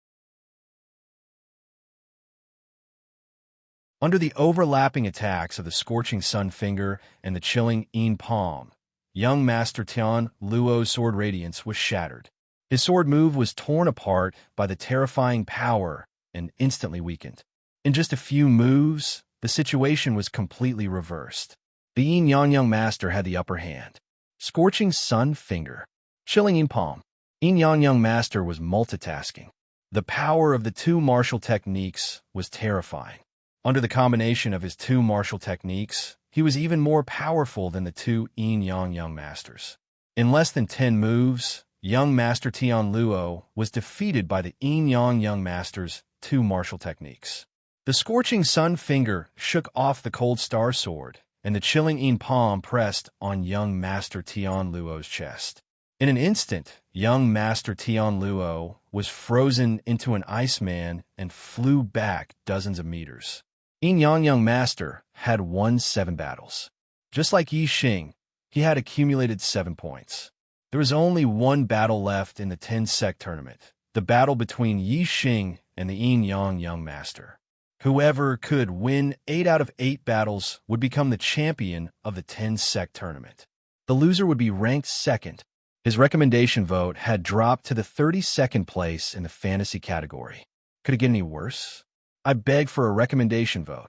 Under the overlapping attacks of the scorching sun finger and the chilling Yin Palm, young Master Tian Luo's sword radiance was shattered. His sword move was torn apart by the terrifying power and instantly weakened. In just a few moves, the situation was completely reversed. The Yin Yang Young Master had the upper hand. Scorching sun finger, chilling Yin Palm. Yin Yang Young Master was multitasking. The power of the two martial techniques was terrifying. Under the combination of his two martial techniques, he was even more powerful than the two Yin Yang Young Masters. In less than 10 moves, young Master Tian Luo was defeated by the Yin Yang Young Master's two martial techniques. The scorching sun finger shook off the cold star sword, and the chilling Yin Palm pressed on young Master Tian Luo's chest. In an instant, young Master Tian Luo was frozen into an Iceman and flew back dozens of meters. Yin Yang Young Master had won 7 battles. Just like Yi Xing, he had accumulated 7 points. There was only one battle left in the 10-sec tournament, the battle between Yi Xing and the Yin Yang Young Master. Whoever could win 8 out of 8 battles would become the champion of the 10-sec tournament. The loser would be ranked second. His recommendation vote had dropped to the 32nd place in the fantasy category. Could it get any worse? I beg for a recommendation vote.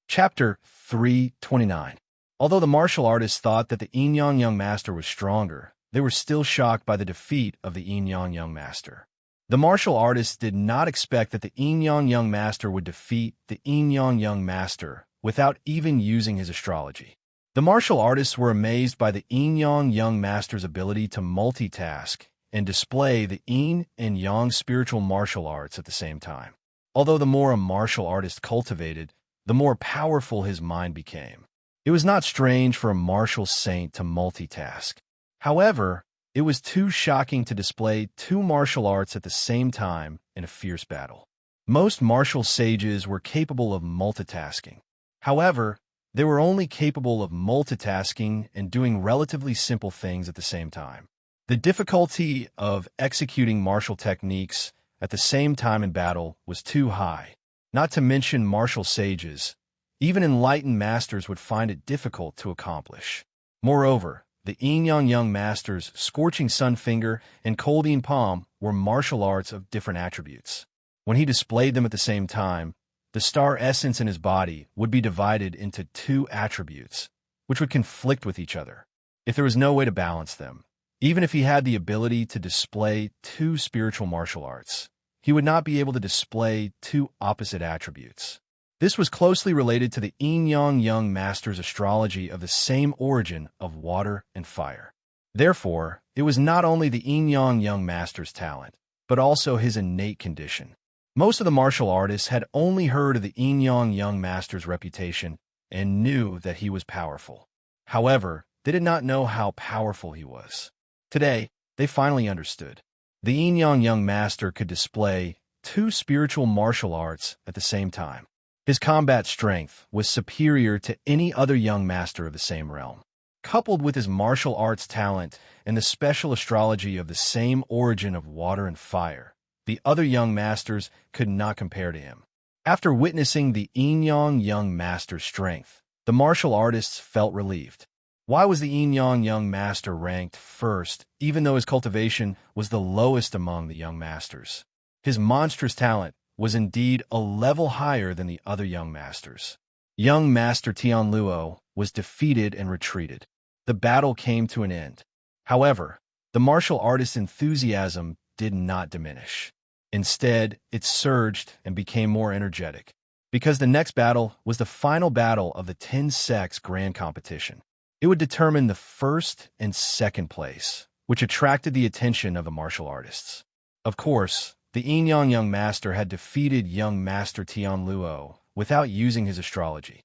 Chapter 329. Although the martial artists thought that the Enyang Young Master was stronger, they were still shocked by the defeat of the Enyang Young Master. The martial artists did not expect that the Enyang Young Master would defeat the Enyang Young Master without even using his astrology. The martial artists were amazed by the Enyang Young Master's ability to multitask and display the Yin and Yang spiritual martial arts at the same time. Although the more a martial artist cultivated, the more powerful his mind became. It was not strange for a martial saint to multitask. However, it was too shocking to display two martial arts at the same time in a fierce battle. Most martial sages were capable of multitasking. However, they were only capable of multitasking and doing relatively simple things at the same time. The difficulty of executing martial techniques at the same time in battle was too high. Not to mention martial sages, even enlightened masters would find it difficult to accomplish. Moreover, the Enyang Young Master's Scorching Sun Finger and Colding Palm were martial arts of different attributes. When he displayed them at the same time, the star essence in his body would be divided into two attributes, which would conflict with each other. If there was no way to balance them, even if he had the ability to display two spiritual martial arts, he would not be able to display two opposite attributes. This was closely related to the Enyang Young Master's astrology of the same origin of water and fire. Therefore, it was not only the Enyang Young Master's talent, but also his innate condition. Most of the martial artists had only heard of the Enyang Young Master's reputation and knew that he was powerful. However, they did not know how powerful he was. Today, they finally understood. The Enyang Young Master could display two spiritual martial arts at the same time. His combat strength was superior to any other young master of the same realm. Coupled with his martial arts talent and the special astrology of the same origin of water and fire, the other young masters could not compare to him. After witnessing the Enyang Young Master's strength, the martial artists felt relieved. Why was the Enyang Young Master ranked first, even though his cultivation was the lowest among the young masters? His monstrous talent was indeed a level higher than the other young masters. Young Master Tianluo was defeated and retreated. The battle came to an end. However, the martial artist's enthusiasm did not diminish. Instead, it surged and became more energetic, because the next battle was the final battle of the 10 Sects Grand Competition. It would determine the first and second place, which attracted the attention of the martial artists. Of course, the Enyang Young Master had defeated young Master Tianluo without using his astrology.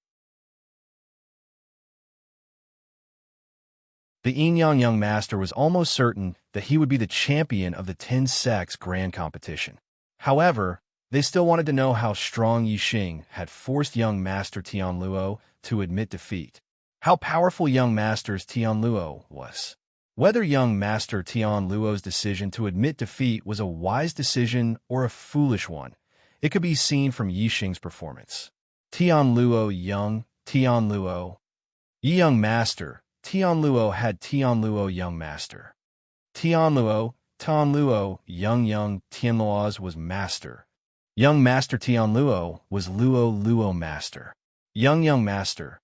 The Enyang Young Master was almost certain that he would be the champion of the 10 Sects Grand Competition. However, they still wanted to know how strong Yixing had forced young Master Tianluo to admit defeat. How powerful young Master's Tianluo was. Whether young Master Tianluo's decision to admit defeat was a wise decision or a foolish one, it could be seen from Yixing's performance. Tianluo Young Master Tianluo had Tianluo Young Master. Tianluo Young Tianluo's was Master. Young Master Tianluo was Luo Master. Young Master.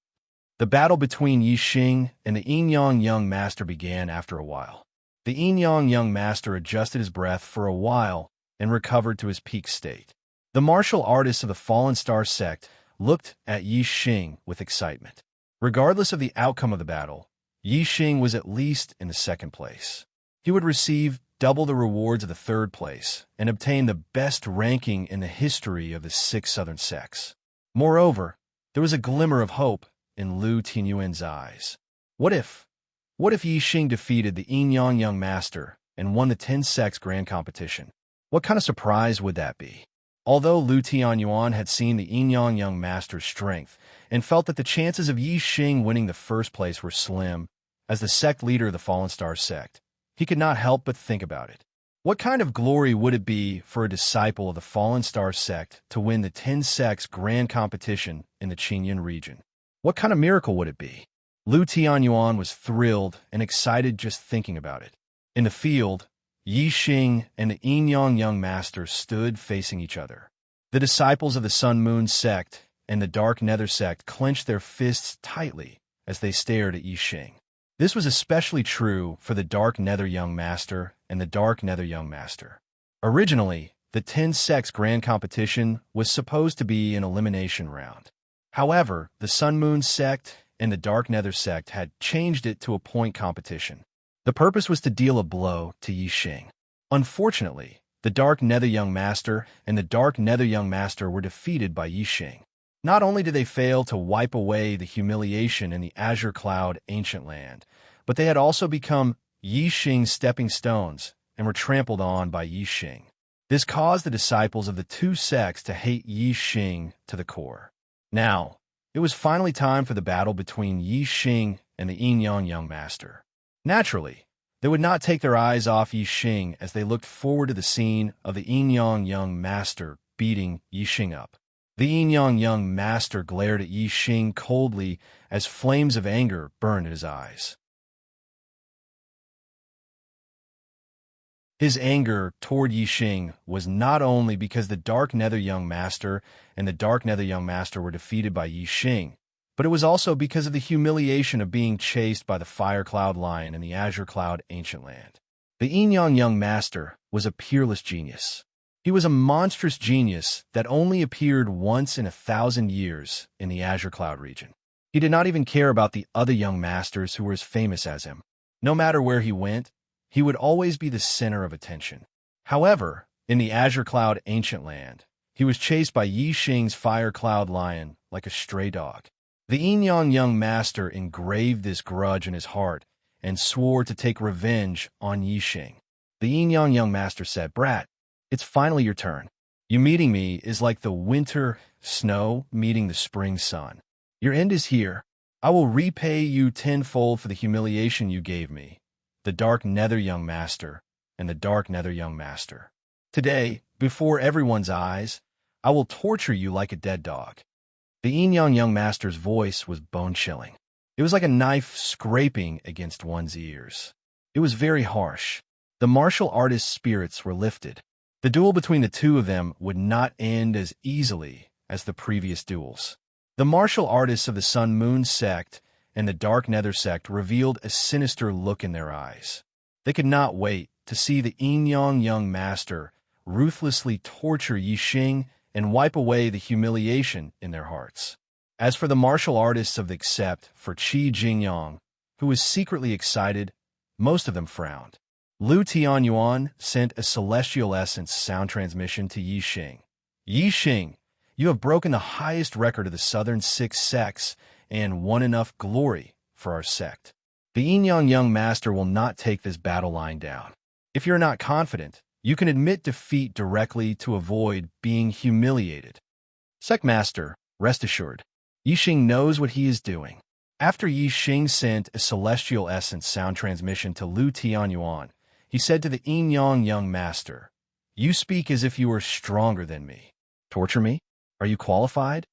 The battle between Yixing and the Enyang Young Master began after a while. The Enyang Young Master adjusted his breath for a while and recovered to his peak state. The martial artists of the Fallen Star sect looked at Yixing with excitement. Regardless of the outcome of the battle, Yixing was at least in the second place. He would receive double the rewards of the third place and obtain the best ranking in the history of the 6 southern sects. Moreover, there was a glimmer of hope in Lu Tianyuan's eyes. What if Yixing defeated the Enyang Young Master and won the 10 Sects Grand Competition? What kind of surprise would that be? Although Lu Tianyuan had seen the Enyang Young Master's strength and felt that the chances of Yixing winning the first place were slim, as the sect leader of the Fallen Star sect, he could not help but think about it. What kind of glory would it be for a disciple of the Fallen Star sect to win the 10 Sects Grand Competition in the Qingyun region? What kind of miracle would it be? Lu Tianyuan was thrilled and excited just thinking about it. In the field, Yi Xing and the Yin-Yang Young Master stood facing each other. The disciples of the Sun-Moon sect and the Dark Nether sect clenched their fists tightly as they stared at Yi Xing. This was especially true for the Dark Nether Young Master and the Dark Nether Young Master. Originally, the 10 sects grand competition was supposed to be an elimination round. However, the Sun-Moon sect and the Dark Nether sect had changed it to a point competition. The purpose was to deal a blow to Yi Xing. Unfortunately, the Dark Nether Young Master and the Dark Nether Young Master were defeated by Yi Xing. Not only did they fail to wipe away the humiliation in the Azure Cloud ancient land, but they had also become Yi Xing's stepping stones and were trampled on by Yi Xing. This caused the disciples of the two sects to hate Yi Xing to the core. Now, it was finally time for the battle between Yi Xing and the Yin-Yang Young Master. Naturally, they would not take their eyes off Yi Xing as they looked forward to the scene of the Yin-Yang Young Master beating Yi Xing up. The Yin-Yang Young Master glared at Yi Xing coldly as flames of anger burned in his eyes. His anger toward Yi Xing was not only because the Dark Nether Young Master and the Dark Nether Young Master were defeated by Yi Xing, but it was also because of the humiliation of being chased by the Fire Cloud Lion in the Azure Cloud ancient land. The Yin-Yang Young Master was a peerless genius. He was a monstrous genius that only appeared once in 1,000 years in the Azure Cloud region. He did not even care about the other young masters who were as famous as him. No matter where he went, he would always be the center of attention. However, in the Azure Cloud ancient land, he was chased by Yi Xing's Fire Cloud Lion like a stray dog. The Yin-Yang Young Master engraved this grudge in his heart and swore to take revenge on Yi Xing. The Yin-Yang Young Master said, "Brat, it's finally your turn. You meeting me is like the winter snow meeting the spring sun. Your end is here. I will repay you tenfold for the humiliation you gave me, the Dark Nether Young Master and the Dark Nether Young Master. Today, before everyone's eyes, I will torture you like a dead dog." The Yin-Yang Young Master's voice was bone-chilling. It was like a knife scraping against one's ears. It was very harsh. The martial artist's spirits were lifted. The duel between the two of them would not end as easily as the previous duels. The martial artists of the Sun-Moon sect and the Dark Nether sect revealed a sinister look in their eyes. They could not wait to see the Yin-Yang Young Master ruthlessly torture Yi Xing and wipe away the humiliation in their hearts. As for the martial artists of the except for Qi Jingyang, who was secretly excited, most of them frowned. Lu Tianyuan sent a celestial essence sound transmission to Yi Xing. "Yi Xing, you have broken the highest record of the southern 6 sects and won enough glory for our sect. The Yin-Yang Young Master will not take this battle line down. If you're not confident, you can admit defeat directly to avoid being humiliated. Sect Master, rest assured, Yi Xing knows what he is doing." After Yi Xing sent a celestial essence sound transmission to Lu Tianyuan, he said to the Yin-Yang Young Master, "You speak as if you were stronger than me. Torture me? Are you qualified?"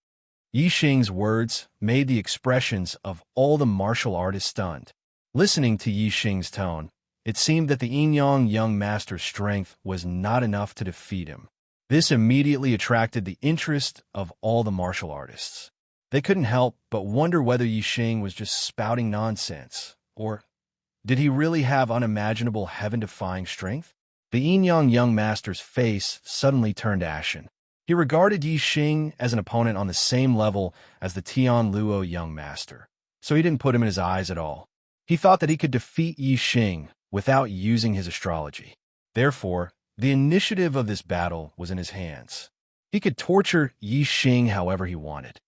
Yi Xing's words made the expressions of all the martial artists stunned. Listening to Yi Xing's tone, it seemed that the Yin-Yang Young Master's strength was not enough to defeat him. This immediately attracted the interest of all the martial artists. They couldn't help but wonder whether Yi Xing was just spouting nonsense, or did he really have unimaginable heaven-defying strength? The Yin-Yang Young Master's face suddenly turned ashen. He regarded Yi Xing as an opponent on the same level as the Tian Luo Young Master, so he didn't put him in his eyes at all. He thought that he could defeat Yi Xing without using his astrology. Therefore, the initiative of this battle was in his hands. He could torture Yi Xing however he wanted.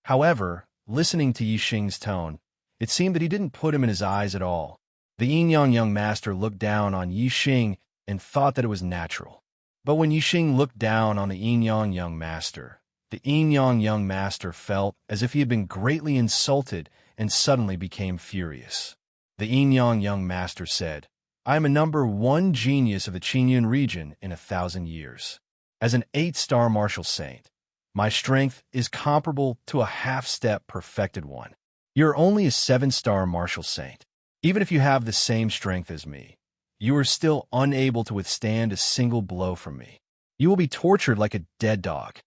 However, listening to Yi Xing's tone, it seemed that he didn't put him in his eyes at all. The Yin-Yang Young Master looked down on Yi Xing and thought that it was natural. But when Yi Xing looked down on the Yin-Yang Young Master, the Yin-Yang Young Master felt as if he had been greatly insulted and suddenly became furious. The Yin-Yang Young Master said, "I am a number 1 genius of the Qingyun region in 1,000 years. As an 8-star martial saint, My strength is comparable to a half-step perfected one. You're only a 7-star martial saint. Even if you have the same strength as me, you are still unable to withstand a single blow from me. You will be tortured like a dead dog."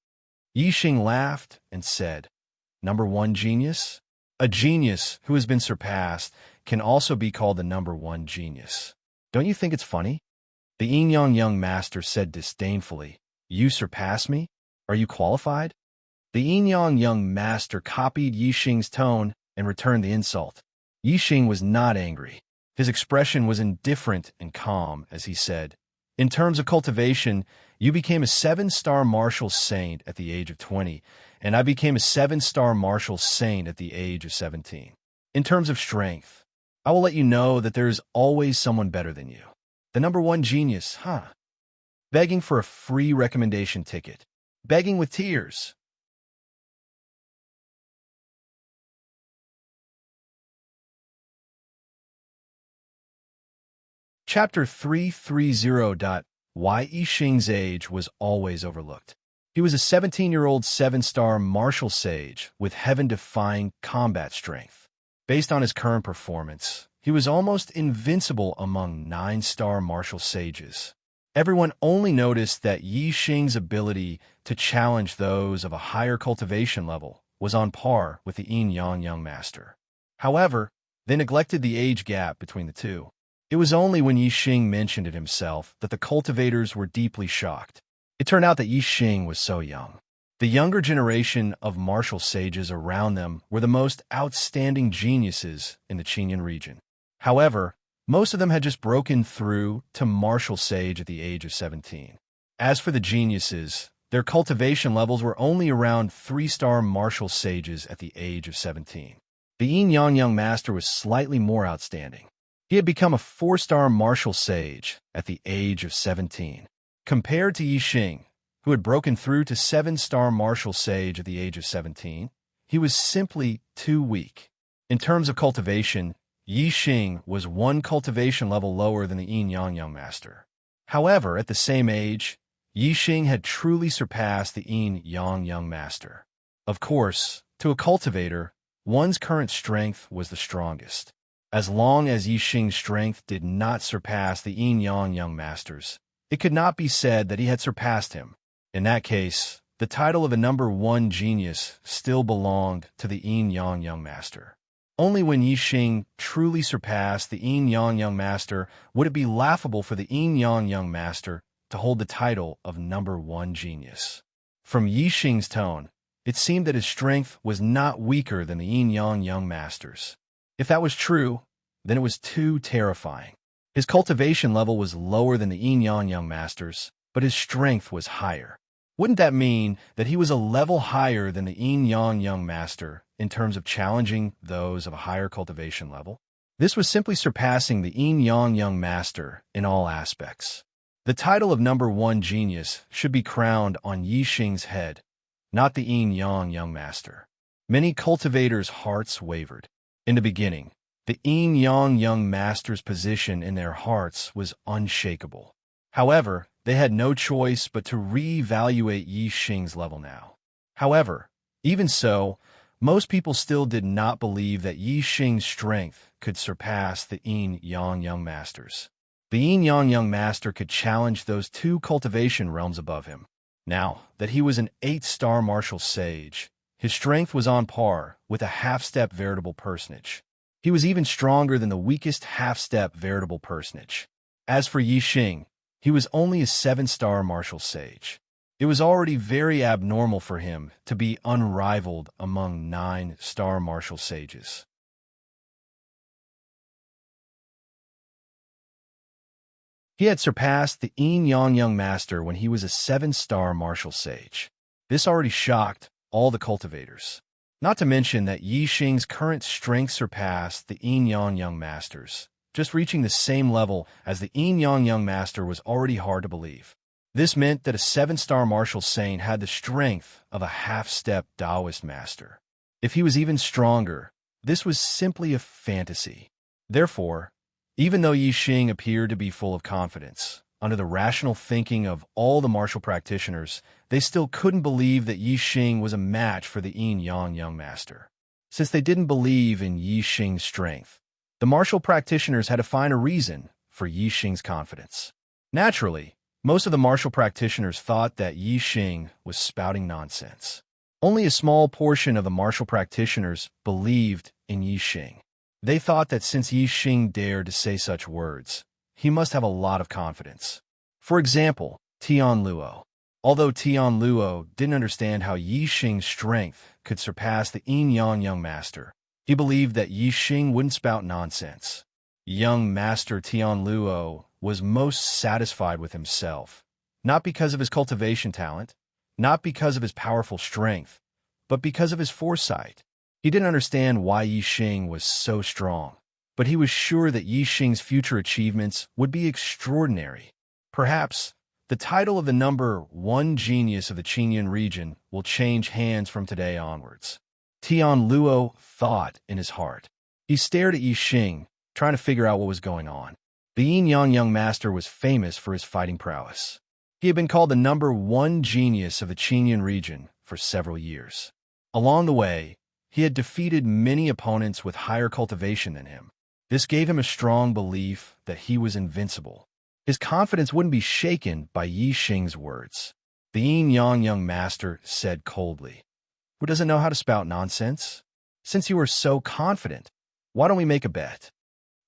Yixing laughed and said, "Number one genius? A genius who has been surpassed can also be called the number one genius. Don't you think it's funny?" The young master said disdainfully, "You surpass me? Are you qualified?" The young master copied Yixing's tone and returned the insult. Yixing was not angry. His expression was indifferent and calm as he said, "In terms of cultivation, you became a 7-star martial saint at the age of 20, and I became a 7-star martial saint at the age of 17. In terms of strength, I will let you know that there is always someone better than you. The number one genius, huh? Begging for a free recommendation ticket. Begging with tears." Chapter 330. Why Yixing's age was always overlooked. He was a 17-year-old 7-star martial sage with heaven-defying combat strength. Based on his current performance, he was almost invincible among 9-star martial sages. Everyone only noticed that Yixing's ability to challenge those of a higher cultivation level was on par with the young master. However, they neglected the age gap between the two. It was only when Yixing mentioned it himself that the cultivators were deeply shocked. It turned out that Yixing was so young. The younger generation of martial sages around them were the most outstanding geniuses in the Qinyan region. However, most of them had just broken through to martial sage at the age of 17. As for the geniuses, their cultivation levels were only around 3-star martial sages at the age of 17. The young master was slightly more outstanding. He had become a 4-star martial sage at the age of 17. Compared to Yixing, who had broken through to 7-star martial sage at the age of 17, he was simply too weak. In terms of cultivation, Yixing was 1 cultivation level lower than the young master. However, at the same age, Yixing had truly surpassed the young master. Of course, to a cultivator, one's current strength was the strongest. As long as Yixing's strength did not surpass the young master's, it could not be said that he had surpassed him. In that case, the title of a number one genius still belonged to the young master. Only when Yixing truly surpassed the young master would it be laughable for the young master to hold the title of number one genius. From Yixing's tone, it seemed that his strength was not weaker than the young master's. If that was true, then it was too terrifying. His cultivation level was lower than the young master's, but his strength was higher. Wouldn't that mean that he was a level higher than the young master in terms of challenging those of a higher cultivation level? This was simply surpassing the young master in all aspects. The title of number one genius should be crowned on Yixing's head, not the young master. Many cultivators' hearts wavered. In the beginning, the young master's position in their hearts was unshakable. However, they had no choice but to re-evaluate Yixing's level now. However, even so, most people still did not believe that Yixing's strength could surpass the young master's. The young master could challenge those 2 cultivation realms above him. Now that he was an 8-star martial sage, his strength was on par with a half-step veritable personage. He was even stronger than the weakest half-step veritable personage. As for Yixing, he was only a 7-star martial sage. It was already very abnormal for him to be unrivaled among 9-star martial sages. He had surpassed the young master when he was a 7-star martial sage. This already shocked all the cultivators. Not to mention that Yixing's current strength surpassed the young master's. Just reaching the same level as the young master was already hard to believe. This meant that a 7-star martial saint had the strength of a half-step Taoist master. If he was even stronger, this was simply a fantasy. Therefore, even though Yixing appeared to be full of confidence, under the rational thinking of all the martial practitioners, they still couldn't believe that Yi Xing was a match for the Yin-Yang young master. Since they didn't believe in Yi Xing's strength, the martial practitioners had to find a reason for Yi Xing's confidence. Naturally, most of the martial practitioners thought that Yi Xing was spouting nonsense. Only a small portion of the martial practitioners believed in Yi Xing. They thought that since Yi Xing dared to say such words, he must have a lot of confidence. For example, Tian Luo. Although Tian Luo didn't understand how Yi Xing's strength could surpass the Yin-Yang young master, he believed that Yi Xing wouldn't spout nonsense. Young master Tian Luo was most satisfied with himself, not because of his cultivation talent, not because of his powerful strength, but because of his foresight. He didn't understand why Yi Xing was so strong, but he was sure that Yi Xing's future achievements would be extraordinary. Perhaps the title of the number 1 genius of the Qingyun region will change hands from today onwards. Tian Luo thought in his heart. He stared at Yi Xing, trying to figure out what was going on. The Yin-Yang young master was famous for his fighting prowess. He had been called the number 1 genius of the Qingyun region for several years. Along the way, he had defeated many opponents with higher cultivation than him. This gave him a strong belief that he was invincible. His confidence wouldn't be shaken by Yi Xing's words. The Yin-Yang young master said coldly, "Who doesn't know how to spout nonsense? Since you are so confident, why don't we make a bet?"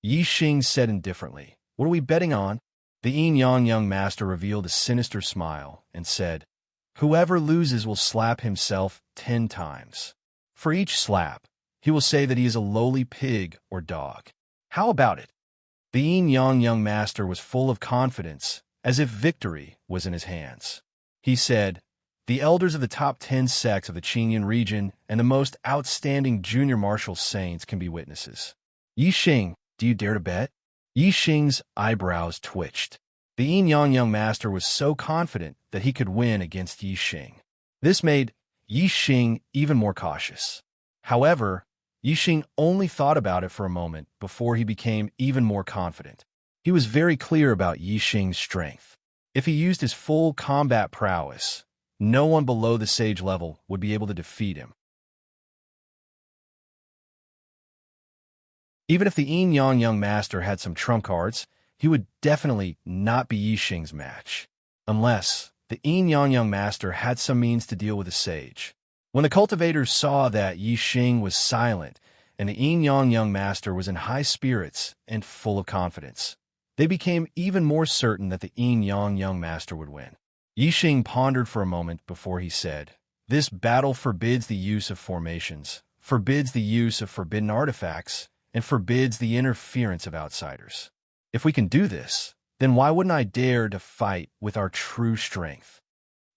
Yi Xing said indifferently, "What are we betting on?" The Yin-Yang young master revealed a sinister smile and said, "Whoever loses will slap himself 10 times. For each slap, he will say that he is a lowly pig or dog. How about it?" The Yin-Yang young master was full of confidence, as if victory was in his hands. He said, "The elders of the top 10 sects of the Qingyun region and the most outstanding junior martial saints can be witnesses. Yi Xing, do you dare to bet?" Yi Xing's eyebrows twitched. The Yin-Yang young master was so confident that he could win against Yi Xing. This made Yi Xing even more cautious. However, Yi Xing only thought about it for a moment before he became even more confident. He was very clear about Yi Xing's strength. If he used his full combat prowess, no one below the sage level would be able to defeat him. Even if the Yin-Yang young master had some trump cards, he would definitely not be Yi Xing's match, unless the Yin-Yang young master had some means to deal with a sage. When the cultivators saw that Yi Xing was silent and the Yin-Yang young master was in high spirits and full of confidence, they became even more certain that the Yin-Yang young master would win. Yi Xing pondered for a moment before he said, "This battle forbids the use of formations, forbids the use of forbidden artifacts, and forbids the interference of outsiders. If we can do this, then why wouldn't I dare to fight with our true strength?"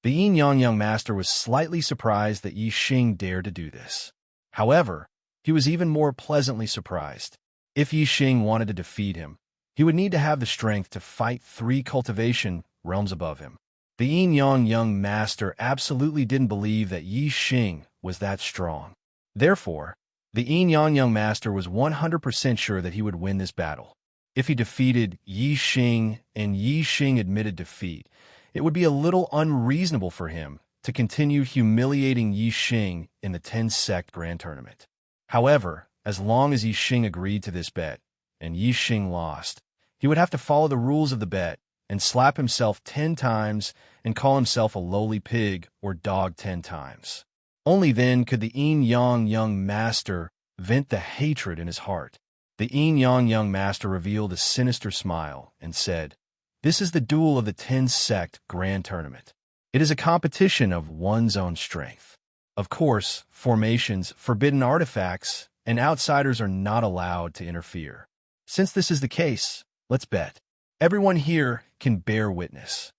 The Yin-Yang young master was slightly surprised that Yi Xing dared to do this. However, he was even more pleasantly surprised. If Yi Xing wanted to defeat him, he would need to have the strength to fight 3 cultivation realms above him. The Yin-Yang young master absolutely didn't believe that Yi Xing was that strong. Therefore, the Yin-Yang young master was 100% sure that he would win this battle. If he defeated Yi Xing and Yi Xing admitted defeat, it would be a little unreasonable for him to continue humiliating Yi Xing in the 10-sect grand tournament. However, as long as Yi Xing agreed to this bet, and Yi Xing lost, he would have to follow the rules of the bet and slap himself 10 times and call himself a lowly pig or dog 10 times. Only then could the Yin-Yang young master vent the hatred in his heart. The Yin-Yang young master revealed a sinister smile and said, "This is the duel of the 10-sect grand tournament. It is a competition of one's own strength. Of course, formations, forbidden artifacts, and outsiders are not allowed to interfere. Since this is the case, let's bet. Everyone here can bear witness."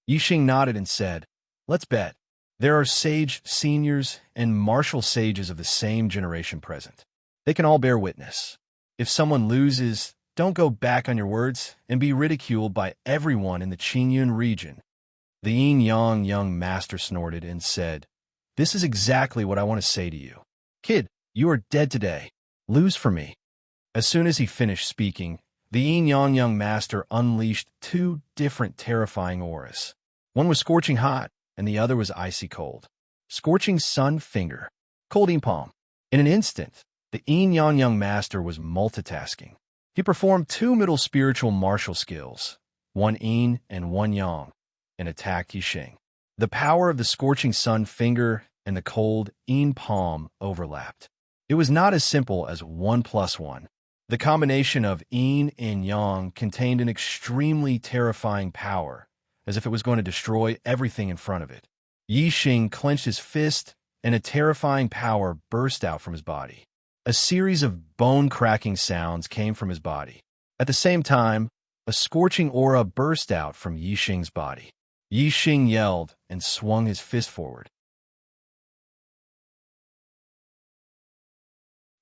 Yi Xing nodded and said, "Let's bet. There are sage seniors and martial sages of the same generation present. They can all bear witness. If someone loses, don't go back on your words and be ridiculed by everyone in the Qingyun region." The Yin-Yang young master snorted and said, "This is exactly what I want to say to you. Kid, you are dead today. Lose for me." As soon as he finished speaking, The yin-yang master unleashed two different terrifying auras. One was scorching hot, and the other was icy cold. Scorching sun finger, cold yin palm. In an instant, the yin-yang master was multitasking. He performed two middle spiritual martial skills, one yin and one yang, and attacked Yixing. The power of the scorching sun finger and the cold yin palm overlapped. It was not as simple as 1 + 1. The combination of yin and yang contained an extremely terrifying power, as if it was going to destroy everything in front of it. Yixing clenched his fist, and a terrifying power burst out from his body. A series of bone-cracking sounds came from his body. At the same time, a scorching aura burst out from Yixing's body. Yixing yelled and swung his fist forward.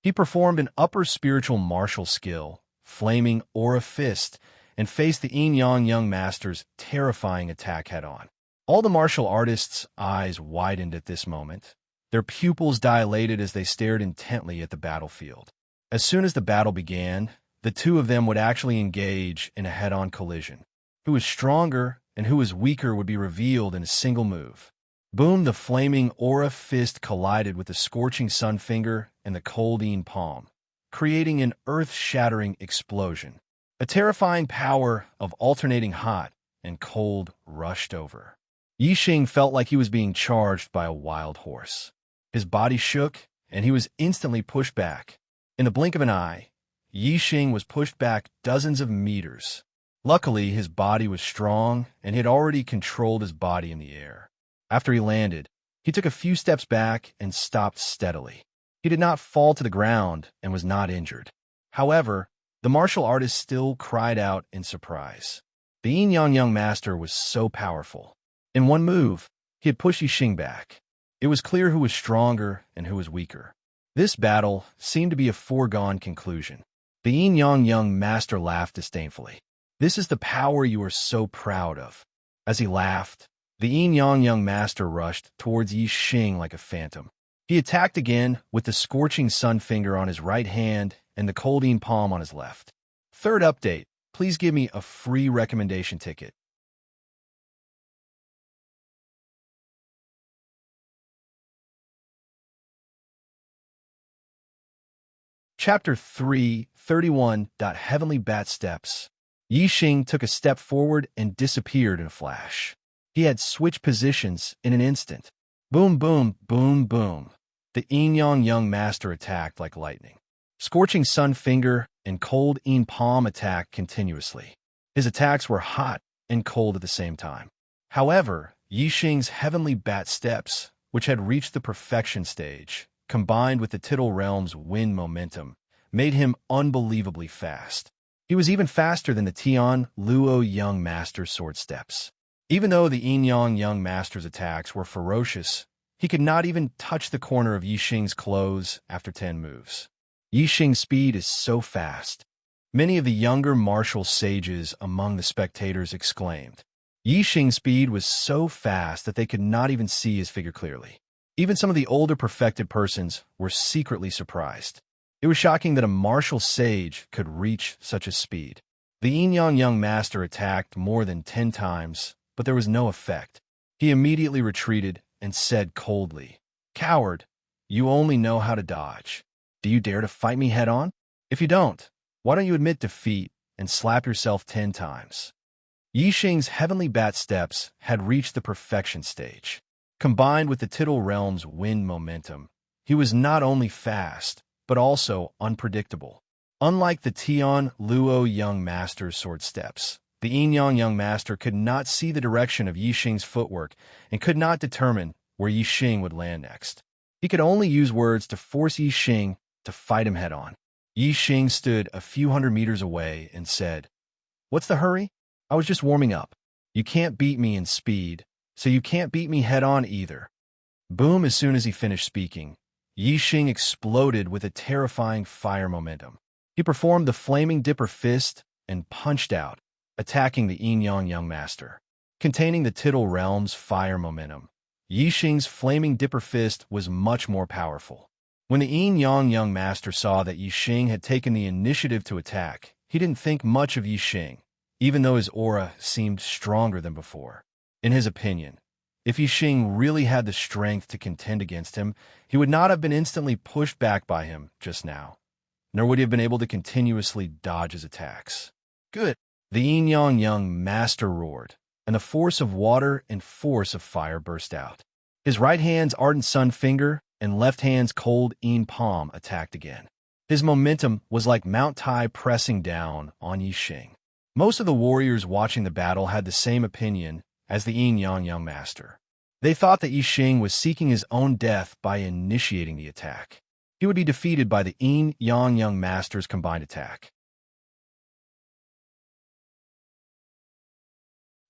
He performed an upper spiritual martial skill, Flaming Aura Fist, and faced the yin-yang master's terrifying attack head-on. All the martial artists' eyes widened at this moment. Their pupils dilated as they stared intently at the battlefield. As soon as the battle began, the two of them would actually engage in a head-on collision. Who was stronger and who was weaker would be revealed in a single move. Boom! The flaming aura fist collided with the scorching sun finger and the cold yin palm, creating an earth-shattering explosion. A terrifying power of alternating hot and cold rushed over. Yixing felt like he was being charged by a wild horse. His body shook, and he was instantly pushed back. In the blink of an eye, Yixing was pushed back dozens of meters. Luckily, his body was strong, and he had already controlled his body in the air. After he landed, he took a few steps back and stopped steadily. He did not fall to the ground and was not injured. However, the martial artist still cried out in surprise. The yin-yang master was so powerful. In one move, he had pushed Yixing back. It was clear who was stronger and who was weaker. This battle seemed to be a foregone conclusion. The yin-yang master laughed disdainfully. "This is the power you are so proud of." As he laughed, the yin-yang master rushed towards Yixing like a phantom. He attacked again with the scorching sun finger on his right hand and the cold yin palm on his left. Third update, please give me a free recommendation ticket. Chapter 3:31. Heavenly Bat Steps. Yixing took a step forward and disappeared in a flash. He had switched positions in an instant. Boom, boom, boom, boom. The yin-yang master attacked like lightning. Scorching sun finger and cold yin palm attacked continuously. His attacks were hot and cold at the same time. However, Yixing's heavenly bat steps, which had reached the perfection stage, combined with the Tittle Realm's wind momentum, made him unbelievably fast. He was even faster than the Tian Luo Young Master's sword steps. Even though the yin-yang master's attacks were ferocious, he could not even touch the corner of Yixing's clothes after 10 moves. Yixing's speed is so fast. Many of the younger martial sages among the spectators exclaimed. Yixing's speed was so fast that they could not even see his figure clearly. Even some of the older perfected persons were secretly surprised. It was shocking that a martial sage could reach such a speed. The yin-yang master attacked more than 10 times, but there was no effect. He immediately retreated and said coldly, "Coward, you only know how to dodge. Do you dare to fight me head-on? If you don't, why don't you admit defeat and slap yourself 10 times?" Yixing's heavenly bat steps had reached the perfection stage. Combined with the Tittle Realm's wind momentum, he was not only fast, but also unpredictable. Unlike the Tian Luo Young Master's sword steps, the yin-yang master could not see the direction of Yixing's footwork and could not determine where Yixing would land next. He could only use words to force Yixing to fight him head-on. Yixing stood a few hundred meters away and said, "What's the hurry? I was just warming up. You can't beat me in speed, so you can't beat me head-on either." Boom! As soon as he finished speaking, Yixing exploded with a terrifying fire momentum. He performed the flaming dipper fist and punched out, attacking the yin-yang master. Containing the Tittle Realm's fire momentum, Yixing's flaming dipper fist was much more powerful. When the yin-yang master saw that Yixing had taken the initiative to attack, he didn't think much of Yi Xing, even though his aura seemed stronger than before. In his opinion, if Yi Xing really had the strength to contend against him, he would not have been instantly pushed back by him just now, nor would he have been able to continuously dodge his attacks. Good. The Yin-Yang Master roared, and the force of water and force of fire burst out. His right hand's ardent sun finger and left hand's cold Yin palm attacked again. His momentum was like Mount Tai pressing down on Yi Xing. Most of the warriors watching the battle had the same opinion as the Yin-Yang Master. They thought that Yi Xing was seeking his own death by initiating the attack. He would be defeated by the Yin-Yang Master's combined attack.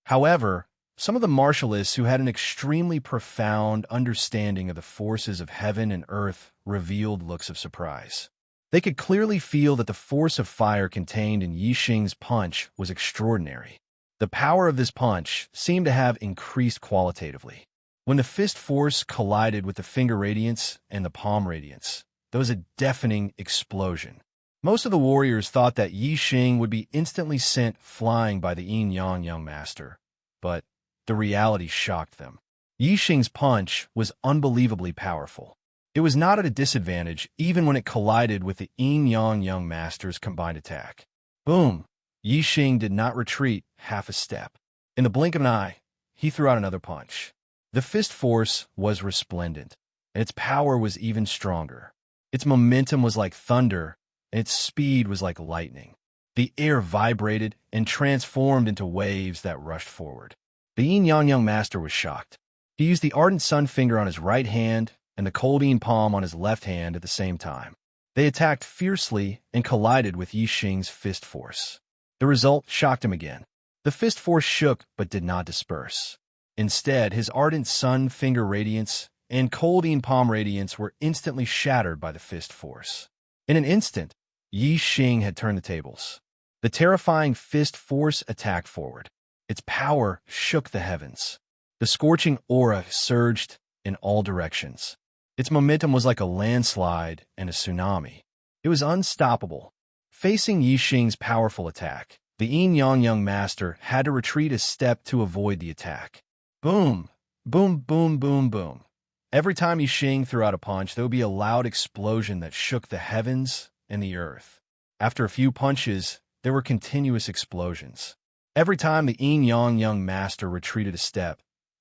However, some of the martialists who had an extremely profound understanding of the forces of heaven and earth revealed looks of surprise. They could clearly feel that the force of fire contained in Yi Xing's punch was extraordinary. The power of this punch seemed to have increased qualitatively. When the fist force collided with the finger radiance and the palm radiance, there was a deafening explosion. Most of the warriors thought that Yi Xing would be instantly sent flying by the Yin-Yang Master, but the reality shocked them. Yi Xing's punch was unbelievably powerful. It was not at a disadvantage even when it collided with the Yin-Yang Master's combined attack. Boom! Yi Xing did not retreat half a step. In the blink of an eye, he threw out another punch. The fist force was resplendent, and its power was even stronger. Its momentum was like thunder, and its speed was like lightning. The air vibrated and transformed into waves that rushed forward. The Yin-Yang Master was shocked. He used the ardent sun finger on his right hand and the cold Yin palm on his left hand at the same time. They attacked fiercely and collided with Yi Xing's fist force. The result shocked him again. The fist force shook but did not disperse. Instead, his ardent sun finger radiance and cold Yin palm radiance were instantly shattered by the fist force. In an instant, Yi Xing had turned the tables. The terrifying fist force attacked forward. Its power shook the heavens. The scorching aura surged in all directions. Its momentum was like a landslide and a tsunami. It was unstoppable. Facing Yi Xing's powerful attack, the Yin-Yang Master had to retreat a step to avoid the attack. Boom! Boom, boom, boom, boom. Every time Yi Xing threw out a punch, there would be a loud explosion that shook the heavens and the earth. After a few punches, there were continuous explosions. Every time the Yin-Yang Master retreated a step,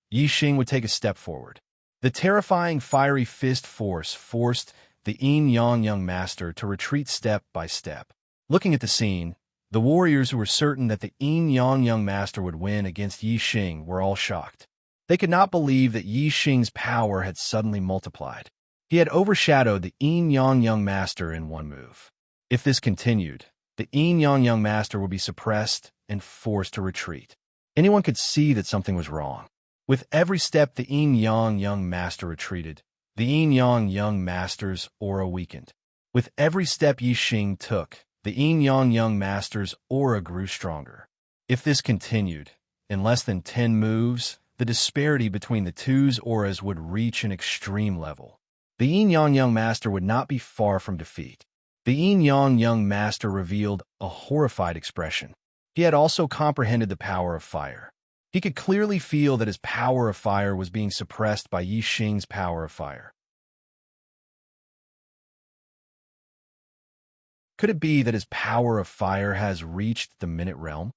Yi Xing would take a step forward. The terrifying fiery fist force forced the Yin-Yang Master to retreat step by step. Looking at the scene, the warriors who were certain that the Yin-Yang Master would win against Yi Xing were all shocked. They could not believe that Yi Xing's power had suddenly multiplied. He had overshadowed the Yin-Yang Master in one move. If this continued, the Yin-Yang Master would be suppressed and forced to retreat. Anyone could see that something was wrong. With every step the Yin-Yang Master retreated, the Yin-Yang Master's aura weakened. With every step Yi Xing took, the Yin-Yang Master's aura grew stronger. If this continued, in less than 10 moves, the disparity between the two's auras would reach an extreme level. The Yin-Yang Master would not be far from defeat. The Yin-Yang Master revealed a horrified expression. He had also comprehended the power of fire. He could clearly feel that his power of fire was being suppressed by Yi Xing's power of fire. Could it be that his power of fire has reached the minute realm?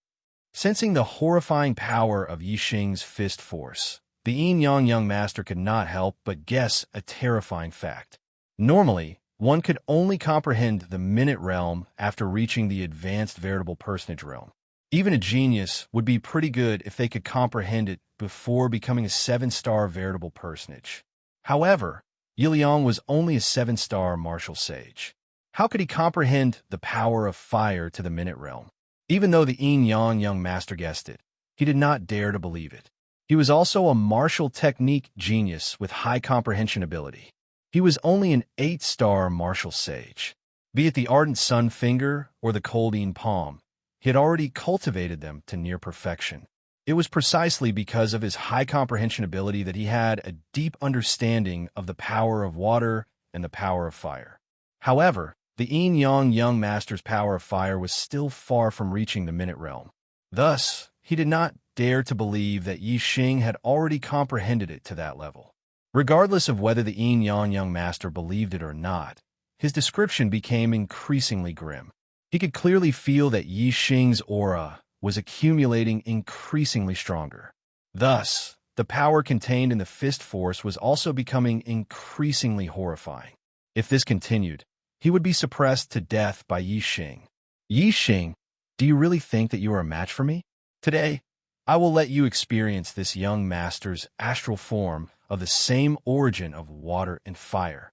Sensing the horrifying power of Yi Xing's fist force, the Yin-Yang Master could not help but guess a terrifying fact. Normally, one could only comprehend the minute realm after reaching the advanced veritable personage realm. Even a genius would be pretty good if they could comprehend it before becoming a 7-star veritable personage. However, Yi Liang was only a 7-star martial sage. How could he comprehend the power of fire to the minute realm? Even though the Yin-Yang Master guessed it, he did not dare to believe it. He was also a martial technique genius with high comprehension ability. He was only an 8-star martial sage. Be it the ardent sun finger or the cold Yin palm, he had already cultivated them to near perfection. It was precisely because of his high comprehension ability that he had a deep understanding of the power of water and the power of fire. However, the young master's power of fire was still far from reaching the minute realm. Thus, he did not dare to believe that Yi Xing had already comprehended it to that level. Regardless of whether the young master believed it or not, his description became increasingly grim. He could clearly feel that Yi Xing's aura was accumulating increasingly stronger. Thus, the power contained in the fist force was also becoming increasingly horrifying. If this continued, he would be suppressed to death by Yi Xing. Yi Xing, do you really think that you are a match for me? Today, I will let you experience this young master's astral form of the same origin of water and fire.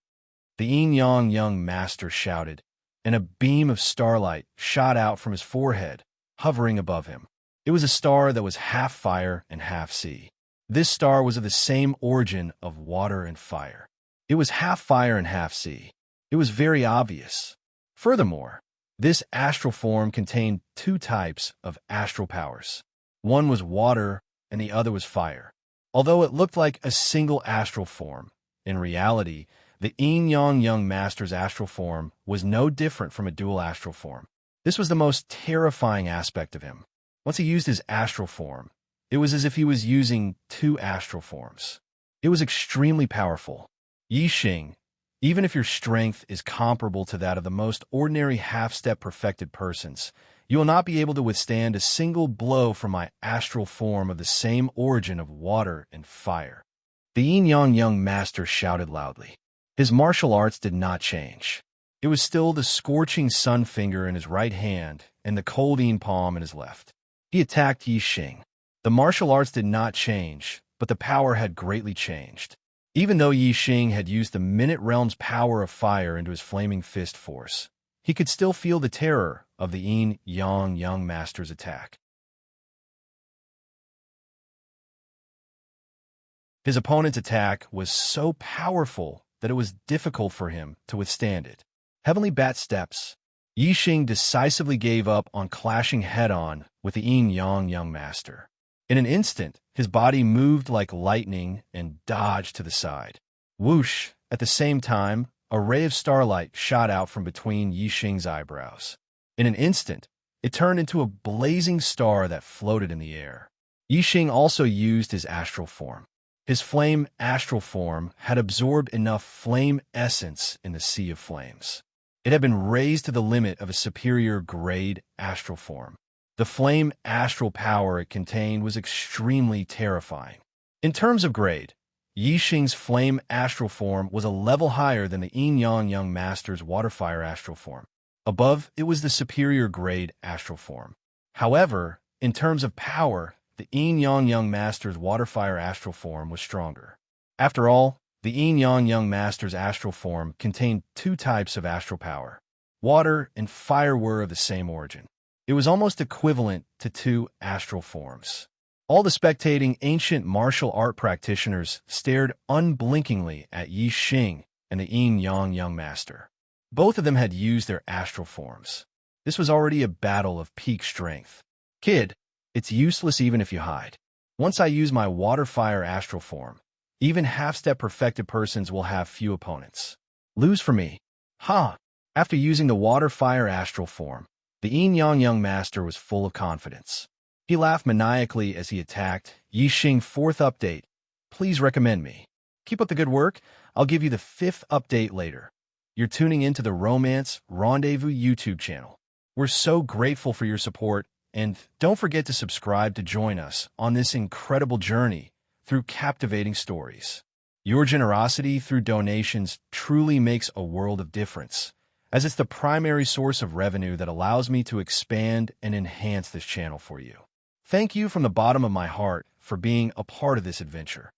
The young master shouted, and a beam of starlight shot out from his forehead, hovering above him. It was a star that was half fire and half sea. This star was of the same origin of water and fire. It was half fire and half sea. It was very obvious. Furthermore, this astral form contained two types of astral powers. One was water and the other was fire. Although it looked like a single astral form, in reality, the young master's astral form was no different from a dual astral form. This was the most terrifying aspect of him. Once he used his astral form, it was as if he was using two astral forms. It was extremely powerful. Yi Xing, even if your strength is comparable to that of the most ordinary half-step perfected persons, you will not be able to withstand a single blow from my astral form of the same origin of water and fire. The young master shouted loudly. His martial arts did not change. It was still the scorching sun finger in his right hand and the cold palm in his left. He attacked Yi Xing. The martial arts did not change, but the power had greatly changed. Even though Yi Xing had used the Minute Realm's power of fire into his flaming fist force, he could still feel the terror of the young master's attack. His opponent's attack was so powerful that it was difficult for him to withstand it. Heavenly Bat steps. Yi Xing decisively gave up on clashing head-on with the young master. In an instant, his body moved like lightning and dodged to the side. Whoosh! At the same time, a ray of starlight shot out from between Yi Xing's eyebrows. In an instant, it turned into a blazing star that floated in the air. Yi Xing also used his astral form. His flame astral form had absorbed enough flame essence in the sea of flames. It had been raised to the limit of a superior grade astral form. The flame astral power it contained was extremely terrifying. In terms of grade, Yi Xing's flame astral form was a level higher than the young master's water-fire astral form. Above, it was the superior grade astral form. However, in terms of power, the young master's water-fire astral form was stronger. After all, the young master's astral form contained two types of astral power. Water and fire were of the same origin. It was almost equivalent to two astral forms. All the spectating ancient martial art practitioners stared unblinkingly at Yi Xing and the young master. Both of them had used their astral forms. This was already a battle of peak strength. Kid, it's useless even if you hide. Once I use my water-fire astral form, even half-step perfected persons will have few opponents. Lose for me. Ha! After using the water-fire astral form, the young master was full of confidence. He laughed maniacally as he attacked. Yi Xing, 4th update. Please recommend me. Keep up the good work. I'll give you the 5th update later. You're tuning into the Romance Rendezvous YouTube channel. We're so grateful for your support, and don't forget to subscribe to join us on this incredible journey through captivating stories. Your generosity through donations truly makes a world of difference, as it's the primary source of revenue that allows me to expand and enhance this channel for you. Thank you from the bottom of my heart for being a part of this adventure.